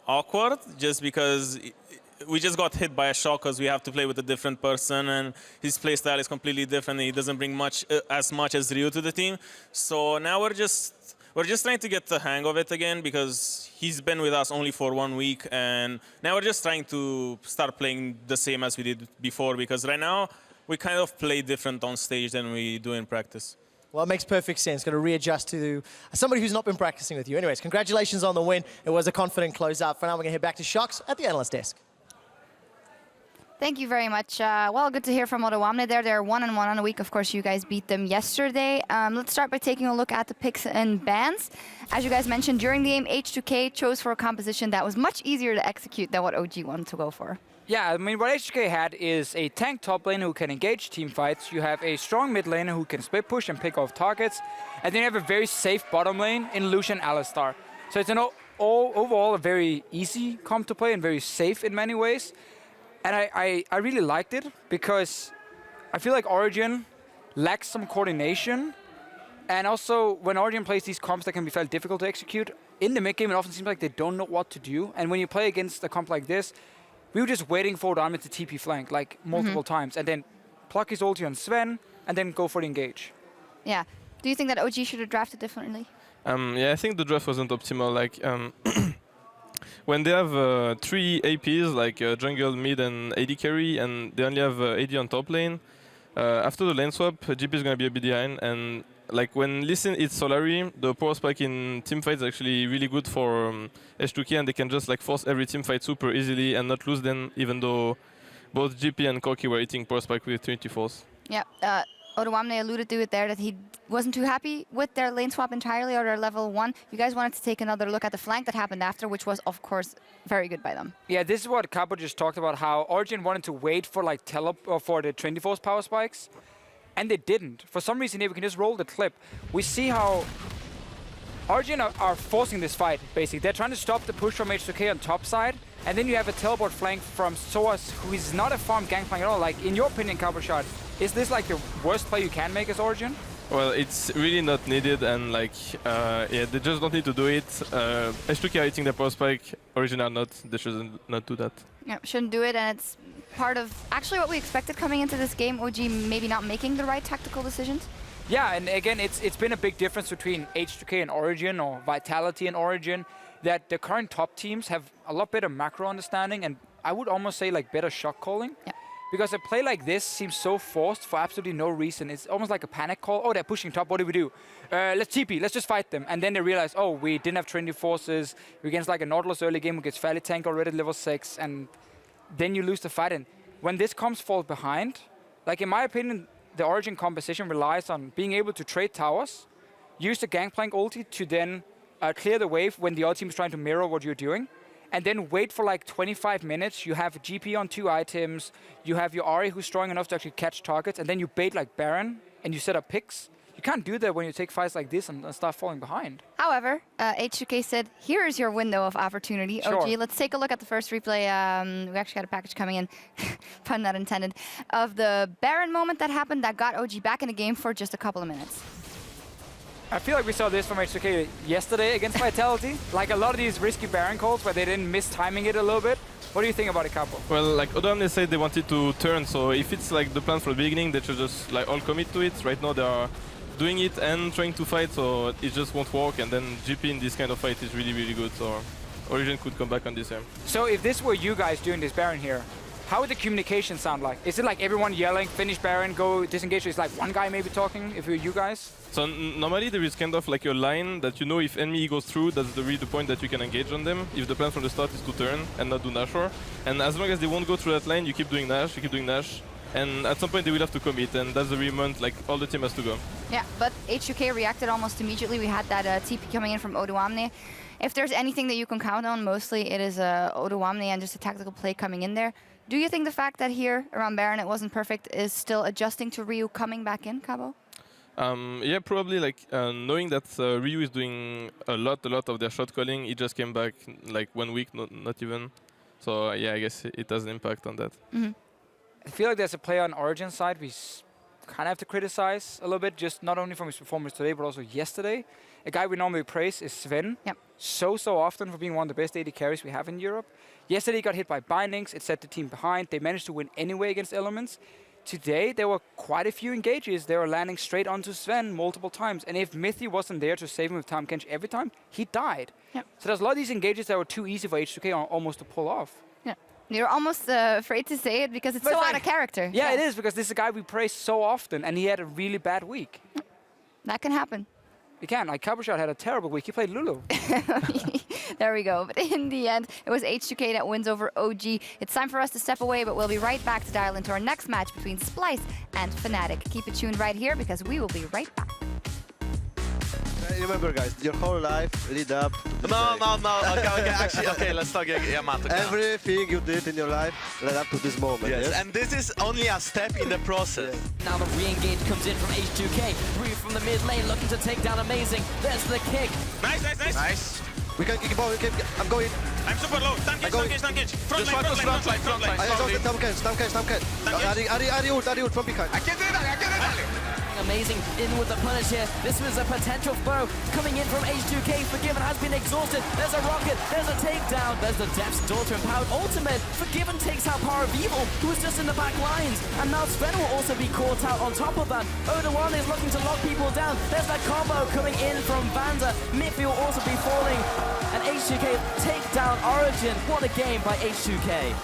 awkward just because we just got hit by a shock because we have to play with a different person and his play style is completely different and he doesn't bring as much as Ryu to the team. So now we're just trying to get the hang of it again because he's been with us only for 1 week, and now we're just trying to start playing the same as we did before, because right now we kind of play different on stage than we do in practice. Well, it makes perfect sense. Got to readjust to somebody who's not been practicing with you. Anyways, congratulations on the win. It was a confident closeout. For now, we're going to head back to Shocks at the analyst desk. Thank you very much. Well, good to hear from Odoamne there. They're 1-1 on the week. Of course, you guys beat them yesterday. Let's start by taking a look at the picks and bans. As you guys mentioned, during the game, H2K chose for a composition that was much easier to execute than what OG wanted to go for. Yeah, I mean, what H2K had is a tank top laner who can engage team fights. You have a strong mid laner who can split push and pick off targets. And then you have a very safe bottom lane in Lucian Alistar. So it's overall a very easy comp to play and very safe in many ways. And I really liked it because I feel like Origin lacks some coordination. And also, when Origin plays these comps that can be fairly difficult to execute, in the mid game, it often seems like they don't know what to do. And when you play against a comp like this, we were just waiting for Odoamne to TP flank like multiple times and then pluck his ulti on Sven and then go for the engage. Yeah. Do you think that OG should have drafted differently? Yeah, I think the draft wasn't optimal. Like, when they have 3 APs, like jungle, mid, and AD carry, and they only have AD on top lane, after the lane swap, GP is going to be a bit behind. And like when Lee Sin hits Solari, the power spike in teamfights is actually really good for H2K, and they can just like force every teamfight super easily and not lose them, even though both GP and Corki were hitting power spike with Trinity Force. Yeah. Oduwamne alluded to it there that he wasn't too happy with their lane swap entirely or their level 1. You guys wanted to take another look at the flank that happened after, which was, of course, very good by them. Yeah, this is what Capo just talked about, how Origin wanted to wait for like for the 24's power spikes, and they didn't. For some reason here, we can just roll the clip. We see how Origin are forcing this fight, basically. They're trying to stop the push from H2K on top side, and then you have a teleport flank from Soas, who is not a farm gangplank at all. Like, in your opinion, Capo Shot, is this like the worst play you can make as Origin? Well, it's really not needed, and like, yeah, they just don't need to do it. H2K are hitting the power spike, Origin are not. They should not do that. Yeah, shouldn't do it, and it's part of actually what we expected coming into this game. OG maybe not making the right tactical decisions. Yeah, and again, it's been a big difference between H2K and Origin, or Vitality and Origin, that the current top teams have a lot better macro understanding, and I would almost say like better shot calling. Yeah. Because a play like this seems so forced for absolutely no reason. It's almost like a panic call. Oh, they're pushing top. What do we do? Let's TP. Let's just fight them. And then they realize, oh, we didn't have Trinity Forces. We're against like a Nautilus early game who gets fairly tank already at level 6. And then you lose the fight. And when this comes fall behind, like in my opinion, the Origin composition relies on being able to trade towers, use the Gangplank ulti to then clear the wave when the other team is trying to mirror what you're doing, and then wait for like 25 minutes. You have GP on 2 items, you have your Ahri who's strong enough to actually catch targets, and then you bait like Baron, and you set up picks. You can't do that when you take fights like this and start falling behind. However, H2K said, here is your window of opportunity. Sure. OG, let's take a look at the first replay. We actually got a package coming in, pun not intended, of the Baron moment that happened that got OG back in the game for just a couple of minutes. I feel like we saw this from H2K yesterday against Vitality. Like a lot of these risky Baron calls where they didn't miss timing it a little bit. What do you think about it, Capo? Well, like Oduwamne said, they wanted to turn, so if it's like the plan from the beginning, they should just like all commit to it. Right now they are doing it and trying to fight, so it just won't work, and then GP in this kind of fight is really, really good, so Origin could come back on this game. So if this were you guys doing this Baron here, how would the communication sound like? Is it like everyone yelling, finish Baron, go disengage? It's like one guy maybe talking, if you're you guys? So normally there is kind of like a line that you know if enemy goes through, that's really the point that you can engage on them. If the plan from the start is to turn and not do Nashor. And as long as they won't go through that line, you keep doing Nash, and at some point they will have to commit, and that's the moment like all the team has to go. Yeah, but H2K reacted almost immediately. We had that TP coming in from Oduwamne. If there's anything that you can count on, mostly it is Oduwamne and just a tactical play coming in there. Do you think the fact that here around Baron it wasn't perfect is still adjusting to Ryu coming back in, Cabo? Yeah, probably like knowing that Ryu is doing a lot of their shot calling. He just came back like 1 week, not even. So yeah, I guess it has an impact on that. Mm-hmm. I feel like there's a player on Origin side we kind of have to criticize a little bit, just not only from his performance today, but also yesterday. A guy we normally praise is Sven. Yep. So often for being one of the best AD carries we have in Europe. Yesterday he got hit by bindings, it set the team behind. They managed to win anyway against Elements. Today there were quite a few engages. They were landing straight onto Sven multiple times. And if Mythi wasn't there to save him with Tahm Kench every time, he died. Yep. So there's a lot of these engages that were too easy for H2K almost to pull off. Yeah. You're almost afraid to say it because it's so out of character. Yeah, it is, because this is a guy we praise so often, and he had a really bad week. That can happen. It can. Like, Cabershot had a terrible week. He played Lulu. There we go. But in the end, it was H2K that wins over OG. It's time for us to step away, but we'll be right back to dial into our next match between Splice and Fnatic. Keep it tuned right here because we will be right back. Remember, guys, your whole life lead up to No. Okay, let's talk Yamato. Everything you did in your life led up to this moment. Yes, and this is only a step in the process. Now the re-engage comes in from H2K. Ryu from the mid lane looking to take down Amazing. There's the kick. Nice. We can keep on, I'm going. I'm super low. Tank edge. Front line. Down Ken. Ari ult from behind. I can do that. Amazing in with the punish here. This was a potential foe coming in from H2K. Forgiven has been exhausted. There's a rocket. There's a takedown. There's the Depth's Daughter empowered ultimate. Forgiven takes out Power of Evil, who was just in the back lines. And now Sven will also be caught out on top of that. Oduwamne is looking to lock people down. There's that combo coming in from Vanda. Mithy will also be falling. And H2K take down Origin. What a game by H2K.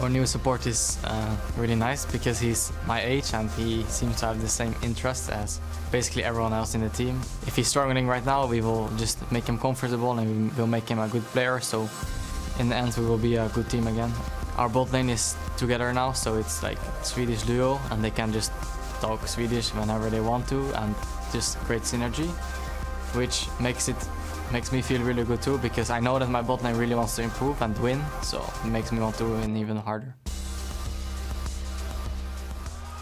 Our new support is really nice because he's my age and he seems to have the same interests as basically everyone else in the team. If he's struggling right now, we will just make him comfortable and we'll make him a good player, so in the end we will be a good team again. Our bot lane is together now, so it's like Swedish duo and they can just talk Swedish whenever they want to and just great synergy, which makes me feel really good too, because I know that my bot lane really wants to improve and win, so it makes me want to win even harder.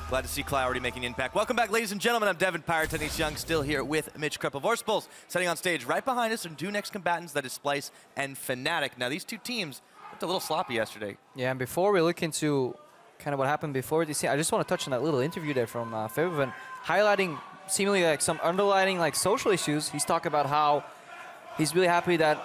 Glad to see Cly already making impact. Welcome back, ladies and gentlemen. I'm Devin Pyrotennis Young, still here with Mitch Krepel-Vorspels, setting on stage right behind us are two next combatants, that is Splyce and Fnatic. Now, these two teams looked a little sloppy yesterday. Yeah, and before we look into kind of what happened before DC, I just want to touch on that little interview there from Fairhaven, highlighting seemingly like some underlying like social issues. He's talking about how he's really happy that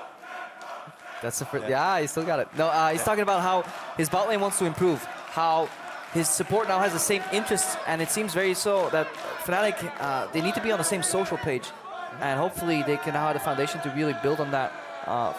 that's the first. Yeah, he still got it. No, he's talking about how his bot lane wants to improve, how his support now has the same interests, and it seems very so that Fnatic, they need to be on the same social page, and hopefully they can now have the foundation to really build on that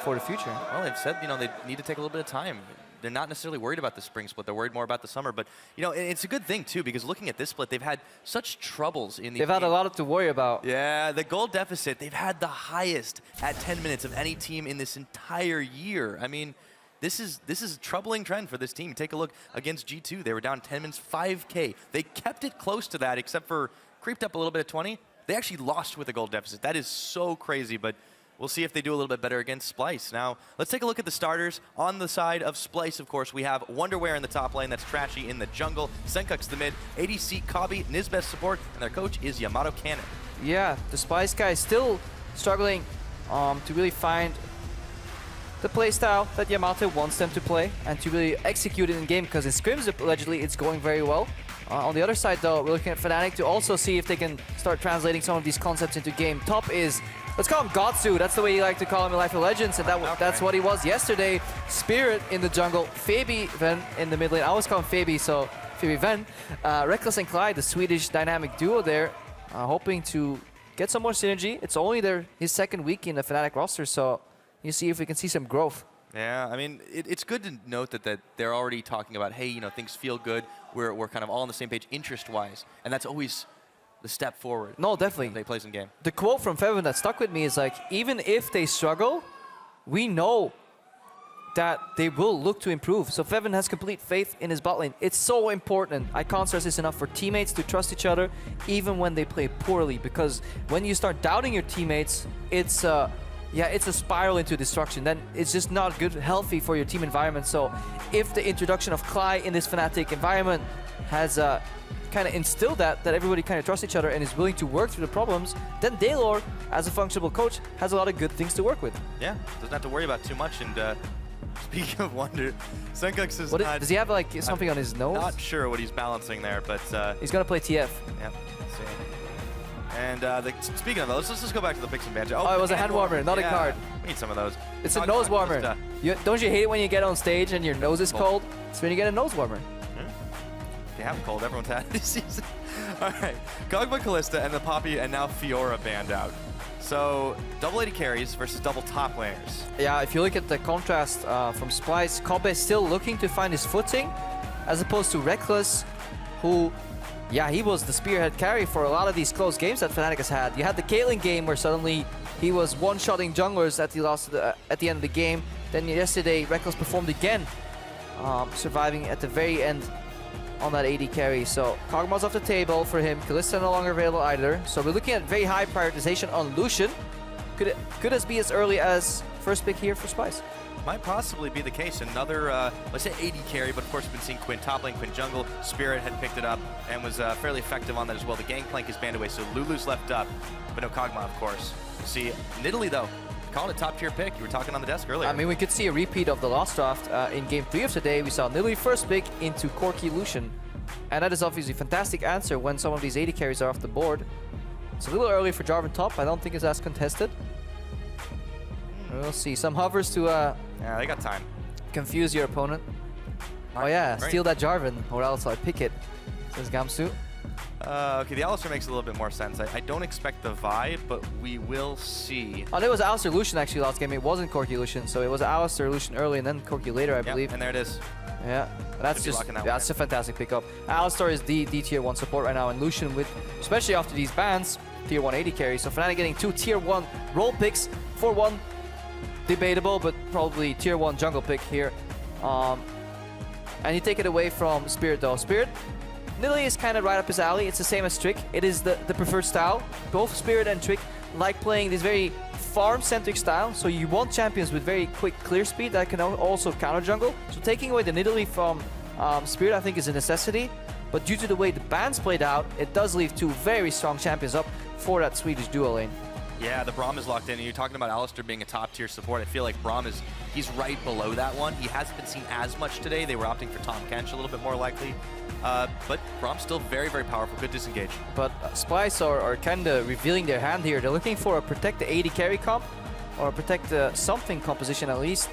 for the future. Well, they've said, you know, they need to take a little bit of time. They're not necessarily worried about the spring split. They're worried more about the summer. But, you know, it's a good thing, too, because looking at this split, they've had such troubles in the They've had a lot to worry about. Yeah, the goal deficit, they've had the highest at 10 minutes of any team in this entire year. I mean, this is a troubling trend for this team. Take a look against G2. They were down 10 minutes, 5K. They kept it close to that, except for creeped up a little bit at 20. They actually lost with a goal deficit. That is so crazy, but we'll see if they do a little bit better against Splyce. Now, let's take a look at the starters. On the side of Splyce, of course, we have Wonderwear in the top lane. That's Trashy in the jungle. Senkuk's the mid. ADC, Kabi, Nizbeth support, and their coach is Yamato Cannon. Yeah, the Splyce guy is still struggling to really find the playstyle that Yamato wants them to play and to really execute it in game, because in scrims, allegedly, it's going very well. On the other side, though, we're looking at Fnatic to also see if they can start translating some of these concepts into game. Top is let's call him Godsu. That's the way you like to call him in Life of Legends, and that's what he was yesterday. Spirit in the jungle, Fabi Ven in the mid lane. I always call him Fabi, so Fabi Ven. Reckless and Clyde, the Swedish dynamic duo there, hoping to get some more synergy. It's only his second week in the Fnatic roster, so you see if we can see some growth. Yeah, I mean, it's good to note that they're already talking about, hey, things feel good. We're kind of all on the same page interest-wise, and that's always the step forward. No, definitely. They play some game. The quote from Fevin that stuck with me is like, even if they struggle, we know that they will look to improve. So Fevin has complete faith in his bot lane. It's so important. I can't stress this enough for teammates to trust each other, even when they play poorly, because when you start doubting your teammates, it's a spiral into destruction. Then it's just not good, healthy for your team environment. So if the introduction of Clyde in this Fnatic environment has kind of instilled that everybody kind of trusts each other and is willing to work through the problems, then Daylor, as a functional coach, has a lot of good things to work with. Yeah, doesn't have to worry about too much. And speaking of wonder, Senkux is does he have like something on his nose? Not sure what he's balancing there, but he's gonna play TF. Yeah. And speaking of those, let's just go back to the picks and banjo. Oh, it was a hand warmer, not a card. We need some of those. It's a nose warmer. Don't you hate it when you get on stage and your nose is cold? It's when you get a nose warmer. They have cold. Everyone's had it this season. All right. Kog'Maw, Kalista, and the Poppy, and now Fiora banned out. So, double AD carries versus double top laners. Yeah, if you look at the contrast from Splice, Kobe is still looking to find his footing, as opposed to Reckless, who... yeah, he was the spearhead carry for a lot of these close games that Fnatic has had. You had the Caitlyn game where suddenly he was one-shotting junglers at the end of the game. Then yesterday, Reckless performed again, surviving at the very end on that AD carry. So Kog'Maw's off the table for him. Kalista no longer available either. So we're looking at very high prioritization on Lucian. Could it be as early as first pick here for Spice? Might possibly be the case. Another, let's say AD carry, but of course we've been seeing Quinn top lane, Quinn jungle. Spirit had picked it up and was fairly effective on that as well. The Gangplank is banned away, so Lulu's left up, but no Kog'Maw, of course. See, Nidalee though, calling a top tier pick. You were talking on the desk earlier. I mean, we could see a repeat of the last draft in game 3 of today. We saw Nidalee first pick into Corki Lucian, and that is obviously a fantastic answer when some of these AD carries are off the board. It's a little early for Jarvan top. I don't think it's as contested. We'll see. Some hovers to yeah, they got time. Confuse your opponent. Oh yeah, steal that Jarvan, or else I pick it, says Gamsu. Okay, the Alistar makes a little bit more sense. I don't expect the vibe, but we will see. Oh, there was Alistar Lucian actually last game. It wasn't Corki Lucian, so it was Alistar Lucian early and then Corki later, I believe. And there it is. Yeah, that's just that's a fantastic pickup. Alistar is the tier 1 support right now, and Lucian with, especially after these bans, tier 1 AD carry. So Fnatic getting 2 tier 1 role picks for 1. Debatable, but probably tier 1 jungle pick here. And you take it away from Spirit though. Spirit, Nidalee is kind of right up his alley. It's the same as Trick. It is the preferred style. Both Spirit and Trick like playing this very farm-centric style. So you want champions with very quick clear speed that can also counter jungle. So taking away the Nidalee from Spirit I think is a necessity. But due to the way the bans played out, it does leave 2 very strong champions up for that Swedish duo lane. Yeah, the Braum is locked in, and you're talking about Alistar being a top-tier support. I feel like Braum he's right below that one. He hasn't been seen as much today. They were opting for Tahm Kench a little bit more likely. But Braum's still very, very powerful. Good disengage. But Spice are kind of revealing their hand here. They're looking for a protect the AD carry comp, or protect something composition at least,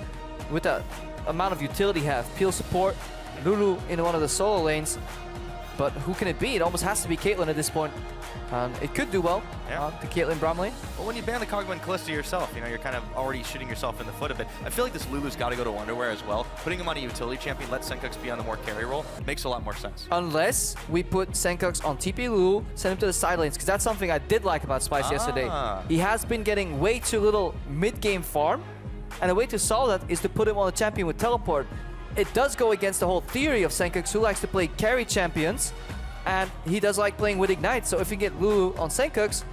with the amount of utility have. Peel support, Lulu in one of the solo lanes. But who can it be? It almost has to be Caitlyn at this point. It could do well, the Caitlyn Braum lane. Well, when you ban the Kog'Maw and Kalista yourself, you're kind of already shooting yourself in the foot a bit. I feel like this Lulu's got to go to Underwear as well. Putting him on a utility champion, let Senkux be on the more carry role, makes a lot more sense. Unless we put Senkux on TP Lulu, send him to the side lanes, because that's something I did like about Spice yesterday. He has been getting way too little mid-game farm, and the way to solve that is to put him on a champion with teleport. It does go against the whole theory of Senkux, who likes to play carry champions, and he does like playing with Ignite. So if you get Lulu on Senkux,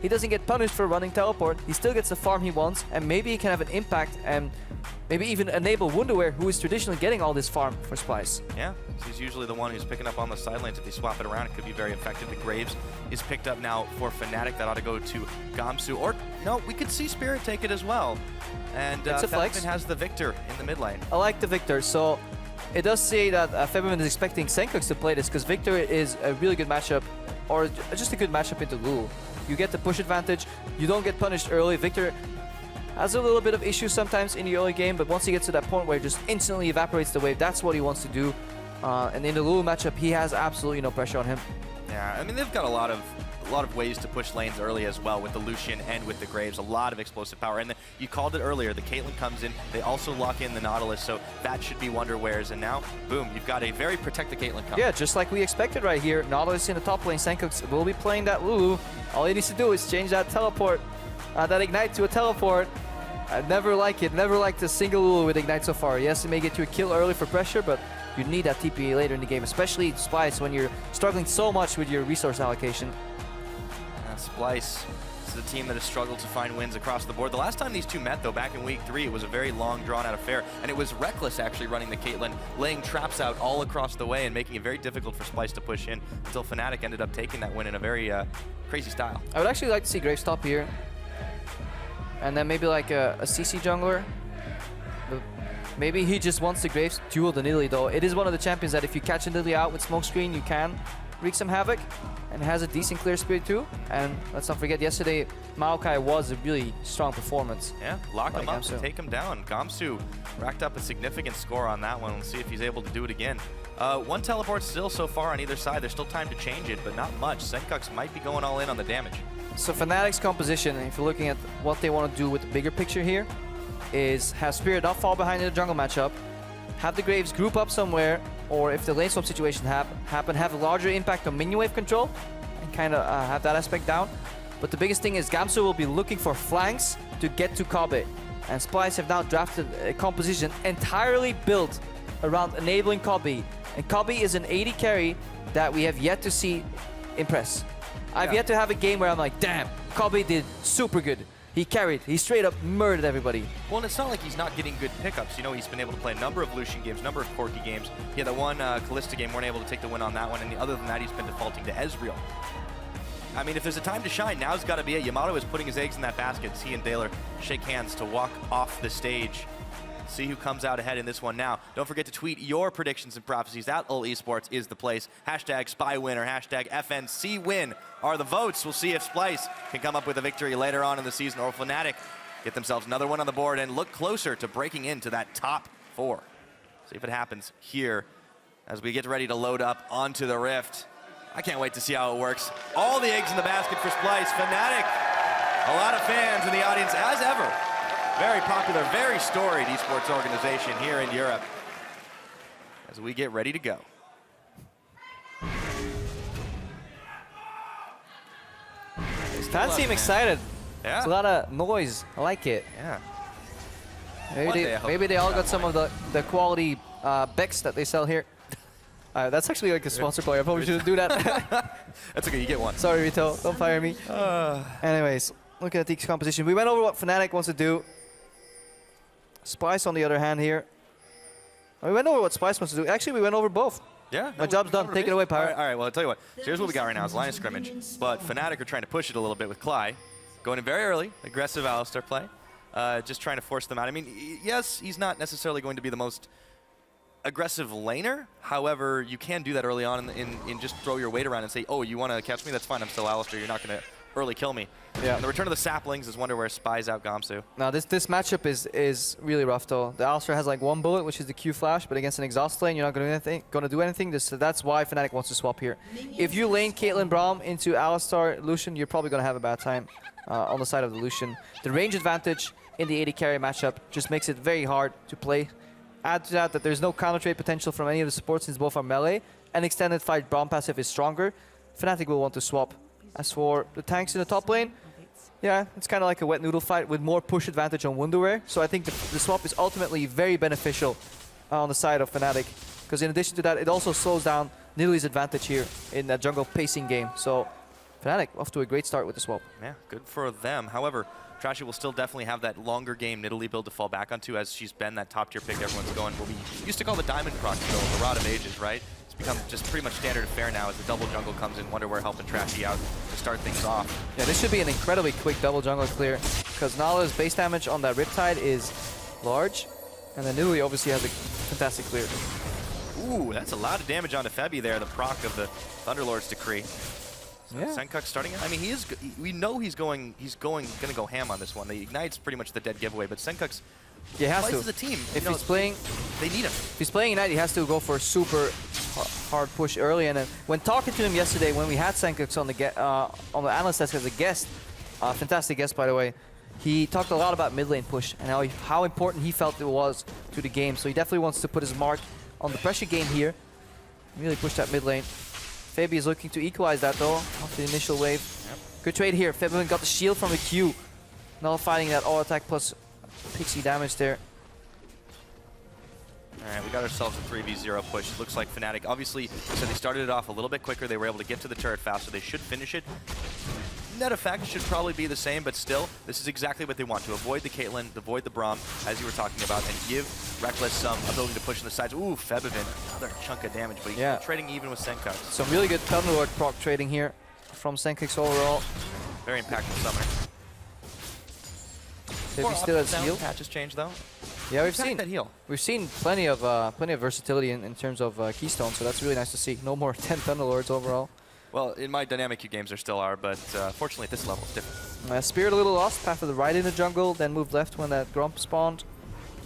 he doesn't get punished for running teleport. He still gets the farm he wants, and maybe he can have an impact and maybe even enable Wunderwear, who is traditionally getting all this farm for Spice. Yeah, he's usually the one who's picking up on the side lanes. If they swap it around, it could be very effective. The Graves is picked up now for Fnatic. That ought to go to Gamsu. Or, no, we could see Spirit take it as well. And Febiven has the Victor in the mid lane. I like the Victor. So it does say that Febiven is expecting Senkux to play this, because Victor is a really good matchup, or just a good matchup into Lulu. You get the push advantage. You don't get punished early. Victor has a little bit of issues sometimes in the early game, but once he gets to that point where he just instantly evaporates the wave, that's what he wants to do. And in the Lulu matchup, he has absolutely no pressure on him. Yeah, I mean, they've got a lot of ways to push lanes early as well with the Lucian and with the Graves. A lot of explosive power. And you called it earlier, the Caitlyn comes in. They also lock in the Nautilus, so that should be Wonderwares. And now, boom, you've got a very protected Caitlyn coming. Yeah, just like we expected right here. Nautilus in the top lane. Senkux will be playing that Lulu. All he needs to do is change that teleport, that Ignite to a teleport. I never like it. Never liked a single Lulu with Ignite so far. Yes, it may get you a kill early for pressure, but you need that TP later in the game, especially Splice when you're struggling so much with your resource allocation. Splice is a team that has struggled to find wins across the board. The last time these two met, though, back in week 3, it was a very long, drawn-out affair, and it was Reckless actually running the Caitlyn, laying traps out all across the way and making it very difficult for Splice to push in until Fnatic ended up taking that win in a very crazy style. I would actually like to see Graves top here, and then maybe like a CC jungler. But maybe he just wants the Graves duel the Nidalee, though. It is one of the champions that if you catch a Nidalee out with smokescreen, you can wreak some havoc, and has a decent clear speed too. And let's not forget, yesterday Maokai was a really strong performance. Yeah, lock him up and take him down. Gamsu racked up a significant score on that one. We'll see if he's able to do it again. One teleport still so far on either side. There's still time to change it, but not much. Senkux might be going all in on the damage. So Fnatic's composition, if you're looking at what they want to do with the bigger picture here, is have Spirit not fall behind in the jungle matchup, have the Graves group up somewhere, or if the lane swap situation happen, have a larger impact on minion wave control, and kind of have that aspect down. But the biggest thing is Gamsu will be looking for flanks to get to Kobe. And Splice have now drafted a composition entirely built around enabling Kobe. And Kobe is an AD carry that we have yet to see impress. I've yet to have a game where I'm like, damn, Kobe did super good. He carried. He straight up murdered everybody. Well, and it's not like he's not getting good pickups. You know, he's been able to play a number of Lucian games, a number of Corki games. He had that one Kalista game, weren't able to take the win on that one. And other than that, he's been defaulting to Ezreal. I mean, if there's a time to shine, now's got to be it. Yamato is putting his eggs in that basket. He and Daler shake hands to walk off the stage. See who comes out ahead in this one now. Don't forget to tweet your predictions and prophecies. At Esports is the place. Hashtag SpyWin or hashtag FNCWin are the votes. We'll see if Splice can come up with a victory later on in the season, or Fnatic get themselves another one on the board and look closer to breaking into that top 4. See if it happens here as we get ready to load up onto the Rift. I can't wait to see how it works. All the eggs in the basket for Splice. Fnatic, a lot of fans in the audience as ever. Very popular, very storied esports organization here in Europe as we get ready to go. Fans seem excited. Yeah. It's a lot of noise. I like it. Yeah. Maybe they all got some of the quality Becks that they sell here. That's actually like a sponsor player. I probably shouldn't do that. That's okay, you get one. Sorry, Vito. Don't fire me. Anyways, look at the composition. We went over what Fnatic wants to do. Splice, on the other hand, here. We went over what Splice wants to do. Actually, we went over both. Yeah. My job's done. Take it away, Pirate. All right, well, I'll tell you what. So here's what we got right now is line of scrimmage. But Fnatic are trying to push it a little bit with Cly. Going in very early, aggressive Alistar play. Just trying to force them out. I mean, yes, he's not necessarily going to be the most aggressive laner. However, you can do that early on and just throw your weight around and say, oh, you want to catch me? That's fine. I'm still Alistar. You're not going to early kill me. Yeah. And the return of the saplings is Wonderware spies out Gamsu. Now this matchup is really rough though. The Alistar has like one bullet, which is the Q flash, but against an exhaust lane, you're not going to do anything. That's why Fnatic wants to swap here. If you lane Caitlyn Braum into Alistar Lucian, you're probably going to have a bad time on the side of the Lucian. The range advantage in the AD carry matchup just makes it very hard to play. Add to that there's no counter trade potential from any of the supports since both are melee, and extended fight Braum passive is stronger. Fnatic will want to swap. As for the tanks in the top lane, yeah, it's kind of like a wet noodle fight with more push advantage on Wonderware. So I think the swap is ultimately very beneficial on the side of Fnatic. Because in addition to that, it also slows down Nidalee's advantage here in that jungle pacing game. So Fnatic off to a great start with the swap. Yeah, good for them. However, Trashy will still definitely have that longer game Nidalee build to fall back onto, as she's been that top tier pick everyone's going. What we used to call the diamond proc, the Rod of Ages, right? It's become just pretty much standard fare now as the double jungle comes in, Wonderware helping Trashy out to start things off. Yeah, this should be an incredibly quick double jungle clear, because Nala's base damage on that Riptide is large, and then Nidalee obviously has a fantastic clear. Ooh, that's a lot of damage onto Febby there, the proc of the Thunderlord's Decree. Yeah. Senkuk starting it. I mean, we know he's going to go ham on this one. The Ignite's pretty much the dead giveaway, but Senkuk's has to. as a team. If he's playing, they need him. If he's playing Ignite, he has to go for a super hard push early. And then when talking to him yesterday, when we had Senkuk on the analyst desk as a guest, fantastic guest by the way, he talked a lot about mid lane push and how important he felt it was to the game. So he definitely wants to put his mark on the pressure game here. Really push that mid lane. Fabi is looking to equalize that though, off the initial wave. Yep. Good trade here. Fabi got the shield from the Q. Nullifying that all attack plus pixie damage there. Alright, we got ourselves a 3v0 push. It looks like Fnatic, obviously, so they started it off a little bit quicker. They were able to get to the turret faster. They should finish it. Net effect should probably be the same, but still, this is exactly what they want, to avoid the Caitlyn, avoid the Braum, as you were talking about, and give Reckless some ability to push in the sides. Ooh, Febivin, another chunk of damage, but he's trading even with Senkuk. Some really good Thunderlord proc trading here from Senkuk's overall. Very impactful summoner. He still has heal. Patches change though. Yeah, we've seen that heal. We've seen plenty of versatility in terms of Keystone, so that's really nice to see. No more 10 Thunderlords overall. Well, in my dynamic queue games there still are, but fortunately at this level it's different. Spirit a little lost, path to the right in the jungle, then moved left when that Grump spawned.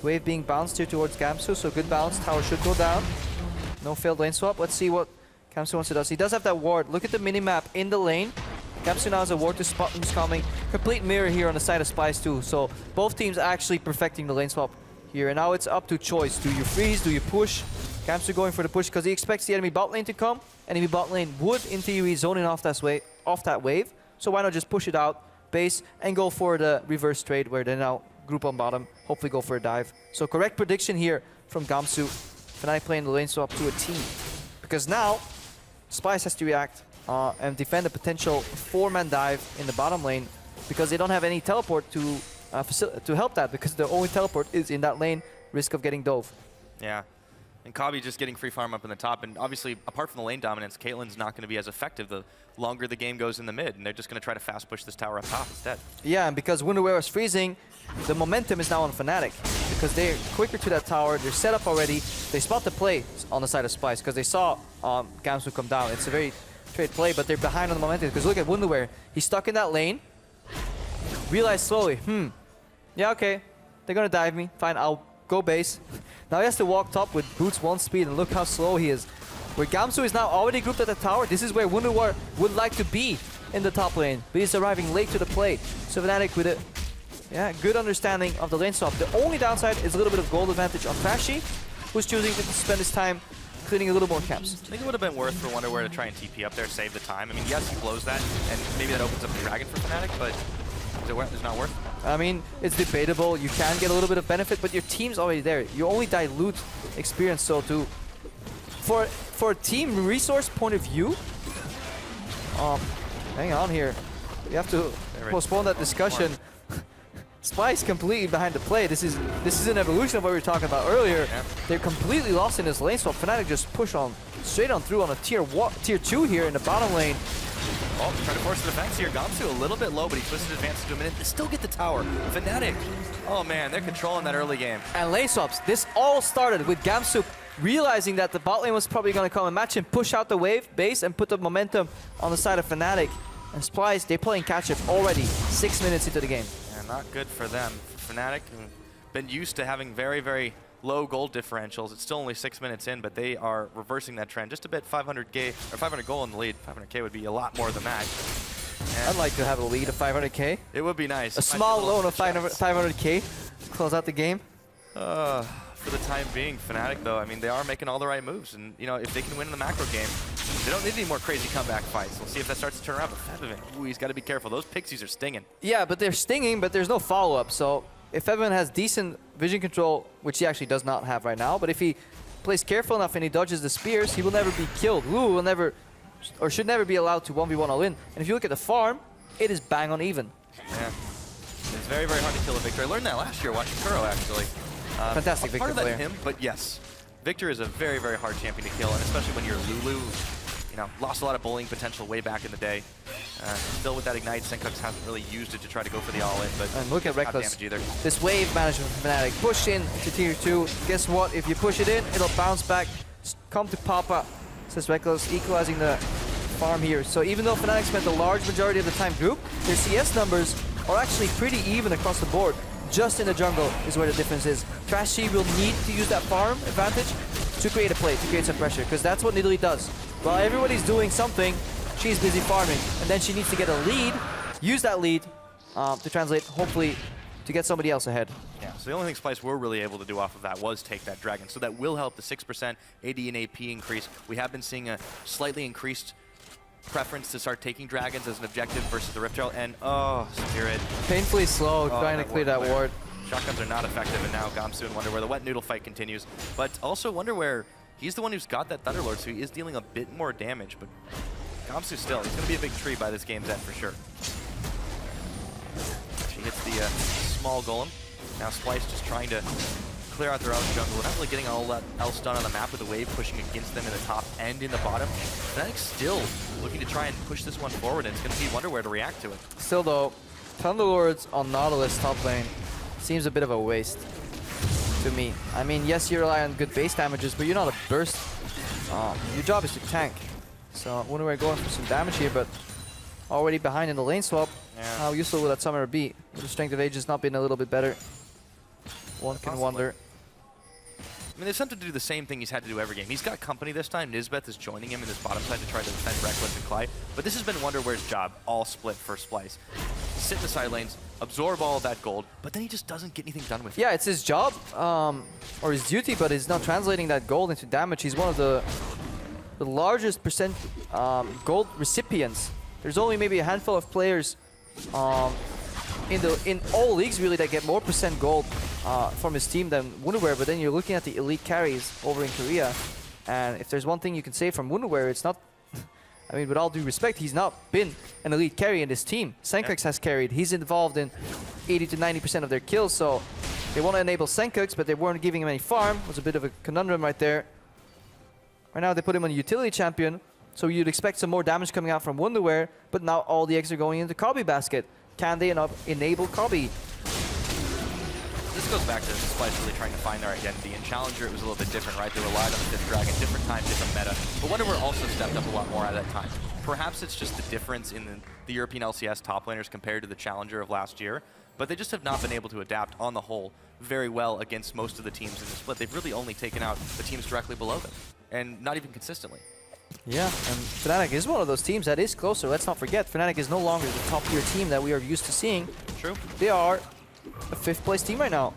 Wave being bounced here towards Gamsu, so good bounce. Tower should go down. No failed lane swap. Let's see what Gamsu wants to do. He does have that ward. Look at the minimap in the lane. Gamsu now has a ward to spot who's coming. Complete mirror here on the side of Spice too. So both teams actually perfecting the lane swap here. And now it's up to choice. Do you freeze? Do you push? Gamsu going for the push because he expects the enemy bot lane to come. Enemy bot lane would, in theory, zone in off that wave. So why not just push it out, base, and go for the reverse trade where they now group on bottom, hopefully go for a dive. So correct prediction here from Gamsu. Fnatic playing the lane swap to a team. Because now, Spice has to react and defend a potential 4-man dive in the bottom lane because they don't have any teleport to help that because the only teleport is in that lane, risk of getting dove. Yeah. And Kabi just getting free farm up in the top, and obviously, apart from the lane dominance, Caitlyn's not going to be as effective the longer the game goes in the mid, and they're just going to try to fast push this tower up top instead. Yeah, and because Wonderwear was freezing, the momentum is now on Fnatic, because they're quicker to that tower, they're set up already, they spot the play on the side of Spice, because they saw Gamsu come down. It's a very straight play, but they're behind on the momentum, because look at Wonderwear, he's stuck in that lane, realize slowly, yeah, okay, they're going to dive me, fine, I'll go base. Now he has to walk top with Boots 1 speed, and look how slow he is. Where Gamsu is now already grouped at the tower, this is where Wonderwar would like to be in the top lane, but he's arriving late to the play. So Fnatic with a good understanding of the lane swap. The only downside is a little bit of gold advantage on Trashy, who's choosing to spend his time cleaning a little more camps. I think it would have been worth for Wonderware to try and TP up there, save the time. I mean, yes, he blows that, and maybe that opens up the Dragon for Fnatic, but it's not worth it. I mean, it's debatable. You can get a little bit of benefit, but your team's already there. You only dilute experience, so for a team resource point of view, hang on here. You have to postpone that discussion. Spice completely behind the play. This is an evolution of what we were talking about earlier. Yeah. They're completely lost in this lane swap. Fnatic just push on straight on through on a tier 2 here in the bottom lane. Oh, trying to force the defense here. Gamsu a little bit low, but he twisted advantage to a minute. They still get the tower. Fnatic, oh man, they're controlling that early game. And lane swaps. This all started with Gamsu realizing that the bot lane was probably going to come and match him, push out the wave base, and put the momentum on the side of Fnatic. And Spice, they're playing catch-up already, 6 minutes into the game. Yeah, not good for them. For Fnatic, been used to having very, very low gold differentials. It's still only 6 minutes in, but they are reversing that trend just a bit. 500 gold in the lead. 500k would be a lot more than that. And I'd like to have a lead of 500k. It would be nice. A small loan of 500k. Close out the game. For the time being, Fnatic though, I mean, they are making all the right moves, and you know, if they can win in the macro game, they don't need any more crazy comeback fights. We'll see if that starts to turn around. But Febivin, ooh, he's got to be careful. Those pixies are stinging. Yeah, but they're stinging, but there's no follow-up. So if Febivin has decent vision control, which he actually does not have right now, but if he plays careful enough and he dodges the spears, he will never be killed. Wu will never, or should never be allowed to 1v1 all in. And if you look at the farm, it is bang on even. Yeah, it's very, very hard to kill a Victor. I learned that last year watching Kuro, actually. Fantastic Victor player. Harder than him, but yes. Victor is a very, very hard champion to kill, and especially when you're Lulu. You know, lost a lot of bullying potential way back in the day. Still with that Ignite, Senkuk hasn't really used it to try to go for the all-in, but and look at Reckless. This wave management from Fnatic. Push in to tier 2. Guess what? If you push it in, it'll bounce back. Come to Papa, says Reckless, equalizing the farm here. So even though Fnatic spent the large majority of the time group, their CS numbers are actually pretty even across the board. Just in the jungle is where the difference is. Trashy will need to use that farm advantage to create a play, to create some pressure, because that's what Nidalee does. While everybody's doing something, she's busy farming, and then she needs to get a lead, use that lead to translate, hopefully, to get somebody else ahead. Yeah, so the only thing Splyce were really able to do off of that was take that dragon. So that will help the 6% AD and AP increase. We have been seeing a slightly increased preference to start taking dragons as an objective versus the Rift Trail, and oh, Spirit. Painfully slow, trying to clear that ward. Shotguns are not effective, and now Gamsu and Wonderwear. The wet noodle fight continues, but also Wonderwear, he's the one who's got that Thunderlord, so he is dealing a bit more damage, but Gamsu still, he's going to be a big tree by this game's end for sure. She hits the small golem. Now Splyce just trying to clear out their own jungle. We're not really getting all that else done on the map with the wave pushing against them in the top and in the bottom. Fnatic still looking to try and push this one forward, and it's going to be Wonderwear to react to it. Still though, Thunderlords on Nautilus top lane seems a bit of a waste to me. I mean, yes, you rely on good base damages, but you're not a burst. Your job is to tank. So Wonderwear going for some damage here, but already behind in the lane swap. Yeah. How useful will that summoner be? The strength of age has not been a little bit better. One can wonder. I mean, there's something to do the same thing he's had to do every game. He's got company this time. Nisbeth is joining him in this bottom side to try to defend Reckless and Clyde. But this has been Wonderwear's job, all split for Splyce. Sit in the side lanes, absorb all of that gold, but then he just doesn't get anything done with it. Yeah, it's his job, or his duty, but he's not translating that gold into damage. He's one of the largest percent gold recipients. There's only maybe a handful of players in all leagues really that get more percent gold from his team than Wonderwear, but then you're looking at the elite carries over in Korea, and if there's one thing you can say from Wonderwear, it's not, I mean, with all due respect, he's not been an elite carry in this team. Senkux has carried. He's involved in 80 to 90% of their kills, so they want to enable Senkux, but they weren't giving him any farm. It was a bit of a conundrum right there. Right now they put him on a utility champion, so you'd expect some more damage coming out from Wonderwear, but now all the eggs are going into Kobe basket. Can they enable Kobe? This goes back to Splyce really trying to find their identity. In Challenger, it was a little bit different, right? They relied on the 5th Dragon, different time, different meta. But Wonderwear also stepped up a lot more at that time. Perhaps it's just the difference in the European LCS top laners compared to the Challenger of last year, but they just have not been able to adapt on the whole very well against most of the teams in the split. They've really only taken out the teams directly below them, and not even consistently. Yeah, and Fnatic is one of those teams that is closer. Let's not forget, Fnatic is no longer the top-tier team that we are used to seeing. True. They are a 5th-place team right now.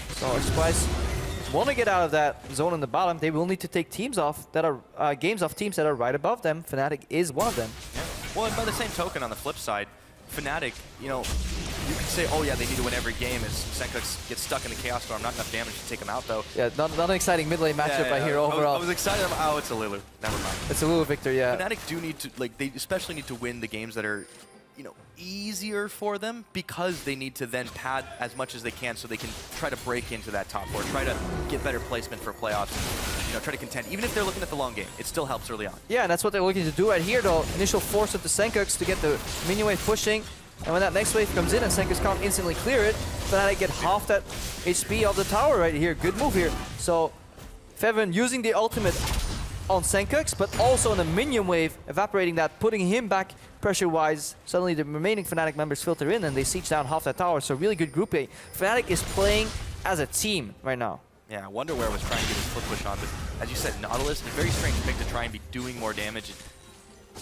So if Splyce want to get out of that zone in the bottom, they will need to take teams off that are games off teams that are right above them. Fnatic is one of them. Yeah. Well, and by the same token, on the flip side, Fnatic, you know, you could say, oh yeah, they need to win every game as Senkux gets stuck in the Chaos Storm. Not enough damage to take him out, though. Yeah, not an exciting mid lane matchup right here overall. I was excited. Oh, it's a Lulu. Never mind. It's a Lulu victor, yeah. Fnatic do need to, like, they especially need to win the games that are, you know, easier for them, because they need to then pad as much as they can so they can try to break into that top 4, try to get better placement for playoffs, you know, try to contend. Even if they're looking at the long game, it still helps early on. Yeah, and that's what they're looking to do right here, though. Initial force of the Senkux to get the minion wave pushing, and when that next wave comes in and Senkux can't instantly clear it, Fnatic get half that HP of the tower right here. Good move here. So Feven using the ultimate on Senkux, but also on the minion wave, evaporating that, putting him back pressure-wise. Suddenly the remaining Fnatic members filter in and they siege down half that tower, so really good group A. Fnatic is playing as a team right now. Yeah, Wonderwear was trying to get his foot push on, but as you said, Nautilus, a very strange pick to try and be doing more damage.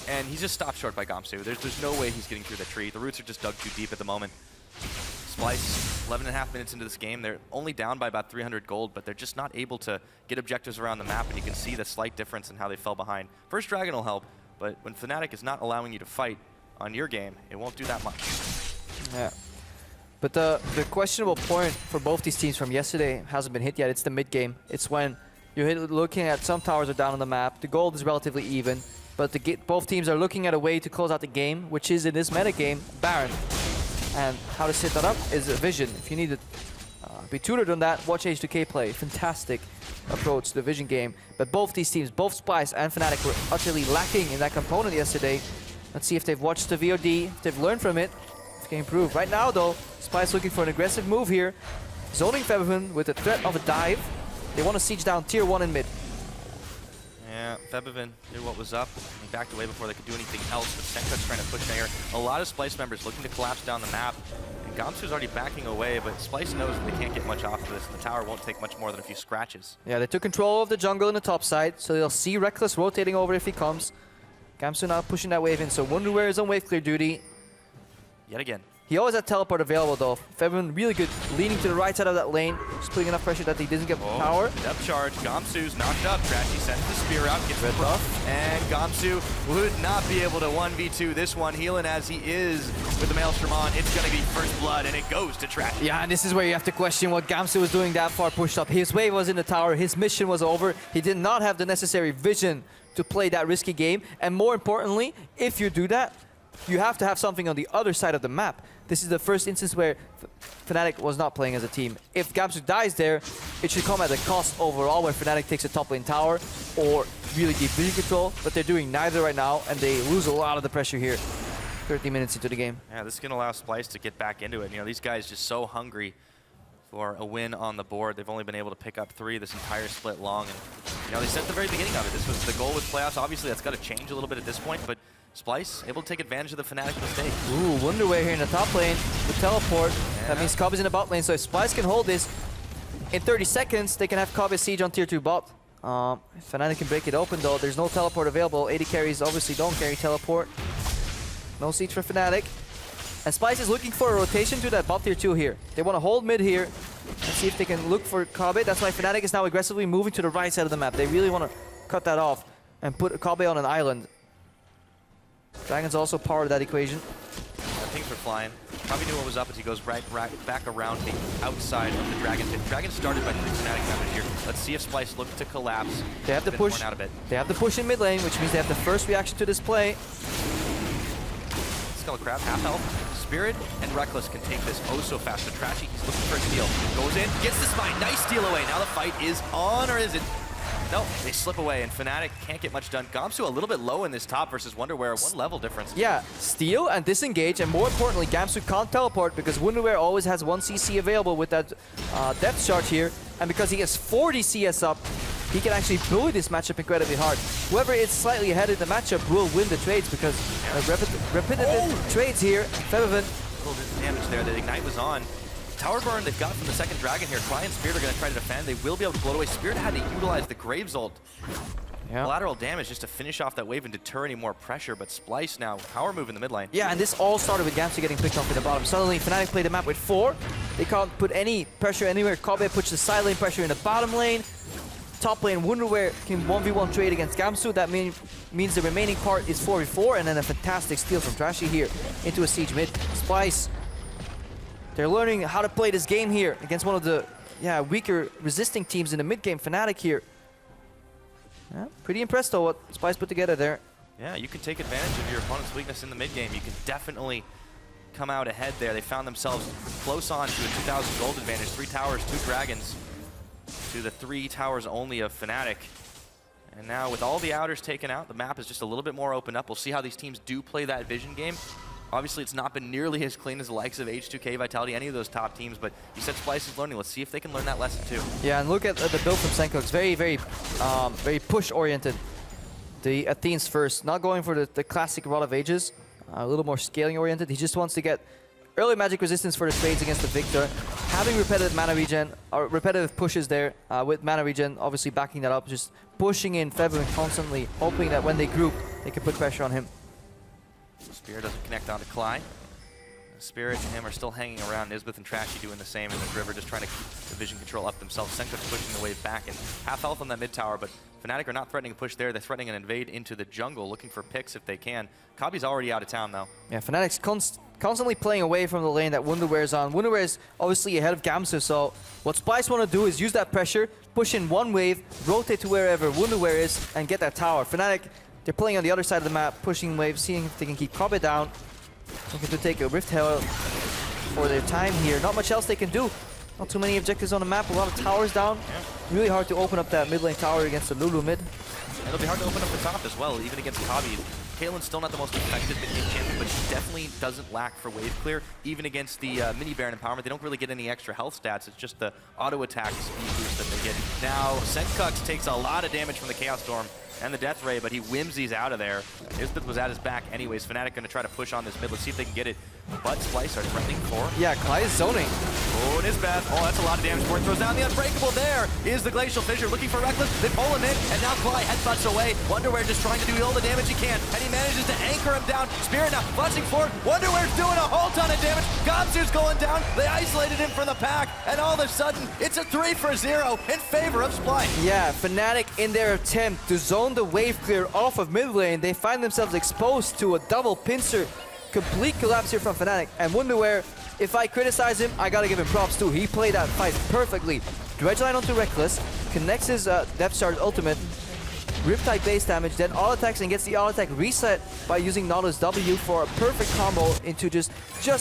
And he's just stopped short by Gamsu. There's no way he's getting through the tree. The roots are just dug too deep at the moment. Splyce, 11.5 minutes into this game, they're only down by about 300 gold, but they're just not able to get objectives around the map, and you can see the slight difference in how they fell behind. First Dragon will help, but when Fnatic is not allowing you to fight on your game, it won't do that much. Yeah. But the questionable point for both these teams from yesterday hasn't been hit yet. It's the mid game. It's when you're looking at some towers are down on the map, the gold is relatively even, but both teams are looking at a way to close out the game, which is in this meta game, Baron. And how to set that up is a vision. If you need to be tutored on that, watch H2K play. Fantastic approach to the vision game. But both these teams, both Splyce and Fnatic, were utterly lacking in that component yesterday. Let's see if they've watched the VOD, if they've learned from it, if it can improve. Right now, though, Splyce looking for an aggressive move here. Zoning Feven with the threat of a dive. They want to siege down tier 1 in mid. Yeah, Febiven knew what was up. He backed away before they could do anything else, but Senkut's trying to push there. A lot of Splice members looking to collapse down the map. And Gamsu's already backing away, but Splice knows that they can't get much off of this, and the tower won't take much more than a few scratches. Yeah, they took control of the jungle in the top side, so they'll see Reckless rotating over if he comes. Gamsu now pushing that wave in, so Wonderware is on wave clear duty. Yet again. He always had teleport available though. Febiven really good, leaning to the right side of that lane, just putting enough pressure that he doesn't get power. Depth charge, Gamsu's knocked up. Trashy sends the spear out, gets red buff, and Gamsu would not be able to 1v2 this one, healing as he is with the Maelstrom on. It's going to be first blood, and it goes to Trashy. Yeah, and this is where you have to question what Gamsu was doing that far pushed up. His wave was in the tower, his mission was over. He did not have the necessary vision to play that risky game, and more importantly, if you do that, you have to have something on the other side of the map. This is the first instance where Fnatic was not playing as a team. If Gamsu dies there, it should come at a cost overall where Fnatic takes a top lane tower or really deep vision control, but they're doing neither right now, and they lose a lot of the pressure here. 30 minutes into the game. Yeah, this is going to allow Splice to get back into it. You know, these guys just so hungry for a win on the board. They've only been able to pick up 3 this entire split long, and you know, they said at the very beginning of it, this was the goal with playoffs. Obviously, that's got to change a little bit at this point, but Splice able to take advantage of the Fnatic mistake. Ooh, Wonderware here in the top lane with teleport. Yeah. That means Cobb is in the bot lane, so if Splice can hold this, in 30 seconds, they can have Cobb siege on tier 2 bot. Fnatic can break it open though. There's no teleport available. AD carries obviously don't carry teleport. No siege for Fnatic. And Splice is looking for a rotation to that bot tier 2 here. They want to hold mid here and see if they can look for Kabe. That's why Fnatic is now aggressively moving to the right side of the map. They really want to cut that off and put Kabe on an island. Dragon's also part of that equation. Things are flying. Probably knew what was up as he goes back around the outside of the Dragon pit. Dragon started by 3 Fnatic members here. Let's see if Splice looks to collapse. They have to push. Out a bit. They have to push in mid lane, which means they have the first reaction to this play. Skull Crab, half health. Spirit and Reckless can take this oh so fast. But Trashy, he's looking for a steal. Goes in, gets the spine. Nice steal away. Now the fight is on, or is it? No, they slip away, and Fnatic can't get much done. Gamsu a little bit low in this top versus Wonderware. 1 level difference. Yeah, steal and disengage, and more importantly, Gamsu can't teleport because Wonderware always has 1 CC available with that depth charge here. And because he has 40 CS up, he can actually bully this matchup incredibly hard. Whoever is slightly ahead in the matchup will win the trades because repetitive trades here. Febiven. A little bit of damage there. The Ignite was on. Tower burn they've got from the second Dragon here. Cry and Spirit are going to try to defend. They will be able to blow it away. Spirit had to utilize the Graves ult. Yeah. Collateral damage just to finish off that wave and deter any more pressure, but Splice now power move in the mid lane. Yeah, and this all started with Gamsu getting picked off in the bottom. Suddenly Fnatic played the map with 4. They can't put any pressure anywhere. Kobe puts the side lane pressure in the bottom lane. Top lane Wonderware can 1v1 trade against Gamsu. That means the remaining part is 4v4, and then a fantastic steal from Trashy here into a siege mid. Splice. They're learning how to play this game here against one of the weaker resisting teams in the mid game. Fnatic here. Yeah, pretty impressed though what Splice put together there. Yeah, you can take advantage of your opponent's weakness in the mid game. You can definitely come out ahead there. They found themselves close on to a 2,000 gold advantage. 3 towers, 2 dragons to the 3 towers only of Fnatic. And now with all the outers taken out, the map is just a little bit more open up. We'll see how these teams do play that vision game. Obviously, it's not been nearly as clean as the likes of H2K, Vitality, any of those top teams, but you said Splice is learning. Let's see if they can learn that lesson too. Yeah, and look at the build from Senko. It's very push-oriented. The Athenes first, not going for the classic Rod of Ages, a little more scaling-oriented. He just wants to get early magic resistance for the trades against the Victor. Having repetitive mana regen, or repetitive pushes there with mana regen, obviously backing that up, just pushing in Febiven constantly, hoping that when they group, they can put pressure on him. Spirit doesn't connect onto Clyde. Spirit and him are still hanging around. Nisbeth and Trashy doing the same, and the River just trying to keep the vision control up themselves. Senkut's pushing the wave back, and half health on that mid tower, but Fnatic are not threatening a push there. They're threatening an invade into the jungle, looking for picks if they can. Kabi's already out of town, though. Yeah, Fnatic's constantly playing away from the lane that Wonderware's on. Wonderware is obviously ahead of Gamsu, so what Splice want to do is use that pressure, push in 1 wave, rotate to wherever Wonderware is, and get that tower. Fnatic, they're playing on the other side of the map, pushing waves, seeing if they can keep Kobe down. Looking to take a Rift Herald for their time here. Not much else they can do. Not too many objectives on the map, a lot of towers down. Really hard to open up that mid lane tower against the Lulu mid. It'll be hard to open up the top as well, even against Kabi. Kalen's still not the most effective mid-game champion, but she definitely doesn't lack for wave clear. Even against the mini Baron empowerment, they don't really get any extra health stats. It's just the auto attack speed boost that they get. Now, Senkux takes a lot of damage from the Chaos Storm and the Death Ray, but he whimsies out of there. Isbeth was at his back anyways. Fnatic going to try to push on this mid. Let's see if they can get it. But Splice are threatening for. Yeah, Clyde is zoning. Oh, and Isbeth. Oh, that's a lot of damage. Born throws down the Unbreakable. There is the Glacial Fissure looking for Reckless. They pull him in, and now Clyde headbutts away. Wonderwear just trying to do all the damage he can, and he manages to anchor him down. Spirit now flashing forward. Wonderwear's doing a whole ton of damage. Gamsu's going down. They isolated him from the pack, and all of a sudden, it's a 3-for-0 in favor of Splice. Yeah, Fnatic in their attempt to zone the wave clear off of mid lane, they find themselves exposed to a double pincer. Complete collapse here from Fnatic. And Wonderwear, if I criticize him, I gotta give him props too. He played that fight perfectly. Dredgeline onto Reckless, connects his Depth Charge ultimate, Riptide base damage, then auto attacks and gets the auto attack reset by using Nautilus W for a perfect combo into just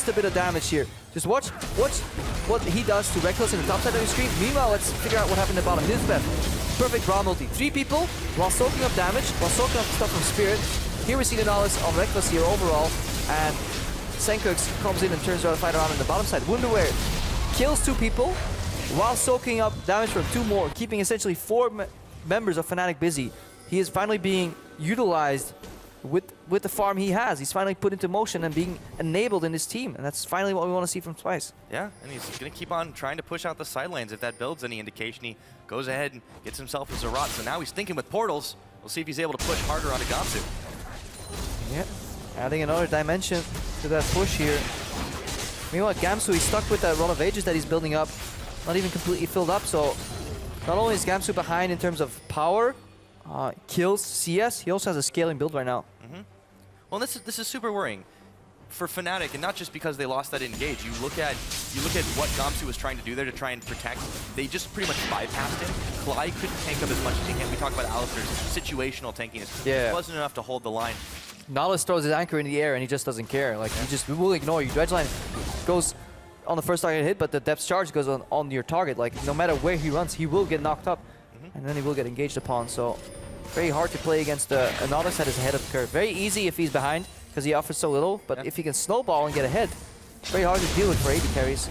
a bit of damage here. Just watch what he does to Reckless in the top side of the screen. Meanwhile, let's figure out what happened at bottom. Nisbeth, perfect raw multi. 3 people while soaking up damage, while soaking up stuff from Spirit. Here we see the Nautilus on Reckless here overall, and Senkux comes in and turns around to fight around on the bottom side. Wonderwear kills 2 people while soaking up damage from 2 more, keeping essentially 4 members of Fnatic busy. He is finally being utilized with the farm he has. He's finally put into motion and being enabled in his team, and that's finally what we want to see from Spice. Yeah, and he's going to keep on trying to push out the side lanes. If that builds any indication, he goes ahead and gets himself a Zerat. So now he's thinking with portals. We'll see if he's able to push harder onto Gamsu. Yeah, adding another dimension to that push here. Meanwhile, Gamsu, he's stuck with that Rod of Ages that he's building up. Not even completely filled up, so not only is Gamsu behind in terms of power, kills, CS, he also has a scaling build right now. Well, this is super worrying for Fnatic, and not just because they lost that engage. You look at what Gamsu was trying to do there to try and protect. They just pretty much bypassed him. Clyde couldn't tank up as much as he can. We talk about Alistar's situational tankiness. Yeah. It wasn't enough to hold the line. Nautilus throws his anchor in the air and he just doesn't care. Like, he will ignore you. Dredgeline goes on the first target hit, but the depth charge goes on your target. Like, no matter where he runs, he will get knocked up, and then he will get engaged upon. So, very hard to play against a Nautilus that is ahead of the curve. Very easy if he's behind, because he offers so little, but if he can snowball and get ahead, very hard to deal with for AD carries.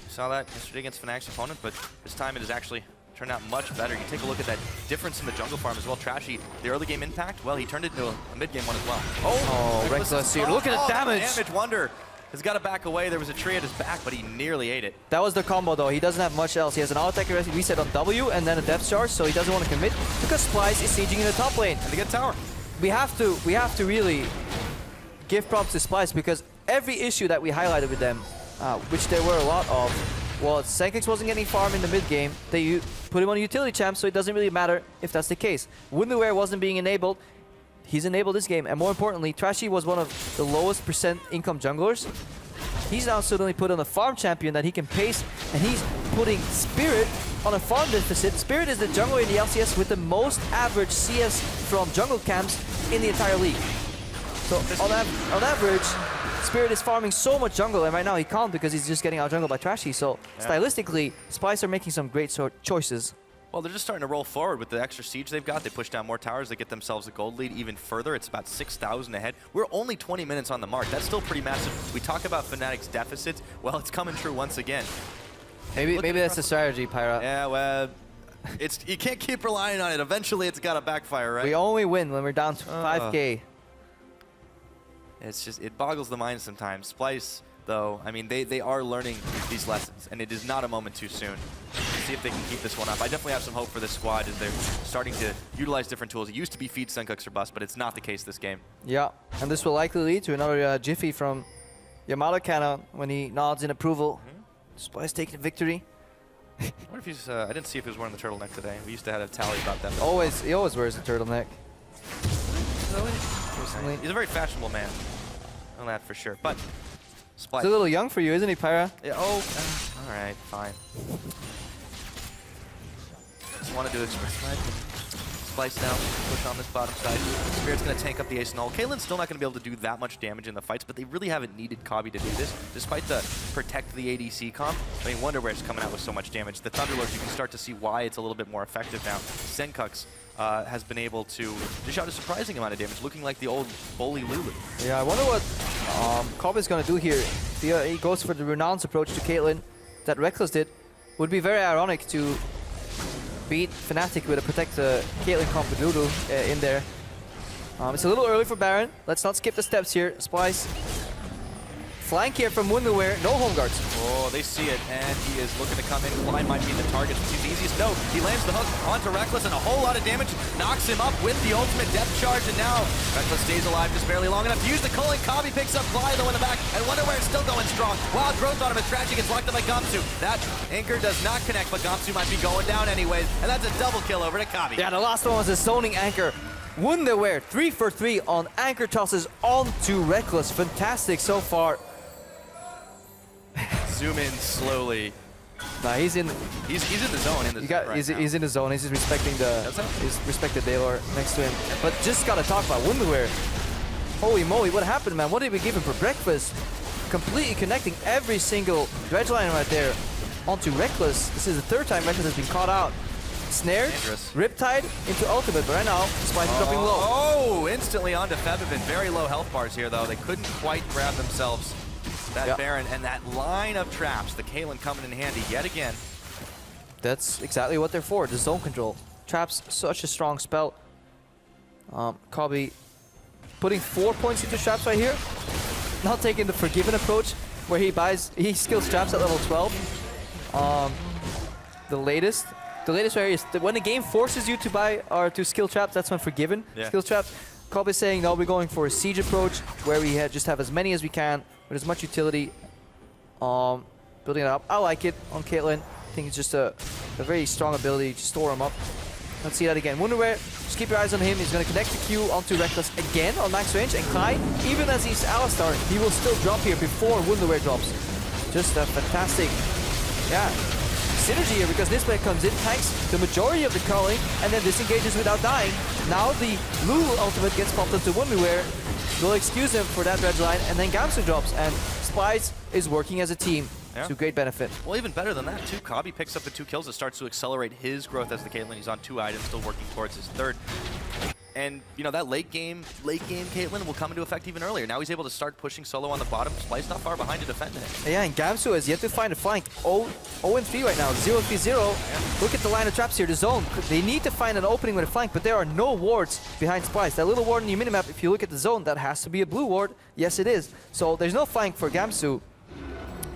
Saw that yesterday against Fnatic's opponent, but this time it has actually turned out much better. You take a look at that difference in the jungle farm as well. Trashy, the early game impact, well, he turned it into a mid game one as well. Oh, Reckless here. Look at the damage. Damage Wonder has got to back away. There was a tree at his back, but he nearly ate it. That was the combo though. He doesn't have much else. He has an auto attack reset on W and then a depth charge, so he doesn't want to commit because Splice is sieging in the top lane. And they get tower. We have to really give props to Splice, because every issue that we highlighted with them, which there were a lot of, well, Senkix wasn't getting farm in the mid game. They put him on a utility champ, so it doesn't really matter if that's the case. Wonderwear wasn't being enabled. He's enabled this game, and more importantly, Trashy was one of the lowest percent income junglers. He's now suddenly put on a farm champion that he can pace, and he's putting Spirit on a farm deficit. Spirit is the jungler in the LCS with the most average CS from jungle camps in the entire league. So on average, Spirit is farming so much jungle, and right now he can't because he's just getting out jungled by Trashy. So stylistically, Spice are making some great choices. Well, they're just starting to roll forward with the extra siege they've got. They push down more towers. They get themselves a gold lead even further. It's about 6,000 ahead. We're only 20 minutes on the mark. That's still pretty massive. We talk about Fnatic's deficits. Well, it's coming true once again. Maybe that's the strategy, Pyra. Yeah, well, you can't keep relying on it. Eventually, it's got to backfire, right? We only win when we're down to 5K. It's just, it boggles the mind sometimes. Splice, though, I mean, they are learning these lessons, and it is not a moment too soon. Let's see if they can keep this one up. I definitely have some hope for this squad as they're starting to utilize different tools. It used to be feed, Senkux, or bust, but it's not the case this game. Yeah, and this will likely lead to another Jiffy from Yamato Cannon when he nods in approval. Splice taking the victory. I wonder if he's, I didn't see if he was wearing the turtleneck today. We used to have a tally about that. He always wears a turtleneck. Really? He's a very fashionable man. I know that for sure. But Splice. He's a little young for you, isn't he, Pyra? Yeah, all right, fine. Just wanted to express my opinion. Splice now, push on this bottom side. Spirit's going to tank up the Ace and all. Kalen's still not going to be able to do that much damage in the fights, but they really haven't needed Kabi to do this, despite the protect the ADC comp. I mean, Wonderwear's coming out with so much damage. The Thunderlord, you can start to see why it's a little bit more effective now. Senkux has been able to dish out a surprising amount of damage, looking like the old bully Lulu. Yeah, I wonder what Cobb is going to do here. He goes for the Renounce approach to Caitlyn that Reckless did. Would be very ironic to beat Fnatic with a protect Caitlyn comp with Lulu in there. It's a little early for Baron. Let's not skip the steps here. Splice. Flank here from Wonderwear. No home guards. Oh, they see it, and he is looking to come in. Klein might be the target. He's the easiest. No, he lands the hook onto Reckless, and a whole lot of damage. Knocks him up with the ultimate depth charge, and now Reckless stays alive just barely long enough to use the culling. Kabi picks up Fly, though, in the back, and Wonderwear is still going strong. Wild growth on him as Tragic gets locked up by Gamsu. That anchor does not connect, but Gamsu might be going down anyways, and that's a double kill over to Kabi. Yeah, the last one was a zoning anchor. Wonderwear 3 for 3 on anchor tosses onto Reckless. Fantastic so far. Zoom in slowly. Nah, he's in. He's in the zone. He's in the zone. He's just respecting he's respected Baylor next to him. But just gotta talk about Wonderwear. Holy moly, what happened, man? What did we give him for breakfast? Completely connecting every single dredge line right there onto Reckless. This is the third time Reckless has been caught out. Snared, Riptide into ultimate, but right now, Spice is dropping low. Oh, instantly onto Febiven. Very low health bars here, though. They couldn't quite grab themselves that Baron, and that line of traps, the Caitlyn coming in handy yet again. That's exactly what they're for, the zone control. Traps, such a strong spell. Kabi putting 4 points into traps right here. Not taking the Forgiven approach, where he skills traps at level 12. The latest where is when the game forces you to buy or to skill traps, that's when Forgiven skills traps. Kabi is saying, no, we're going for a siege approach, where we just have as many as we can, with as much utility, building it up. I like it on Caitlyn. I think it's just a very strong ability to store him up. Let's see that again. Wonderwear, just keep your eyes on him. He's going to connect the Q onto Reckless again on max range. And Kai, even as he's Alistar, he will still drop here before Wonderwear drops. Just a fantastic, synergy here, because this play comes in, tanks the majority of the culling, and then disengages without dying. Now the Lulu ultimate gets popped into Wonderwear. We'll excuse him for that red line, and then Gamsu drops, and Spice is working as a team to great benefit. Well, even better than that, too. Kabi picks up the 2 kills. It starts to accelerate his growth as the Caitlyn. He's on 2 items, still working towards his 3rd. And, you know, that late game Caitlyn will come into effect even earlier. Now he's able to start pushing solo on the bottom. Splice not far behind to defend it. Yeah, and Gamsu has yet to find a flank. 0-3 right now, 0-3-0. Look at the line of traps here, the zone. They need to find an opening with a flank, but there are no wards behind Splice. That little ward in your minimap, if you look at the zone, that has to be a blue ward. Yes, it is. So there's no flank for Gamsu.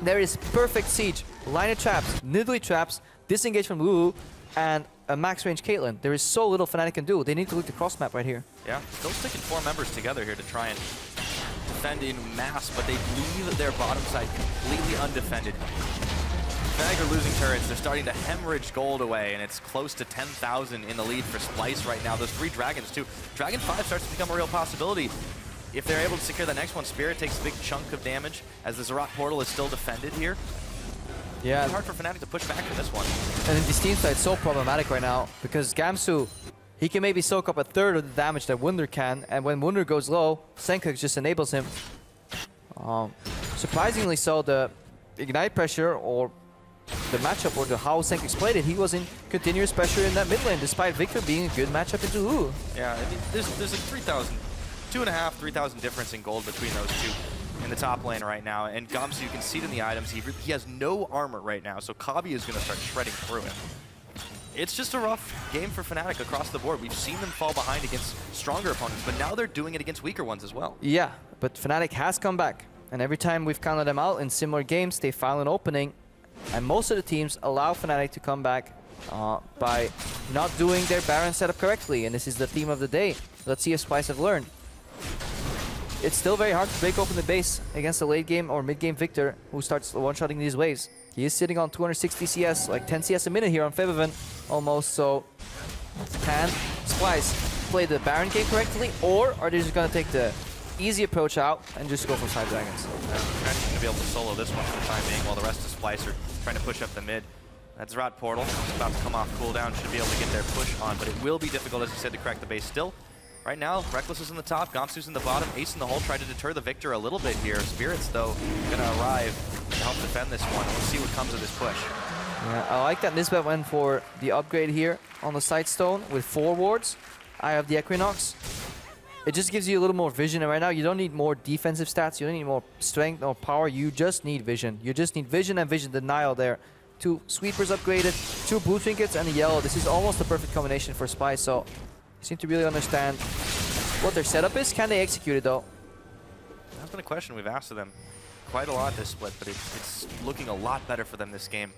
There is perfect siege, line of traps, niddly traps, disengage from Lulu, and a max range Caitlyn. There is so little Fnatic can do. They need to look the cross map right here. Yeah, still sticking 4 members together here to try and defend in mass, but they leave their bottom side completely undefended. Fnatic are losing turrets. They're starting to hemorrhage gold away, and it's close to 10,000 in the lead for Splice right now. Those 3 dragons, too. Dragon 5 starts to become a real possibility. If they're able to secure the next one, Spirit takes a big chunk of damage, as the Zerat portal is still defended here. Yeah. It's hard for Fnatic to push back in this one. And then this team side is so problematic right now, because Gamsu, he can maybe soak up a 1/3 of the damage that Wunder can, and when Wunder goes low, Senkuk just enables him. Surprisingly so, the Ignite pressure, or the matchup, or how Senkuk played it, he was in continuous pressure in that mid lane, despite Victor being a good matchup into Lulu. Yeah, I mean, there's like 3,000, 2.5, 3,000 difference in gold between those two in the top lane right now. And Gamsu, you can see it in the items, he has no armor right now, so Kabi is going to start shredding through him. It's just a rough game for Fnatic across the board. We've seen them fall behind against stronger opponents, but now they're doing it against weaker ones as well. Yeah, but Fnatic has come back. And every time we've counted them out in similar games, they found an opening. And most of the teams allow Fnatic to come back by not doing their Baron setup correctly. And this is the theme of the day. Let's see if Spice have learned. It's still very hard to break open the base against a late game or mid game Victor who starts one-shotting these waves. He is sitting on 260 CS, like 10 CS a minute here on Febiven almost, so can Splice play the Baron game correctly, or are they just going to take the easy approach out and just go for 5 dragons? Actually going to be able to solo this one for the time being while the rest of Splice are trying to push up the mid. That Zerat portal is about to come off cooldown, should be able to get their push on, but it will be difficult, as you said, to crack the base still. Right now, Reckless is in the top, Gamsu's in the bottom, Ace in the hole, try to deter the Victor a little bit here. Spirits, though, gonna arrive to help defend this one. Let's see what comes of this push. Yeah, I like that Nisbet went for the upgrade here on the side stone with 4 wards. I have the Equinox. It just gives you a little more vision, and right now you don't need more defensive stats, you don't need more strength or power, you just need vision. You just need vision and vision denial there. 2 sweepers upgraded, 2 blue trinkets and a yellow. This is almost the perfect combination for Spice, so they seem to really understand what their setup is. Can they execute it though? That's been a question we've asked of them quite a lot this split, but it's looking a lot better for them this game.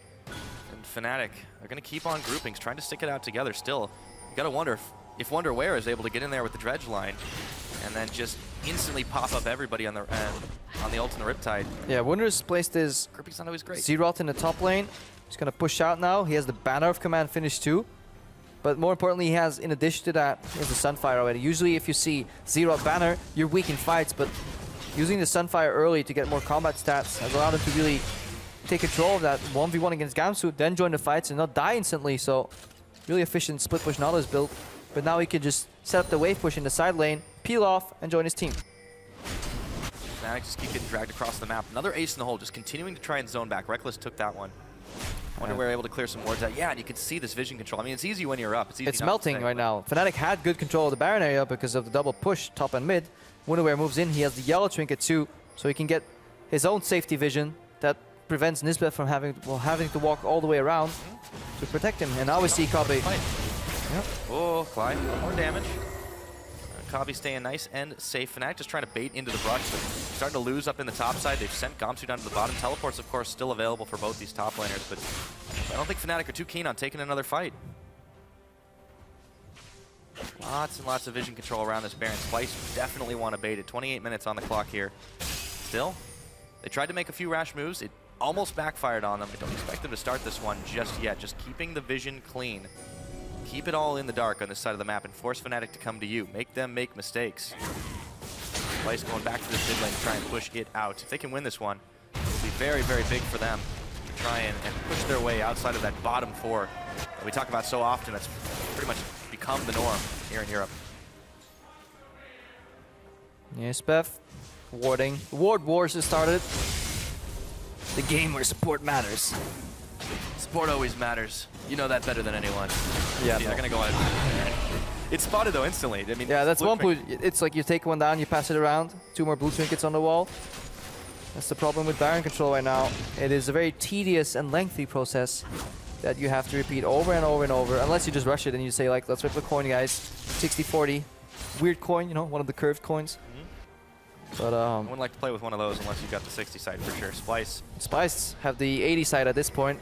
And Fnatic are going to keep on groupings, trying to stick it out together still. You got to wonder if WonderWare is able to get in there with the dredge line and then just instantly pop up everybody on the ult and the Riptide. Yeah, Wonder's placed his Grouping's not always great. Zeroth in the top lane. He's going to push out now. He has the Banner of Command finished too. But more importantly, he has, in addition to that, he has the Sunfire already. Usually if you see Zeroth Banner, you're weak in fights, but using the Sunfire early to get more combat stats has allowed him to really take control of that 1v1 against Gamsu, then join the fights and not die instantly. So really efficient split push Nautilus build. But now he can just set up the wave push in the side lane, peel off, and join his team. Fnatic just keep getting dragged across the map. Another ace in the hole, just continuing to try and zone back. Reckless took that one. Wonder we're able to clear some wards out. Yeah, and you can see this vision control. I mean, it's easy when you're up. It's easy. It's melting right now. Fnatic had good control of the Baron area because of the double push top and mid. WonderWare moves in. He has the yellow trinket too, so he can get his own safety vision that prevents Nisbet from having to walk all the way around to protect him. And now we see Kabe. Yep. Oh, Clyde, more damage. Kabi staying nice and safe. Fnatic just trying to bait into the brush. They're starting to lose up in the top side. They've sent Gamsu down to the bottom. Teleports, of course, still available for both these top laners, but I don't think Fnatic are too keen on taking another fight. Lots and lots of vision control around this Baron. Splice definitely want to bait it. 28 minutes on the clock here. Still, they tried to make a few rash moves. It almost backfired on them. I don't expect them to start this one just yet. Just keeping the vision clean. Keep it all in the dark on this side of the map and force Fnatic to come to you. Make them make mistakes. Splice going back to this mid lane to try and push it out. If they can win this one, it'll be very, very big for them to try and push their way outside of that bottom 4 that we talk about so often. That's pretty much become the norm here in Europe. Yes, Beth. Warding. Ward Wars has started. The game where support matters. Support always matters. You know that better than anyone. Yeah, they're gonna go out. It's spotted though instantly. I mean, yeah, that's one blue. It's like you take one down, you pass it around. 2 more blue trinkets on the wall. That's the problem with Baron control right now. It is a very tedious and lengthy process that you have to repeat over and over and over. Unless you just rush it and you say like, let's rip the coin, guys. 60-40. Weird coin, you know, one of the curved coins. But I wouldn't like to play with one of those unless you got the 60 side for sure. Splice have the 80 side at this point.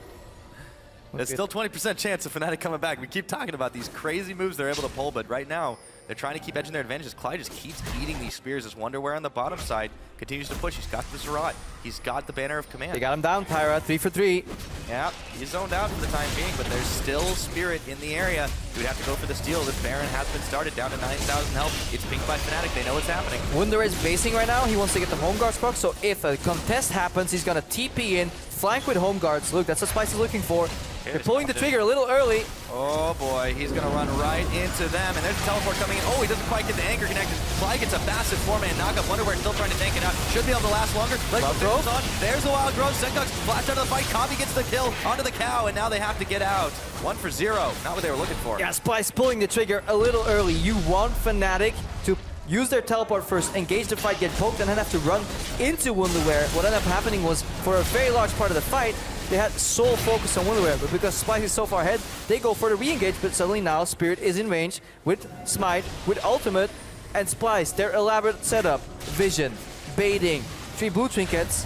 There's still 20% chance of Fnatic coming back. We keep talking about these crazy moves they're able to pull, but right now, they're trying to keep edging their advantages. Clyde just keeps eating these spears as WonderWare on the bottom side continues to push. He's got the Zerat. He's got the Banner of Command. They got him down, Pyra, 3 for 3. Yeah, he's zoned out for the time being, but there's still Spirit in the area. He would have to go for the steal. This Baron has been started down to 9,000 health. It's pinged by Fnatic. They know what's happening. WonderWare is basing right now. He wants to get the home guards proc, so if a contest happens, he's going to TP in, flank with home guards. Look, that's what Spice is looking for. They're pulling the trigger a little early. Oh boy, he's gonna run right into them, and there's a teleport coming in. Oh, he doesn't quite get the anchor connected. Clyde gets a massive 4-man knockup. WonderWare still trying to tank it out. Should be able to last longer. Wild Grove on. There's the Wild Grove. Sengox flash out of the fight. Kabi gets the kill onto the cow, and now they have to get out. 1 for 0. Not what they were looking for. Yeah, Spice pulling the trigger a little early. You want Fnatic to use their teleport first, engage the fight, get poked, and then have to run into WonderWare. What ended up happening was, for a very large part of the fight, they had sole focus on WonderWare, but because Spice is so far ahead, they go for the re-engage, but suddenly now Spirit is in range with Smite, with Ultimate, and Splice. Their elaborate setup, vision, baiting, 3 blue trinkets,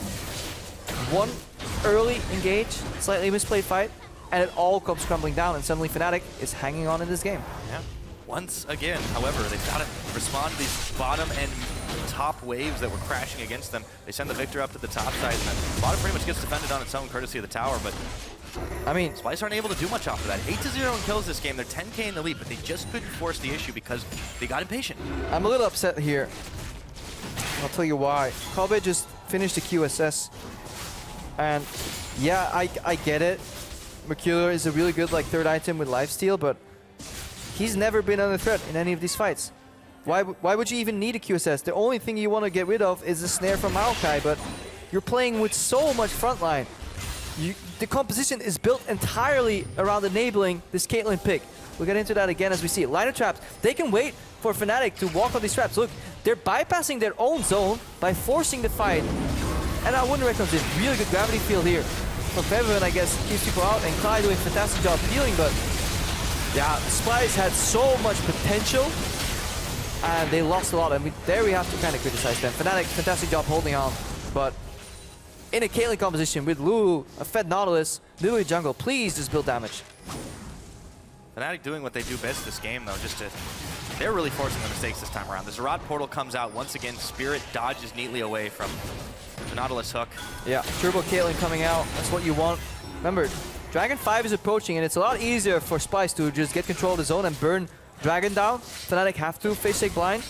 1 early engage, slightly misplayed fight, and it all comes crumbling down, and suddenly Fnatic is hanging on in this game. Yeah. Once again, however, they've got to respond to these bottom and top waves that were crashing against them. They send the Victor up to the top side, and the bottom pretty much gets defended on its own courtesy of the tower, but I mean, Splice aren't able to do much off of that. 8-0 in kills this game. They're 10k in the lead, but they just couldn't force the issue because they got impatient. I'm a little upset here. I'll tell you why. Kobe just finished the QSS, and yeah, I get it. Mercurial is a really good like 3rd item with lifesteal, but he's never been under threat in any of these fights. Why would you even need a QSS? The only thing you want to get rid of is the snare from Maokai, but you're playing with so much frontline. the composition is built entirely around enabling this Caitlyn pick. We'll get into that again as we see it. Line of traps. They can wait for Fnatic to walk on these traps. Look, they're bypassing their own zone by forcing the fight. And now Wunderwehr comes in. Really good gravity field here from Feven, I guess, keeps people out. And Clyde doing a fantastic job healing, but yeah, Splyce had so much potential. And they lost a lot. I mean, there we have to kind of criticize them. Fnatic, fantastic job holding on. But in a Caitlyn composition with Lulu, a Fed Nautilus, Lulu jungle, please just build damage. Fnatic doing what they do best this game, though, they're really forcing the mistakes this time around. The Zerad portal comes out once again. Spirit dodges neatly away from the Nautilus hook. Yeah, Turbo Caitlyn coming out. That's what you want. Remember, Dragon 5 is approaching, and it's a lot easier for Splyce to just get control of the zone and burn Dragon down. Fnatic have to face take blind.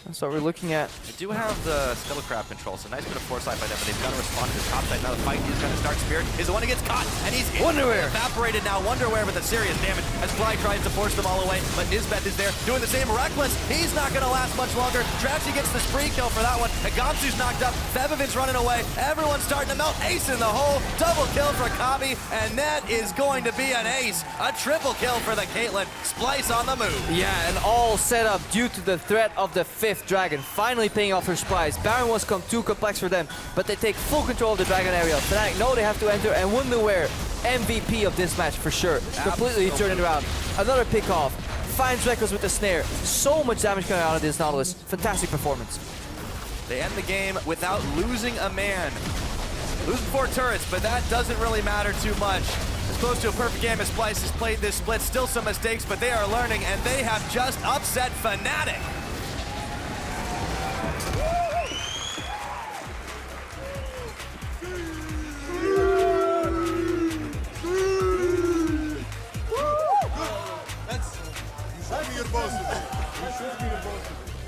That's what we're looking at. They do have the Skelecrab control, so nice bit of foresight by them, but they've got to respond to the top side. Now the fight is going to start. Spirit is the one who gets caught, and he's Wunderwehr evaporated now. Wunderwehr with a serious damage as Fly tries to force them all away, but Nisbeth is there doing the same. Reckless, he's not going to last much longer. Trashy gets the spree kill for that one. Agamsu's knocked up. Febivin's running away. Everyone's starting to melt. Ace in the hole. Double kill for Kabi, and that is going to be an ace. A triple kill for the Caitlyn. Splyce on the move. Yeah, and all set up due to the threat of the 5th Dragon. Finally paying off for Splyce. Baron was too complex for them, but they take full control of the Dragon area. Fnatic know they have to enter, and Wunderwehr, MVP of this match for sure. Completely turning it around. Another pick off. Finds Reckless with the snare. So much damage coming out of this Nautilus. Fantastic performance. They end the game without losing a man. Losing 4 turrets, but that doesn't really matter too much. As close to a perfect game as Splyce has played this split. Still some mistakes, but they are learning, and they have just upset Fnatic.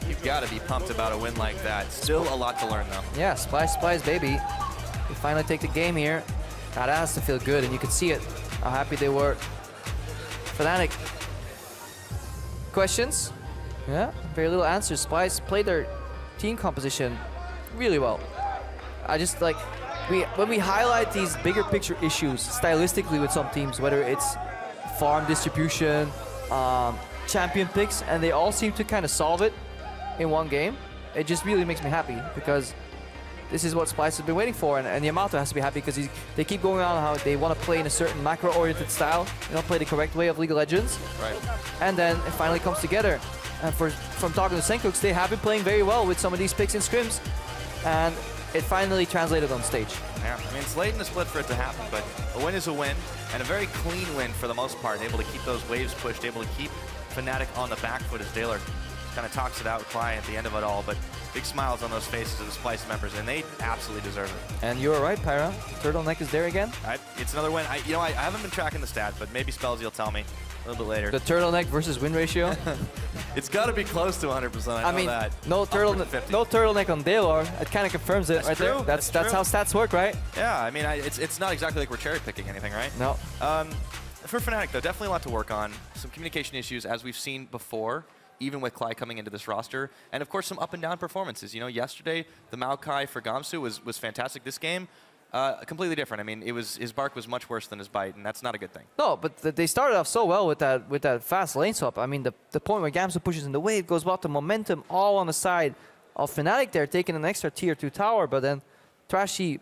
You've got to be pumped about a win like that. Still a lot to learn, though. Yeah, Splyce, baby. They finally take the game here. That has to feel good, and you can see it, how happy they were. Fnatic. Questions? Yeah, very little answers. Splyce played their team composition really well. I just like, when we highlight these bigger picture issues stylistically with some teams, whether it's farm distribution, champion picks, and they all seem to kind of solve it in one game, it just really makes me happy, because this is what Splyce has been waiting for, and Yamato has to be happy because they keep going on how they want to play in a certain macro-oriented style, play the correct way of League of Legends. Right. And then it finally comes together. And from talking to Senkooks, they have been playing very well with some of these picks in scrims, and it finally translated on stage. Yeah, I mean, it's late in the split for it to happen, but a win is a win, and a very clean win for the most part. Able to keep those waves pushed, able to keep Fnatic on the back foot as Daylor kind of talks it out with Cly at the end of it all, but big smiles on those faces of the Splyce members, and they absolutely deserve it. And you were right, Pyra. Turtleneck is there again. It's another win. I haven't been tracking the stat, but maybe Spellsy will tell me a little bit later. The turtleneck versus win ratio? It's got to be close to 100%. I mean, that. No turtleneck on Daylor. It kind of confirms it right there. That's how stats work, right? Yeah, I mean, it's not exactly like we're cherry picking anything, right? No. For Fnatic, though, definitely a lot to work on. Some communication issues, as we've seen before, even with Cly coming into this roster. And, of course, some up and down performances. Yesterday, the Maokai for Gamsu was fantastic. This game, completely different. I mean, his bark was much worse than his bite, and that's not a good thing. No, but they started off so well with that fast lane swap. I mean, the point where Gamsu pushes in the wave goes about the momentum all on the side of Fnatic there, taking an extra tier 2 tower. But then Trashy,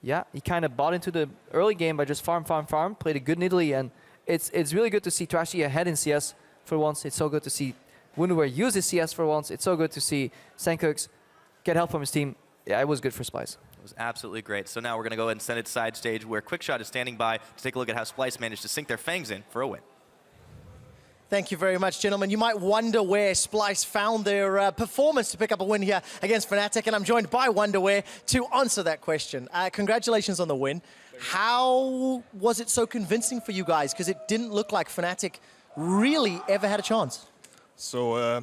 yeah, he kind of bought into the early game by just farm, played a good Nidalee, and it's really good to see Trashy ahead in CS for once. It's so good to see Wunderwehr use his CS for once. It's so good to see Senkooks get help from his team. Yeah, it was good for Splyce. It was absolutely great. So now we're going to go ahead and send it side stage where Quickshot is standing by to take a look at how Splyce managed to sink their fangs in for a win. Thank you very much, gentlemen. You might wonder where Splyce found their performance to pick up a win here against Fnatic, and I'm joined by Wonderwear to answer that question. Congratulations on the win. How was it so convincing for you guys? Because it didn't look like Fnatic really ever had a chance. So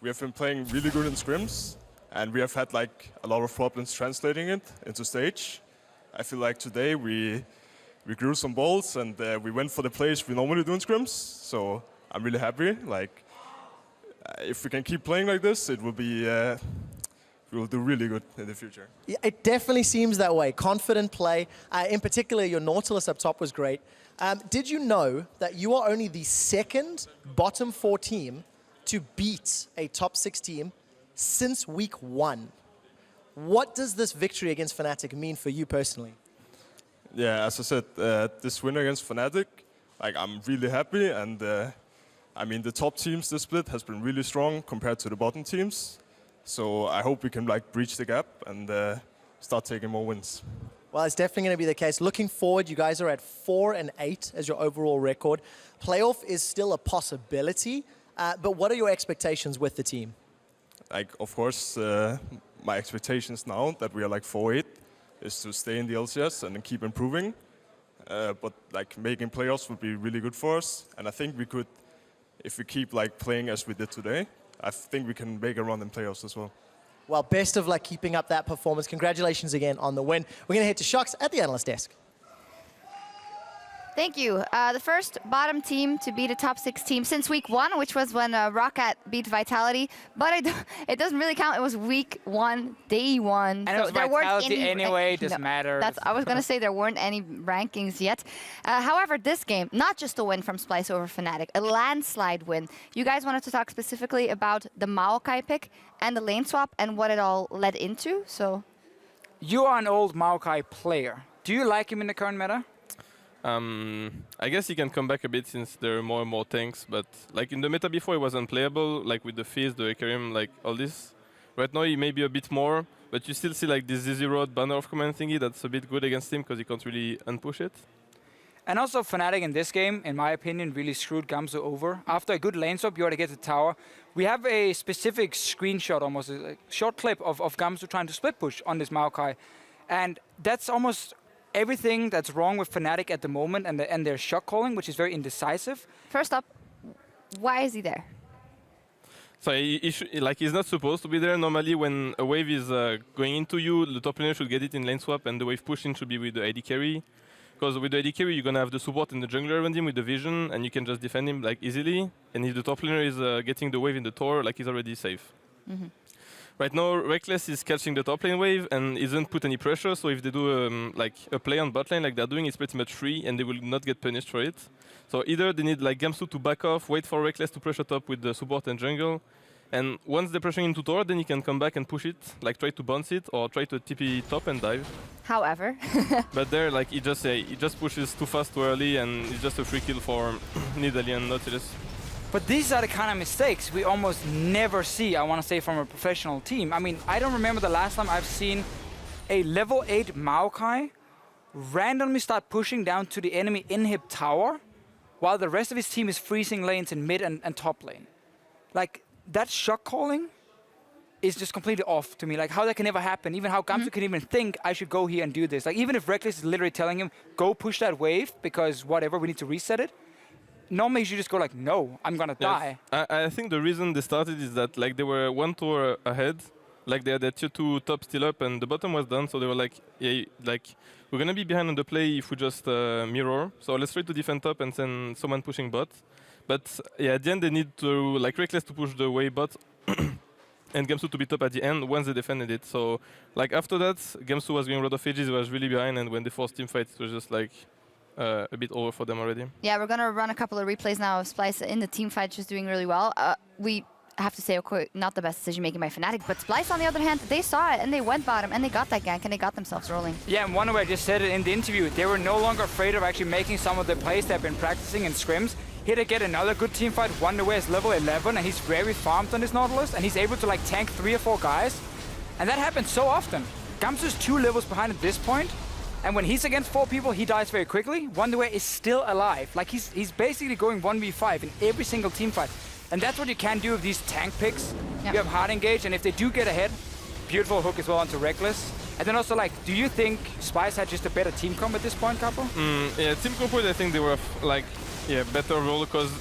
we have been playing really good in scrims, and we have had like a lot of problems translating it into stage. I feel like today we grew some balls, and we went for the plays we normally do in scrims. So I'm really happy. Like, if we can keep playing like this, it will be we will do really good in the future. Yeah, it definitely seems that way. Confident play. In particular, your Nautilus up top was great. Did you know that you are only the second bottom 4 team to beat a top 6 team since week 1? What does this victory against Fnatic mean for you personally? Yeah, as I said, this win against Fnatic, like, I'm really happy, and I mean, the top teams this split has been really strong compared to the bottom teams. So I hope we can like breach the gap and start taking more wins. Well, it's definitely going to be the case. Looking forward, you guys are at 4-8 as your overall record. Playoff is still a possibility, but what are your expectations with the team? Like, of course, my expectations now that we are like 4-8 is to stay in the LCS and then keep improving. But like making playoffs would be really good for us, and I think we could, if we keep like playing as we did today, I think we can make a run in playoffs as well. Well, best of luck keeping up that performance. Congratulations again on the win. We're going to head to Shox at the analyst desk. Thank you. The first bottom team to beat a top 6 team since week 1, which was when Roccat beat Vitality. But it doesn't really count. It was week 1, day 1. And so it was there Vitality weren't any, anyway, it doesn't matter. I was going to say there weren't any rankings yet. However, this game, not just a win from Splyce over Fnatic, a landslide win. You guys wanted to talk specifically about the Maokai pick and the lane swap and what it all led into. So, you are an old Maokai player. Do you like him in the current meta? I guess he can come back a bit since there are more and more tanks, but like in the meta before, he was unplayable, like with the Fizz, the Ekarim, like all this. Right now, he may be a bit more, but you still see like this ZZ banner of command thingy that's a bit good against him because he can't really unpush it. And also, Fnatic in this game, in my opinion, really screwed Gamsu over. After a good lane swap, you ought to get the tower. We have a specific screenshot, almost a short clip of Gamsu trying to split push on this Maokai. And that's almost everything that's wrong with Fnatic at the moment and their shot calling, which is very indecisive. First up, why is he there? So he's not supposed to be there. Normally when a wave is going into you, the top laner should get it in lane swap and the wave pushing should be with the AD carry. Because with the AD carry, you're going to have the support and the jungler around him with the vision and you can just defend him like easily. And if the top laner is getting the wave in the tower, like he's already safe. Mm-hmm. Right now, Reckless is catching the top lane wave and isn't put any pressure. So if they do like a play on bot lane like they're doing, it's pretty much free and they will not get punished for it. So either they need like Gamsu to back off, wait for Reckless to pressure top with the support and jungle. And once they're pressuring into tower, then he can come back and push it, like try to bounce it or try to TP top and dive. However. But there, like he just pushes too fast too early and it's just a free kill for Nidalee and Nautilus. But these are the kind of mistakes we almost never see, I want to say, from a professional team. I mean, I don't remember the last time I've seen a level 8 Maokai randomly start pushing down to the enemy inhib tower while the rest of his team is freezing lanes in mid and top lane. Like, that shot calling is just completely off to me. Like, how that can ever happen, even how Gamsu can even think, I should go here and do this. Like, even if Reckless is literally telling him, go push that wave because whatever, we need to reset it. Normally you should just go like, no, I'm gonna die. I think the reason they started is that like they were one tower ahead, like they had their tier 2 top still up and the bottom was done, so they were like, yeah, like we're gonna be behind on the play if we just mirror. So let's try to defend top and send someone pushing bot. But yeah, at the end they need to like Reckless to push the way bot and Gamsu to be top at the end once they defended it. So like after that, Gamsu was going a lot of ages, he was really behind, and when they forced team fight, it was just like a bit over for them already. Yeah, we're going to run a couple of replays now of Splyce in the team fight, just doing really well. We have to say, okay, not the best decision making by Fnatic, but Splyce, on the other hand, they saw it and they went bottom and they got that gank and they got themselves rolling. Yeah, and Wonderware just said it in the interview. They were no longer afraid of actually making some of the plays they've been practicing in scrims. Here they get another good team fight. Wonderware is level 11 and he's very farmed on his Nautilus and he's able to like tank 3 or 4 guys. And that happens so often. Gamsu's 2 levels behind at this point. And when he's against 4 people, he dies very quickly. Wonderware is still alive. Like he's basically going 1v5 in every single team fight. And that's what you can do with these tank picks. Yep. You have hard engage, and if they do get ahead, beautiful hook as well onto Reckless. And then also, like, do you think Splyce had just a better team comp at this point, Capo? Yeah, team comp, I think they were like, yeah, better role because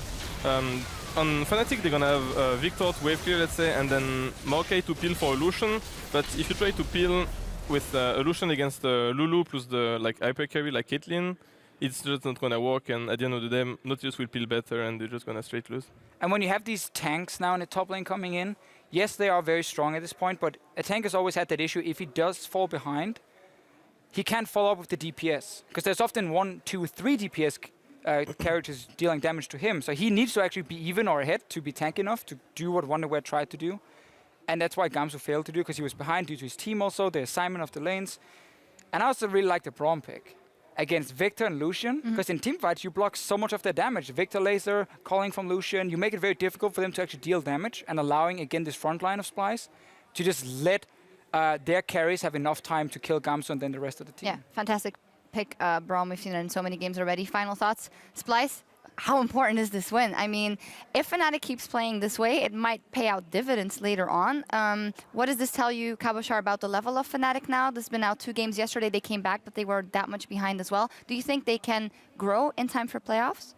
on Fnatic they're gonna have Victor to wave clear, let's say, and then Maokai to peel for Lucian. But if you try to peel with Lucian against Lulu plus the like hyper carry like Caitlyn, it's just not gonna work. And at the end of the day, Nautilus will feel better, and they're just gonna straight lose. And when you have these tanks now in the top lane coming in, yes, they are very strong at this point, but a tank has always had that issue. If he does fall behind, he can't follow up with the DPS, because there's often 1, 2, 3 DPS characters dealing damage to him. So he needs to actually be even or ahead to be tank enough to do what Wonderwear tried to do. And that's why Gamsu failed to do, because he was behind due to his team also, the assignment of the lanes. And I also really like the Braum pick against Victor and Lucian, because in teamfights you block so much of their damage. Victor laser, calling from Lucian, you make it very difficult for them to actually deal damage, and allowing, again, this front line of Splice to just let their carries have enough time to kill Gamsu and then the rest of the team. Yeah, fantastic pick, Braum. We've seen it in so many games already. Final thoughts, Splice? How important is this win? I mean, if Fnatic keeps playing this way, it might pay out dividends later on. What does this tell you, Cabochard, about the level of Fnatic now? There's been now 2 games. Yesterday they came back, but they were that much behind as well. Do you think they can grow in time for playoffs?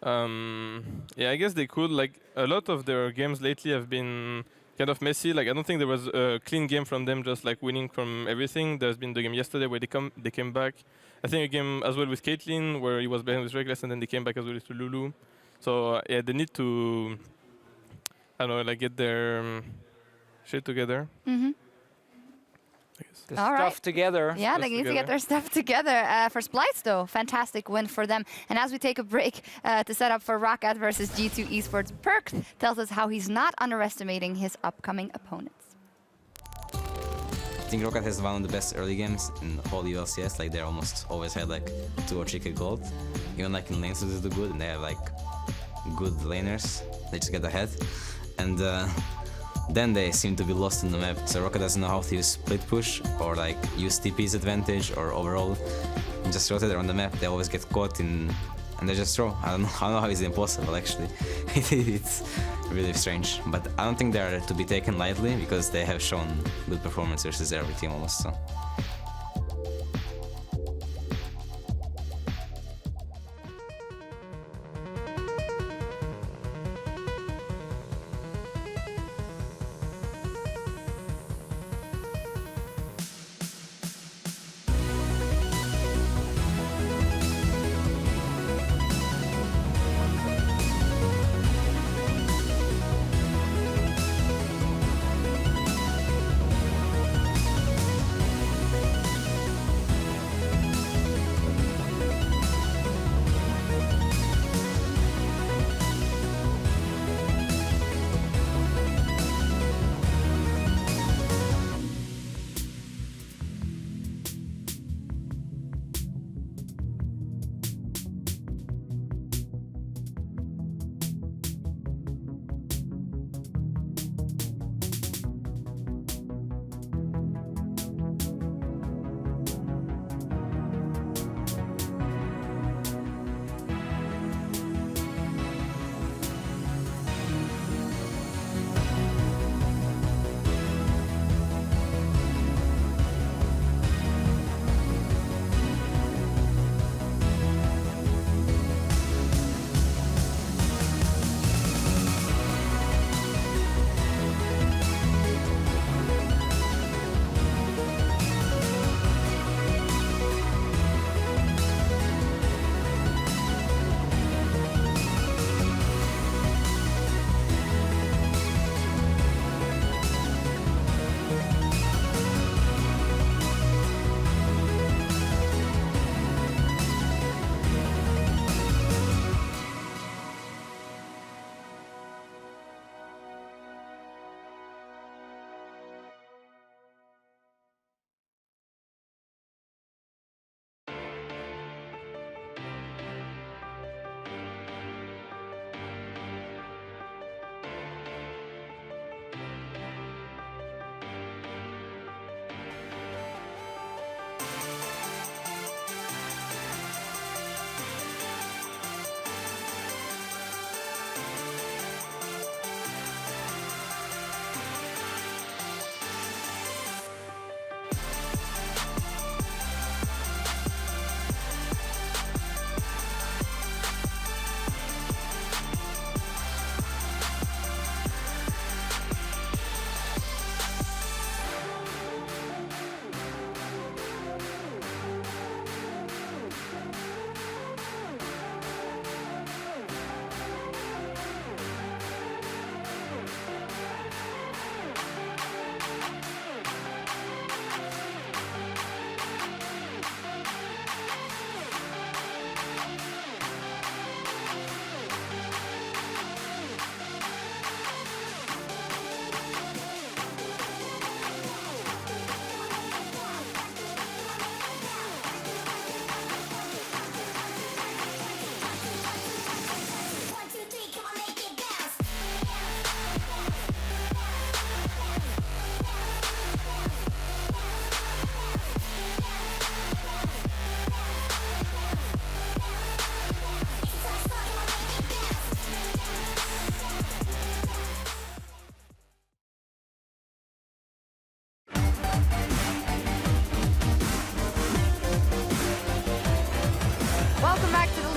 Yeah, I guess they could. Like, a lot of their games lately have been kind of messy. Like, I don't think there was a clean game from them, just like winning from everything. There's been the game yesterday where they came back. I think a game as well with Caitlyn where he was behind with Reckless, and then they came back as well with Lulu. So yeah, they need to, I don't know, like get their shit together. The stuff together. Yeah, they need to get their stuff together. For Splice, though, fantastic win for them. And as we take a break to set up for Roccat versus G2 Esports, Perk tells us how he's not underestimating his upcoming opponents. I think Roccat has one of the best early games in all the LCS. Like, they almost always had like 2 or 3k gold. Even like in lanes they do good, and they have like good laners. They just get ahead, and then they seem to be lost in the map. So Roccat doesn't know how to use split push or like use TP's advantage or overall just rotate around the map. They always get caught in, and they just throw. I don't know how it's impossible actually. It's really strange, but I don't think they are to be taken lightly because they have shown good performance versus every team almost. So.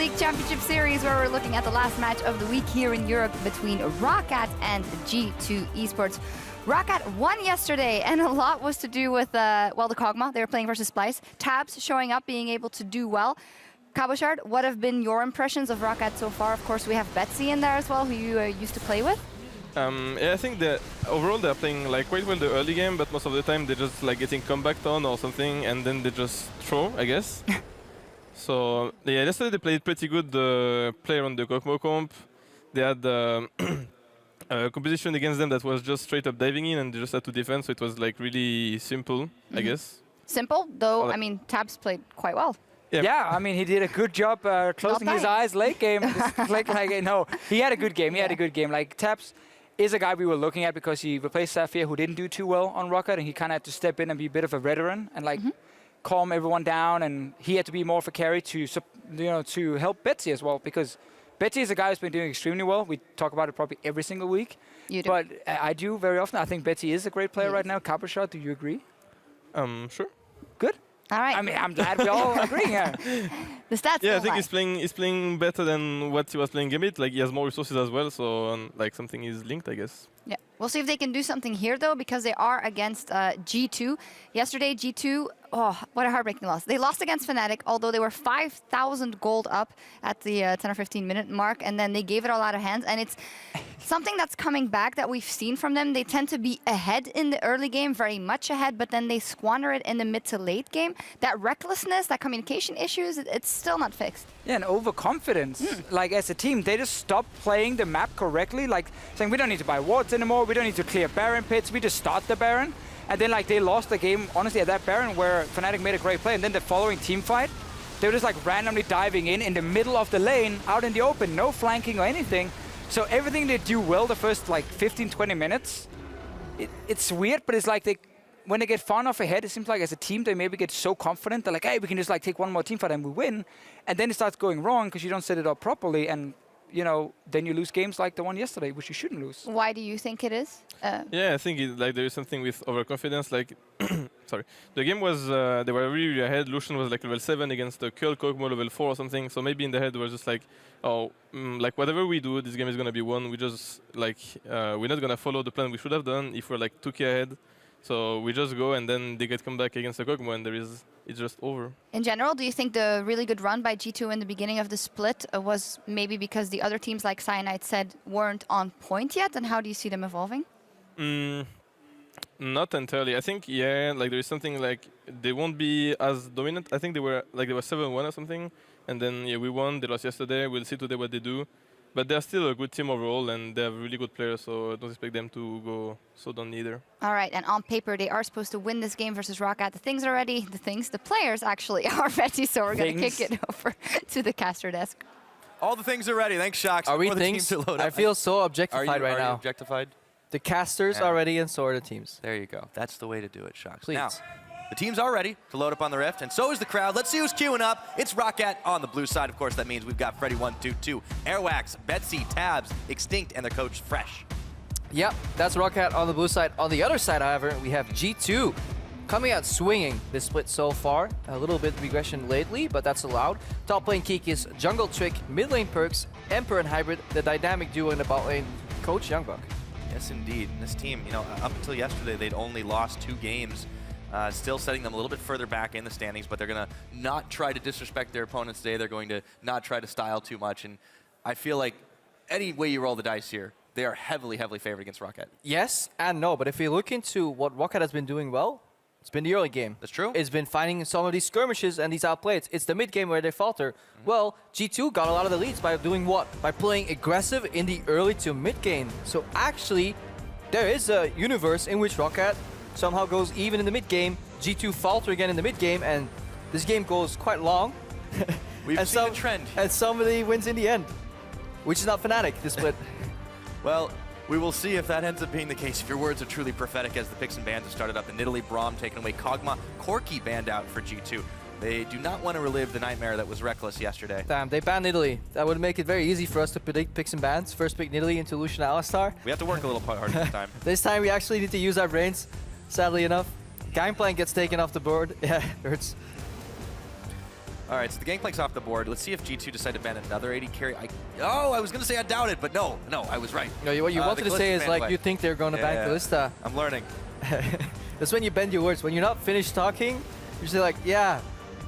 League Championship Series, where we're looking at the last match of the week here in Europe between Roccat and G2 Esports. Roccat won yesterday, and a lot was to do with, well, the Kog'Maw. They were playing versus Splyce. Tabs showing up, being able to do well. Cabochard, what have been your impressions of Roccat so far? Of course, we have Betsy in there as well, who you used to play with. Yeah, I think that overall they're playing like quite well the early game, but most of the time they're just like getting comeback on or something, and then they just throw, I guess. So yeah, yesterday they played pretty good. The player on the Kog'Maw comp, they had a composition against them that was just straight up diving in, and they just had to defend. So it was like really simple, I guess. Simple, though. I mean, Tabs played quite well. Yeah, I mean, he did a good job closing his eyes late game. No, he had a good game. He had a good game. Like, Tabs is a guy we were looking at because he replaced Sapphire, who didn't do too well on Roccat, and he kind of had to step in and be a bit of a veteran and like calm everyone down. And he had to be more of a carry to, to help Betsy as well, because Betsy is a guy who's been doing extremely well. We talk about it probably every single week. You do. But I do very often. I think Betsy is a great player right now. Cabochard, do you agree? Sure. Good. All right. I mean, I'm glad we all agree here. The stats. Yeah, I think he's playing better than what he was playing Gambit. Like he has more resources as well, so like something is linked, I guess. Yeah, we'll see if they can do something here though, because they are against G2. Yesterday, G2. Oh, what a heartbreaking loss. They lost against Fnatic, although they were 5,000 gold up at the 10 or 15 minute mark, and then they gave it all out of hands. And it's something that's coming back that we've seen from them. They tend to be ahead in the early game, very much ahead, but then they squander it in the mid to late game. That recklessness, that communication issues, it's still not fixed. Yeah, and overconfidence. Like, as a team, they just stopped playing the map correctly, like saying we don't need to buy wards anymore, we don't need to clear Baron pits, we just start the Baron. And then like they lost the game, honestly, at that Baron where Fnatic made a great play. And then the following team fight, they were just like randomly diving in the middle of the lane, out in the open, no flanking or anything. So everything they do well the first like 15, 20 minutes, it's weird, but it's like when they get far enough ahead, it seems like as a team, they maybe get so confident. They're like, hey, we can just like take one more team fight and we win. And then it starts going wrong because you don't set it up properly. And then you lose games like the one yesterday, which you shouldn't lose. Why do you think it is? Yeah, I think like there is something with overconfidence. Like, sorry, the game was they were really ahead. Lucian was like level 7 against the Curl Kog'Maw level 4 or something. So maybe in the head they were just like, oh, like whatever we do, this game is gonna be won. We just like we're not gonna follow the plan we should have done if we're like 2k ahead. So we just go and then they get come back against the Kog'Maw and it's just over. In general, do you think the really good run by G2 in the beginning of the split was maybe because the other teams, like Cyanide said, weren't on point yet? And how do you see them evolving? Not entirely. I think, yeah, like there is something like they won't be as dominant. I think they were 7-1 or something. And then, yeah, we won. They lost yesterday. We'll see today what they do. But they're still a good team overall, and they have really good players, so I don't expect them to go so down either. All right, and on paper, they are supposed to win this game versus Roccat. The players actually are ready, so we're going to kick it over to the caster desk. All the things are ready. Thanks, Shocks. Are we things? I feel so objectified right now. Are you objectified? The casters are ready, and so are the teams. There you go. That's the way to do it, Shocks. Please. Now, the teams are ready to load up on the Rift, and so is the crowd. Let's see who's queuing up. It's Roccat on the blue side. Of course, that means we've got Freddy122, Airwax, Betsy, Tabs, Extinct, and their coach, Fresh. Yep, that's Roccat on the blue side. On the other side, however, we have G2 coming out swinging this split so far. A little bit regression lately, but that's allowed. Top lane Keek is Jungle Trick, mid lane Perks, Emperor and Hybrid, the dynamic duo in the bot lane, Coach Youngbuck. Yes, indeed. And this team, up until yesterday, they'd only lost 2 games. Still setting them a little bit further back in the standings, but they're going to not try to disrespect their opponents today. They're going to not try to style too much. And I feel like any way you roll the dice here, they are heavily, heavily favored against Roccat. Yes and no, but if you look into what Roccat has been doing well, it's been the early game. That's true. It's been finding some of these skirmishes and these outplays. It's the mid game where they falter. Well, G2 got a lot of the leads by doing what? By playing aggressive in the early to mid game. So actually, there is a universe in which Roccat somehow goes even in the mid game. G2 falter again in the mid game, and this game goes quite long. We've seen a trend. And somebody wins in the end, which is not Fnatic, this split. Well, we will see if that ends up being the case. If your words are truly prophetic, as the picks and bans have started up, the Nidalee Braum taken away, Kog'Maw, Corki banned out for G2. They do not want to relive the nightmare that was Reckless yesterday. Damn, they banned Nidalee. That would make it very easy for us to predict picks and bans. First pick Nidalee into Lucian Alistar. We have to work a little harder this time. This time we actually need to use our brains, sadly enough. Gangplank gets taken off the board. Yeah, it hurts. All right, so the Gangplank's off the board. Let's see if G2 decide to ban another AD carry. I was going to say I doubt it, but no, I was right. No, what you wanted to say is like you think they're going to ban Kalista. I'm learning. That's when you bend your words. When you're not finished talking, you're just like, yeah,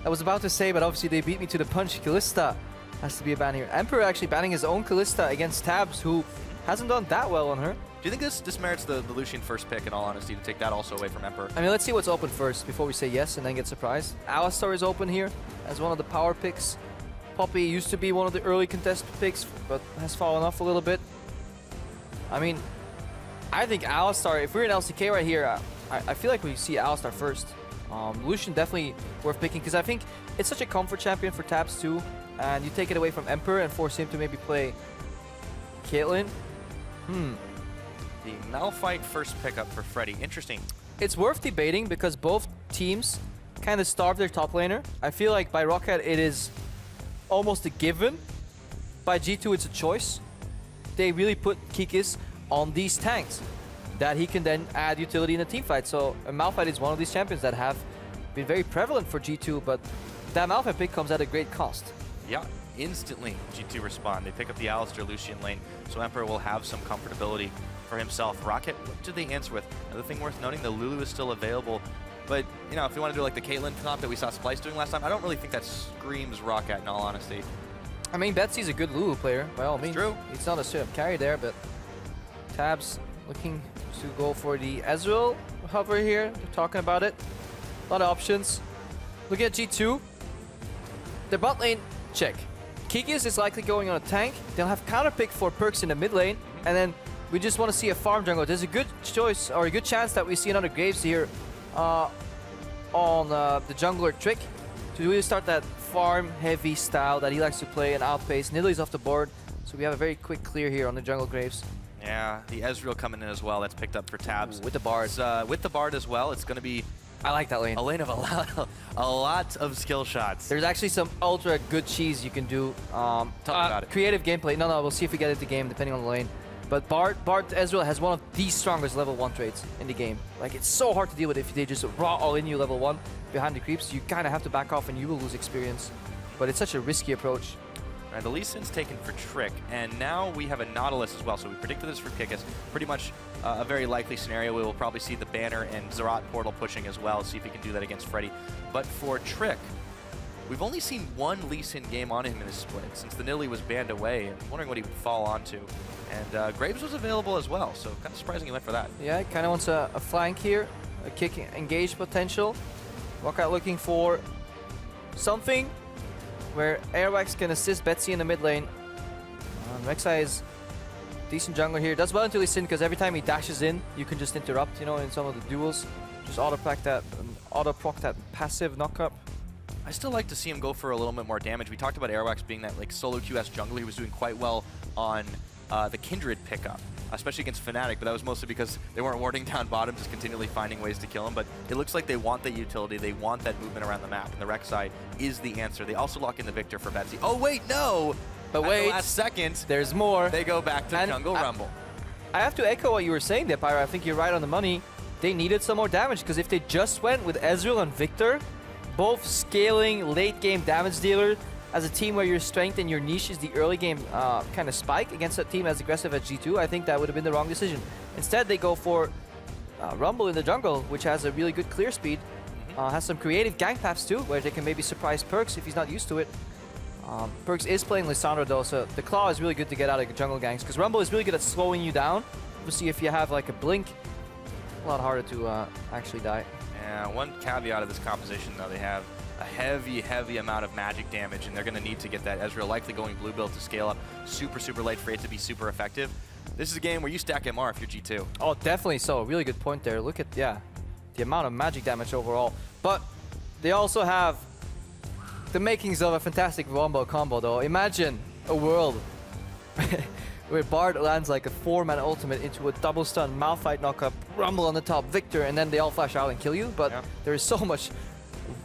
I was about to say, but obviously they beat me to the punch. Kalista has to be a ban here. Emperor actually banning his own Kalista against Tabs, who hasn't done that well on her. Do you think this merits the Lucian first pick, in all honesty, to take that also away from Emperor? I mean, let's see what's open first before we say yes and then get surprised. Alistar is open here as one of the power picks. Poppy used to be one of the early contested picks, but has fallen off a little bit. I mean, I think Alistar, if we're in LCK right here, I feel like we see Alistar first. Lucian definitely worth picking, because I think it's such a comfort champion for Tabs too, and you take it away from Emperor and force him to maybe play Caitlyn. The Malphite first pickup for Freddy. Interesting. It's worth debating because both teams kind of starve their top laner. I feel like by Rocket it is almost a given. By G2 it's a choice. They really put Kikis on these tanks that he can then add utility in a team fight. So Malphite is one of these champions that have been very prevalent for G2, but that Malphite pick comes at a great cost. Yeah, instantly G2 respond. They pick up the Alistar Lucian lane, so Emperor will have some comfortability for himself. Rocket, what do they answer with? Another thing worth noting, the Lulu is still available, but you know, if you want to do like the Caitlyn comp that we saw Splice doing last time, I don't really think that screams Rocket in all honesty. I mean, Betsy's a good Lulu player, by all means. True. It's not a straight up carry there, but Tabs looking to go for the Ezreal hover here. They're talking about it. A lot of options. Looking at G2. The bot lane, check. Kikis is likely going on a tank. They'll have counter pick for Perks in the mid lane, and then we just want to see a farm jungle. There's a good choice, or a good chance that we see another Graves here on the jungler Trick to really start that farm-heavy style that he likes to play and outpace. Nidalee off the board, so we have a very quick clear here on the jungle Graves. Yeah, the Ezreal coming in as well. That's picked up for Tabs. With the Bard. With the Bard as well, it's going to be... I like that lane. A lane of a lot of skill shots. There's actually some ultra good cheese you can do. Talk about it. Creative gameplay. No, we'll see if we get into the game depending on the lane. But Bard Ezreal has one of the strongest level 1 trades in the game. Like, it's so hard to deal with if they just raw all in you level 1 behind the creeps. You kind of have to back off and you will lose experience. But it's such a risky approach. Right, the Lee Sin's taken for Trick, and now we have a Nautilus as well, so we predicted this for Kikis. Pretty much a very likely scenario. We will probably see the Banner and Zerat Portal pushing as well, see if he can do that against Freddy. But for Trick, we've only seen one Lee Sin game on him in his split since the Nidalee was banned away, and I'm wondering what he would fall onto. And Graves was available as well, so kind of surprising he went for that. Yeah, he kind of wants a flank here, a kick engage potential. Rocket looking for something where Airwax can assist Betsy in the mid lane. Rek'Sai is decent jungler here. Does well until he's in, because every time he dashes in, you can just interrupt, you know, in some of the duels. Just auto-proc that passive knock-up. I still like to see him go for a little bit more damage. We talked about Airwax being that like solo QS jungler. He was doing quite well on the Kindred pickup, especially against Fnatic, but that was mostly because they weren't warding down bottom, just continually finding ways to kill him. But it looks like they want that utility, they want that movement around the map, and the Rek'Sai is the answer. They also lock in the Victor for Betsy. Oh wait, no! But At wait, the last second, there's more. They go back to Jungle Rumble. I have to echo what you were saying there, Pyro. I think you're right on the money. They needed some more damage, because if they just went with Ezreal and Victor, both scaling late game damage dealer, as a team where your strength and your niche is the early game kind of spike against a team as aggressive as G2, I think that would have been the wrong decision. Instead, they go for Rumble in the jungle, which has a really good clear speed. Has some creative gank paths too, where they can maybe surprise Perks if he's not used to it. Perks is playing Lissandra though, so the Claw is really good to get out of jungle ganks, because Rumble is really good at slowing you down. We'll see if you have like a blink, a lot harder to actually die. Yeah, one caveat of this composition though, they have a heavy amount of magic damage, and they're going to need to get that Ezreal likely going blue build to scale up super late for it to be super effective. This is a game where you stack MR if you're G2. Oh, definitely so. Really good point there. Look at, yeah, the amount of magic damage overall. But they also have the makings of a fantastic Wombo combo though. Imagine a world where Bard lands like a 4-man ultimate into a double stun, Malphite knockup, Rumble on the top, Victor, and then they all flash out and kill you. But there is so much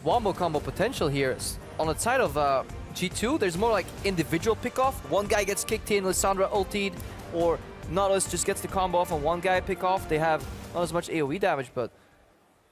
Wombo combo potential here. On the side of G2, there's more like individual pick-off. One guy gets kicked in, Lissandra ultied, or Nautilus just gets the combo off on one guy pick-off. They have not as much AoE damage, but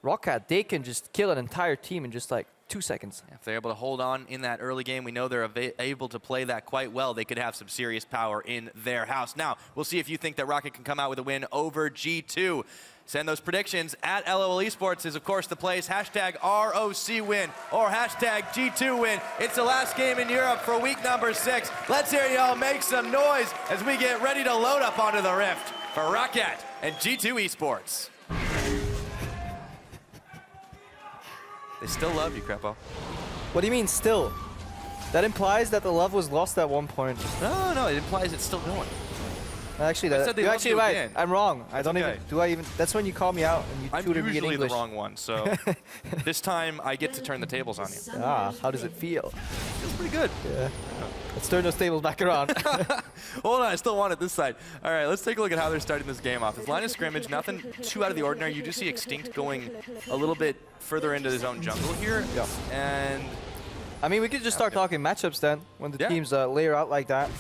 Rocket, they can just kill an entire team in just like 2 seconds. If they're able to hold on in that early game, we know they're able to play that quite well. They could have some serious power in their house. Now, we'll see if you think that Rocket can come out with a win over G2. Send those predictions at LOL Esports is, of course, the place. Hashtag ROC win or hashtag G2 win. It's the last game in Europe for week number 6. Let's hear y'all make some noise as we get ready to load up onto the Rift for Rocket and G2 Esports. They still love you, Crepo. What do you mean still? That implies that the love was lost at one point. No, it implies it's still going. Actually, I said they you're love actually you right. again. I'm wrong. I don't okay. even. That's when you call me out and you I'm tutor me in usually English. the wrong one, so this time I get to turn the tables on you. Ah, how does it feel? Feels pretty good. Yeah. Let's turn those tables back around. Hold on, I still want it this side. All right, let's take a look at how they're starting this game off. This line of scrimmage, nothing too out of the ordinary. You just see Extinct going a little bit further into his own jungle here. Yeah. And I mean, we could just start talking matchups then when the teams layer out like that.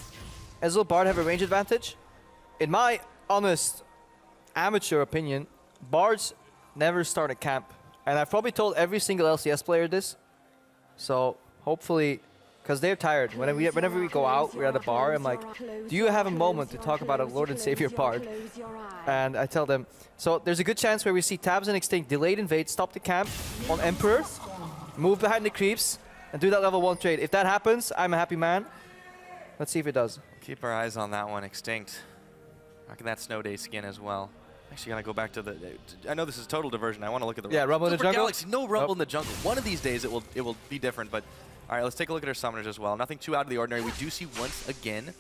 Ezreal Bard have a range advantage. In my honest amateur opinion, Bards never start a camp. And I've probably told every single LCS player this. So hopefully, because they're tired. Whenever we go out, we're at a bar, I'm like, do you have a moment to talk about a Lord and Savior Bard? And I tell them, so there's a good chance where we see Tabs and Extinct delayed invade, stop the camp on Emperor, move behind the creeps, and do that level 1 trade. If that happens, I'm a happy man. Let's see if it does. keep our eyes on that one, Extinct. Rocking that Snow Day skin as well. Actually, gotta go back to the. I know this is total diversion. I want to look at the. Rumble in the jungle. Galaxy, no Rumble in the jungle. One of these days, it will be different. But all right, let's take a look at our summoners as well. Nothing too out of the ordinary. We do see once again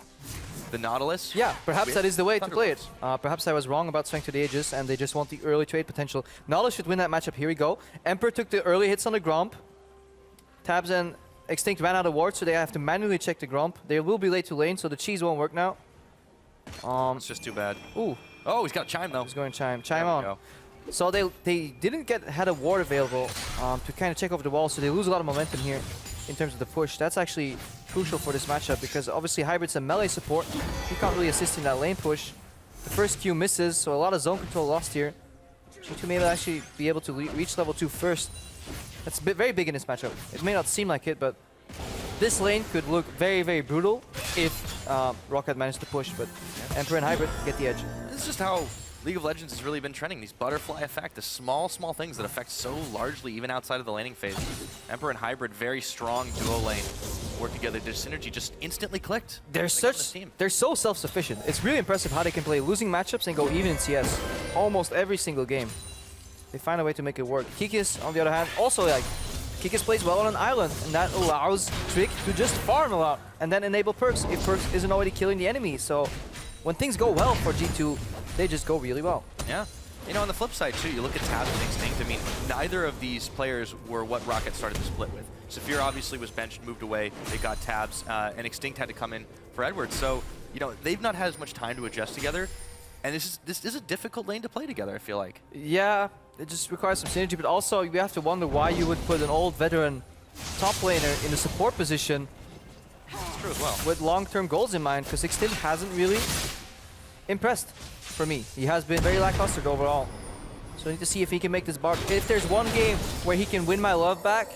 the Nautilus. Yeah, perhaps that is the way to play it. Perhaps I was wrong about Strength to the Aegis, and they just want the early trade potential. Nautilus should win that matchup. Here we go. Emperor took the early hits on the Gromp. Tabs and Extinct ran out of wards, so they have to manually check the Gromp. They will be late to lane, so the cheese won't work now. It's just too bad. Ooh. Oh, he's got Chime though. He's going Chime. Chime on. So they didn't had a ward available to kind of check over the wall, so they lose a lot of momentum here in terms of the push. That's actually crucial for this matchup because obviously Hybrid's a melee support. He can't really assist in that lane push. The first Q misses, so a lot of zone control lost here. G2 may actually be able to reach level 2 first. That's very big in this matchup. It may not seem like it, but this lane could look very, very brutal if Rocket managed to push, but Emperor and Hybrid get the edge. This is just how League of Legends has really been trending. These butterfly effect, the small things that affect so largely even outside of the laning phase. Emperor and Hybrid, very strong duo lane. Work together. Their synergy just instantly clicked. They're so self-sufficient. It's really impressive how they can play losing matchups and go even in CS almost every single game. They find a way to make it work. Kikis, on the other hand, also like Kikis plays well on an island, and that allows Trick to just farm a lot and then enable Perks if Perks isn't already killing the enemy. So when things go well for G2, they just go really well. Yeah. You know, on the flip side, too, you look at Tabs and Extinct. I mean, neither of these players were what Rocket started the split with. Saphir obviously was benched, moved away. They got Tabs, and Extinct had to come in for Edwards. So, you know, they've not had as much time to adjust together. And this is a difficult lane to play together, I feel like. Yeah, it just requires some synergy, but also you have to wonder why you would put an old veteran top laner in a support position. That's true as well. With long-term goals in mind, because Extinct hasn't really impressed for me. He has been very lackluster overall. So I need to see if he can make this Bard. If there's one game where he can win my love back,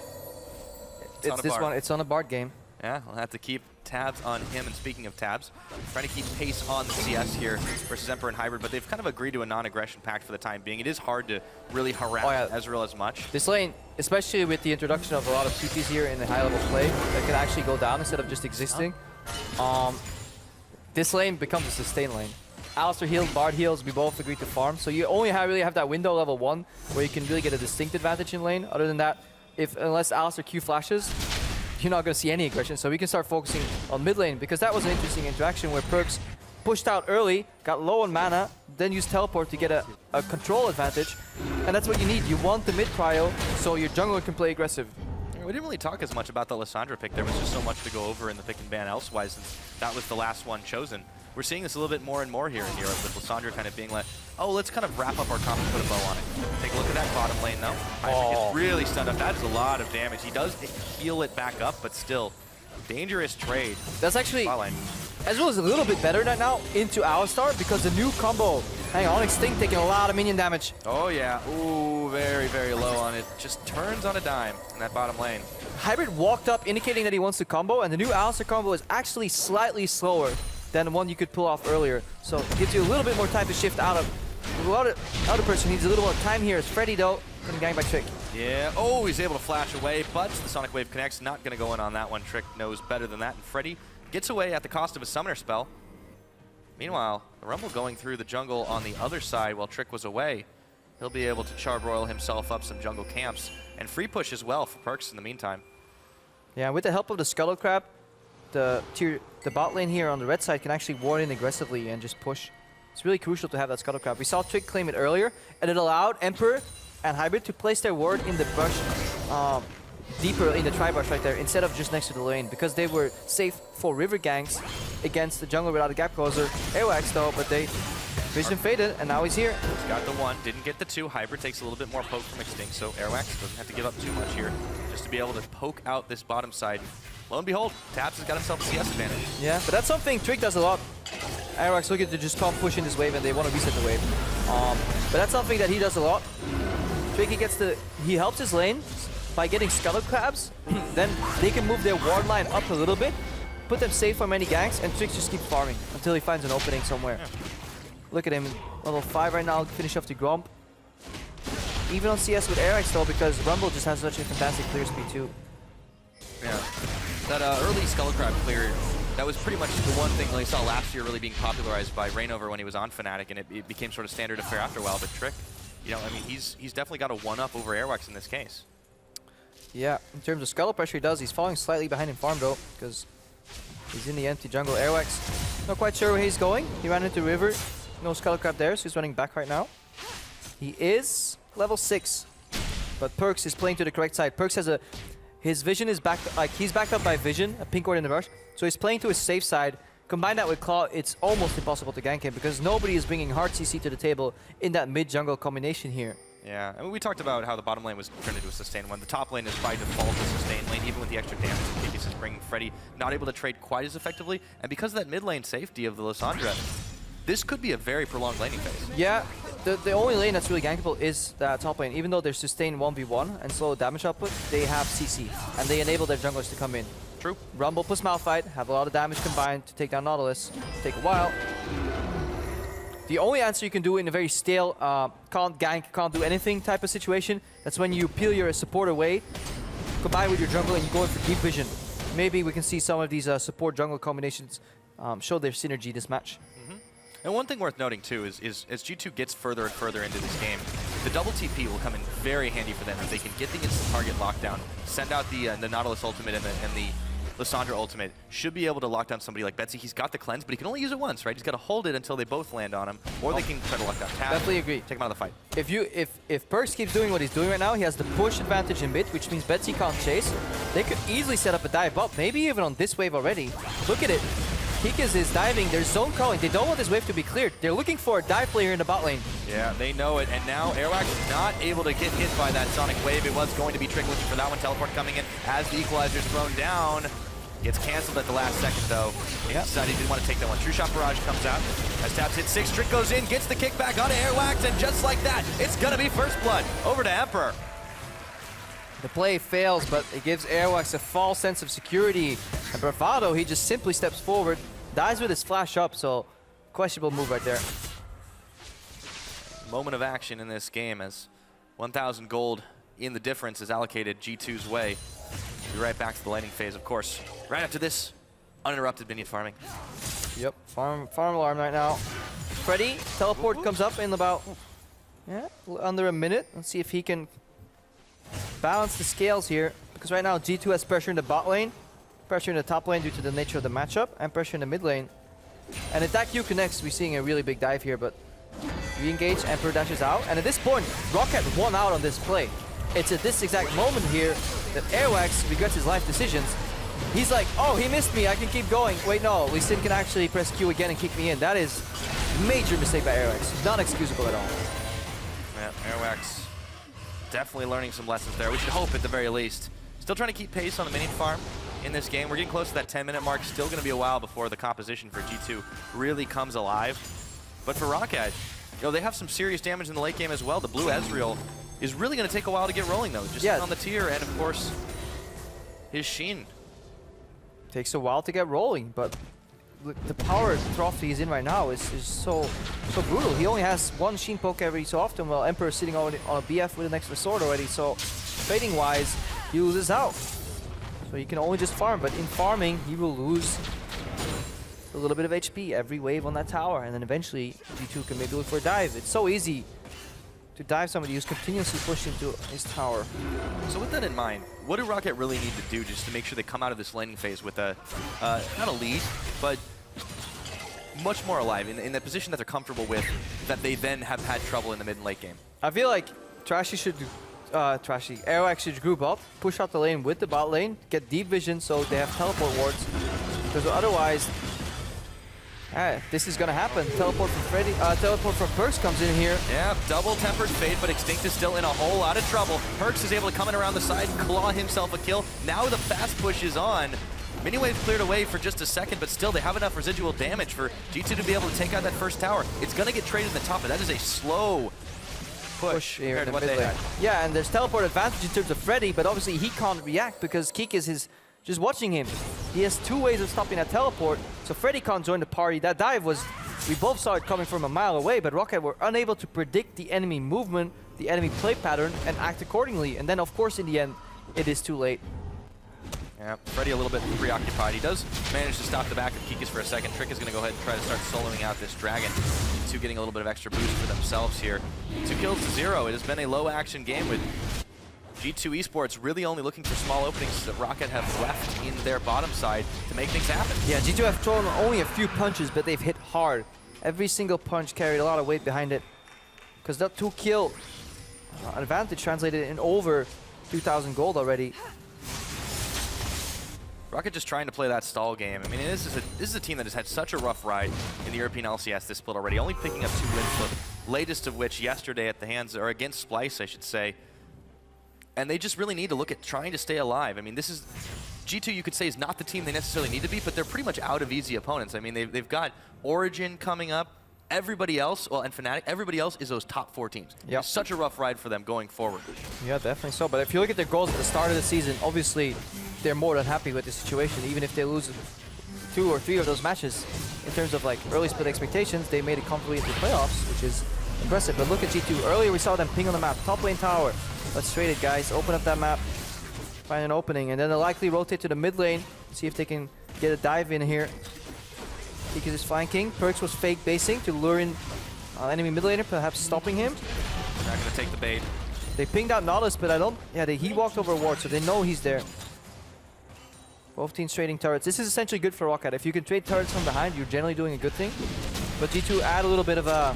it's this one. It's on a Bard game. Yeah, we'll have to keep tabs on him. And speaking of tabs, trying to keep pace on the CS here versus Emperor and Hybrid, but they've kind of agreed to a non-aggression pact for the time being. It is hard to really harass Ezreal as much. This lane, especially with the introduction of a lot of TPs here in the high-level play, that can actually go down instead of just existing. This lane becomes a sustain lane. Alistar heals, Bard heals, we both agree to farm. So you only really have that window level 1 where you can really get a distinct advantage in lane. Other than that, unless Alistar Q flashes, you're not going to see any aggression. So we can start focusing on mid lane because that was an interesting interaction where Perks pushed out early, got low on mana, then used teleport to get a control advantage. And that's what you need. You want the mid prio so your jungler can play aggressive. We didn't really talk as much about the Lissandra pick. There was just so much to go over in the pick and ban elsewise since that was the last one chosen. We're seeing this a little bit more and more here in Europe with Lissandra kind of being like, oh, let's kind of wrap up our comp and put a bow on it. Take a look at that bottom lane though. Isaac gets really stunned up. That is a lot of damage. He does heal it back up, but still, dangerous trade. That's actually, Ezreal is a little bit better right now into Alistar because the new combo Hang on, Extinct taking a lot of minion damage. Oh yeah, ooh, very, very low on it. Just turns on a dime in that bottom lane. Hybrid walked up, indicating that he wants to combo, and the new Alistair combo is actually slightly slower than the one you could pull off earlier. So it gives you a little bit more time to shift out of. The other person needs a little more time here. It's Freddy though, getting ganged by Trick. Yeah, oh, he's able to flash away, but the Sonic Wave connects. Not going to go in on that one. Trick knows better than that, and Freddy gets away at the cost of a summoner spell. Meanwhile, the Rumble going through the jungle on the other side while Trick was away. He'll be able to charbroil himself up some jungle camps, and free push as well for Perks in the meantime. Yeah, with the help of the Scuttle Crab, the bot lane here on the red side can actually ward in aggressively and just push. It's really crucial to have that Scuttle Crab. We saw Trick claim it earlier, and it allowed Emperor and Hybrid to place their ward in the bush, deeper in the tri-bush right there, instead of just next to the lane, because they were safe for river ganks against the jungle without a gap closer. Airwax though, but they vision faded, and now he's here. He's got the one, didn't get the two. Hybrid takes a little bit more poke from Extinct, so Airwax doesn't have to give up too much here, just to be able to poke out this bottom side. Lo and behold, Taps has got himself a CS advantage. Yeah, but that's something Trick does a lot. Airwax looking to just come push in this wave, and they want to reset the wave. But that's something that he does a lot. Trick, he helps his lane by getting Scuttle Crabs, then they can move their ward line up a little bit, put them safe from any ganks, and Trick just keep farming until he finds an opening somewhere. Yeah. Look at him, level 5 right now, finish off the Gromp. Even on CS with Airx though, because Rumble just has such a fantastic clear speed too. Yeah, that early Scuttle Crab clear, that was pretty much the one thing that we saw last year really being popularized by Reignover when he was on Fnatic, and it became sort of standard affair after a while. But Trick, you know, I mean, he's definitely got a one-up over Airwax in this case. Yeah, in terms of Scuttle pressure he does, he's falling slightly behind in farm though, because he's in the empty jungle. Airwax, not quite sure where he's going. He ran into River, no Scuttle Crab there, so he's running back right now. He is level 6, but Perks is playing to the correct side. Perks has his vision is backed, like he's backed up by vision, a pink ward in the rush, so he's playing to his safe side. Combine that with Claw, it's almost impossible to gank him because nobody is bringing hard CC to the table in that mid-jungle combination here. Yeah, I mean, we talked about how the bottom lane was turned into a sustain one. The top lane is by default a sustain lane, even with the extra damage that KBS is bringing. Freddy not able to trade quite as effectively, and because of that mid lane safety of the Lissandra, this could be a very prolonged laning phase. Yeah, the only lane that's really gankable is the top lane. Even though they're sustained 1v1 and slow damage output, they have CC, and they enable their junglers to come in. True. Rumble plus Malphite have a lot of damage combined to take down Nautilus. Take a while. The only answer you can do in a very stale, can't gank, can't do anything type of situation, that's when you peel your support away, combine with your jungle, and you go in for deep vision. Maybe we can see some of these support jungle combinations show their synergy this match. And one thing worth noting too is as G2 gets further and further into this game, the double TP will come in very handy for them if they can get the instant target lockdown, send out the Nautilus ultimate and the Lissandra ultimate, should be able to lock down somebody like Betsy. He's got the cleanse, but he can only use it once, right? He's got to hold it until they both land on him, or they can try to lock down Tab. Definitely agree. Take him out of the fight. If Perks keeps doing what he's doing right now, he has the push advantage in mid, which means Betsy can't chase. They could easily set up a dive up, maybe even on this wave already. Look at it. Kikas is diving, they're zone calling, they don't want this wave to be cleared. They're looking for a dive player in the bot lane. Yeah, they know it, and now Airwax is not able to get hit by that Sonic Wave. It was going to be Trick looking for that one, teleport coming in as the Equalizer's thrown down. Gets cancelled at the last second though. He decided he didn't want to take that one. True Shot Barrage comes out. As Taps hits 6, Trick goes in, gets the kickback onto Airwax, and just like that, it's gonna be first blood over to Emperor. The play fails, but it gives Airwax a false sense of security. And Bravado, he just simply steps forward, dies with his flash up, so questionable move right there. Moment of action in this game as 1,000 gold in the difference is allocated G2's way. Be right back to the laning phase, of course. Right after this, uninterrupted minion farming. Yep, farm alarm right now. Freddy, teleport comes up in about under a minute. Let's see if he can balance the scales here, because right now G2 has pressure in the bot lane, pressure in the top lane due to the nature of the matchup, and pressure in the mid lane. And if that Q connects, we're seeing a really big dive here, but re-engage, Emperor dashes out, and at this point, Rocket won out on this play. It's at this exact moment here that Airwax regrets his life decisions. He's like, oh, he missed me, I can keep going. Wait, no, Lee Sin can actually press Q again and kick me in. That is a major mistake by Airwax. Not excusable at all. Yeah, Airwax definitely learning some lessons there. We should hope at the very least. Still trying to keep pace on the minion farm in this game. We're getting close to that 10-minute mark. Still going to be a while before the composition for G2 really comes alive. But for Rocket, know, they have some serious damage in the late game as well. The blue Ezreal is really going to take a while to get rolling, though. Just on the tier, and of course, his Sheen. Takes a while to get rolling, but the power trough he's in right now is so brutal. He only has one Sheen poke every so often, while Emperor is sitting on a BF with an extra sword already, so trading-wise, he loses out. So he can only just farm, but in farming, he will lose a little bit of HP every wave on that tower, and then eventually G2 can maybe look for a dive. It's so easy to dive somebody who's continuously pushing to his tower. So with that in mind, what do Rocket really need to do just to make sure they come out of this laning phase with a, not a lead, but much more alive, in the position that they're comfortable with, that they then have had trouble in the mid and late game? I feel like Aerox should group up, push out the lane with the bot lane, get deep vision so they have teleport wards, because otherwise, this is gonna happen. Teleport from Perks comes in here. Yeah, double tempered fate, but Extinct is still in a whole lot of trouble. Perks is able to come in around the side, claw himself a kill. Now the fast push is on. Miniwave cleared away for just a second, but still they have enough residual damage for G2 to be able to take out that first tower. It's gonna get traded in the top, but that is a slow push here compared in to the what mid they lane. had. Yeah, and there's teleport advantage in terms of Freddy, but obviously he can't react because Keek is just watching him. He has two ways of stopping that teleport, so Freddy can't join the party. That dive was, we both saw it coming from a mile away, but Rocket were unable to predict the enemy movement, the enemy play pattern, and act accordingly. And then, of course, in the end, it is too late. Yeah, Freddy a little bit preoccupied. He does manage to stop the back of Kikas for a second. Trick is going to go ahead and try to start soloing out this dragon. Two getting a little bit of extra boost for themselves here. 2 kills to 0. It has been a low-action game with G2 Esports really only looking for small openings that Rocket have left in their bottom side to make things happen. Yeah, G2 have thrown only a few punches, but they've hit hard. Every single punch carried a lot of weight behind it. Because that 2-kill advantage translated in over 2,000 gold already. Rocket just trying to play that stall game. I mean, this is a team that has had such a rough ride in the European LCS this split already, only picking up 2 wins, the latest of which yesterday at the hands, or against Splice, I should say. And they just really need to look at trying to stay alive. I mean, this is, G2 you could say is not the team they necessarily need to be, but they're pretty much out of easy opponents. I mean, they've got Origin coming up. Everybody else, well, and Fnatic, everybody else is those top 4 teams. Yep. It's such a rough ride for them going forward. Yeah, definitely so. But if you look at their goals at the start of the season, obviously they're more than happy with the situation. Even if they lose 2 or 3 of those matches, in terms of like early split expectations, they made it comfortably into the playoffs, which is impressive. But look at G2. Earlier we saw them ping on the map, top lane tower. Let's trade it, guys. Open up that map, find an opening, and then they'll likely rotate to the mid lane, see if they can get a dive in here. Because is flanking. Perks was fake basing to lure in enemy mid laner, perhaps stopping him. They're not going to take the bait. They pinged out Nautilus, but I don't... Yeah, he walked over a ward, so they know he's there. Both teams trading turrets. This is essentially good for Rocket. If you can trade turrets from behind, you're generally doing a good thing. But G2 add a little bit of a...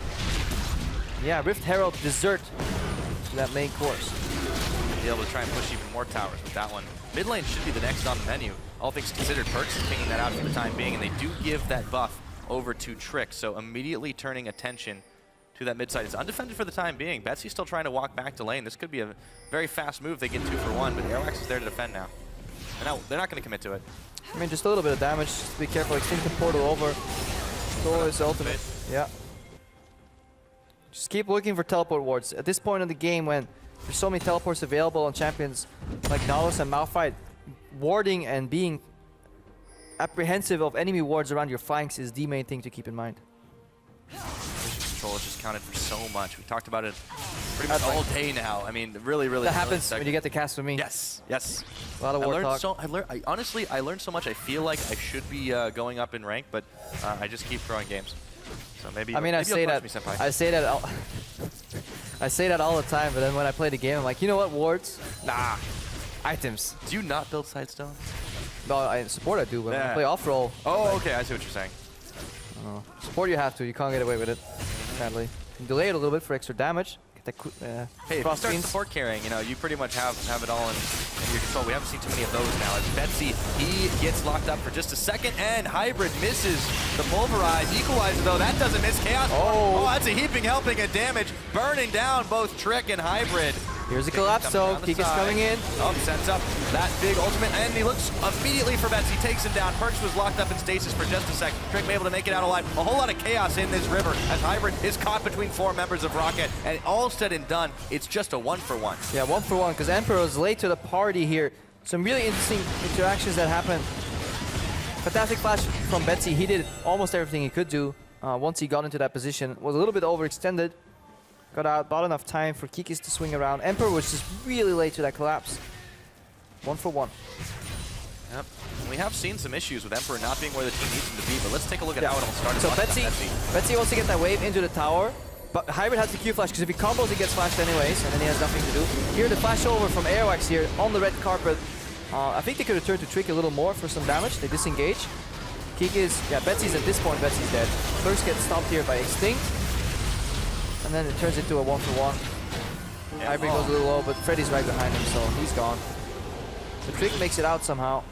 Yeah, Rift Herald dessert to that main course. Be able to try and push even more towers with that one. Mid lane should be the next on the menu. All things considered, Perks is pinging that out for the time being, and they do give that buff over to Trick, so immediately turning attention to that mid side. It's undefended for the time being. Betsy's still trying to walk back to lane. This could be a very fast move. They get 2 for 1, but Aerox is there to defend now. They're not going to commit to it. I mean, just a little bit of damage. Just be careful. Extinct the portal over. Thor is ultimate. Yeah. Just keep looking for teleport wards. At this point in the game, when there's so many teleports available on champions like Nautilus and Malphite, warding and being apprehensive of enemy wards around your flanks is the main thing to keep in mind. Vision control is just counted for so much. We talked about it pretty much all day now. I mean, really. That happens when you get the cast from me. Yes. A lot of war talk. Honestly, I learned so much. I feel like I should be going up in rank, but I just keep throwing games. So maybe. I mean, I say that. I say that all the time, but then when I play the game, I'm like, you know what? Wards? Nah. Items. Do you not build Sidestone? No, I support I do, but when I play off-roll. Oh, okay, I see what you're saying. Support you have to, you can't get away with it, sadly. You can delay it a little bit for extra damage. Get that hey, if you start support carrying, you pretty much have it all in your control. We haven't seen too many of those now. As Betsy, he gets locked up for just a second, and Hybrid misses the Pulverize. Equalizer, though, that doesn't miss. Chaos. Oh, that's a heaping helping of damage, burning down both Trick and Hybrid. Here's a collapse, so Keek is coming in. Oh, sets up that big ultimate, and he looks immediately for Betsy, takes him down. Perkz was locked up in stasis for just a second. Trick able to make it out alive. A whole lot of chaos in this river as Hybrid is caught between 4 members of Rocket, and all said and done, it's just a 1-for-1. Yeah, 1-for-1, because Emperor was late to the party here. Some really interesting interactions that happened. Fantastic flash from Betsy. He did almost everything he could do once he got into that position. Was a little bit overextended. Got out, bought enough time for Kikis to swing around. Emperor was just really late to that collapse. 1-for-1. Yep. We have seen some issues with Emperor not being where the team needs him to be, but let's take a look at how it all started. So Betsy wants to get that wave into the tower, but Hybrid has the Q flash because if he combos, he gets flashed anyways, and then he has nothing to do. Here, the flash over from Airwax here on the red carpet. I think they could return to Trick a little more for some damage. They disengage. Keek is, Betsy's at this point, Betsy's dead. First gets stopped here by Extinct. And then it turns into a 1-for-1. Hybrid goes a little low, but Freddy's right behind him, so he's gone. The Trick makes it out somehow.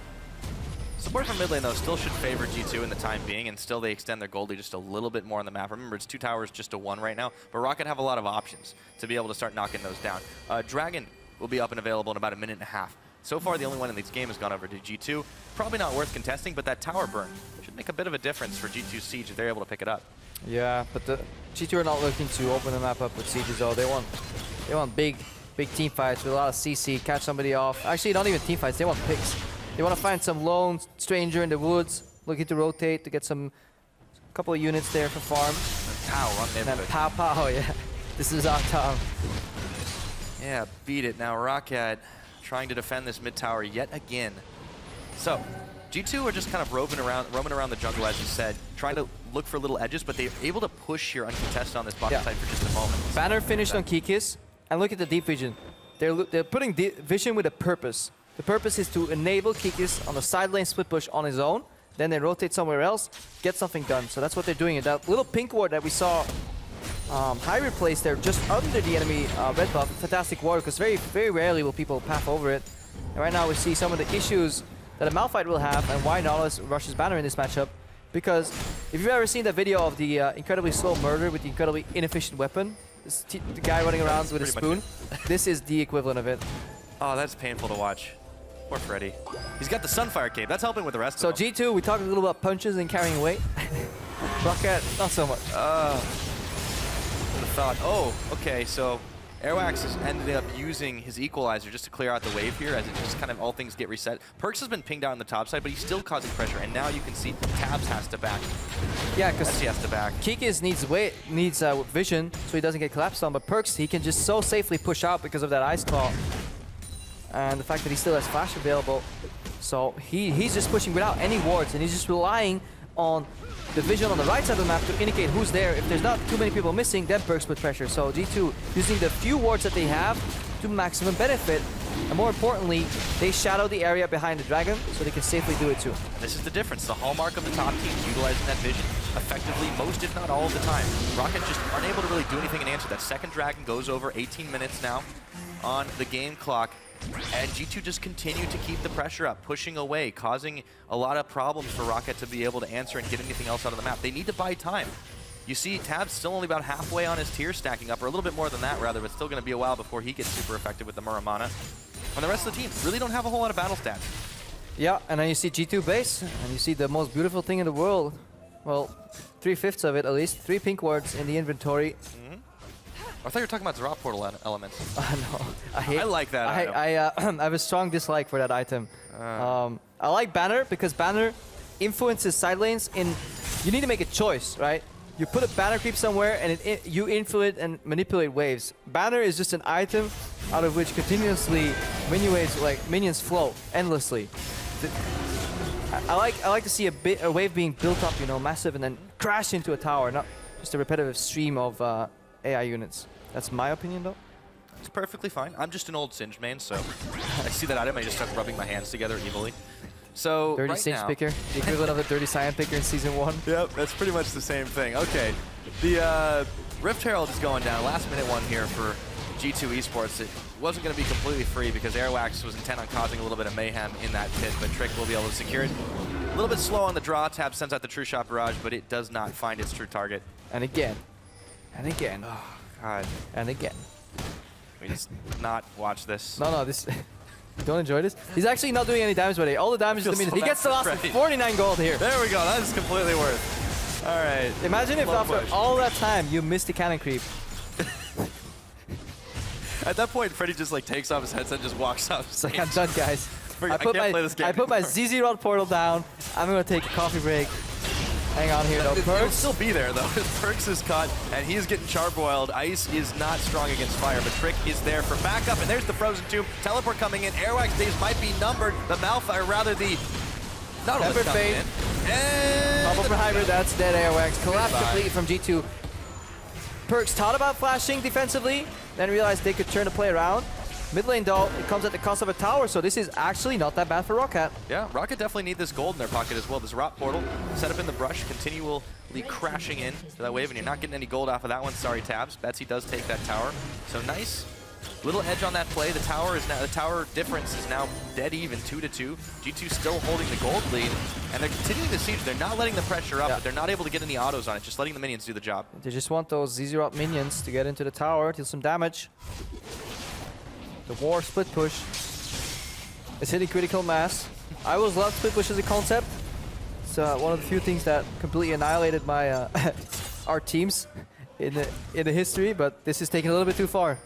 Support from mid lane, though, still should favor G2 in the time being, and still they extend their gold lead just a little bit more on the map. Remember, it's 2 towers, just a 1 right now, but Rocket have a lot of options to be able to start knocking those down. Dragon will be up and available in about a minute and a half. So far, the only one in this game has gone over to G2. Probably not worth contesting, but that tower burn should make a bit of a difference for G2's Siege if they're able to pick it up. Yeah, but the G2 are not looking to open the map up with Sieges, though. They want big team fights with a lot of CC, catch somebody off. Actually, not even team fights, they want picks. They want to find some lone stranger in the woods, looking to rotate to get some couple of units there for farm. Pow, run and then pow, yeah. This is our town. Yeah, beat it. Now Rocket trying to defend this mid tower yet again. So, G2 are just kind of roaming around the jungle, as you said, trying to look for little edges, but they're able to push here uncontested on this bottom side for just a moment. Banner finished on Kikis, and look at the deep vision. They're putting vision with a purpose. The purpose is to enable Kikis on the side lane split push on his own, then they rotate somewhere else, get something done. So that's what they're doing. And that little pink ward that we saw Hybrid place there just under the enemy red buff, fantastic ward, because very rarely will people path over it. And right now we see some of the issues that a Malphite will have and why Nautilus rushes Banner in this matchup. Because if you've ever seen the video of the incredibly slow murder with the incredibly inefficient weapon, the guy running around with a spoon, this is the equivalent of it. Oh, that's painful to watch. Poor Freddy. He's got the Sunfire cape. That's helping with the rest of them. So G2, we talked a little about punches and carrying weight. Rocket, not so much. Thought, oh, okay, so Airwax has ended up using his equalizer just to clear out the wave here as it just kind of all things get reset. Perkz has been pinged out on the top side, but he's still causing pressure, and now you can see Tabs has to back. Yeah, because he has to back. Kikis needs vision, so he doesn't get collapsed on, but Perkz, he can just so safely push out because of that Ice Claw. And the fact that he still has flash available. So he's just pushing without any wards, and he's just relying on the vision on the right side of the map to indicate who's there. If there's not too many people missing, then Perkz put pressure. So G2 using the few wards that they have to maximum benefit. And more importantly, they shadow the area behind the dragon so they can safely do it too. This is the difference. The hallmark of the top teams utilizing that vision effectively most, if not all of the time. Rocket just aren't able to really do anything in answer. That second dragon goes over 18 minutes now on the game clock. And G2 just continue to keep the pressure up, pushing away, causing a lot of problems for Rocket to be able to answer and get anything else out of the map. They need to buy time. You see Tab's still only about halfway on his tier stacking up, or a little bit more than that rather, but still going to be a while before he gets super effective with the Muramana. And the rest of the team really don't have a whole lot of battle stats. Yeah, and then you see G2 base, and you see the most beautiful thing in the world. Well, 3/5 of it at least, 3 pink wards in the inventory. I thought you were talking about drop portal elements. No, I like that item. I have a strong dislike for that item. I like Banner because Banner influences side lanes in... You need to make a choice, right? You put a Banner creep somewhere and you influence and manipulate waves. Banner is just an item out of which continuously minions flow endlessly. I like to see a wave being built up, you know, massive, and then crash into a tower, not just a repetitive stream of AI units. That's my opinion, though. It's perfectly fine. I'm just an old Singed main, so I see that item, I just start rubbing my hands together evilly. So Dirty right Sage now, Picker, the equivalent of the Dirty Cyan Picker in Season 1. Yep, that's pretty much the same thing. Okay, the Rift Herald is going down. Last minute one here for G2 Esports. It wasn't going to be completely free because Airwax was intent on causing a little bit of mayhem in that pit, but Trick will be able to secure it. A little bit slow on the draw. Tab sends out the True Shot Barrage, but it does not find its true target. And again. And again. Oh, God. And again. We just not watch this. No, this. Don't enjoy this. He's actually not doing any damage with it. All the damage is the minion. He gets the last 49 gold here. There we go. That is completely worth. All right. Imagine if after all that time you missed the cannon creep. At that point, Freddy just like takes off his headset and just walks out. It's like, I'm done, guys. I can't play this game I put my anymore. ZZ Rod portal down. I'm going to take a coffee break. Hang on here, though. It'll Perks. still be there, though. Perks is caught, and he is getting charbroiled. Ice is not strong against fire, but Trick is there for backup, and there's the Frozen Tomb. Teleport coming in. Airwax days might be numbered. The Malphite, or rather the... Not only coming in. And... Pop up for Hybrid, that's dead Airwax. Collapse Goodbye. completely from G2. Perks thought about flashing defensively, then realized they could turn the play around. Mid lane though, it comes at the cost of a tower, so this is actually not that bad for Roccat. Yeah, Rocket definitely need this gold in their pocket as well. This Rot Portal set up in the brush, continually crashing in to that wave, and you're not getting any gold off of that one. Sorry, Tabs. Betsy does take that tower. So nice little edge on that play. The tower difference is now dead even, 2-2. G2 still holding the gold lead, and they're continuing the siege. They're not letting the pressure up, but they're not able to get any autos on it, just letting the minions do the job. They just want those ZZ Rot minions to get into the tower, deal some damage. The war split push is hitting critical mass. I always loved split push as a concept. It's one of the few things that completely annihilated my our teams in the history, but this is taking a little bit too far.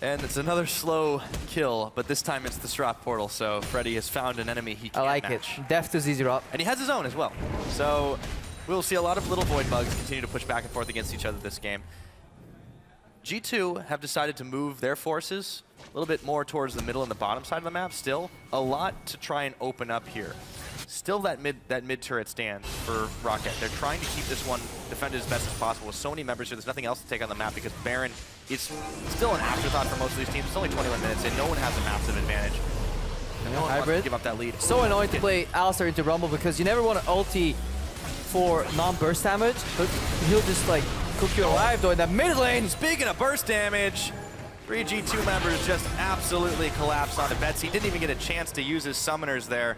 And it's another slow kill, but this time it's the Strop Portal, so Freddy has found an enemy he can't match. It. Death to ZZ Rot. And he has his own as well. So we'll see a lot of little Void Bugs continue to push back and forth against each other this game. G2 have decided to move their forces a little bit more towards the middle and the bottom side of the map. Still, a lot to try and open up here. Still that mid turret stand for Rocket. They're trying to keep this one defended as best as possible. With so many members here, there's nothing else to take on the map because Baron is still an afterthought for most of these teams. It's only 21 minutes and no one has a massive advantage. And no one wants to give up that lead. So annoying to play Alistar into Rumble because you never want to ulti for non-burst damage, but he'll just like cook you alive though in that mid lane. Speaking of burst damage, 3 G2 members just absolutely collapsed onto Betsy. He didn't even get a chance to use his summoners there,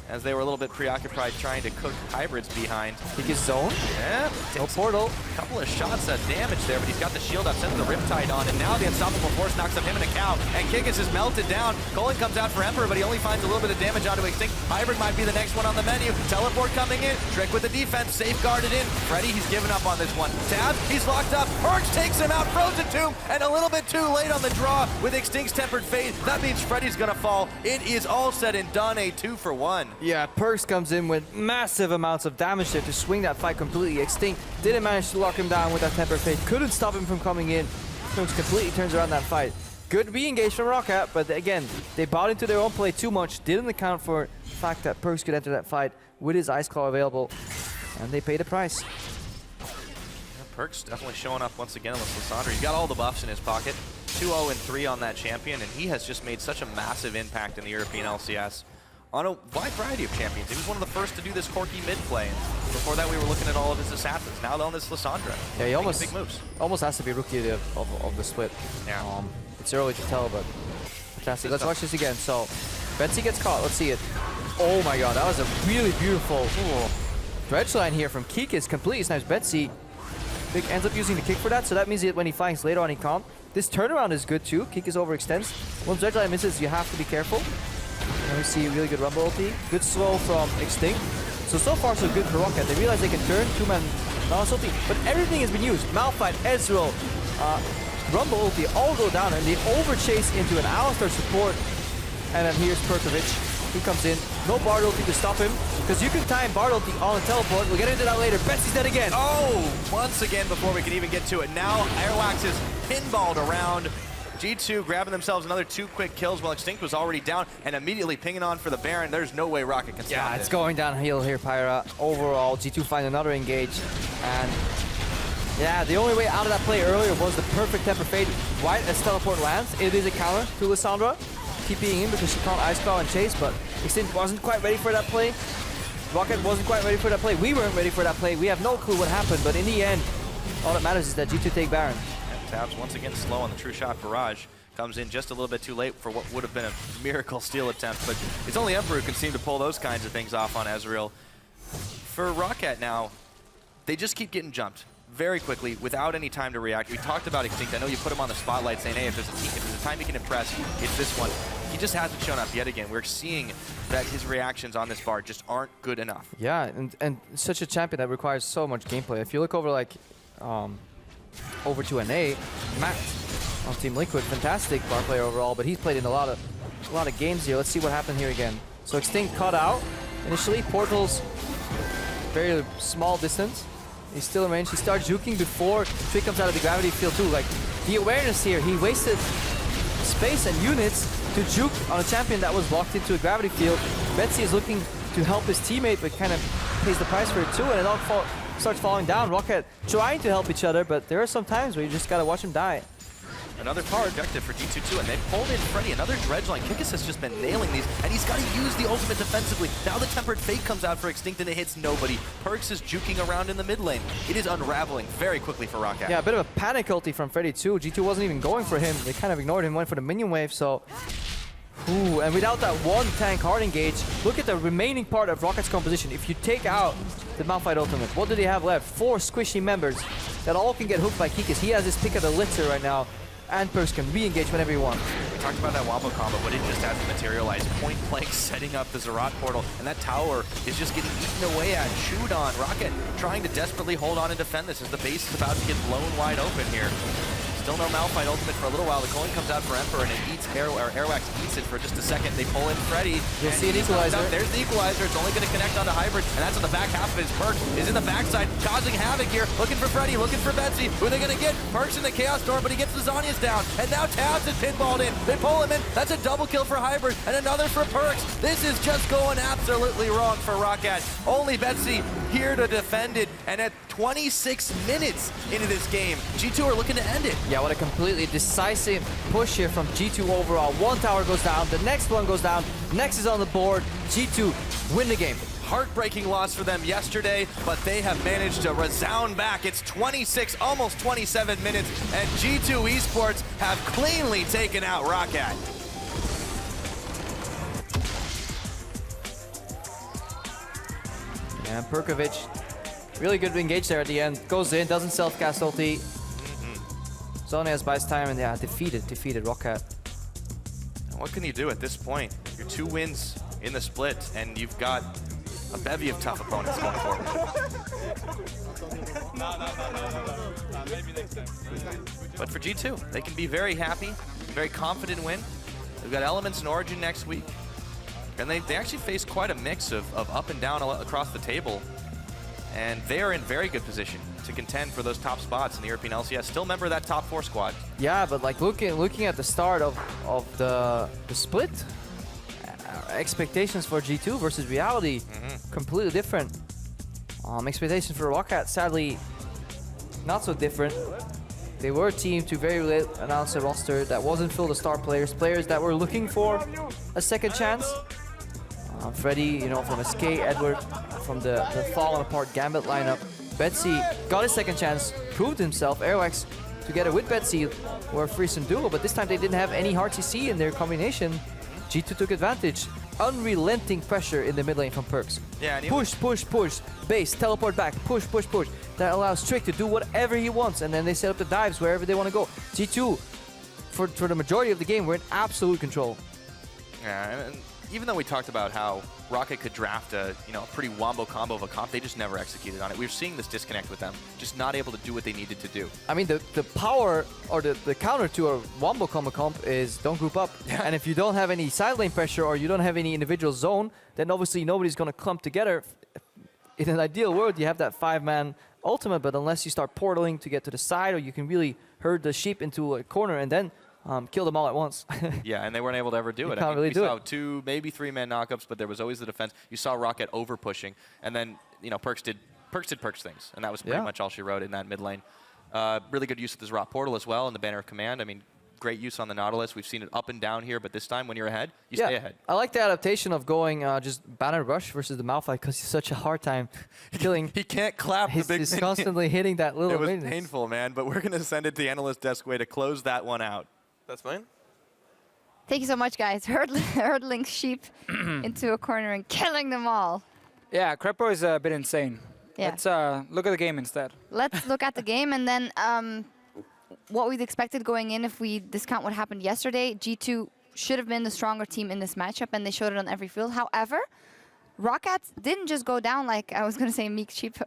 as they were a little bit preoccupied trying to cook Hybrids behind. He gets zone. Yeah. No portal. A couple of shots of damage there, but he's got the shield up, sends the Riptide on, and now the Unstoppable Force knocks up him and a cow, and Kikis is melted down. Colin comes out for Emperor, but he only finds a little bit of damage onto Extinct. Hybrid might be the next one on the menu. Teleport coming in. Trick with the defense, safeguarded in. Freddy, he's given up on this one. Tab, he's locked up. Perks takes him out. Frozen Tomb, and a little bit too late on the draw with Extinct's Tempered Fate. That means Freddy's gonna fall. It is all said and done, a 2-for-1. Yeah, Perks comes in with massive amounts of damage there to swing that fight completely. Extinct didn't manage to lock him down with that Tempered Fate. Couldn't stop him from coming in. Perks completely turns around that fight. Good re-engage from Roccat, but again, they bought into their own play too much. Didn't account for the fact that Perks could enter that fight with his Ice Claw available, and they paid the price. Yeah, Perks definitely showing up once again with Lissandra. He's got all the buffs in his pocket. 2-0-3 on that champion, and he has just made such a massive impact in the European LCS on a wide variety of champions. He was one of the first to do this Corki mid play. Before that, we were looking at all of his assassins. Now on this Lissandra. Yeah, he almost big moves. Almost has to be rookie of the split. Yeah. It's early to tell, but fantastic. Let's watch this again. So Betsy gets caught. Let's see it. Oh my god, that was a really beautiful dredge line here from Kikis. Completely snipes Betsy. Big ends up using the kick for that, so that means that when he finds later on he can't. This turnaround is good too. Kikis overextends. Once dredge line misses, you have to be careful. And we see a really good Rumble ulti. Good slow from Extinct. So far so good for Roccat. They realize they can turn, two-man balance ulti, but everything has been used. Malphite, Ezreal, Rumble ulti all go down, and they overchase into an Alistar support. And then here's Perkovic. He comes in. No Bard ulti to stop him, because you can time Bard ulti on a teleport. We'll get into that later. Betsy's dead again. Oh, once again before we can even get to it. Now Airwax is pinballed around. G2 grabbing themselves another 2 quick kills while Extinct was already down and immediately pinging on for the Baron. There's no way Rocket can stop it. Yeah, it's going downhill here, Pyra. Overall, G2 find another engage. And yeah, the only way out of that play earlier was the perfect Temper Fade. Right as teleport lands, it is a counter to Lissandra. Keep being in because she can't Ice Claw and chase, but Extinct wasn't quite ready for that play. Rocket wasn't quite ready for that play. We weren't ready for that play. We have no clue what happened, but in the end, all that matters is that G2 take Baron. Tabs once again slow on the True Shot Barrage. Comes in just a little bit too late for what would have been a miracle steal attempt, but it's only Emperor who can seem to pull those kinds of things off on Ezreal. For Roccat now, they just keep getting jumped. very quickly, without any time to react. We talked about Extinct. I know you put him on the spotlight saying, hey, if there's a time he can impress, it's this one. He just hasn't shown up yet again. We're seeing that his reactions on this bar just aren't good enough. Yeah, and such a champion that requires so much gameplay. If you look over like over to NA, Matt on Team Liquid, fantastic bar player overall, but he's played in a lot of games here. Let's see what happened here again. So Extinct cut out initially. Portal's very small distance. He's still in range. He starts juking before Trick comes out of the gravity field too. Like the awareness here, he wasted space and units to juke on a champion that was locked into a gravity field. Betsy is looking to help his teammate, but kind of pays the price for it too, and it all starts falling down. Rocket trying to help each other, but there are some times where you just gotta watch him die. Another car objective for G2 too, and they pulled in Freddy. Another dredge line. Kikis has just been nailing these, and he's got to use the ultimate defensively. Now the Tempered Fate comes out for Extinct, and it hits nobody. Perks is juking around in the mid lane. It is unraveling very quickly for Rocket. Yeah, a bit of a panic ulti from Freddy too. G2 wasn't even going for him. They kind of ignored him, went for the minion wave, so... Ooh, and without that one tank hard engage, look at the remaining part of Rocket's composition. If you take out the Malphite ultimate, what do they have left? 4 squishy members that all can get hooked by Kikis. He has his pick of the litter right now, and Perks can re-engage whenever he wants. We talked about that wombo combo, but it just hasn't materialized. Point blank setting up the Zerat portal, and that tower is just getting eaten away at, chewed on. Rocket trying to desperately hold on and defend this as the base is about to get blown wide open here. Still no Malphite ultimate for a little while. The coin comes out for Emperor, and it eats Airwax eats it for just a second. They pull in Freddy. You'll see an equalizer. There's the equalizer. It's only going to connect onto Hybrid, and that's on the back half of his. Perks is in the backside, causing havoc here. Looking for Freddy, looking for Betsy. Who are they going to get? Perks in the Chaos Storm, but he gets the Zhonya's down. And now Tabs is pinballed in. They pull him in. That's a double kill for Hybrid, and another for Perks. This is just going absolutely wrong for Rocket. Only Betsy here to defend it, and at 26 minutes into this game, G2 are looking to end it. Yeah, what a completely decisive push here from G2 overall. One tower goes down, the next one goes down, next is on the board. G2 win the game. Heartbreaking loss for them yesterday, but they have managed to resound back. It's 26, almost 27 minutes, and G2 Esports have cleanly taken out Rocket. And Perkovic, really good to engage there at the end. Goes in, doesn't self-cast ulti. Zhonya's buys time, and yeah, defeated Rocket. What can you do at this point? You're 2 wins in the split, and you've got a bevy of tough opponents going forward. But for G2, they can be very happy, very confident win. They've got Elements in Origin next week. And they actually face quite a mix of up and down across the table. And they are in very good position to contend for those top spots in the European LCS. Still member of that top 4 squad. Yeah, but like looking at the start of the split, expectations for G2 versus reality, completely different. Expectations for Rocket, sadly, not so different. They were a team to very late announce a roster that wasn't filled with star players that were looking for a second chance. Freddy, you know, from SK, Edward, from the fallen apart Gambit lineup. Betsy got his second chance, proved himself. Airwax together with Betsy were a threesome duo, but this time they didn't have any hard CC in their combination. G2 took advantage. Unrelenting pressure in the mid lane from Perks. Yeah, push, base, teleport back, push. That allows Trick to do whatever he wants, and then they set up the dives wherever they want to go. G2, for the majority of the game, were in absolute control. Yeah, and even though we talked about how Rocket could draft a pretty wombo combo of a comp, they just never executed on it. We're seeing this disconnect with them, just not able to do what they needed to do. I mean, the power or the counter to a wombo combo comp is don't group up. Yeah. And if you don't have any side lane pressure or you don't have any individual zone, then obviously nobody's going to clump together. In an ideal world, you have that 5-man ultimate, but unless you start portaling to get to the side, or you can really herd the sheep into a corner and then kill them all at once. Yeah, and they weren't able to ever do it. Can't really do we saw it. 2, maybe 3-man knockups, but there was always the defense. You saw Rocket over pushing, and then Perks did Perks things, and that was pretty much all she wrote in that mid lane. Really good use of this Rot portal as well, and the Banner of Command. I mean, great use on the Nautilus. We've seen it up and down here, but this time when you're ahead, you stay ahead. I like the adaptation of going just Banner Rush versus the Malphite, because he's such a hard time killing. He can't clap the big He's constantly hitting that little It was minions. painful, man, but we're going to send it to the analyst desk way to close that one out. That's mine. Thank you so much, guys. Hurdling sheep into a corner and killing them all. Yeah, Crepo is a bit insane. Yeah. Let's look at the game instead. Let's look at the game, and then what we'd expected going in if we discount what happened yesterday. G2 should have been the stronger team in this matchup, and they showed it on every field. However, Rockets didn't just go down like I was going to say meek sheep.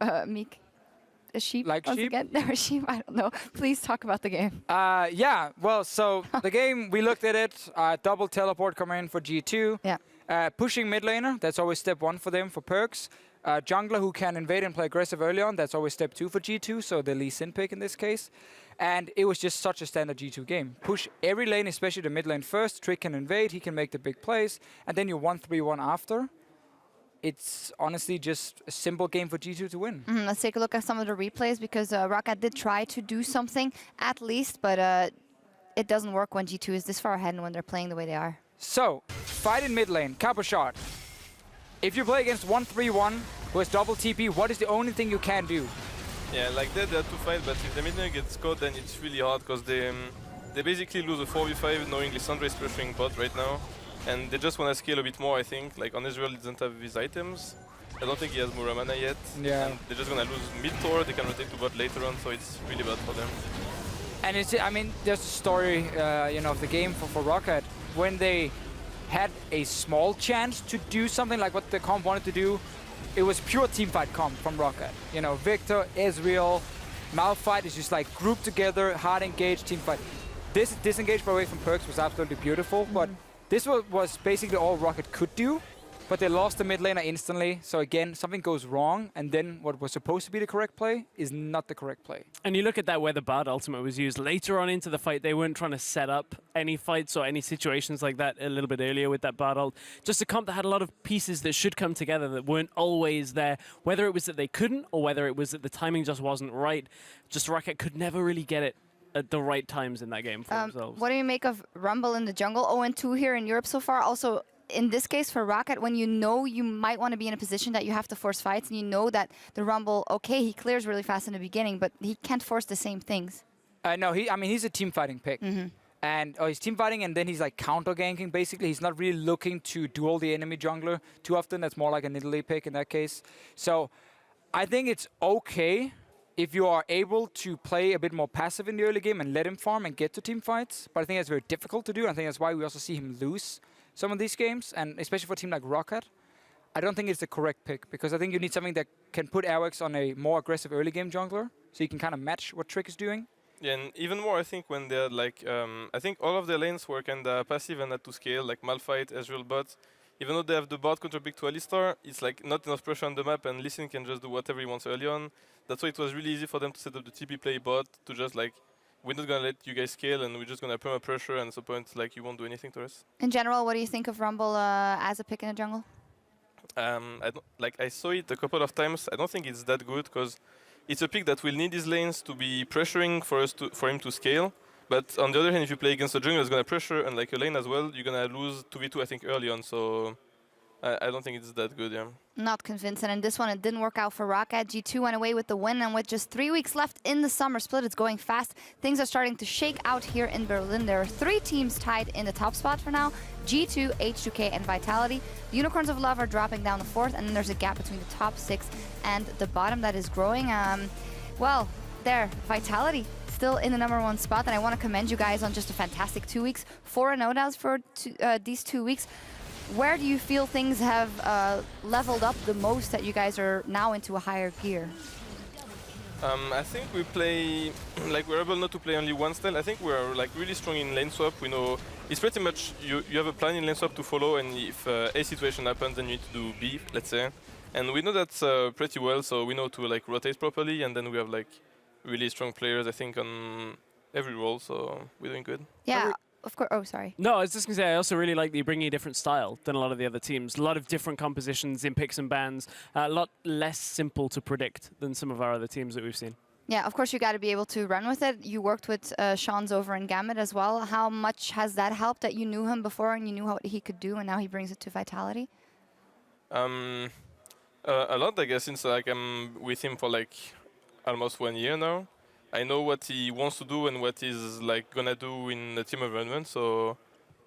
A sheep? Like once sheep? Again. Or sheep, I don't know. Please talk about the game. Yeah, well, so the game, we looked at it. Double teleport coming in for G2. Yeah. Pushing mid laner, that's always step 1 for them for perks. Jungler who can invade and play aggressive early on, that's always step 2 for G2, so the Lee Sin pick in this case. And it was just such a standard G2 game. Push every lane, especially the mid lane first. Trick can invade, he can make the big plays, and then you 1-3-1 after. It's honestly just a simple game for G2 to win. Let's take a look at some of the replays, because Rocket did try to do something at least, but it doesn't work when G2 is this far ahead and when they're playing the way they are. So, fight in mid lane, Kappa shot. If you play against 1-3-1 who has double TP, what is the only thing you can do? Yeah, like that, they have to fight, but if the mid lane gets caught, then it's really hard, because they basically lose a 4v5, knowing Lissandra is pressuring bot right now. And they just want to scale a bit more, I think. Like, on Israel, he doesn't have his items. I don't think he has Muramana yet. Yeah. And they're just going to lose mid-tour. They can rotate to bot later on, so it's really bad for them. And it's, I mean, there's a story, of the game for Rocket. When they had a small chance to do something like what the comp wanted to do, it was pure teamfight comp from Rocket. You know, Victor, Ezreal, Malphite is just like grouped together, hard engaged teamfight. This disengage away from perks was absolutely beautiful, but this was basically all Rocket could do, but they lost the mid laner instantly. So again, something goes wrong, and then what was supposed to be the correct play is not the correct play. And you look at that where the Bard ultimate was used later on into the fight. They weren't trying to set up any fights or any situations like that a little bit earlier with that Bard ult. Just a comp that had a lot of pieces that should come together that weren't always there. Whether it was that they couldn't or whether it was that the timing just wasn't right. Just Rocket could never really get it at the right times in that game for themselves. What do you make of Rumble in the jungle? 0-2 here in Europe so far. Also, in this case for Rocket, when you know you might want to be in a position that you have to force fights, and you know that the Rumble, okay, he clears really fast in the beginning, but he can't force the same things. No, he's a team fighting pick. And he's team fighting, and then he's like counter ganking basically. He's not really looking to duel the enemy jungler too often. That's more like a Nidalee pick in that case. So I think it's okay if you are able to play a bit more passive in the early game and let him farm and get to team fights. But I think that's very difficult to do. I think that's why we also see him lose some of these games, and especially for a team like Rocket. I don't think it's the correct pick, because I think you need something that can put Awex on a more aggressive early game jungler, so you can kind of match what Trick is doing. Yeah, and even more, I think, when they're like, I think all of their lanes were kind of passive and had to scale, like Malphite, Ezreal bot. Even though they have the bot control big to Alistar, it's like not enough pressure on the map, and Lee Sin can just do whatever he wants early on. That's why it was really easy for them to set up the TP play bot to just like, we're not gonna let you guys scale, and we're just gonna perma pressure, and at some point, like, you won't do anything to us. In general, what do you think of Rumble as a pick in the jungle? I saw it a couple of times. I don't think it's that good, because it's a pick that will need his lanes to be pressuring for him to scale. But on the other hand, if you play against a jungle that's going to pressure and like a lane as well, you're going to lose 2v2, I think, early on. So I don't think it's that good, yeah. Not convinced, and in this one it didn't work out for Rocket. G2 went away with the win, and with just 3 weeks left in the summer split, it's going fast. Things are starting to shake out here in Berlin. There are 3 teams tied in the top spot for now. G2, H2K, and Vitality. The Unicorns of Love are dropping down the 4th, and then there's a gap between the top 6 and the bottom that is growing. Well, there, Vitality still in the #1 spot, and I want to commend you guys on just a fantastic 2 weeks. 4-0 now for these 2 weeks. Where do you feel things have leveled up the most, that you guys are now into a higher gear? I think we play, like, we're able not to play only one style. I think we're like really strong in lane swap. We know it's pretty much you have a plan in lane swap to follow, and if A situation happens, then you need to do B, let's say. And we know that's pretty well, so we know to like rotate properly, and then we have like really strong players, I think, on every role, so we're doing good. Yeah. Of course. Oh, sorry. No, I was just going to say, I also really like that you bring a different style than a lot of the other teams. A lot of different compositions in picks and bans. A lot less simple to predict than some of our other teams that we've seen. Yeah, of course, you got to be able to run with it. You worked with Sean's over in Gambit as well. How much has that helped, that you knew him before and you knew what he could do, and now he brings it to Vitality? A lot, I guess, since like I'm with him for like almost 1 year now. I know what he wants to do and what he's like gonna do in the team environment, so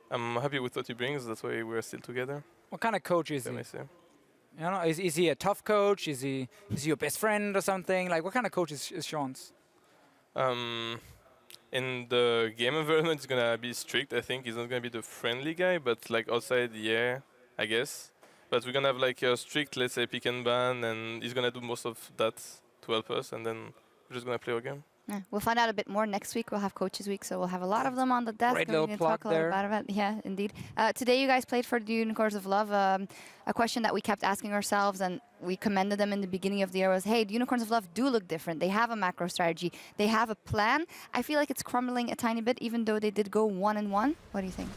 I'm happy with what he brings. That's why we're still together. What kind of coach is he? You know, is he a tough coach? Is he your best friend or something? Like, what kind of coach is Sean's? In the game environment, it's gonna be strict. I think he's not gonna be the friendly guy, but like outside, yeah, I guess. But we're gonna have like a strict, let's say, pick and ban, and he's gonna do most of that to help us, and then we're just gonna play our game. Yeah, we'll find out a bit more next week. We'll have Coaches Week, so we'll have a lot of them on the desk. Great and we little can plug talk a lot there. about it. Yeah, indeed. Today you guys played for the Unicorns of Love. A question that we kept asking ourselves, and we commended them in the beginning of the year, was, hey, the Unicorns of Love do look different. They have a macro strategy. They have a plan. I feel like it's crumbling a tiny bit, even though they did go 1-1. What do you think?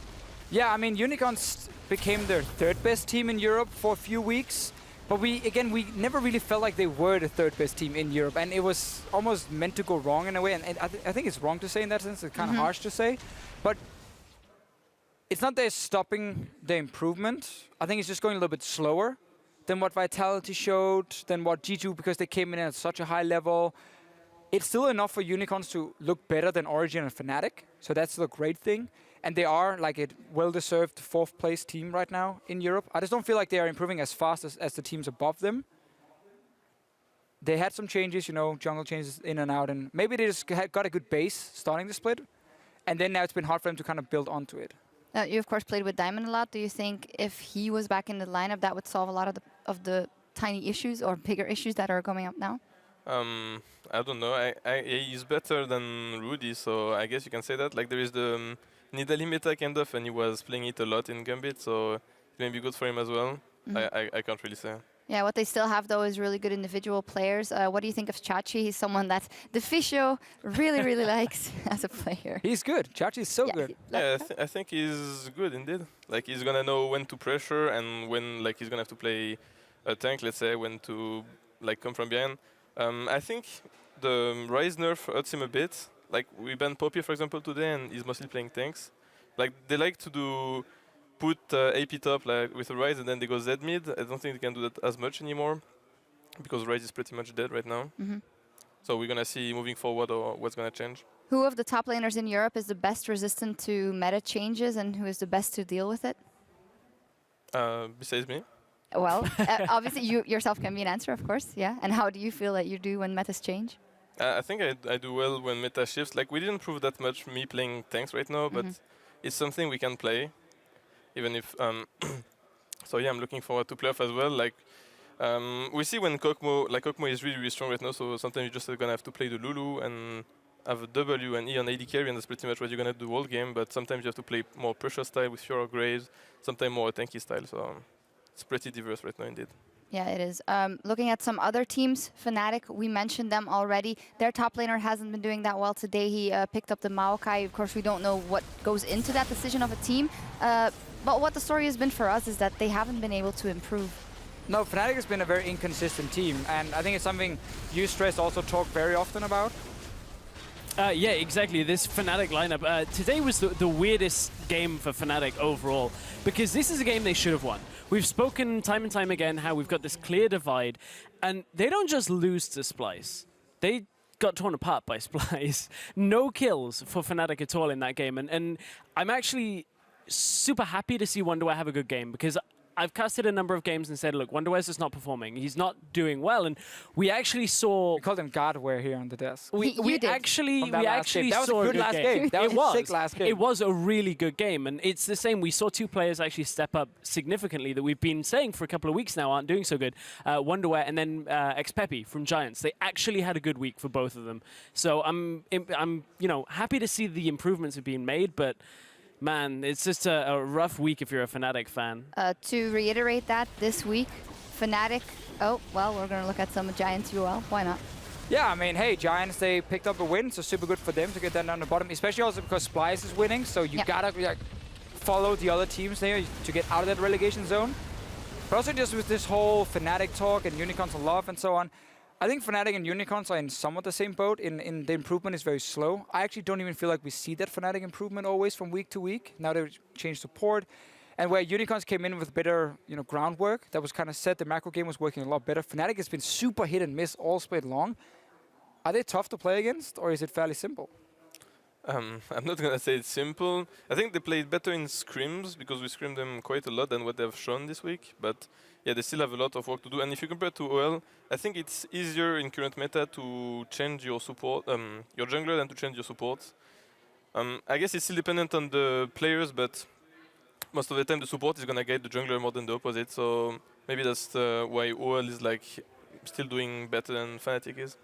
Yeah, I mean, Unicorns became their third best team in Europe for a few weeks. But we never really felt like they were the third best team in Europe. And it was almost meant to go wrong in a way. And I think it's wrong to say in that sense. It's kind of harsh to say. But it's not they're stopping the improvement. I think it's just going a little bit slower than what Vitality showed, than what G2, because they came in at such a high level. It's still enough for Unicorns to look better than Origin and Fnatic. So that's still a great thing. And they are like a well-deserved fourth-place team right now in Europe. I just don't feel like they are improving as fast as the teams above them. They had some changes, you know, jungle changes in and out, and maybe they just got a good base starting the split. And then now it's been hard for them to kind of build onto it. You, of course, played with Diamond a lot. Do you think if he was back in the lineup, that would solve a lot of the tiny issues or bigger issues that are coming up now? I don't know. He's better than Rudy, so I guess you can say that. Like, there is the Nidalee meta kind of, and he was playing it a lot in Gambit, so it may be good for him as well. I can't really say. Yeah, what they still have, though, is really good individual players. What do you think of Chachi? He's someone that the Fisho really, really likes as a player. He's good. Chachi's so good. Yeah, I think he's good indeed. Like, he's gonna know when to pressure and when, like, he's gonna have to play a tank, let's say, when to, like, come from behind. I think the Ryze nerf hurts him a bit. Like, we banned Poppy, for example, today, and he's mostly playing tanks. Like, they like to put AP top like with a Ryze, and then they go Z mid. I don't think they can do that as much anymore, because Ryze is pretty much dead right now. So we're going to see moving forward or what's going to change. Who of the top laners in Europe is the best resistant to meta changes, and who is the best to deal with it? Besides me. Well, obviously you yourself can be an answer, of course, yeah. And how do you feel that you do when metas change? I think I do well when meta shifts. Like, we didn't prove that much me playing tanks right now, but it's something we can play, even if. So yeah, I'm looking forward to playoff as well. Like, we see when Kokmo is really, really strong right now. So sometimes you're just gonna have to play the Lulu and have a W and E on AD carry, and that's pretty much what you're gonna do all game. But sometimes you have to play more pressure style with fewer Graves, sometimes more tanky style. So it's pretty diverse right now indeed. Yeah, it is. Looking at some other teams, Fnatic, we mentioned them already. Their top laner hasn't been doing that well today. He picked up the Maokai. Of course, we don't know what goes into that decision of a team. But what the story has been for us is that they haven't been able to improve. No, Fnatic has been a very inconsistent team, and I think it's something you Stress also talk very often about. Yeah, exactly. This Fnatic lineup. Today was the weirdest game for Fnatic overall, because this is a game they should have won. We've spoken time and time again how we've got this clear divide, and they don't just lose to Splice. They got torn apart by Splice. No kills for Fnatic at all in that game, and I'm actually super happy to see Wonderwear have a good game, because I've casted a number of games and said, look, Wonderwear's just not performing. He's not doing well, and we actually saw... We called him Godware here on the desk. We actually saw a good game. That was a sick last game. It was a really good game, and it's the same. We saw two players actually step up significantly that we've been saying for a couple of weeks now aren't doing so good. Wonderwear and then XPeppy from Giants. They actually had a good week for both of them. So I'm happy to see the improvements have been made, but man, it's just a rough week if you're a Fnatic fan. To reiterate that, this week, Fnatic... Oh, well, we're going to look at some Giants UL. Why not? Yeah, I mean, hey, Giants, they picked up a win, so super good for them to get that down the bottom, especially also because Splice is winning, so you gotta follow the other teams there to get out of that relegation zone. But also just with this whole Fnatic talk and Unicorns of Love and so on, I think Fnatic and Unicorns are in somewhat the same boat. In the improvement is very slow. I actually don't even feel like we see that Fnatic improvement always from week to week. Now they've changed support. And where Unicorns came in with better groundwork, that was kind of set. The macro game was working a lot better. Fnatic has been super hit and miss all split long. Are they tough to play against, or is it fairly simple? I'm not going to say it's simple. I think they played better in scrims, because we scrimmed them quite a lot than what they've shown this week. But yeah, they still have a lot of work to do. And if you compare to OL, I think it's easier in current meta to change your support, your jungler, than to change your support. I guess it's still dependent on the players, but most of the time the support is gonna get the jungler more than the opposite. So maybe that's why OL is like still doing better than Fnatic is.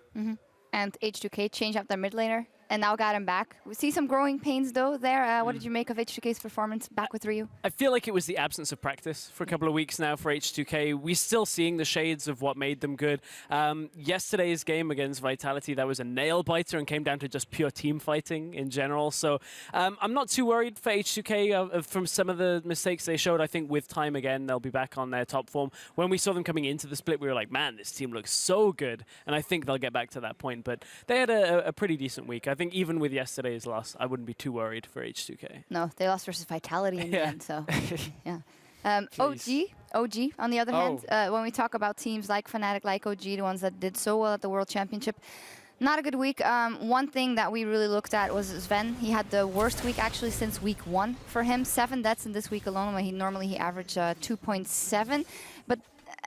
And H2K changed up their mid laner and now got him back. We see some growing pains though there. What did you make of H2K's performance back with Ryu? I feel like it was the absence of practice for a couple of weeks now for H2K. We're still seeing the shades of what made them good. Yesterday's game against Vitality, that was a nail biter and came down to just pure team fighting in general. So I'm not too worried for H2K from some of the mistakes they showed. I think with time again, they'll be back on their top form. When we saw them coming into the split, we were like, man, this team looks so good. And I think they'll get back to that point. But they had a pretty decent week. I think even with yesterday's loss, I wouldn't be too worried for H2K. No, they lost versus Vitality in the end, so yeah. OG, on the other hand, when we talk about teams like Fnatic, like OG, the ones that did so well at the World Championship, not a good week. One thing that we really looked at was Sven. He had the worst week actually since week 1 for him. 7 deaths in this week alone, when he averaged 2.7. But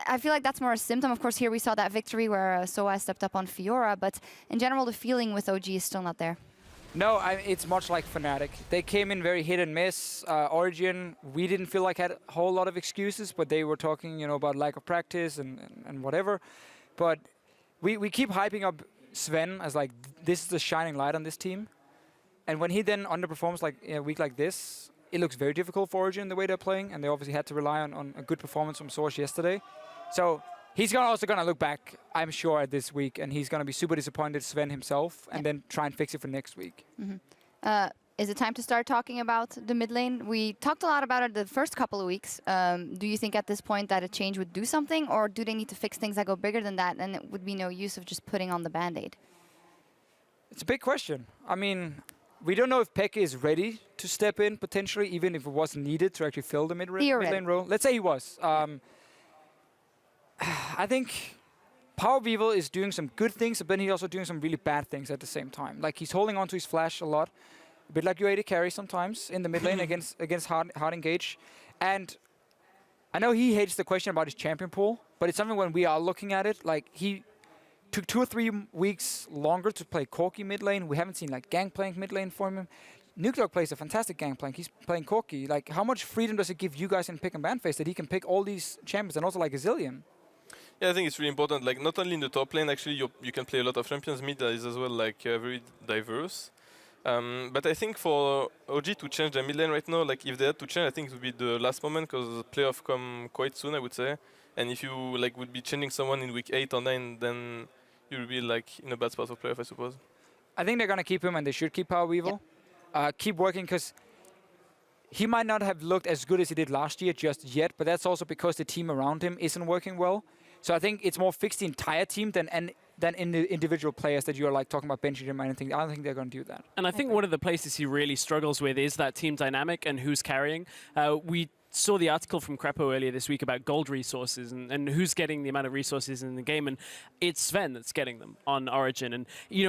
I feel like that's more a symptom. Of course, here we saw that victory where Soa stepped up on Fiora, but in general, the feeling with OG is still not there. No, it's much like Fnatic. They came in very hit and miss. Origin, we didn't feel like had a whole lot of excuses, but they were talking, about lack of practice and whatever. But we keep hyping up Sven as like, this is the shining light on this team. And when he then underperforms like in a week like this, it looks very difficult for Origin the way they're playing, and they obviously had to rely on a good performance from Source yesterday. So he's also going to look back, I'm sure, at this week, and he's going to be super disappointed, Sven himself, and then try and fix it for next week. Is it time to start talking about the mid lane? We talked a lot about it the first couple of weeks. Do you think at this point that a change would do something, or do they need to fix things that go bigger than that, and it would be no use of just putting on the Band-Aid? It's a big question. I mean, we don't know if Pekka is ready to step in, potentially, even if it was needed to actually fill the mid lane role. Let's say he was. I think Power of Evil is doing some good things, but then he's also doing some really bad things at the same time. Like, he's holding on to his flash a lot, a bit like your AD carry sometimes in the mid lane against hard engage. And I know he hates the question about his champion pool, but it's something when we are looking at it, like, he took 2 or 3 weeks longer to play Corki mid lane. We haven't seen, like, Gangplank mid lane for him. Nukdog plays a fantastic Gangplank. He's playing Corki. Like, how much freedom does it give you guys in pick and ban phase that he can pick all these champions and also, like, a Zillion? Yeah, I think it's really important. Like, not only in the top lane, actually, you can play a lot of champions. Mid is as well, like, very diverse. But I think for OG to change their mid lane right now, like, if they had to change, I think it would be the last moment, because the playoff come quite soon, I would say. And if you, like, would be changing someone in week 8 or 9, then you would be, like, in a bad spot for playoff, I suppose. I think they're going to keep him, and they should keep Power Weevil. Keep working, because he might not have looked as good as he did last year just yet, but that's also because the team around him isn't working well. So I think it's more fix the entire team than in the individual players that you are like talking about benching him or anything. I don't think they're going to do that. And I think one of the places he really struggles with is that team dynamic and who's carrying. We saw the article from Crepo earlier this week about gold resources and who's getting the amount of resources in the game, and it's Sven that's getting them on Origin. And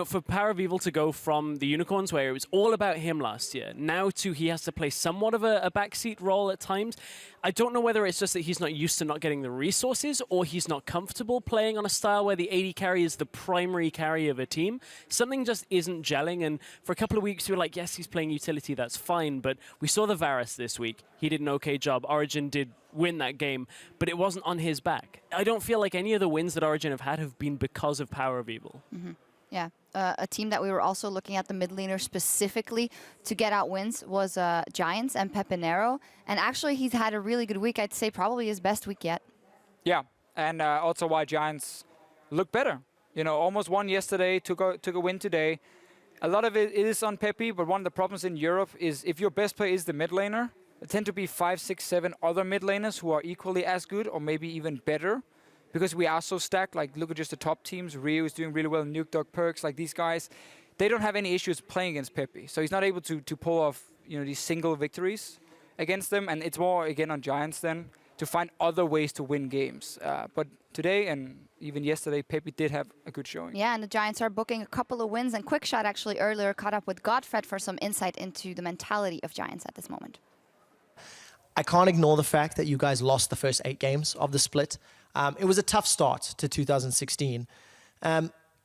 for Power of Evil to go from the Unicorns, where it was all about him last year, now to he has to play somewhat of a backseat role at times. I don't know whether it's just that he's not used to not getting the resources, or he's not comfortable playing on a style where the AD carry is the primary carry of a team. Something just isn't gelling, and for a couple of weeks we were like, yes, he's playing utility, that's fine, but we saw the Varus this week. He did an okay job. Origin did win that game, but it wasn't on his back. I don't feel like any of the wins that Origin have been because of Power of Evil. Yeah, a team that we were also looking at the mid laner specifically to get out wins was Giants and Pepinero. And actually, he's had a really good week. I'd say probably his best week yet. Yeah, and also why Giants look better. Almost won yesterday, took a win today. A lot of it is on Pepe, but one of the problems in Europe is if your best player is the mid laner, there tend to be 5, 6, 7 other mid laners who are equally as good or maybe even better. Because we are so stacked, like look at just the top teams. Ryu is doing really well, Nukdog, Perks, like these guys. They don't have any issues playing against Pepe. So he's not able to pull off these single victories against them. And it's more, again, on Giants then to find other ways to win games. But today and even yesterday, Pepe did have a good showing. Yeah, and the Giants are booking a couple of wins. And Quickshot actually earlier caught up with Godfred for some insight into the mentality of Giants at this moment. I can't ignore the fact that you guys lost the first 8 games of the split. It was a tough start to 2016.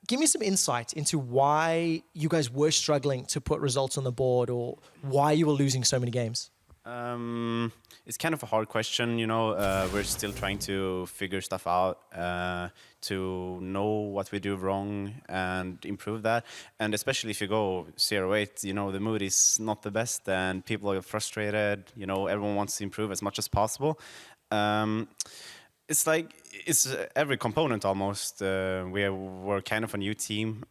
Give me some insight into why you guys were struggling to put results on the board, or why you were losing so many games. It's kind of a hard question, you know. We're still trying to figure stuff out, to know what we do wrong and improve that. And especially if you go 0-8, you know, the mood is not the best and people are frustrated. You know, everyone wants to improve as much as possible. It's like, it's every component almost. We were kind of a new team.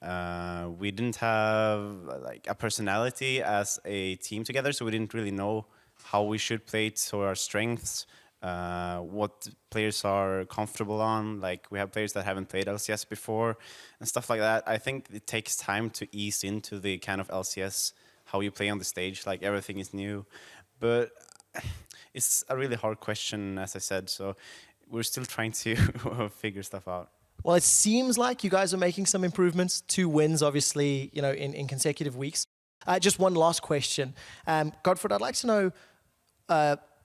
We didn't have like a personality as a team together, so we didn't really know how we should play to our strengths, what players are comfortable on. Like, we have players that haven't played LCS before and stuff like that. I think it takes time to ease into the kind of LCS, how you play on the stage. Like, everything is new. But it's a really hard question, as I said, so we're still trying to figure stuff out. Well, it seems like you guys are making some improvements. 2 wins, obviously, you know, in consecutive weeks. Just one last question. Godfred, I'd like to know,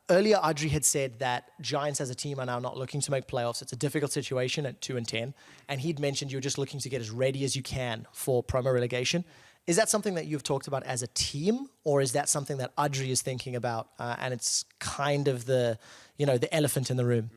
earlier Adri had said that Giants as a team are now not looking to make playoffs. It's a difficult situation at 2-10. And he'd mentioned you're just looking to get as ready as you can for promo relegation. Is that something that you've talked about as a team, or is that something that Adri is thinking about, and it's kind of the, you know, the elephant in the room?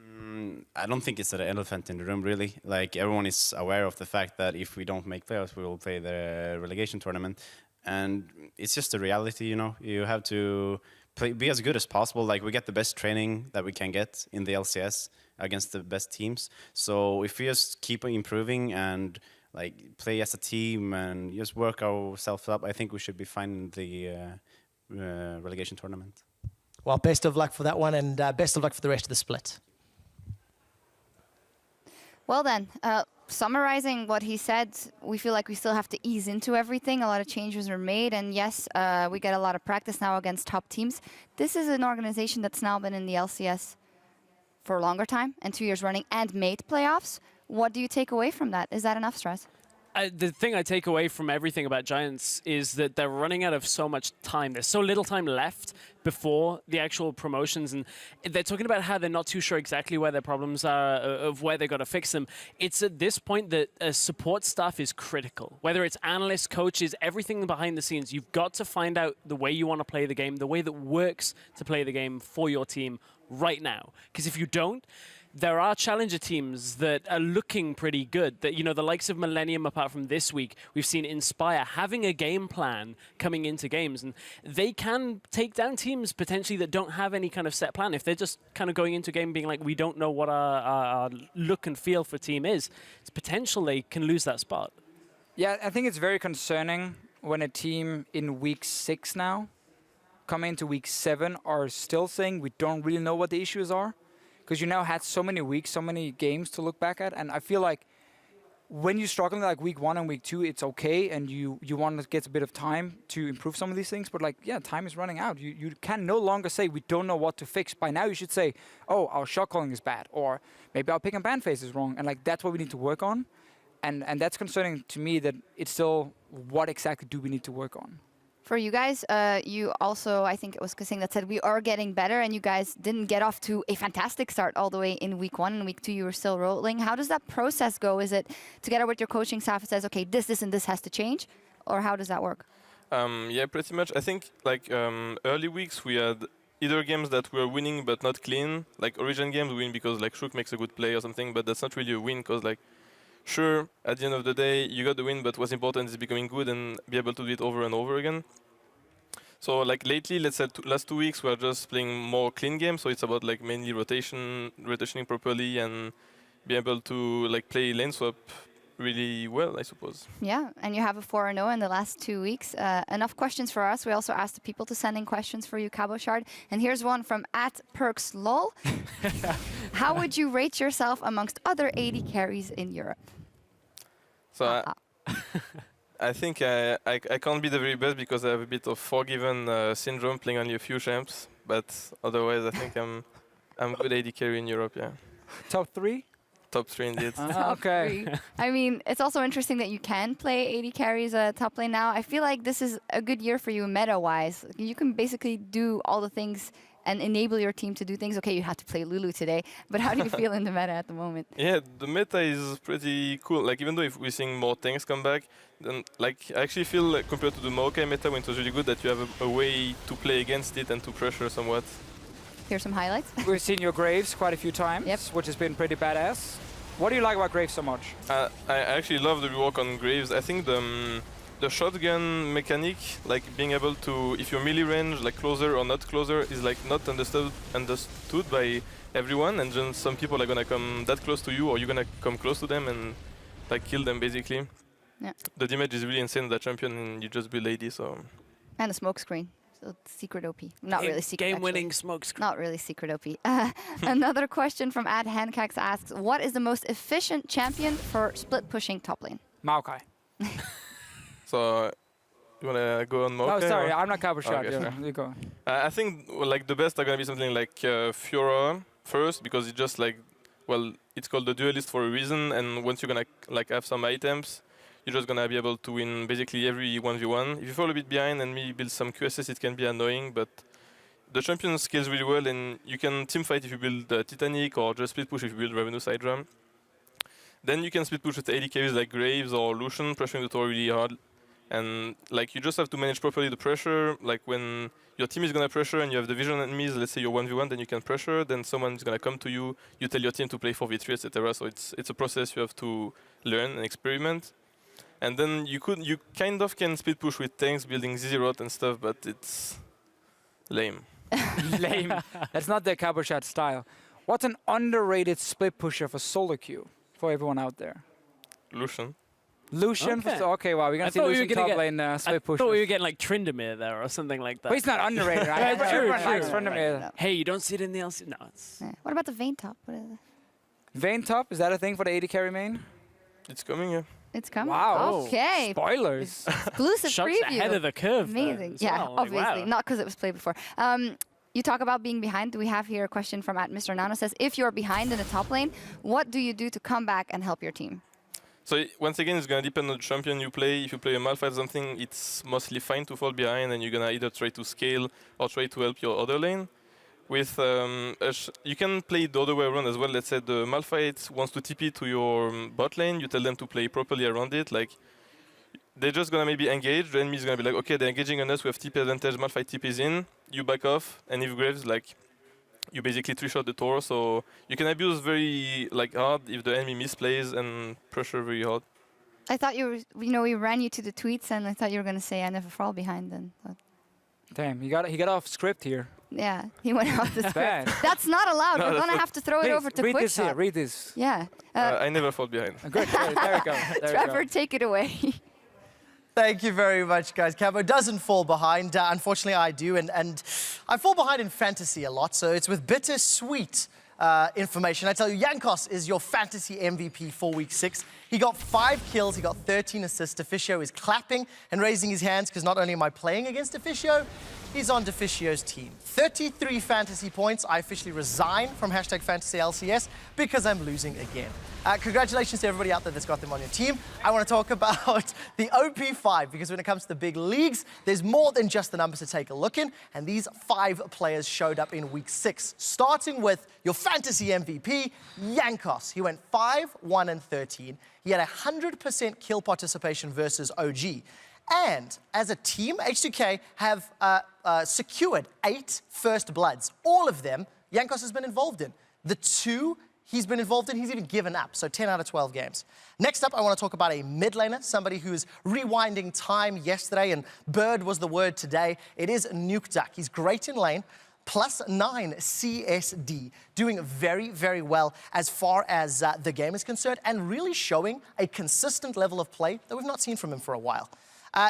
I don't think it's an elephant in the room, really. Like, everyone is aware of the fact that if we don't make playoffs, we will play the relegation tournament. And it's just a reality, you know. You have to be as good as possible. Like, we get the best training that we can get in the LCS against the best teams. So if we just keep improving and like play as a team and just work ourselves up, I think we should be fine in the relegation tournament. Well, best of luck for that one, and best of luck for the rest of the split. Well then, summarizing what he said, we feel like we still have to ease into everything. A lot of changes are made, and yes, we get a lot of practice now against top teams. This is an organization that's now been in the LCS for a longer time, and 2 years running, and made playoffs. What do you take away from that? Is that enough stress? The thing I take away from everything about Giants is that they're running out of so much time. There's so little time left before the actual promotions, and they're talking about how they're not too sure exactly where their problems are, of where they've got to fix them. It's at this point that support staff is critical. Whether it's analysts, coaches, everything behind the scenes, you've got to find out the way you want to play the game, the way that works to play the game for your team right now. Because if you don't, there are challenger teams that are looking pretty good. That, you know, the likes of Millennium, apart from this week, we've seen Inspire having a game plan coming into games, and they can take down teams potentially that don't have any kind of set plan. If they're just kind of going into a game being like, we don't know what our look and feel for team is, it's potential they can lose that spot. Yeah, I think it's very concerning when a team in week 6 now, coming into week 7, are still saying we don't really know what the issues are. Because you now had so many weeks, so many games to look back at. And I feel like when you're struggling like week 1 and week 2, it's okay. And you want to get a bit of time to improve some of these things. But like, yeah, time is running out. You can no longer say we don't know what to fix. By now you should say, oh, our shot calling is bad. Or maybe our pick and ban phase is wrong. And like, that's what we need to work on. And that's concerning to me, that it's still, what exactly do we need to work on? For you guys, you also, I think it was Kasing that said we are getting better, and you guys didn't get off to a fantastic start all the way in week 1. In week 2, you were still rolling. How does that process go? Is it together with your coaching staff, it says, okay, this, and this has to change? Or how does that work? Yeah, pretty much. I think like early weeks we had either games that were winning but not clean. Like Origin games we win because like Shrook makes a good play or something, but that's not really a win because like, sure, at the end of the day, you got the win, but what's important is becoming good and be able to do it over and over again. So like lately, let's say last 2 weeks, we're just playing more clean games. So it's about like mainly rotationing properly and be able to like play lane swap really well, I suppose. Yeah, and you have a 4-0 in the last 2 weeks. Enough questions for us. We also asked the people to send in questions for you, Cabochard. And here's one from @PerksLol. How would you rate yourself amongst other 80 carries in Europe? So I think I can't be the very best because I have a bit of forgiven syndrome playing only a few champs. But otherwise, I think I'm good AD carry in Europe, yeah. Top 3? Top 3 indeed. Okay. I mean, it's also interesting that you can play 80 carries top lane now. I feel like this is a good year for you meta-wise. You can basically do all the things and enable your team to do things? Okay, you had to play Lulu today, but how do you feel in the meta at the moment? Yeah, the meta is pretty cool. Like, even though if we're seeing more tanks come back, then like I actually feel like, compared to the Maokai meta when it was really good, that you have a way to play against it and to pressure somewhat. Here's some highlights. We've seen your Graves quite a few times, which has been pretty badass. What do you like about Graves so much? I actually love the rework on Graves. I think the shotgun mechanic, like being able to, if you're melee range, like closer or not closer, is like not understood by everyone, and then some people are gonna come that close to you, or you're gonna come close to them and like kill them basically. Yeah. The damage is really insane on that champion, and you just build AD, so. And a smoke screen. So secret OP. Not really secret. Game-winning smoke screen. Not really secret OP. Another question from @Hancax asks, what is the most efficient champion for split pushing top lane? Maokai. So, you wanna go on Maokai? No, sorry, or? I'm not cover shot. Okay, Yeah, sure. you go. I think like the best are gonna be something like Fiora first, because it's just like, well, it's called the duelist for a reason, and once you're gonna like have some items, you're just gonna be able to win basically every 1v1. If you fall a bit behind and maybe build some QSS, it can be annoying, but the champion scales really well, and you can team fight if you build Titanic, or just split push if you build Revenue Sidram. Then you can split push with AD carries like Graves or Lucian, pressuring the tower really hard. And like you just have to manage properly the pressure. Like when your team is gonna pressure and you have the vision enemies, let's say you're 1v1, then you can pressure. Then someone is gonna come to you. You tell your team to play 4v3, etc. So it's a process you have to learn and experiment. And then you kind of can split push with tanks, building Zizirot and stuff, but it's lame. Lame. That's not their cover shot style. What's an underrated split pusher for solo queue for everyone out there? Lucian. Lucian? Okay, wow, we're going to see Lucian top lane split pushers. I thought we were getting like Tryndamere there or something like that. But he's not underrated. Right? Everyone likes Tryndamere. Hey, you don't see it in the LCS? No. It's What about the Vayne top? What is it? Vayne top? Is that a thing for the AD carry main? It's coming, yeah. It's coming. Wow. Okay. Spoilers. Exclusive Shots preview. ahead of the curve. Amazing. As Yeah, well. Like, obviously. wow. Not because it was played before. You talk about being behind. We have here a question from @Mr. Nano says, if you're behind in the top lane, what do you do to come back and help your team? So once again, it's gonna depend on the champion you play. If you play a Malphite or something, it's mostly fine to fall behind, and you're gonna either try to scale or try to help your other lane. With you can play it the other way around as well. Let's say the Malphite wants to TP to your bot lane. You tell them to play properly around it. Like they're just gonna maybe engage. The enemy is gonna be like, okay, they're engaging on us. We have TP advantage. Malphite TPs in. You back off, and if Graves like. You basically 3-shot the tower, so you can abuse very like hard if the enemy misplays and pressure very hard. I thought we ran you to the tweets, and I thought you were going to say I never fall behind then. But Damn, he got off script here. yeah, he went off the script. Bad. That's not allowed. No, We're that's going to good. have to throw it over to read Quick this here, Shot. read this. Yeah. I never fall behind. Good, there we go. There we Trevor, go. take it away. Thank you very much, guys. Cabo doesn't fall behind. Unfortunately, I do. And I fall behind in fantasy a lot, so it's with bittersweet information. I tell you, Jankos is your fantasy MVP for Week 6. He got 5 kills, he got 13 assists. Deficio is clapping and raising his hands because not only am I playing against Deficio, he's on Deficio's team. 33 fantasy points. I officially resign from #FantasyLCS because I'm losing again. Congratulations to everybody out there that's got them on your team. I want to talk about the OP5 because when it comes to the big leagues, there's more than just the numbers to take a look in, and these 5 players showed up in Week 6. Starting with your fantasy MVP, Jankos. He went 5, 1, and 13. He had 100% kill participation versus OG. And as a team, H2K have secured 8 first bloods. All of them, Jankos has been involved in. The 2 he's been involved in, he's even given up. So 10 out of 12 games. Next up, I want to talk about a mid laner, somebody who's rewinding time yesterday, and Bird was the word today. It is Nukeduck. He's great in lane. +9 CSD, doing very, very well as far as the game is concerned, and really showing a consistent level of play that we've not seen from him for a while.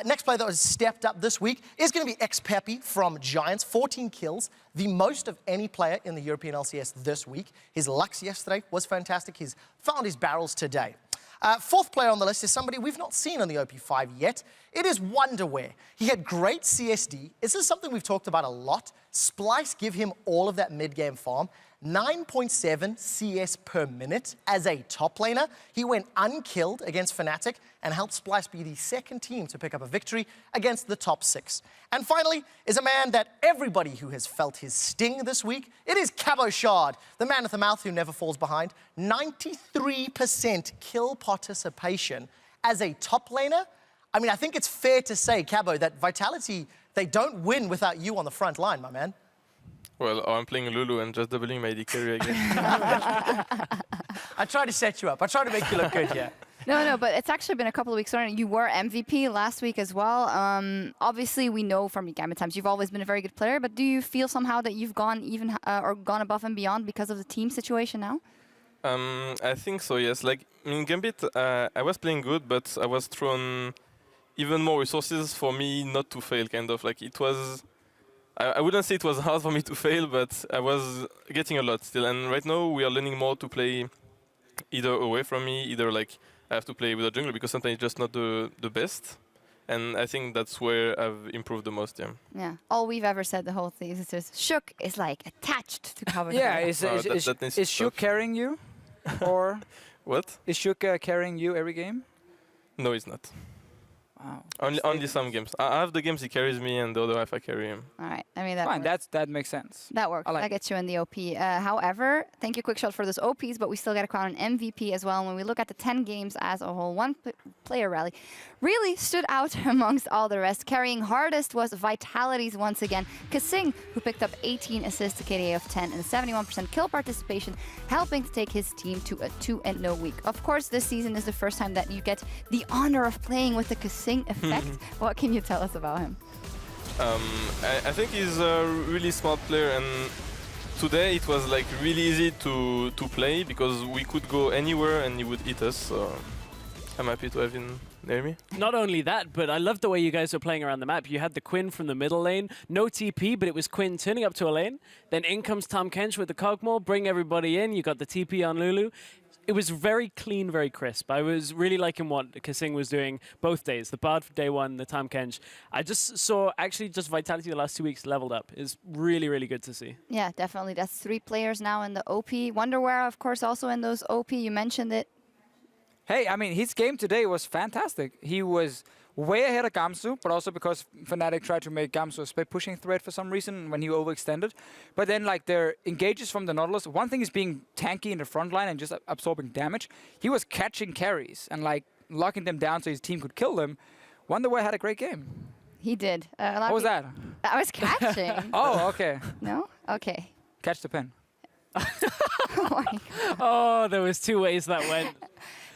Next player that was stepped up this week is going to be XPeppy from Giants, 14 kills, the most of any player in the European LCS this week. His Lux yesterday was fantastic. He's found his barrels today. Fourth player on the list is somebody we've not seen on the OP5 yet. It is Wonderwear. He had great CSD. This is something we've talked about a lot. Splice give him all of that mid-game farm. 9.7 CS per minute as a top laner. He went unkilled against Fnatic and helped Splice be the second team to pick up a victory against the top 6. And finally is a man that everybody who has felt his sting this week, it is Cabo Shard, the man with the mouth who never falls behind. 93% kill participation as a top laner. I mean, I think it's fair to say, Cabo, that Vitality, they don't win without you on the front line, my man. Well, I'm playing Lulu and just doubling my AD carry again. I try to set you up. I try to make you look good, yeah. No, but it's actually been a couple of weeks running. You were MVP last week as well. Obviously, we know from your Gamma times you've always been a very good player, but do you feel somehow that you've gone even or gone above and beyond because of the team situation now? I think so, yes. Like in Gambit, I was playing good, but I was thrown even more resources for me not to fail, kind of. Like it was... I wouldn't say it was hard for me to fail, but I was getting a lot still. And right now we are learning more to play either away from me, either like I have to play with a jungler because sometimes it's just not the best. And I think that's where I've improved the most, yeah. Yeah. All we've ever said the whole thing is just Shook is like attached to cover. Yeah, is Shook carrying you? Or what? Is Shook carrying you every game? No, it's not. Wow. Only some games. I have the games he carries me, and the other half I carry him. All right. I mean, that fine. works. That makes sense. That works. Like that gets you in the OP. However, thank you, Quickshot, for those OPs, but we still got to crown an MVP as well. And when we look at the 10 games as a whole, one player rally really stood out amongst all the rest. Carrying hardest was Vitality's once again. Kasing, who picked up 18 assists to KDA of 10 and a 71% kill participation, helping to take his team to a 2-0 week. Of course, this season is the first time that you get the honor of playing with the Kasing effect. What can you tell us about him? I think he's a really smart player, and today it was like really easy to play because we could go anywhere and he would eat us. So I'm happy to have him near me. Not only that, but I love the way you guys are playing around the map. You had the Quinn from the middle lane, no TP, but it was Quinn turning up to a lane. Then in comes Tahm Kench with the Kog'Maw, bring everybody in. You got the TP on Lulu. It was very clean, very crisp. I was really liking what Kasing was doing both days. The Bard for day one, the Tahm Kench. I just saw actually just Vitality the last 2 weeks leveled up. It's really, really good to see. Yeah, definitely. That's 3 players now in the OP. Wonderwear, of course, also in those OP. You mentioned it. Hey, I mean, his game today was fantastic. He was way ahead of Gamsu, but also because Fnatic tried to make Gamsu a split pushing threat for some reason when he overextended. But then, like, their engages from the Nautilus, one thing is being tanky in the front line and just absorbing damage. He was catching carries and, like, locking them down so his team could kill them. Wonderwear had a great game. He did. What was that? I was catching. Oh, okay. No? Okay. Catch the pen. Oh, there was 2 ways that went.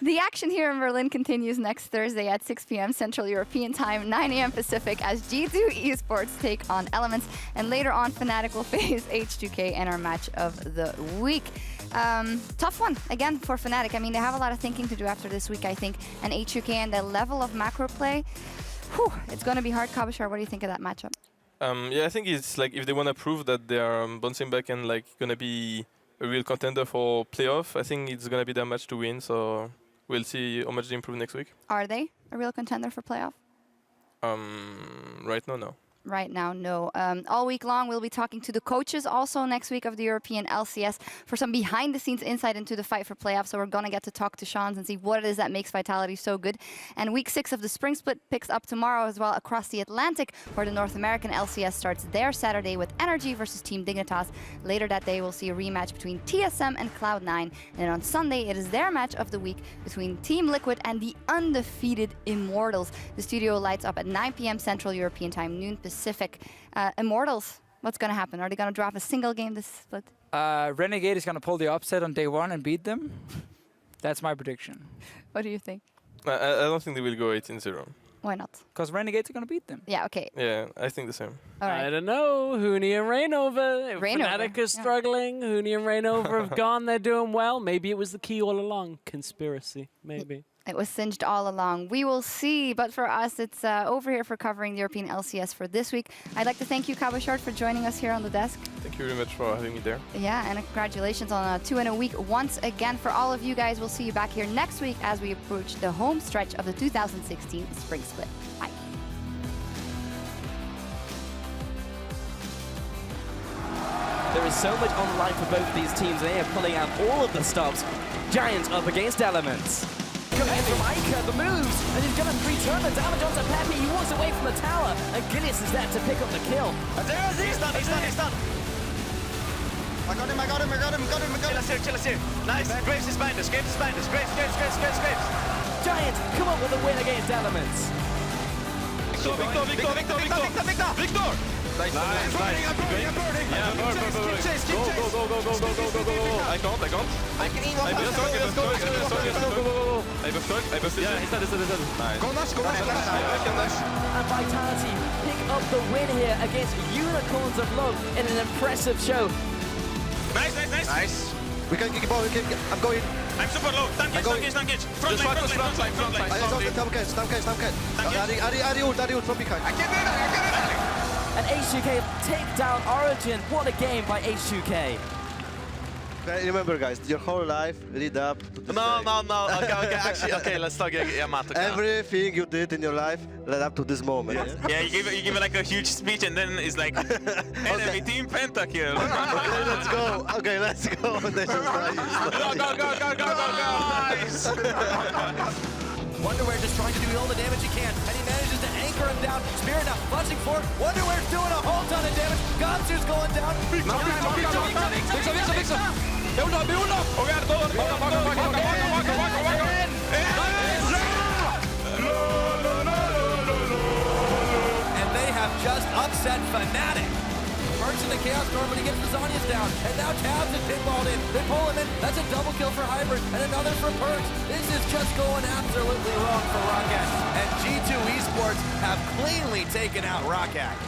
The action here in Berlin continues next Thursday at 6 p.m. Central European Time, 9 a.m. Pacific, as G2 Esports take on Elements. And later on, Fnatic will face H2K in our match of the week. Tough one, again, for Fnatic. I mean, they have a lot of thinking to do after this week, I think. And H2K and the level of macro play, whew, it's going to be hard. Kabashar, what do you think of that matchup? Yeah, I think it's like if they want to prove that they are bouncing back and like going to be a real contender for playoff, I think it's going to be their match to win. So we'll see how much they improve next week. Are they a real contender for playoff? Right now, no. Right now, no. All week long, we'll be talking to the coaches also next week of the European LCS for some behind-the-scenes insight into the fight for playoffs. So we're going to get to talk to Shans and see what it is that makes Vitality so good. And week 6 of the Spring Split picks up tomorrow as well across the Atlantic, where the North American LCS starts their Saturday with Energy versus Team Dignitas. Later that day, we'll see a rematch between TSM and Cloud9. And on Sunday, it is their match of the week between Team Liquid and the undefeated Immortals. The studio lights up at 9 p.m. Central European Time, noon Pacific. Immortals, what's going to happen? Are they going to drop a single game this split? Renegade is going to pull the upset on day 1 and beat them. That's my prediction. What do you think? I don't think they will go 18-0. Why not? Because Renegades are going to beat them. Yeah, okay. Yeah, I think the same. All right. I don't know. Huni and Rainover. Fnatic is struggling. Huni and Rainover have gone. They're doing well. Maybe it was the key all along. Conspiracy, maybe. It was singed all along. We will see. But for us, it's over here for covering the European LCS for this week. I'd like to thank you, Kabashard, for joining us here on the desk. Thank you very much for having me there. Yeah, and congratulations on a 2-0 week once again. For all of you guys, we'll see you back here next week as we approach the home stretch of the 2016 Spring Split. Bye. They There is so much on the line for both of these teams, and they are pulling out all of the stops. Giants up against Elements. Coming in from Iker, the moves, and he's going to return the damage onto Pepe. He walks away from the tower, and Gillius is there to pick up the kill. He's done. I got him. Chill us here. Nice. Graves is behind us. Graves. Giants come up with a win against Elements. Victor! Nice. I'm burning. Yeah, burn. Go. I can't. I can even. Let's go. Yeah, he's dead. Nice. Go Nash. And Vitality pick up the win here against Unicorns of Love in an impressive show. Nice. We can kick the ball. I'm going. I'm super low. Tank edge. Front line. Stamked. Ari ult from behind. I can do that. And H2K take down Origin. What a game by H2K. Remember, guys, your whole life lead up to this No. day. Actually, let's talk. Yeah, Matt. Everything you did in your life led up to this moment. Yeah, you give like a huge speech and then it's like enemy team pentakill. Okay, let's go. This is nice. Nice. Wonderwear just trying to do all the damage he can, and he manages to anchor him down. Spirit now flashing forward. Wonderwear's doing a whole ton of damage. Gonsu's going down. And they have just upset Fnatic. Perks in the Chaos Storm, but he gets the Zhonya's down. And now Tabs is pinballed in. They pull him in. That's a double kill for Hybrid. And another for Perks. This is just going absolutely wrong for Roccat. And G2 Esports have cleanly taken out Roccat.